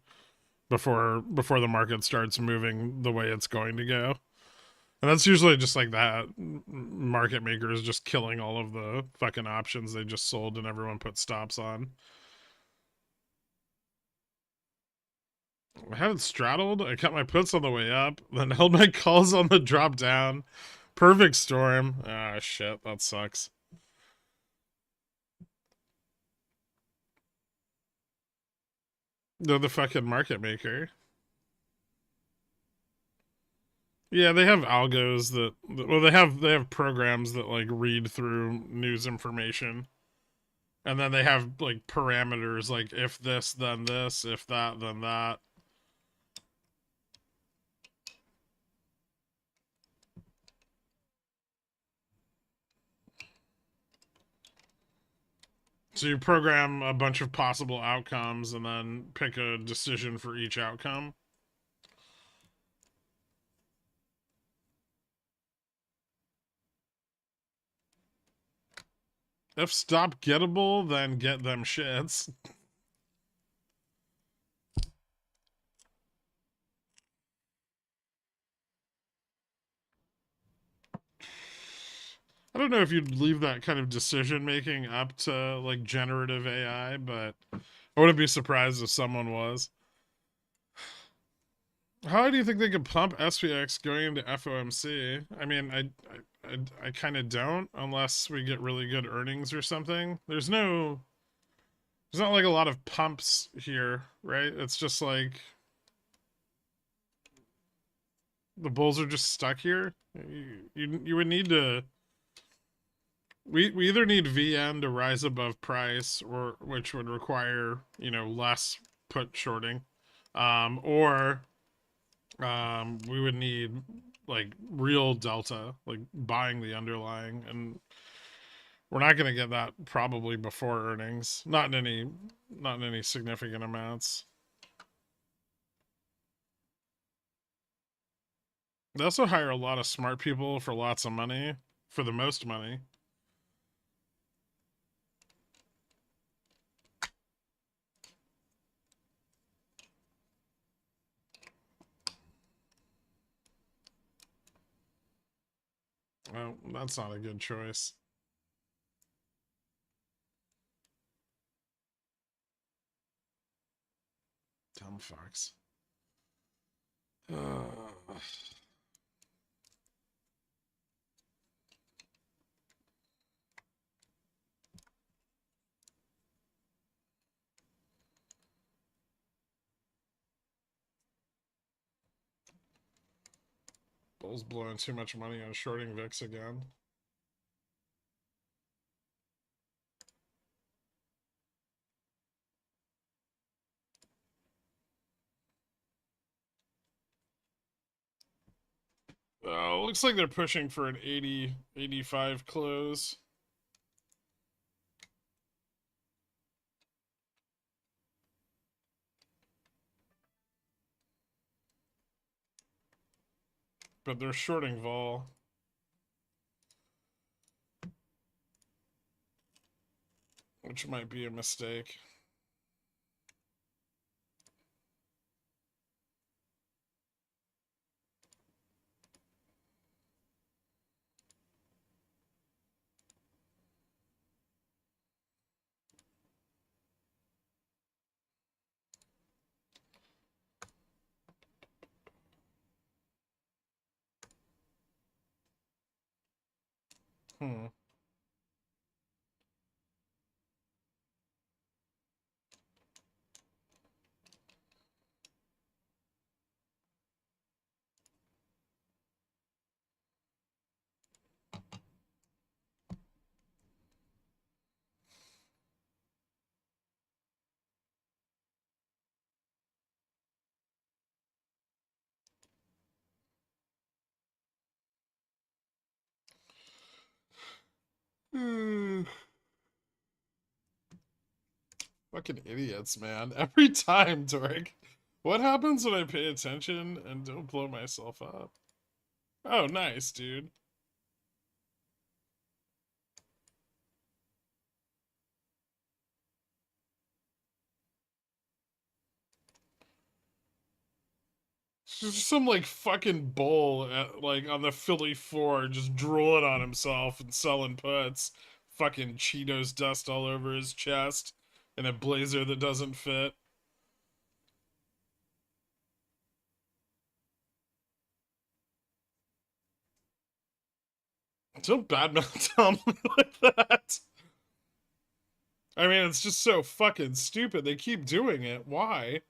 before the market starts moving the way it's going to go. And that's usually just like that. Market makers just killing all of the fucking options they just sold and everyone put stops on. I had it straddled. I cut my puts on the way up, then held my calls on the drop down. Perfect storm. Ah, shit. That sucks. They're the fucking market maker. Yeah, they have algos well, they have programs that like read through news information. And then they have like parameters like if this then this, if that then that. So you program a bunch of possible outcomes and then pick a decision for each outcome. If stop gettable, then get them shits. I don't know if you'd leave that kind of decision making up to like generative AI, but I wouldn't be surprised if someone was. How do you think they could pump SPX going into FOMC? I mean, I kind of don't unless we get really good earnings or something. There's not like a lot of pumps here, right? It's just like the bulls are just stuck here. You would need to. We either need VN to rise above price, or which would require less put shorting, or we would need like real delta, like buying the underlying, and we're not going to get that probably before earnings, not in any significant amounts. They also hire a lot of smart people for lots of money, for the most money. Well, that's not a good choice. Dumb fucks. Bull's blowing too much money on shorting VIX again. Looks like they're pushing for an 85 close. But they're shorting vol. Which might be a mistake. Hmm. Fucking idiots, man. Every time, Dork. What happens when I pay attention and don't blow myself up? Oh, nice, dude. Just some like fucking bull at, like on the Philly 4 just drooling on himself and selling puts. Fucking Cheetos dust all over his chest in a blazer that doesn't fit. Don't badmouth Tom like that. I mean, it's just so fucking stupid. They keep doing it. Why?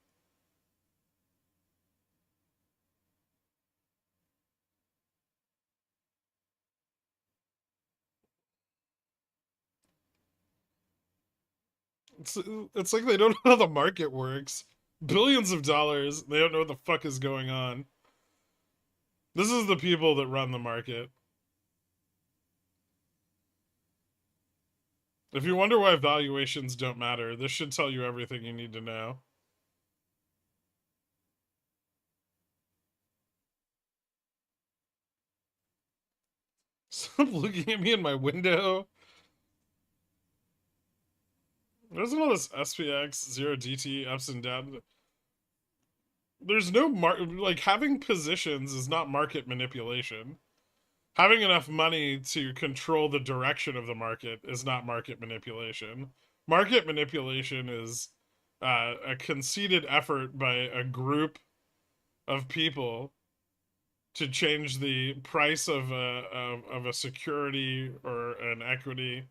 It's, it's like they don't know how the market works. Billions of dollars. They don't know what the fuck is going on. This is the people that run the market. If you wonder why valuations don't matter, this should tell you everything you need to know. Stop looking at me in my window. There's all this SPX, 0DT, ups and downs. There's no like having positions is not market manipulation. Having enough money to control the direction of the market is not market manipulation. Market manipulation is a conceited effort by a group of people to change the price of a security or an equity.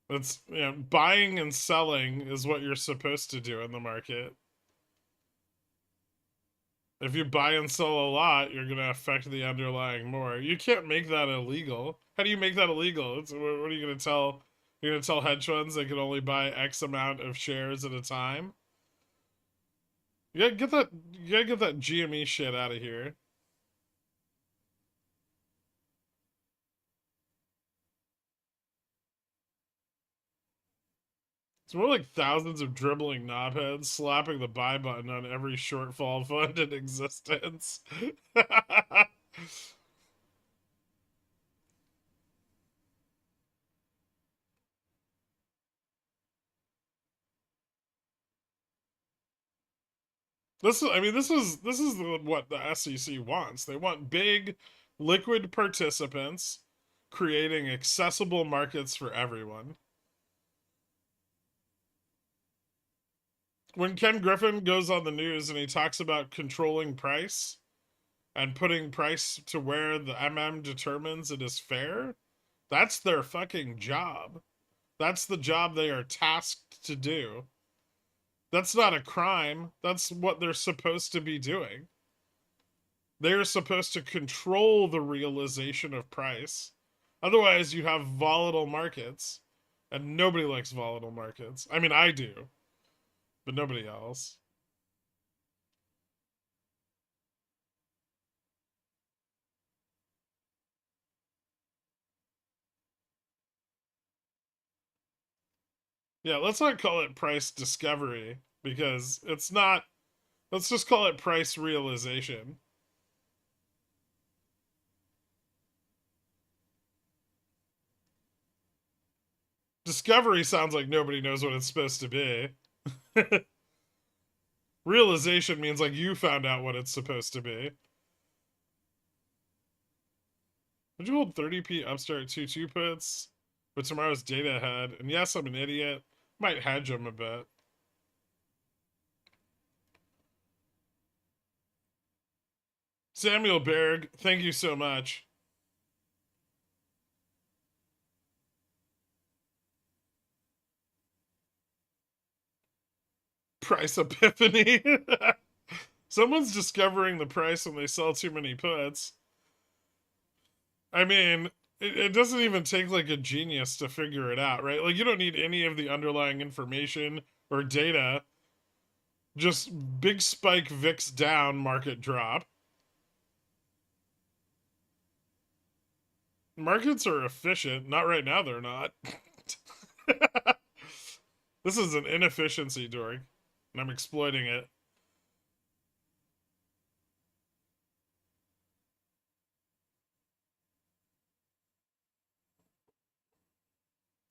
That's, you know, buying and selling is what you're supposed to do in the market. If you buy and sell a lot, you're gonna affect the underlying more. You can't make that illegal. How do you make that illegal? What are you gonna tell? You're gonna tell hedge funds they can only buy X amount of shares at a time? You gotta get that. You gotta get that GME shit out of here. It's more like thousands of dribbling knobheads slapping the buy button on every shortfall fund in existence. this is what the SEC wants. They want big, liquid participants creating accessible markets for everyone. When Ken Griffin goes on the news and he talks about controlling price and putting price to where the MM determines it is fair, that's their fucking job. That's the job they are tasked to do. That's not a crime. That's what they're supposed to be doing. They're supposed to control the realization of price. Otherwise, you have volatile markets, and nobody likes volatile markets. I mean, I do, but nobody else. Yeah, let's not call it price discovery because it's not. Let's just call it price realization. Discovery sounds like nobody knows what it's supposed to be. Realization means like you found out what it's supposed to be. Would you hold 30p upstart 2-2 puts with tomorrow's data ahead? And yes, I'm an idiot. Might hedge them a bit. Samuel Berg, thank you so much. Price epiphany. Someone's discovering the price when they sell too many puts. I mean, it doesn't even take like a genius to figure it out, right? Like, you don't need any of the underlying information or data. Just big spike VIX down, market drop. Markets are efficient. Not right now, they're not. This is an inefficiency, Dork, and I'm exploiting it.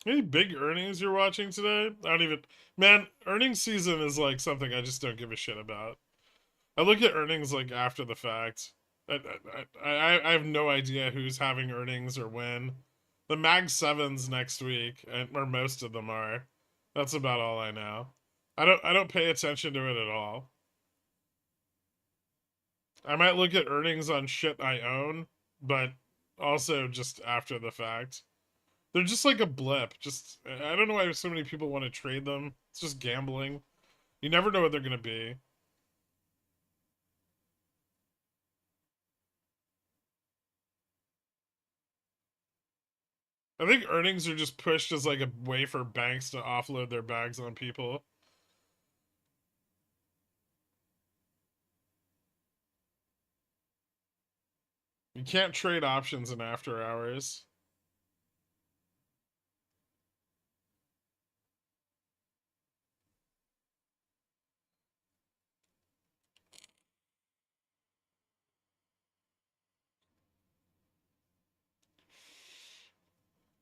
Any big earnings you're watching today? I don't even. Man, earnings season is like something I just don't give a shit about. I look at earnings like after the fact. I have no idea who's having earnings or when. The Mag 7's next week, or most of them are. That's about all I know. I don't pay attention to it at all. I might look at earnings on shit I own, but also just after the fact. They're just like a blip. Just I don't know why so many people want to trade them. It's just gambling. You never know what they're gonna be. I think earnings are just pushed as like a way for banks to offload their bags on people. You can't trade options in after hours.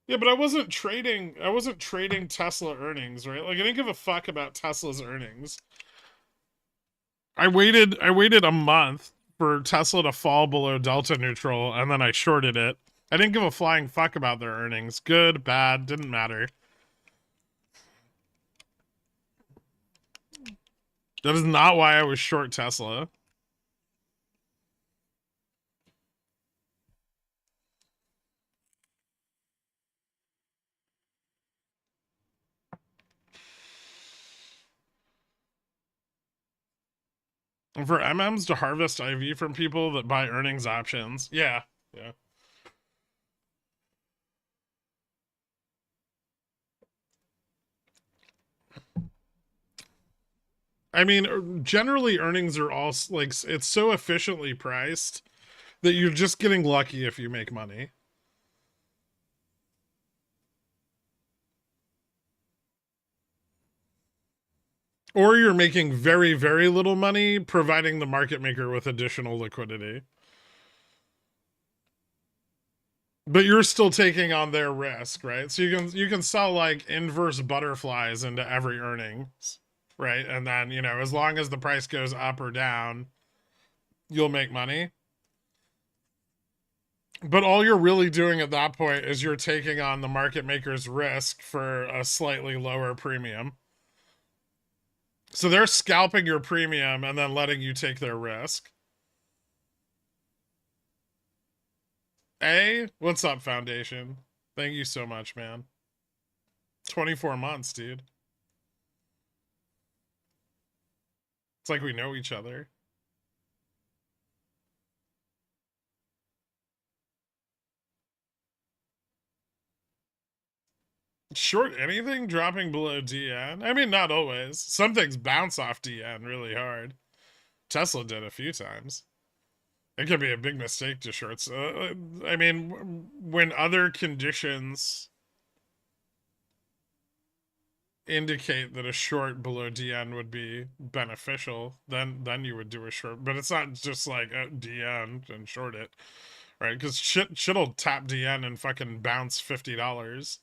Yeah, but I wasn't trading. I wasn't trading Tesla earnings, right? Like I didn't give a fuck about Tesla's earnings. I waited. I waited a month for Tesla to fall below delta neutral, and then I shorted it. I didn't give a flying fuck about their earnings. Good, bad, didn't matter. That is not why I was short Tesla. And for MMs to harvest IV from people that buy earnings options. Yeah. Yeah. I mean, generally earnings are all like it's so efficiently priced that you're just getting lucky if you make money. Or you're making very, very little money, providing the market maker with additional liquidity. But you're still taking on their risk, right? So you can sell like inverse butterflies into every earnings, right? And then, as long as the price goes up or down, you'll make money. But all you're really doing at that point is you're taking on the market maker's risk for a slightly lower premium. So they're scalping your premium and then letting you take their risk. What's up, Foundation? Thank you so much, man. 24 months, dude. It's like we know each other. Short anything dropping below DN? I mean, not always. Some things bounce off DN really hard. Tesla did a few times. It could be a big mistake to shorts. I mean, when other conditions indicate that a short below DN would be beneficial, then you would do a short. But it's not just like DN and short it, right? Because shit'll tap DN and fucking bounce $50.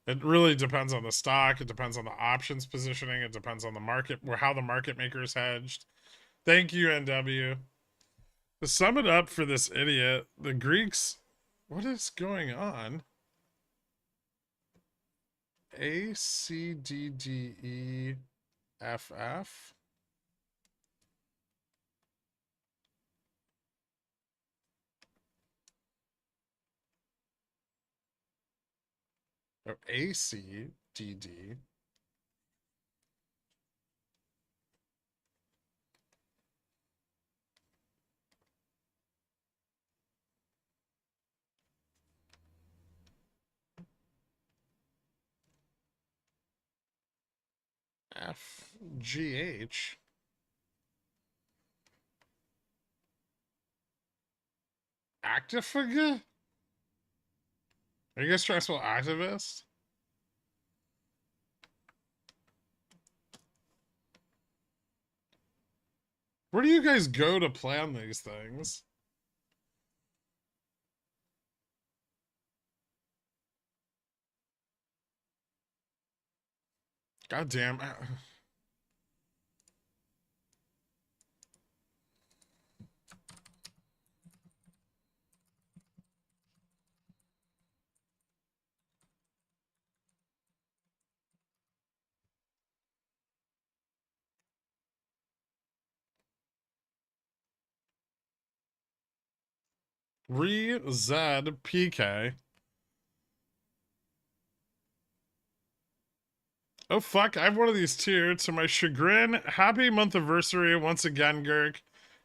It really depends on the stock. It depends on the options positioning. It depends on the market, or how the market maker is hedged. Thank you, NW. To sum it up for this idiot, the Greeks. What is going on? ACDDEFF. Oh, ACDD. FGH. Actifig? Are you guys trying to spell activist? Where do you guys go to plan these things? God damn. ReZPK. Oh fuck, I have one of these too. To my chagrin, happy month anniversary once again, Gherk.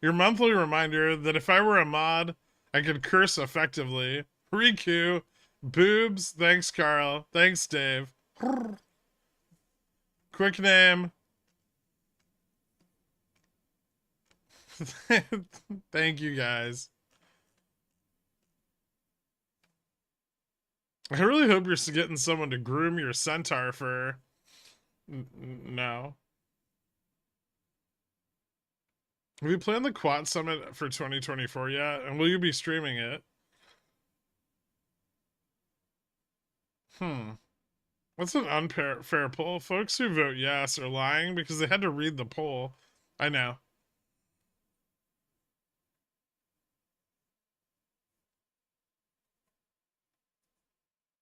Your monthly reminder that if I were a mod, I could curse effectively. Riku. Boobs. Thanks, Carl. Thanks, Dave. Quick name. Thank you, guys. I really hope you're getting someone to groom your centaur fur. No. Have you planned the Quad Summit for 2024 yet? And will you be streaming it? Hmm. What's an unfair poll? Folks who vote yes are lying because they had to read the poll. I know.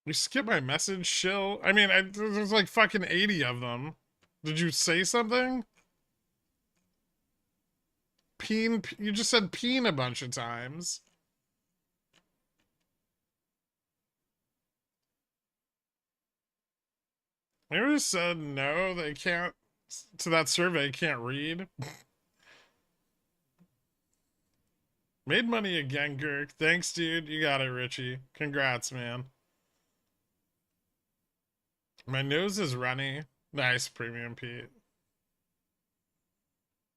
You skip my message, shill. I mean, there's like fucking 80 of them. Did you say something? Peen. You just said peen a bunch of times. Maybe just said no, they can't. To that survey, can't read. Made money again, Gherk. Thanks, dude. You got it, Richie. Congrats, man. My nose is runny. Nice, Premium Pete.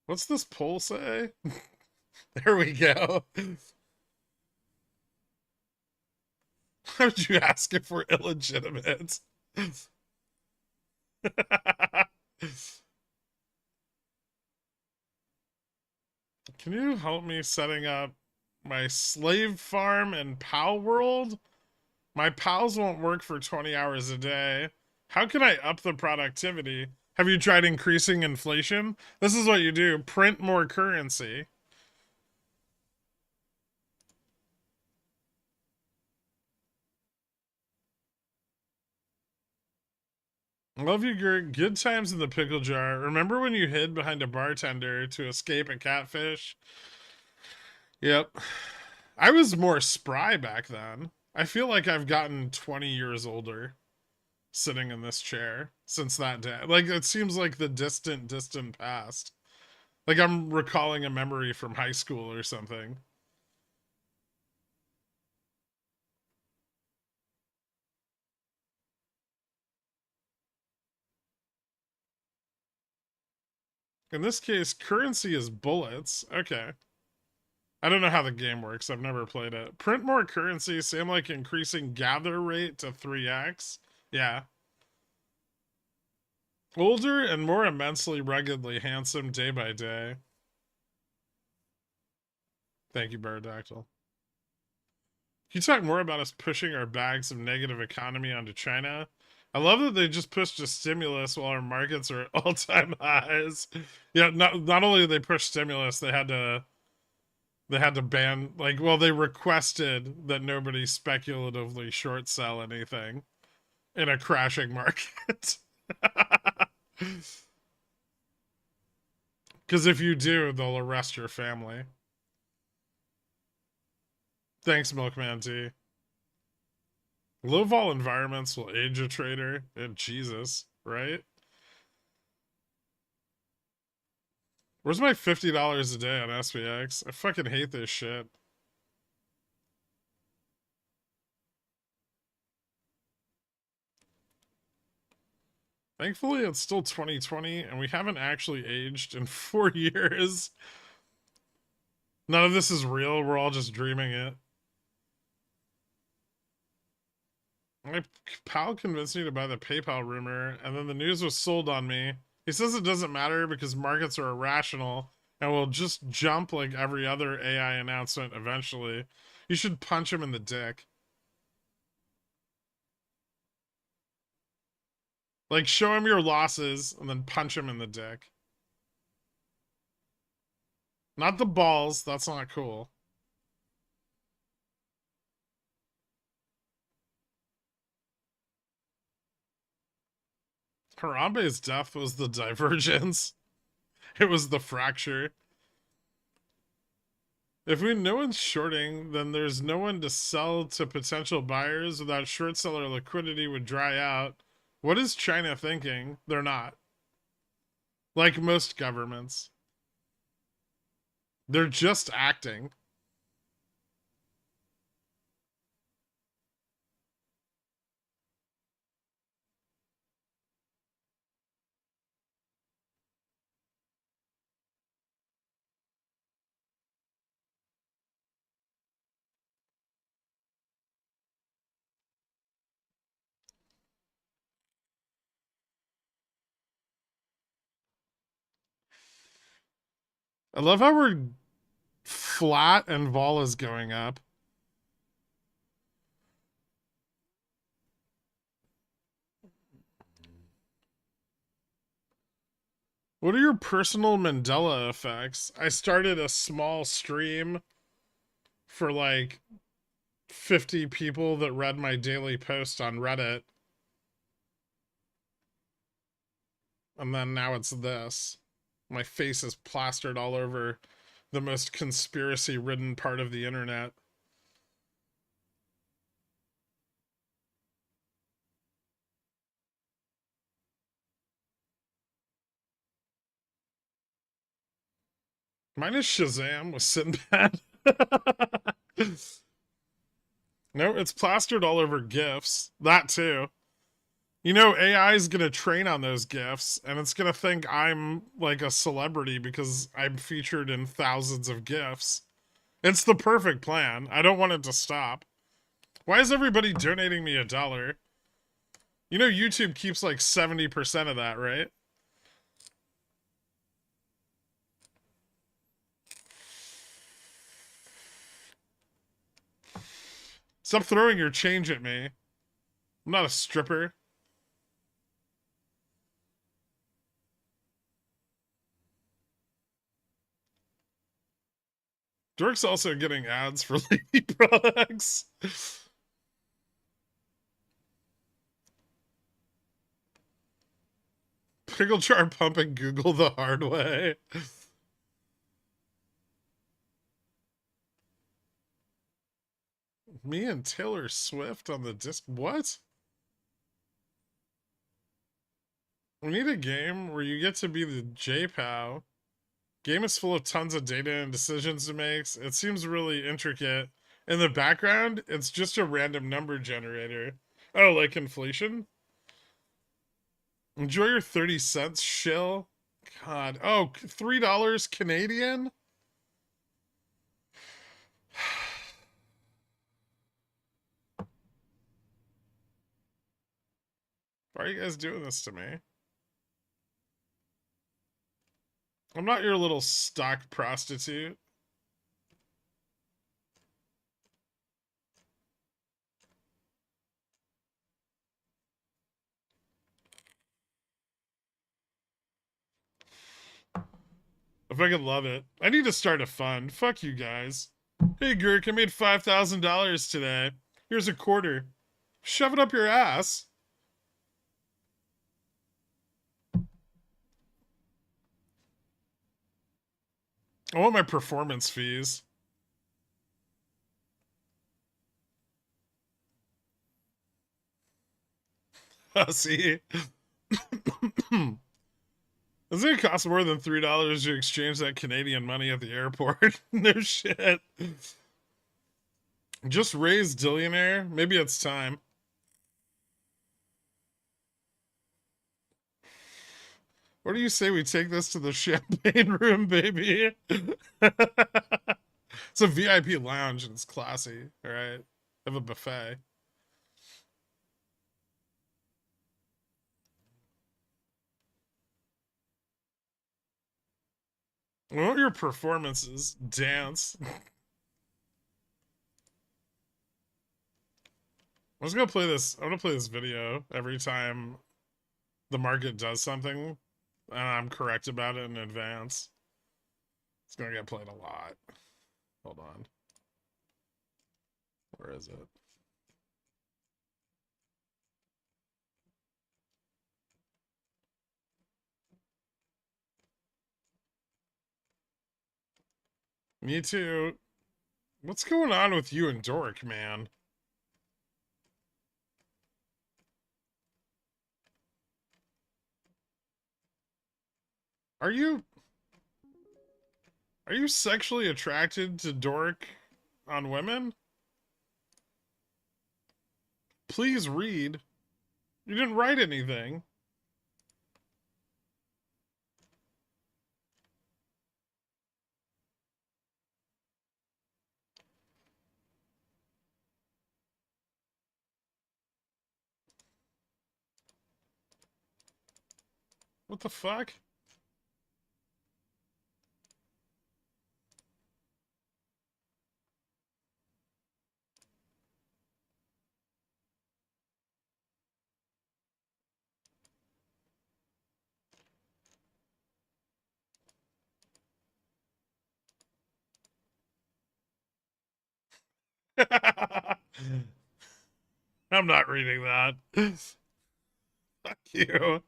What's this poll say? There we go. How would you ask if we're illegitimate? Can you help me setting up my slave farm in Pal World? My pals won't work for 20 hours a day. How can I up the productivity? Have you tried increasing inflation? This is what you do, print more currency. Love you, Gert. Good times in the pickle jar. Remember when you hid behind a bartender to escape a catfish? Yep. I was more spry back then. I feel like I've gotten 20 years older sitting in this chair since that day. Like, it seems like the distant, distant past. Like, I'm recalling a memory from high school or something. In this case, currency is bullets. Okay. I don't know how the game works. I've never played it. Print more currency, same like increasing gather rate to 3x. Yeah. Older and more immensely ruggedly handsome day by day. Thank you, Barodactyl. Can you talk more about us pushing our bags of negative economy onto China? I love that they just pushed a stimulus while our markets are at all-time highs. Yeah, not only did they push stimulus, they had to ban, like, well, they requested that nobody speculatively short sell anything in a crashing market. Because if you do, they'll arrest your family. Thanks, Milkman T. Low vol environments will age a trader. And Jesus, right? Where's my $50 a day on SPX? I fucking hate this shit. Thankfully, it's still 2020 and we haven't actually aged in 4 years. None of this is real. We're all just dreaming it. My pal convinced me to buy the PayPal rumor, and then the news was sold on me. He says it doesn't matter because markets are irrational and will just jump like every other AI announcement eventually. You should punch him in the dick. Like, show him your losses and then punch him in the dick. Not the balls, that's not cool. Harambe's death was the divergence. It was the fracture. If no one's shorting, then there's no one to sell to potential buyers. Without short seller liquidity would dry out. What is China thinking? They're not. Like most governments. They're just acting. I love how we're flat and vol is going up. What are your personal Mandela effects? I started a small stream for like 50 people that read my daily post on Reddit. And then now it's this. My face is plastered all over the most conspiracy ridden part of the internet. Mine is Shazam with Sinbad. No, it's plastered all over GIFs. That too. You know, AI is going to train on those GIFs, and it's going to think I'm like a celebrity because I'm featured in thousands of GIFs. It's the perfect plan. I don't want it to stop. Why is everybody donating me $1? You know, YouTube keeps like 70% of that, right? Stop throwing your change at me. I'm not a stripper. Dork's also getting ads for lady products. Pickle jar pumping Google the hard way. Me and Taylor Swift on the disc. What? We need a game where you get to be the JPOW. Game is full of tons of data and decisions to make. It seems really intricate. In the background, it's just a random number generator. Oh, like inflation? Enjoy your 30 cents, shill. God. Oh, $3 Canadian? Why are you guys doing this to me? I'm not your little stock prostitute. If I could love it. I need to start a fund. Fuck you guys. Hey, Gherk, I made $5,000 today. Here's a quarter. Shove it up your ass. I want my performance fees. See? Doesn't it cost more than $3 to exchange that Canadian money at the airport? No shit. Just raise Dillionaire. Maybe it's time. What do you say we take this to the champagne room, baby? It's a VIP lounge and it's classy, all right? Have a buffet. What are your performances? Dance. I'm just gonna play this. I'm gonna play this video every time the market does something and I'm correct about it in advance. It's gonna get played a lot. Hold on. Where is it? Me too. What's going on with you and Dork, man? Are you sexually attracted to Dork on women? Please read. You didn't write anything. What the fuck? I'm not reading that. Fuck you.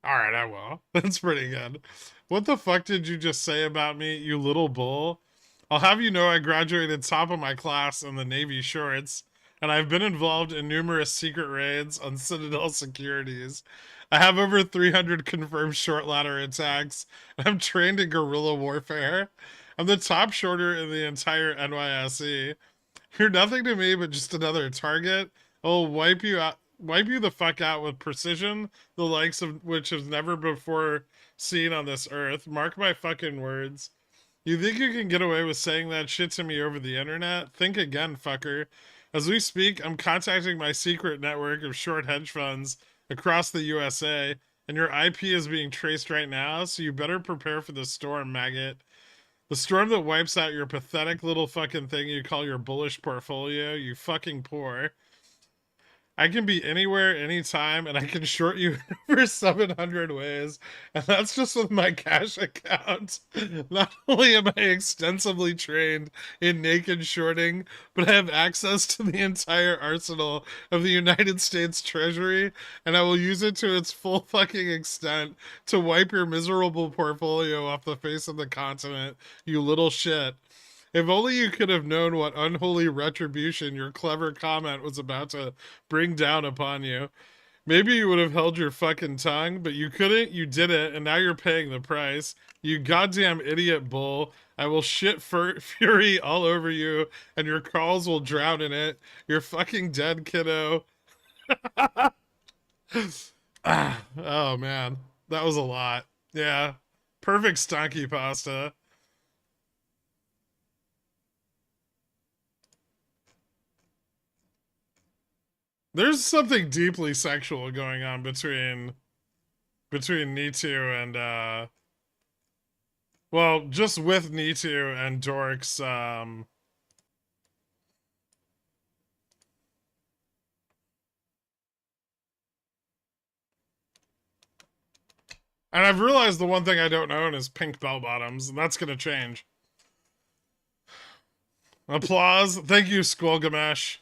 All right, I will. That's pretty good. What the fuck did you just say about me, you little bull? I'll have you know I graduated top of my class in the Navy shorts, and I've been involved in numerous secret raids on Citadel securities. I have over 300 confirmed short ladder attacks, and I'm trained in guerrilla warfare. I'm the top shorter in the entire NYSE. You're nothing to me but just another target. I'll wipe you the fuck out with precision, the likes of which has never before seen on this earth. Mark my fucking words. You think you can get away with saying that shit to me over the internet? Think again, fucker. As we speak, I'm contacting my secret network of short hedge funds across the USA, and your IP is being traced right now, so you better prepare for the storm, maggot. The storm that wipes out your pathetic little fucking thing you call your bullish portfolio, you fucking poor. I can be anywhere, anytime, and I can short you for 700 ways. And that's just with my cash account. Not only am I extensively trained in naked shorting, but I have access to the entire arsenal of the United States Treasury, and I will use it to its full fucking extent to wipe your miserable portfolio off the face of the continent, you little shit. If only you could have known what unholy retribution your clever comment was about to bring down upon you. Maybe you would have held your fucking tongue, but you couldn't, you did it, and now you're paying the price. You goddamn idiot bull. I will shit fury all over you, and your calls will drown in it. You're fucking dead, kiddo. Oh, man. That was a lot. Yeah. Perfect stonky pasta. There's something deeply sexual going on between Nitu and well, just with Nitu and Dork's and I've realized the one thing I don't own is pink bell bottoms, and that's gonna change. Applause. Thank you, Squilgamesh.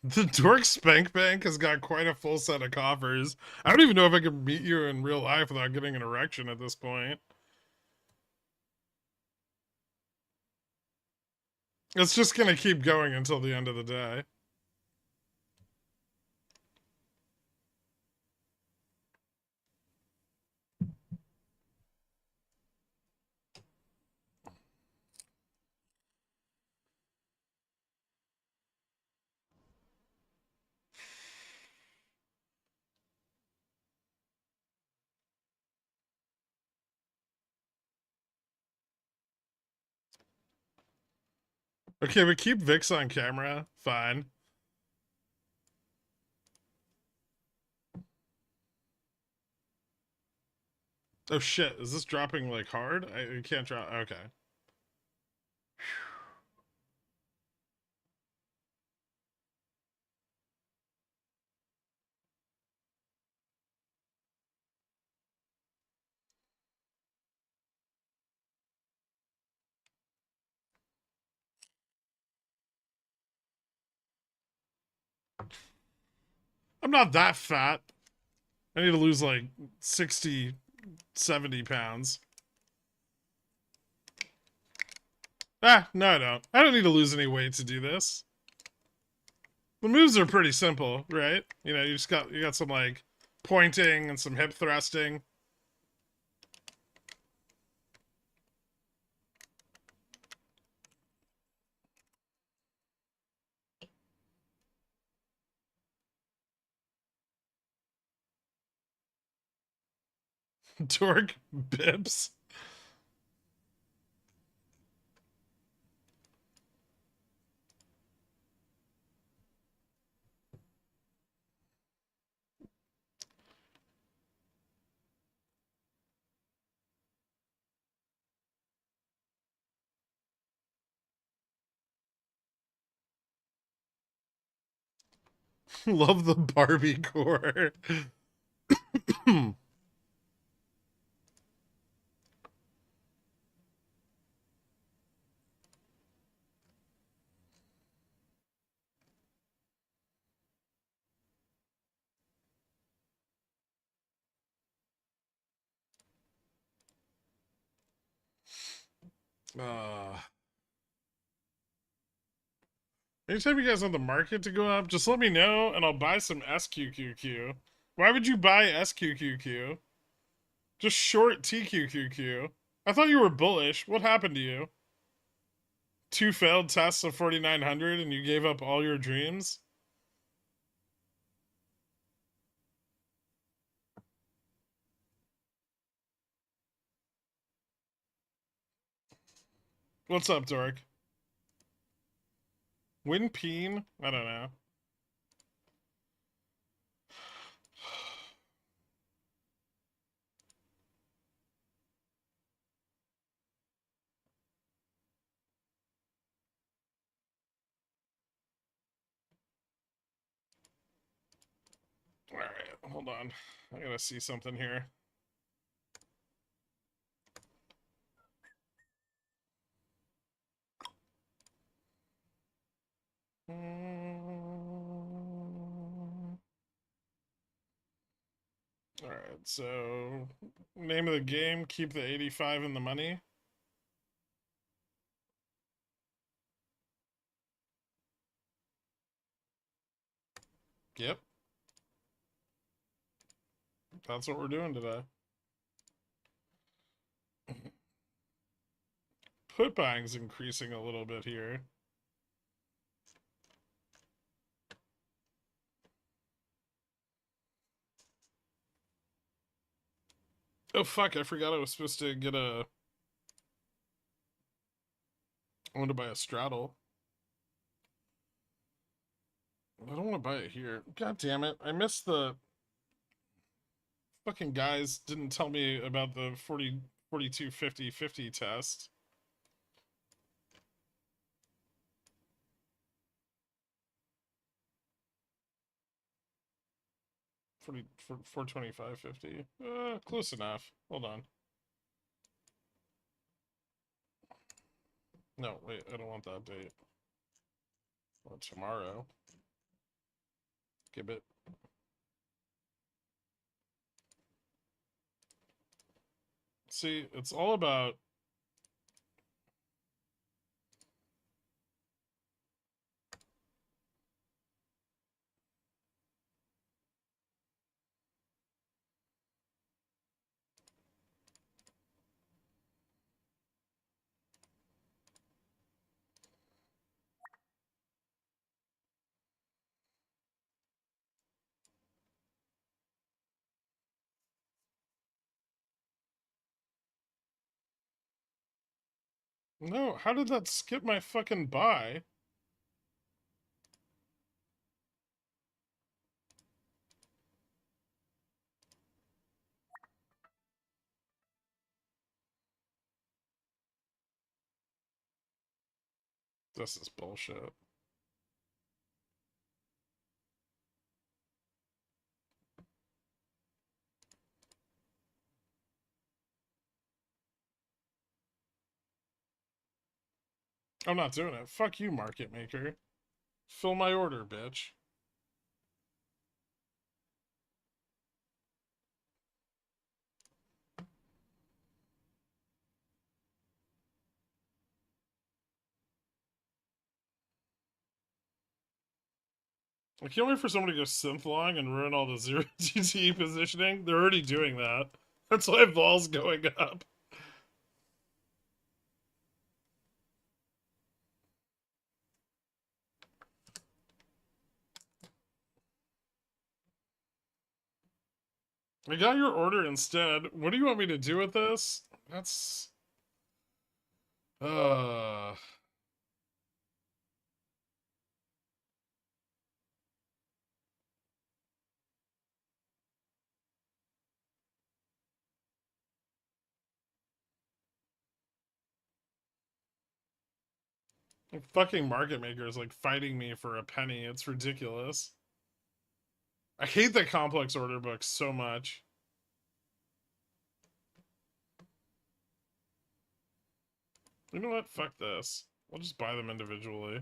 The Dork Spank Bank has got quite a full set of coffers. I don't even know if I can meet you in real life without getting an erection at this point. It's just gonna keep going until the end of the day. Okay, we keep Vix on camera. Fine. Oh shit, is this dropping like hard? I can't drop. Okay. I'm not that fat. I need to lose like 60, 70 pounds. Ah, no, I don't. I don't need to lose any weight to do this. The moves are pretty simple, right? You know, you got some like pointing and some hip thrusting. Torque bips. Love the Barbie core. Anytime you guys want the market to go up, just let me know and I'll buy some SQQQ. Why would you buy SQQQ? Just short TQQQ. I thought you were bullish. What happened to you? 2 failed tests of 4,900 and you gave up all your dreams? What's up, Dork? Winpeen? I don't know. Alright, hold on. I gotta see something here. Alright, so name of the game, keep the 85 in the money. Yep. That's what we're doing today. Put buying's increasing a little bit here. Oh fuck, I forgot I was supposed to get a... I want to buy a straddle. I don't want to buy it here. God damn it. I missed the... Fucking guys didn't tell me about the 42 50 50 test. For 425.50. Close enough. Hold on. No, wait, I don't want that date. Or tomorrow. Give it. See, it's all about... No, how did that skip my fucking buy? This is bullshit. I'm not doing it. Fuck you, market maker. Fill my order, bitch. I can't wait for somebody to go synth long and ruin all the zero GTE positioning. They're already doing that. That's why vol's going up. I got your order instead. What do you want me to do with this? That's... Uh... Fucking market makers like fighting me for a penny. It's ridiculous. I hate the complex order books so much. You know what? Fuck this. We'll just buy them individually.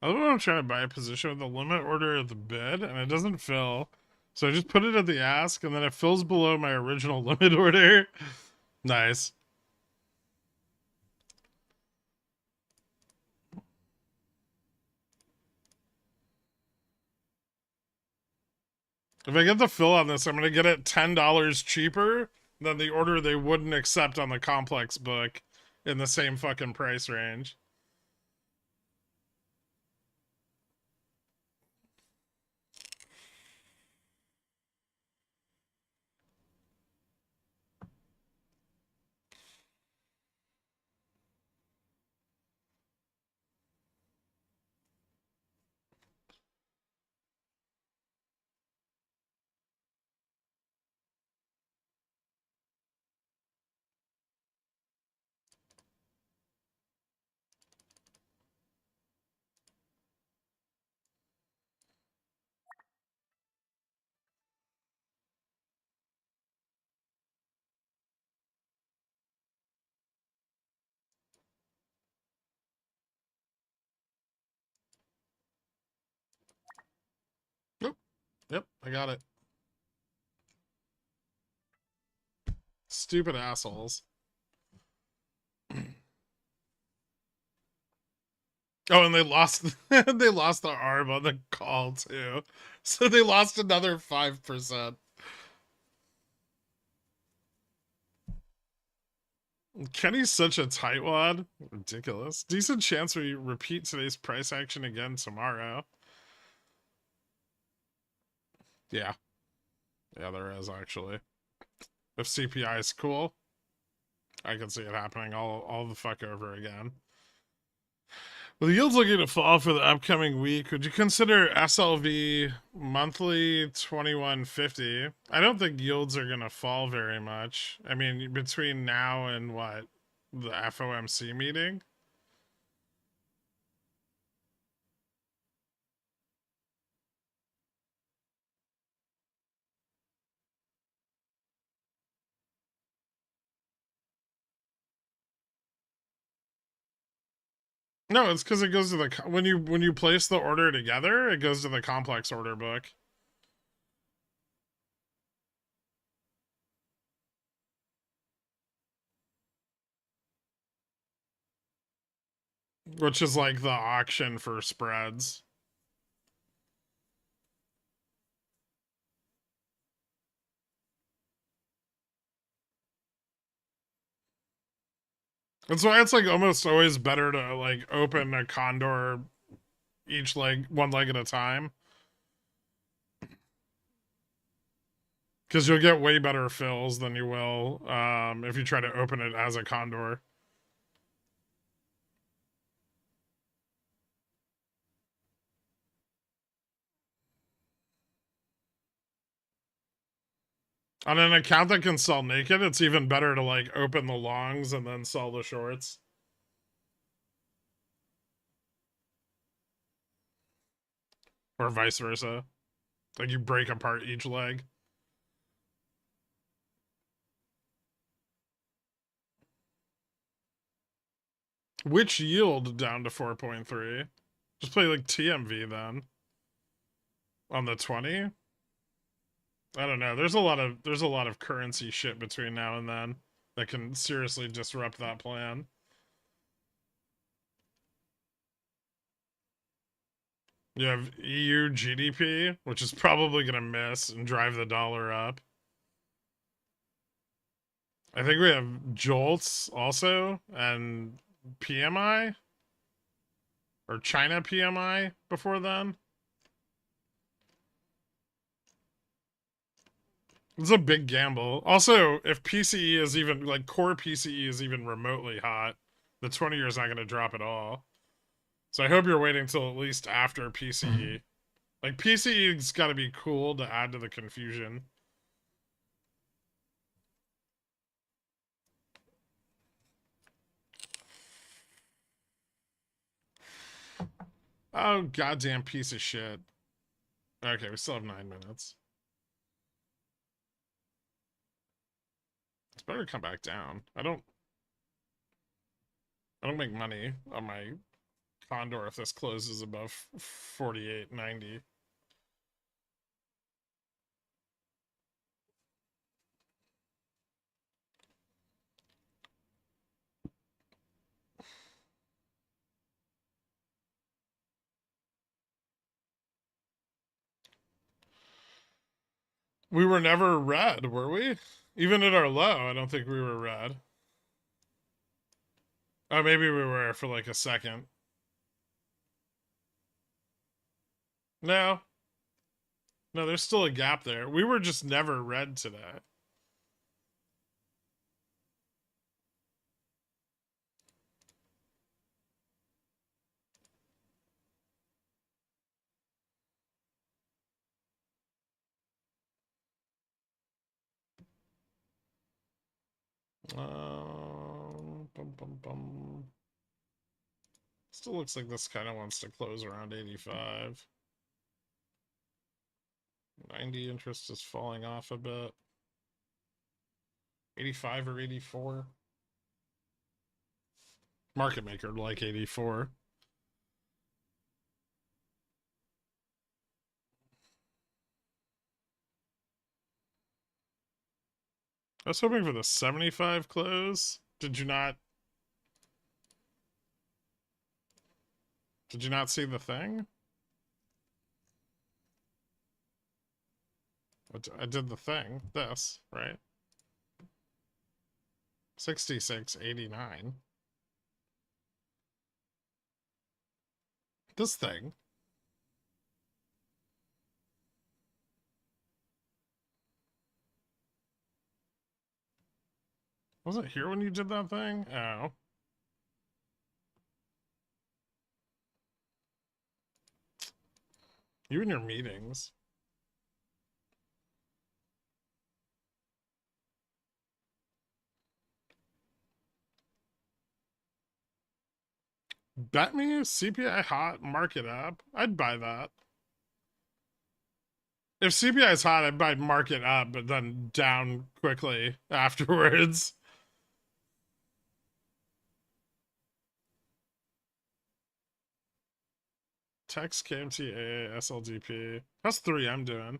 I love when I'm trying to buy a position with the limit order at the bid and it doesn't fill. So I just put it at the ask and then it fills below my original limit order. Nice. If I get the fill on this, I'm going to get it $10 cheaper than the order they wouldn't accept on the complex book in the same fucking price range. Nope. Yep, I got it. Stupid assholes. Oh, and they lost they lost the arm on the call too. So they lost another 5%. Kenny's such a tightwad. Ridiculous. Decent chance we repeat today's price action again tomorrow. Yeah. Yeah, there is actually. If CPI is cool, I can see it happening all the fuck over again. With yields looking to fall for the upcoming week, would you consider SLV monthly 2150? I don't think yields are going to fall very much. I mean, between now and what? The FOMC meeting? No, it's because it goes to the when you place the order together, it goes to the complex order book. Which is like the auction for spreads. That's why it's like almost always better to like open a condor each leg, one leg at a time. Because you'll get way better fills than you will if you try to open it as a condor. On an account that can sell naked, it's even better to like open the longs and then sell the shorts. Or vice versa. Like you break apart each leg. Which yield down to 4.3? Just play like TMV then. On the 20? I don't know. There's a lot of currency shit between now and then that can seriously disrupt that plan. You have EU GDP, which is probably going to miss and drive the dollar up. I think we have JOLTS also and PMI or China PMI before then. It's a big gamble. Also, if PCE is even like core PCE is even remotely hot, the 20 year is not going to drop at all. So I hope you're waiting till at least after PCE. Like PCE's got to be cool to add to the confusion. Oh, goddamn piece of shit. Okay, we still have 9 minutes. better come back down. I don't make money on my Condor if this closes above 48.90. We were never red, were we? Even at our low, I don't think we were red. Oh, maybe we were for like a second. No. No, there's still a gap there. We were just never red today. Bum, bum, bum. Still looks like this kind of wants to close around 85. 90 interest is falling off a bit. 85 or 84. Market maker like 84. I was hoping for the 75 close. Did you not see the thing? I did the thing. This, right? 66.89. This thing. Wasn't it here when you did that thing? Oh. You and your meetings. Bet me CPI hot, market up. I'd buy that. If CPI is hot, I'd buy market up, but then down quickly afterwards. Text KMTA SLDP. How's 3M doing?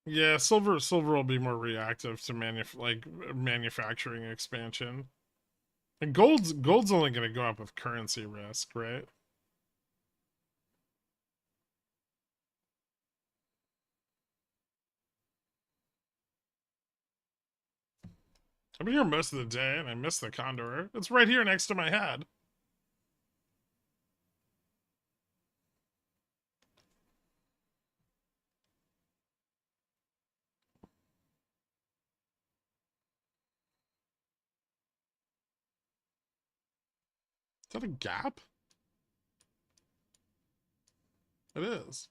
Yeah, silver will be more reactive to manufacturing expansion. And gold's only going to go up with currency risk, right? I've been here most of the day and I missed the condor. It's right here next to my head. Is that a gap? It is.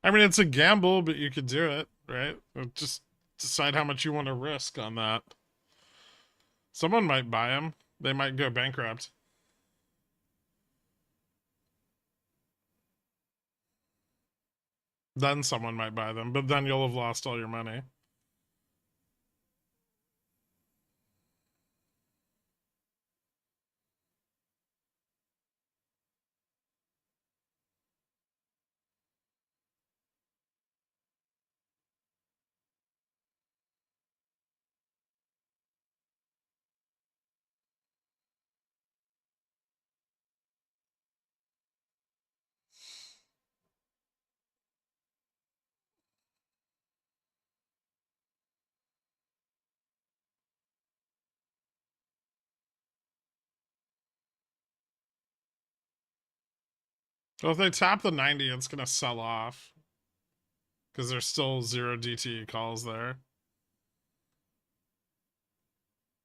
I mean, it's a gamble, but you could do it, right? Just decide how much you want to risk on that. Someone might buy them. They might go bankrupt. Then someone might buy them, but then you'll have lost all your money. Well, if they tap the 90, it's going to sell off. Because there's still 0 DTE calls there.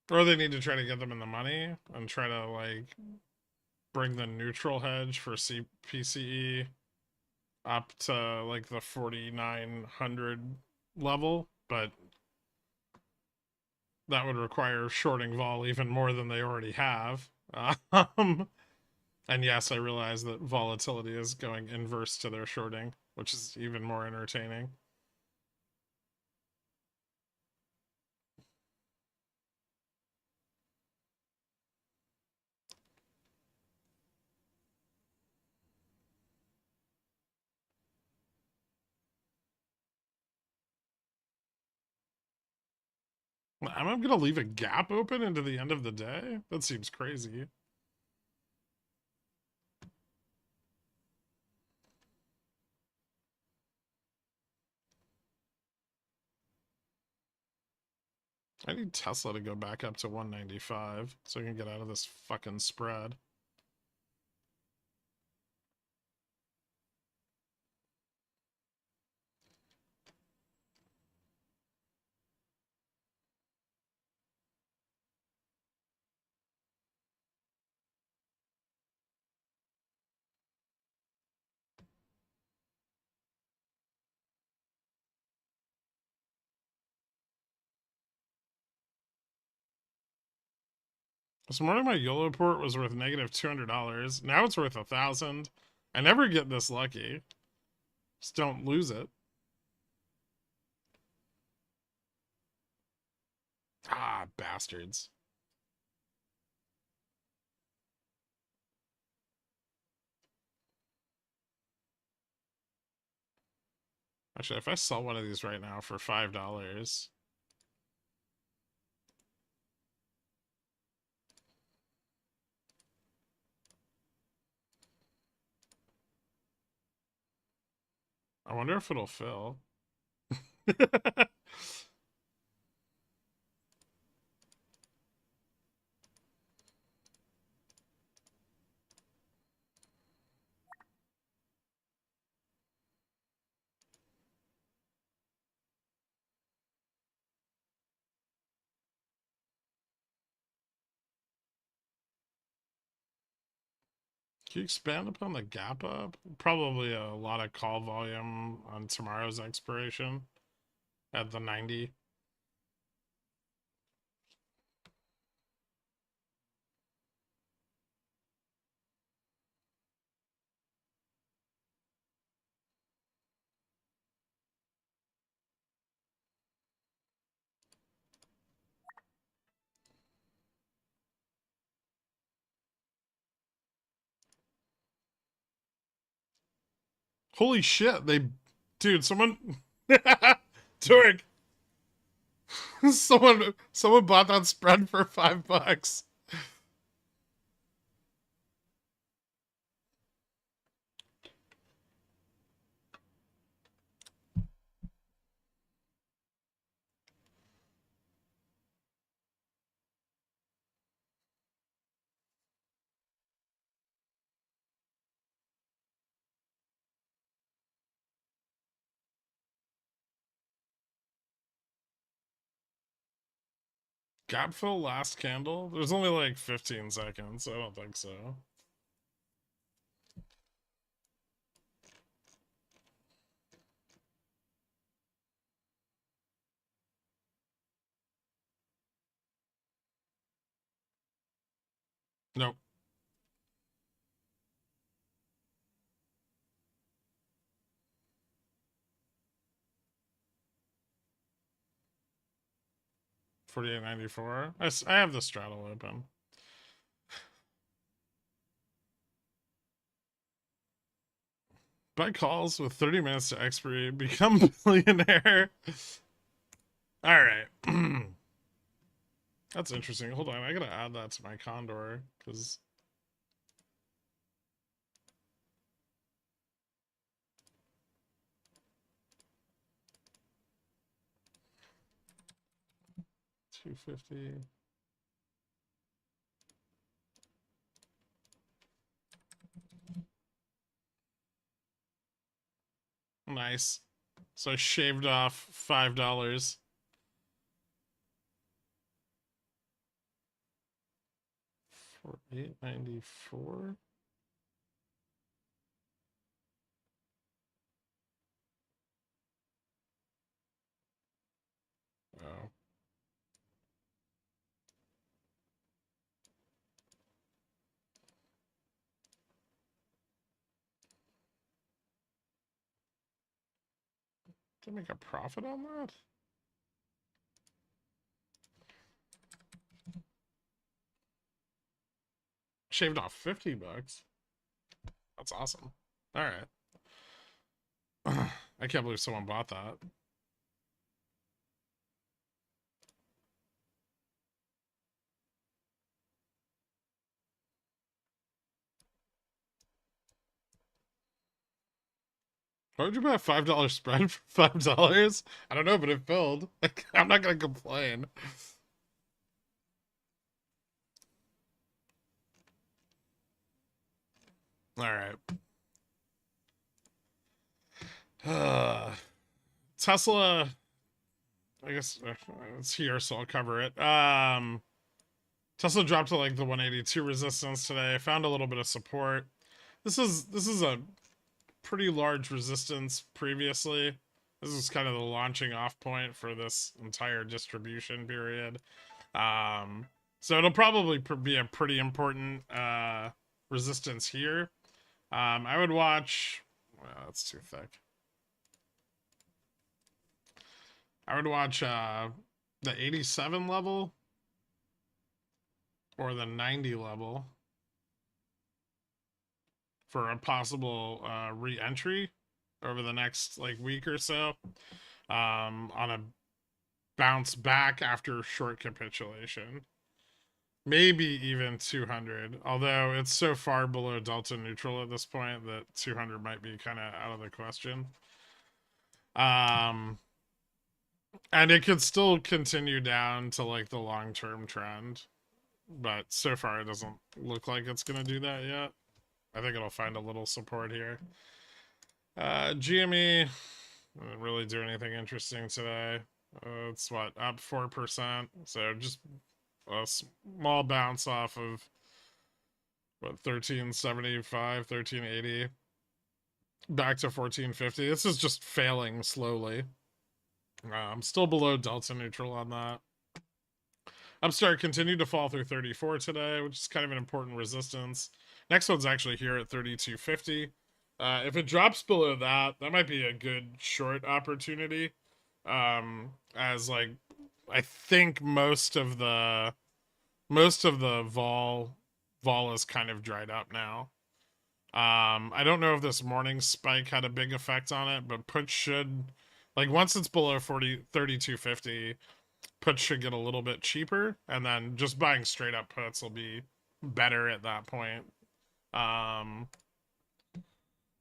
Or they need to try to get them in the money and try to, like, bring the neutral hedge for PCE. up to like the 4,900 level, but that would require shorting vol even more than they already have. Um, and yes, I realize that volatility is going inverse to their shorting, which is even more entertaining. I'm gonna leave a gap open into the end of the day? That seems crazy. I need Tesla to go back up to 195 so I can get out of this fucking spread. This morning my YOLO port was worth negative $200. Now it's worth 1,000. I never get this lucky. Just don't lose it. Ah, bastards. Actually, if I sell one of these right now for $5, I wonder if it'll fill. Can you expand upon the gap up? Probably a lot of call volume on tomorrow's expiration at the 90. Holy shit, they... Dude, someone... Turk, someone bought that spread for $5. Gap fill last candle? There's only like 15 seconds. I don't think so. Nope. $48.94. I have the straddle open. Buy calls with 30 minutes to expiry. Become a billionaire. All right. That's interesting. Hold on. I gotta add that to my Condor because. $250. Nice. So I shaved off $5. For $8.94. Did I make a profit on that? Shaved off $50. That's awesome. All right. I can't believe someone bought that. Why would you buy a $5 spread for $5? I don't know, but it filled. I'm not gonna complain. All right. Tesla. I guess it's here, so I'll cover it. Tesla dropped to like the 182 resistance today. Found a little bit of support. This is a pretty large resistance previously. This is kind of the launching off point for this entire distribution period. So it'll probably be a pretty important resistance here. I would watch. Well, that's too thick. I would watch the 87 level or the 90 level for a possible re-entry over the next like week or so on a bounce back after short capitulation. Maybe even 200, although it's so far below delta neutral at this point that 200 might be kind of out of the question. And it could still continue down to like the long-term trend, but so far it doesn't look like it's going to do that yet. I think it'll find a little support here. GME didn't really do anything interesting today. It's what, up 4%, so just a small bounce off of what, 1375, 1380 back to 1450. This is just failing slowly. I'm still below delta neutral on that. Upstart continued to fall through 34 today, which is kind of an important resistance. Next one's actually here at 3250. If it drops below that, that might be a good short opportunity. As like, I think most of the vol is kind of dried up now. I don't know if this morning spike had a big effect on it, but puts should, like once it's below 3250, puts should get a little bit cheaper, and then just buying straight up puts will be better at that point.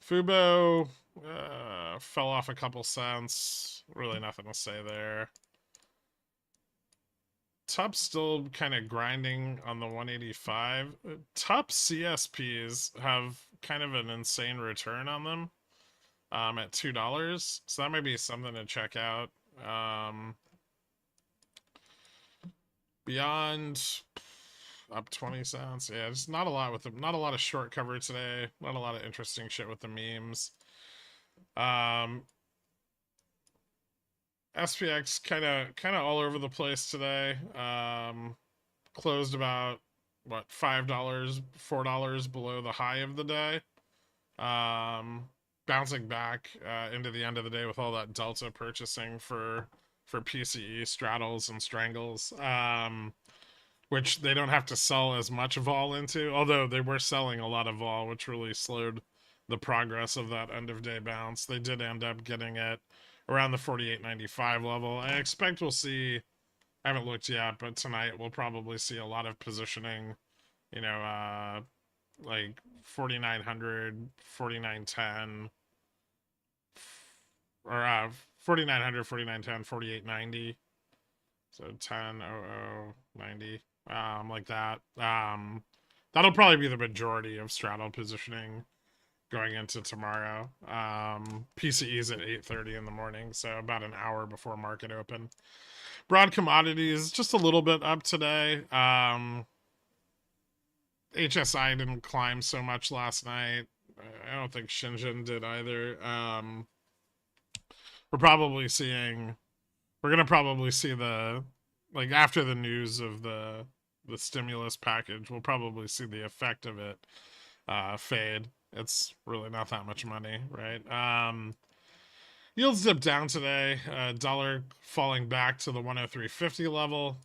Fubo fell off a couple cents. Really nothing to say there. Tup's still kind of grinding on the 185. Tup CSPs have kind of an insane return on them at $2. So that might be something to check out. Beyond up 20 cents. Yeah, just not a lot with them. Not a lot of short cover today. Not a lot of interesting shit with the memes. SPX kind of all over the place today. Closed about what, $5, $4 below the high of the day. Bouncing back into the end of the day with all that delta purchasing for PCE straddles and strangles, which they don't have to sell as much vol into, although they were selling a lot of vol, which really slowed the progress of that end of day bounce. They did end up getting it around the 48.95 level. I expect we'll see, I haven't looked yet, but tonight we'll probably see a lot of positioning, you know, like 4900, 4910, or 4900, 4910, 4890. So 10.0090, like that. That'll probably be the majority of straddle positioning going into tomorrow. PCE's at 8:30 in the morning, so about an hour before market open. Broad commodities just a little bit up today. HSI didn't climb so much last night. I don't think Shenzhen did either. We're probably seeing, we're gonna probably see the, like after the news of the stimulus package, we'll probably see the effect of it fade. It's really not that much money, right? Yields dipped down today. Dollar falling back to the 103.50 level.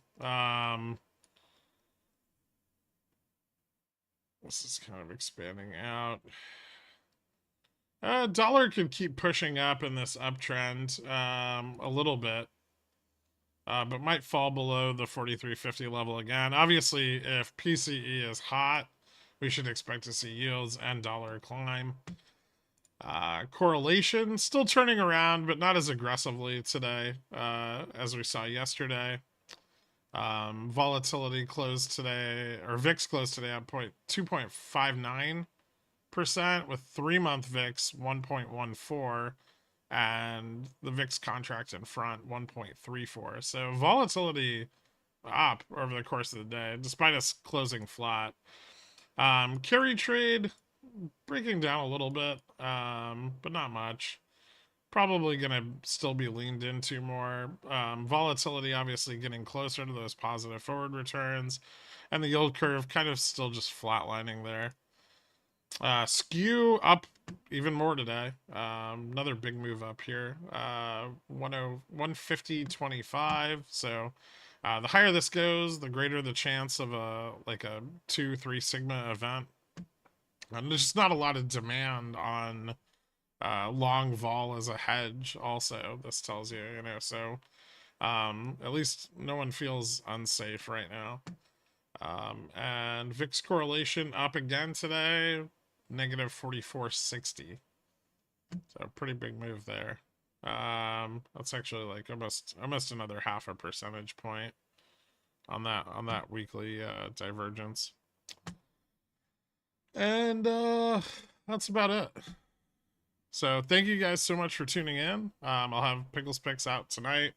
This is kind of expanding out. Dollar could keep pushing up in this uptrend a little bit, but might fall below the 43.50 level again. Obviously, if PCE is hot, we should expect to see yields and dollar climb. Correlation still turning around, but not as aggressively today as we saw yesterday. Volatility closed today, or VIX closed today at 2.59%, with 3-month VIX 1.14, and the VIX contract in front 1.34. So volatility up over the course of the day, despite us closing flat. Carry trade breaking down a little bit, but not much. Probably going to still be leaned into more. Volatility obviously getting closer to those positive forward returns, and the yield curve kind of still just flatlining there. Skew up even more today. Another big move up here. 150.25. So the higher this goes, the greater the chance of a 2-3 sigma event. And there's just not a lot of demand on long vol as a hedge. Also, this tells you, so at least no one feels unsafe right now. And VIX correlation up again today, negative 44.60. So pretty big move there. That's actually like almost another 0.5 percentage point on that weekly divergence. And that's about it. So thank you guys so much for tuning in. I'll have Pickles Picks out tonight.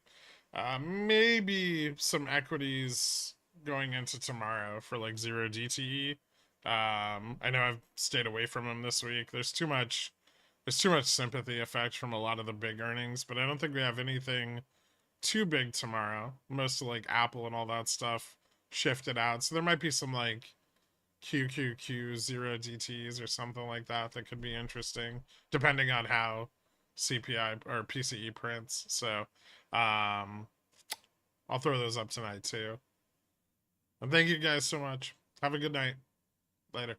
Maybe some equities going into tomorrow for like 0 DTE. I know I've stayed away from them this week. There's too much sympathy effect from a lot of the big earnings, but I don't think we have anything too big tomorrow. Most of like Apple and all that stuff shifted out. So there might be some like QQQ 0 DTs or something like that that could be interesting, depending on how CPI or PCE prints. So I'll throw those up tonight too. And thank you guys so much. Have a good night. Later.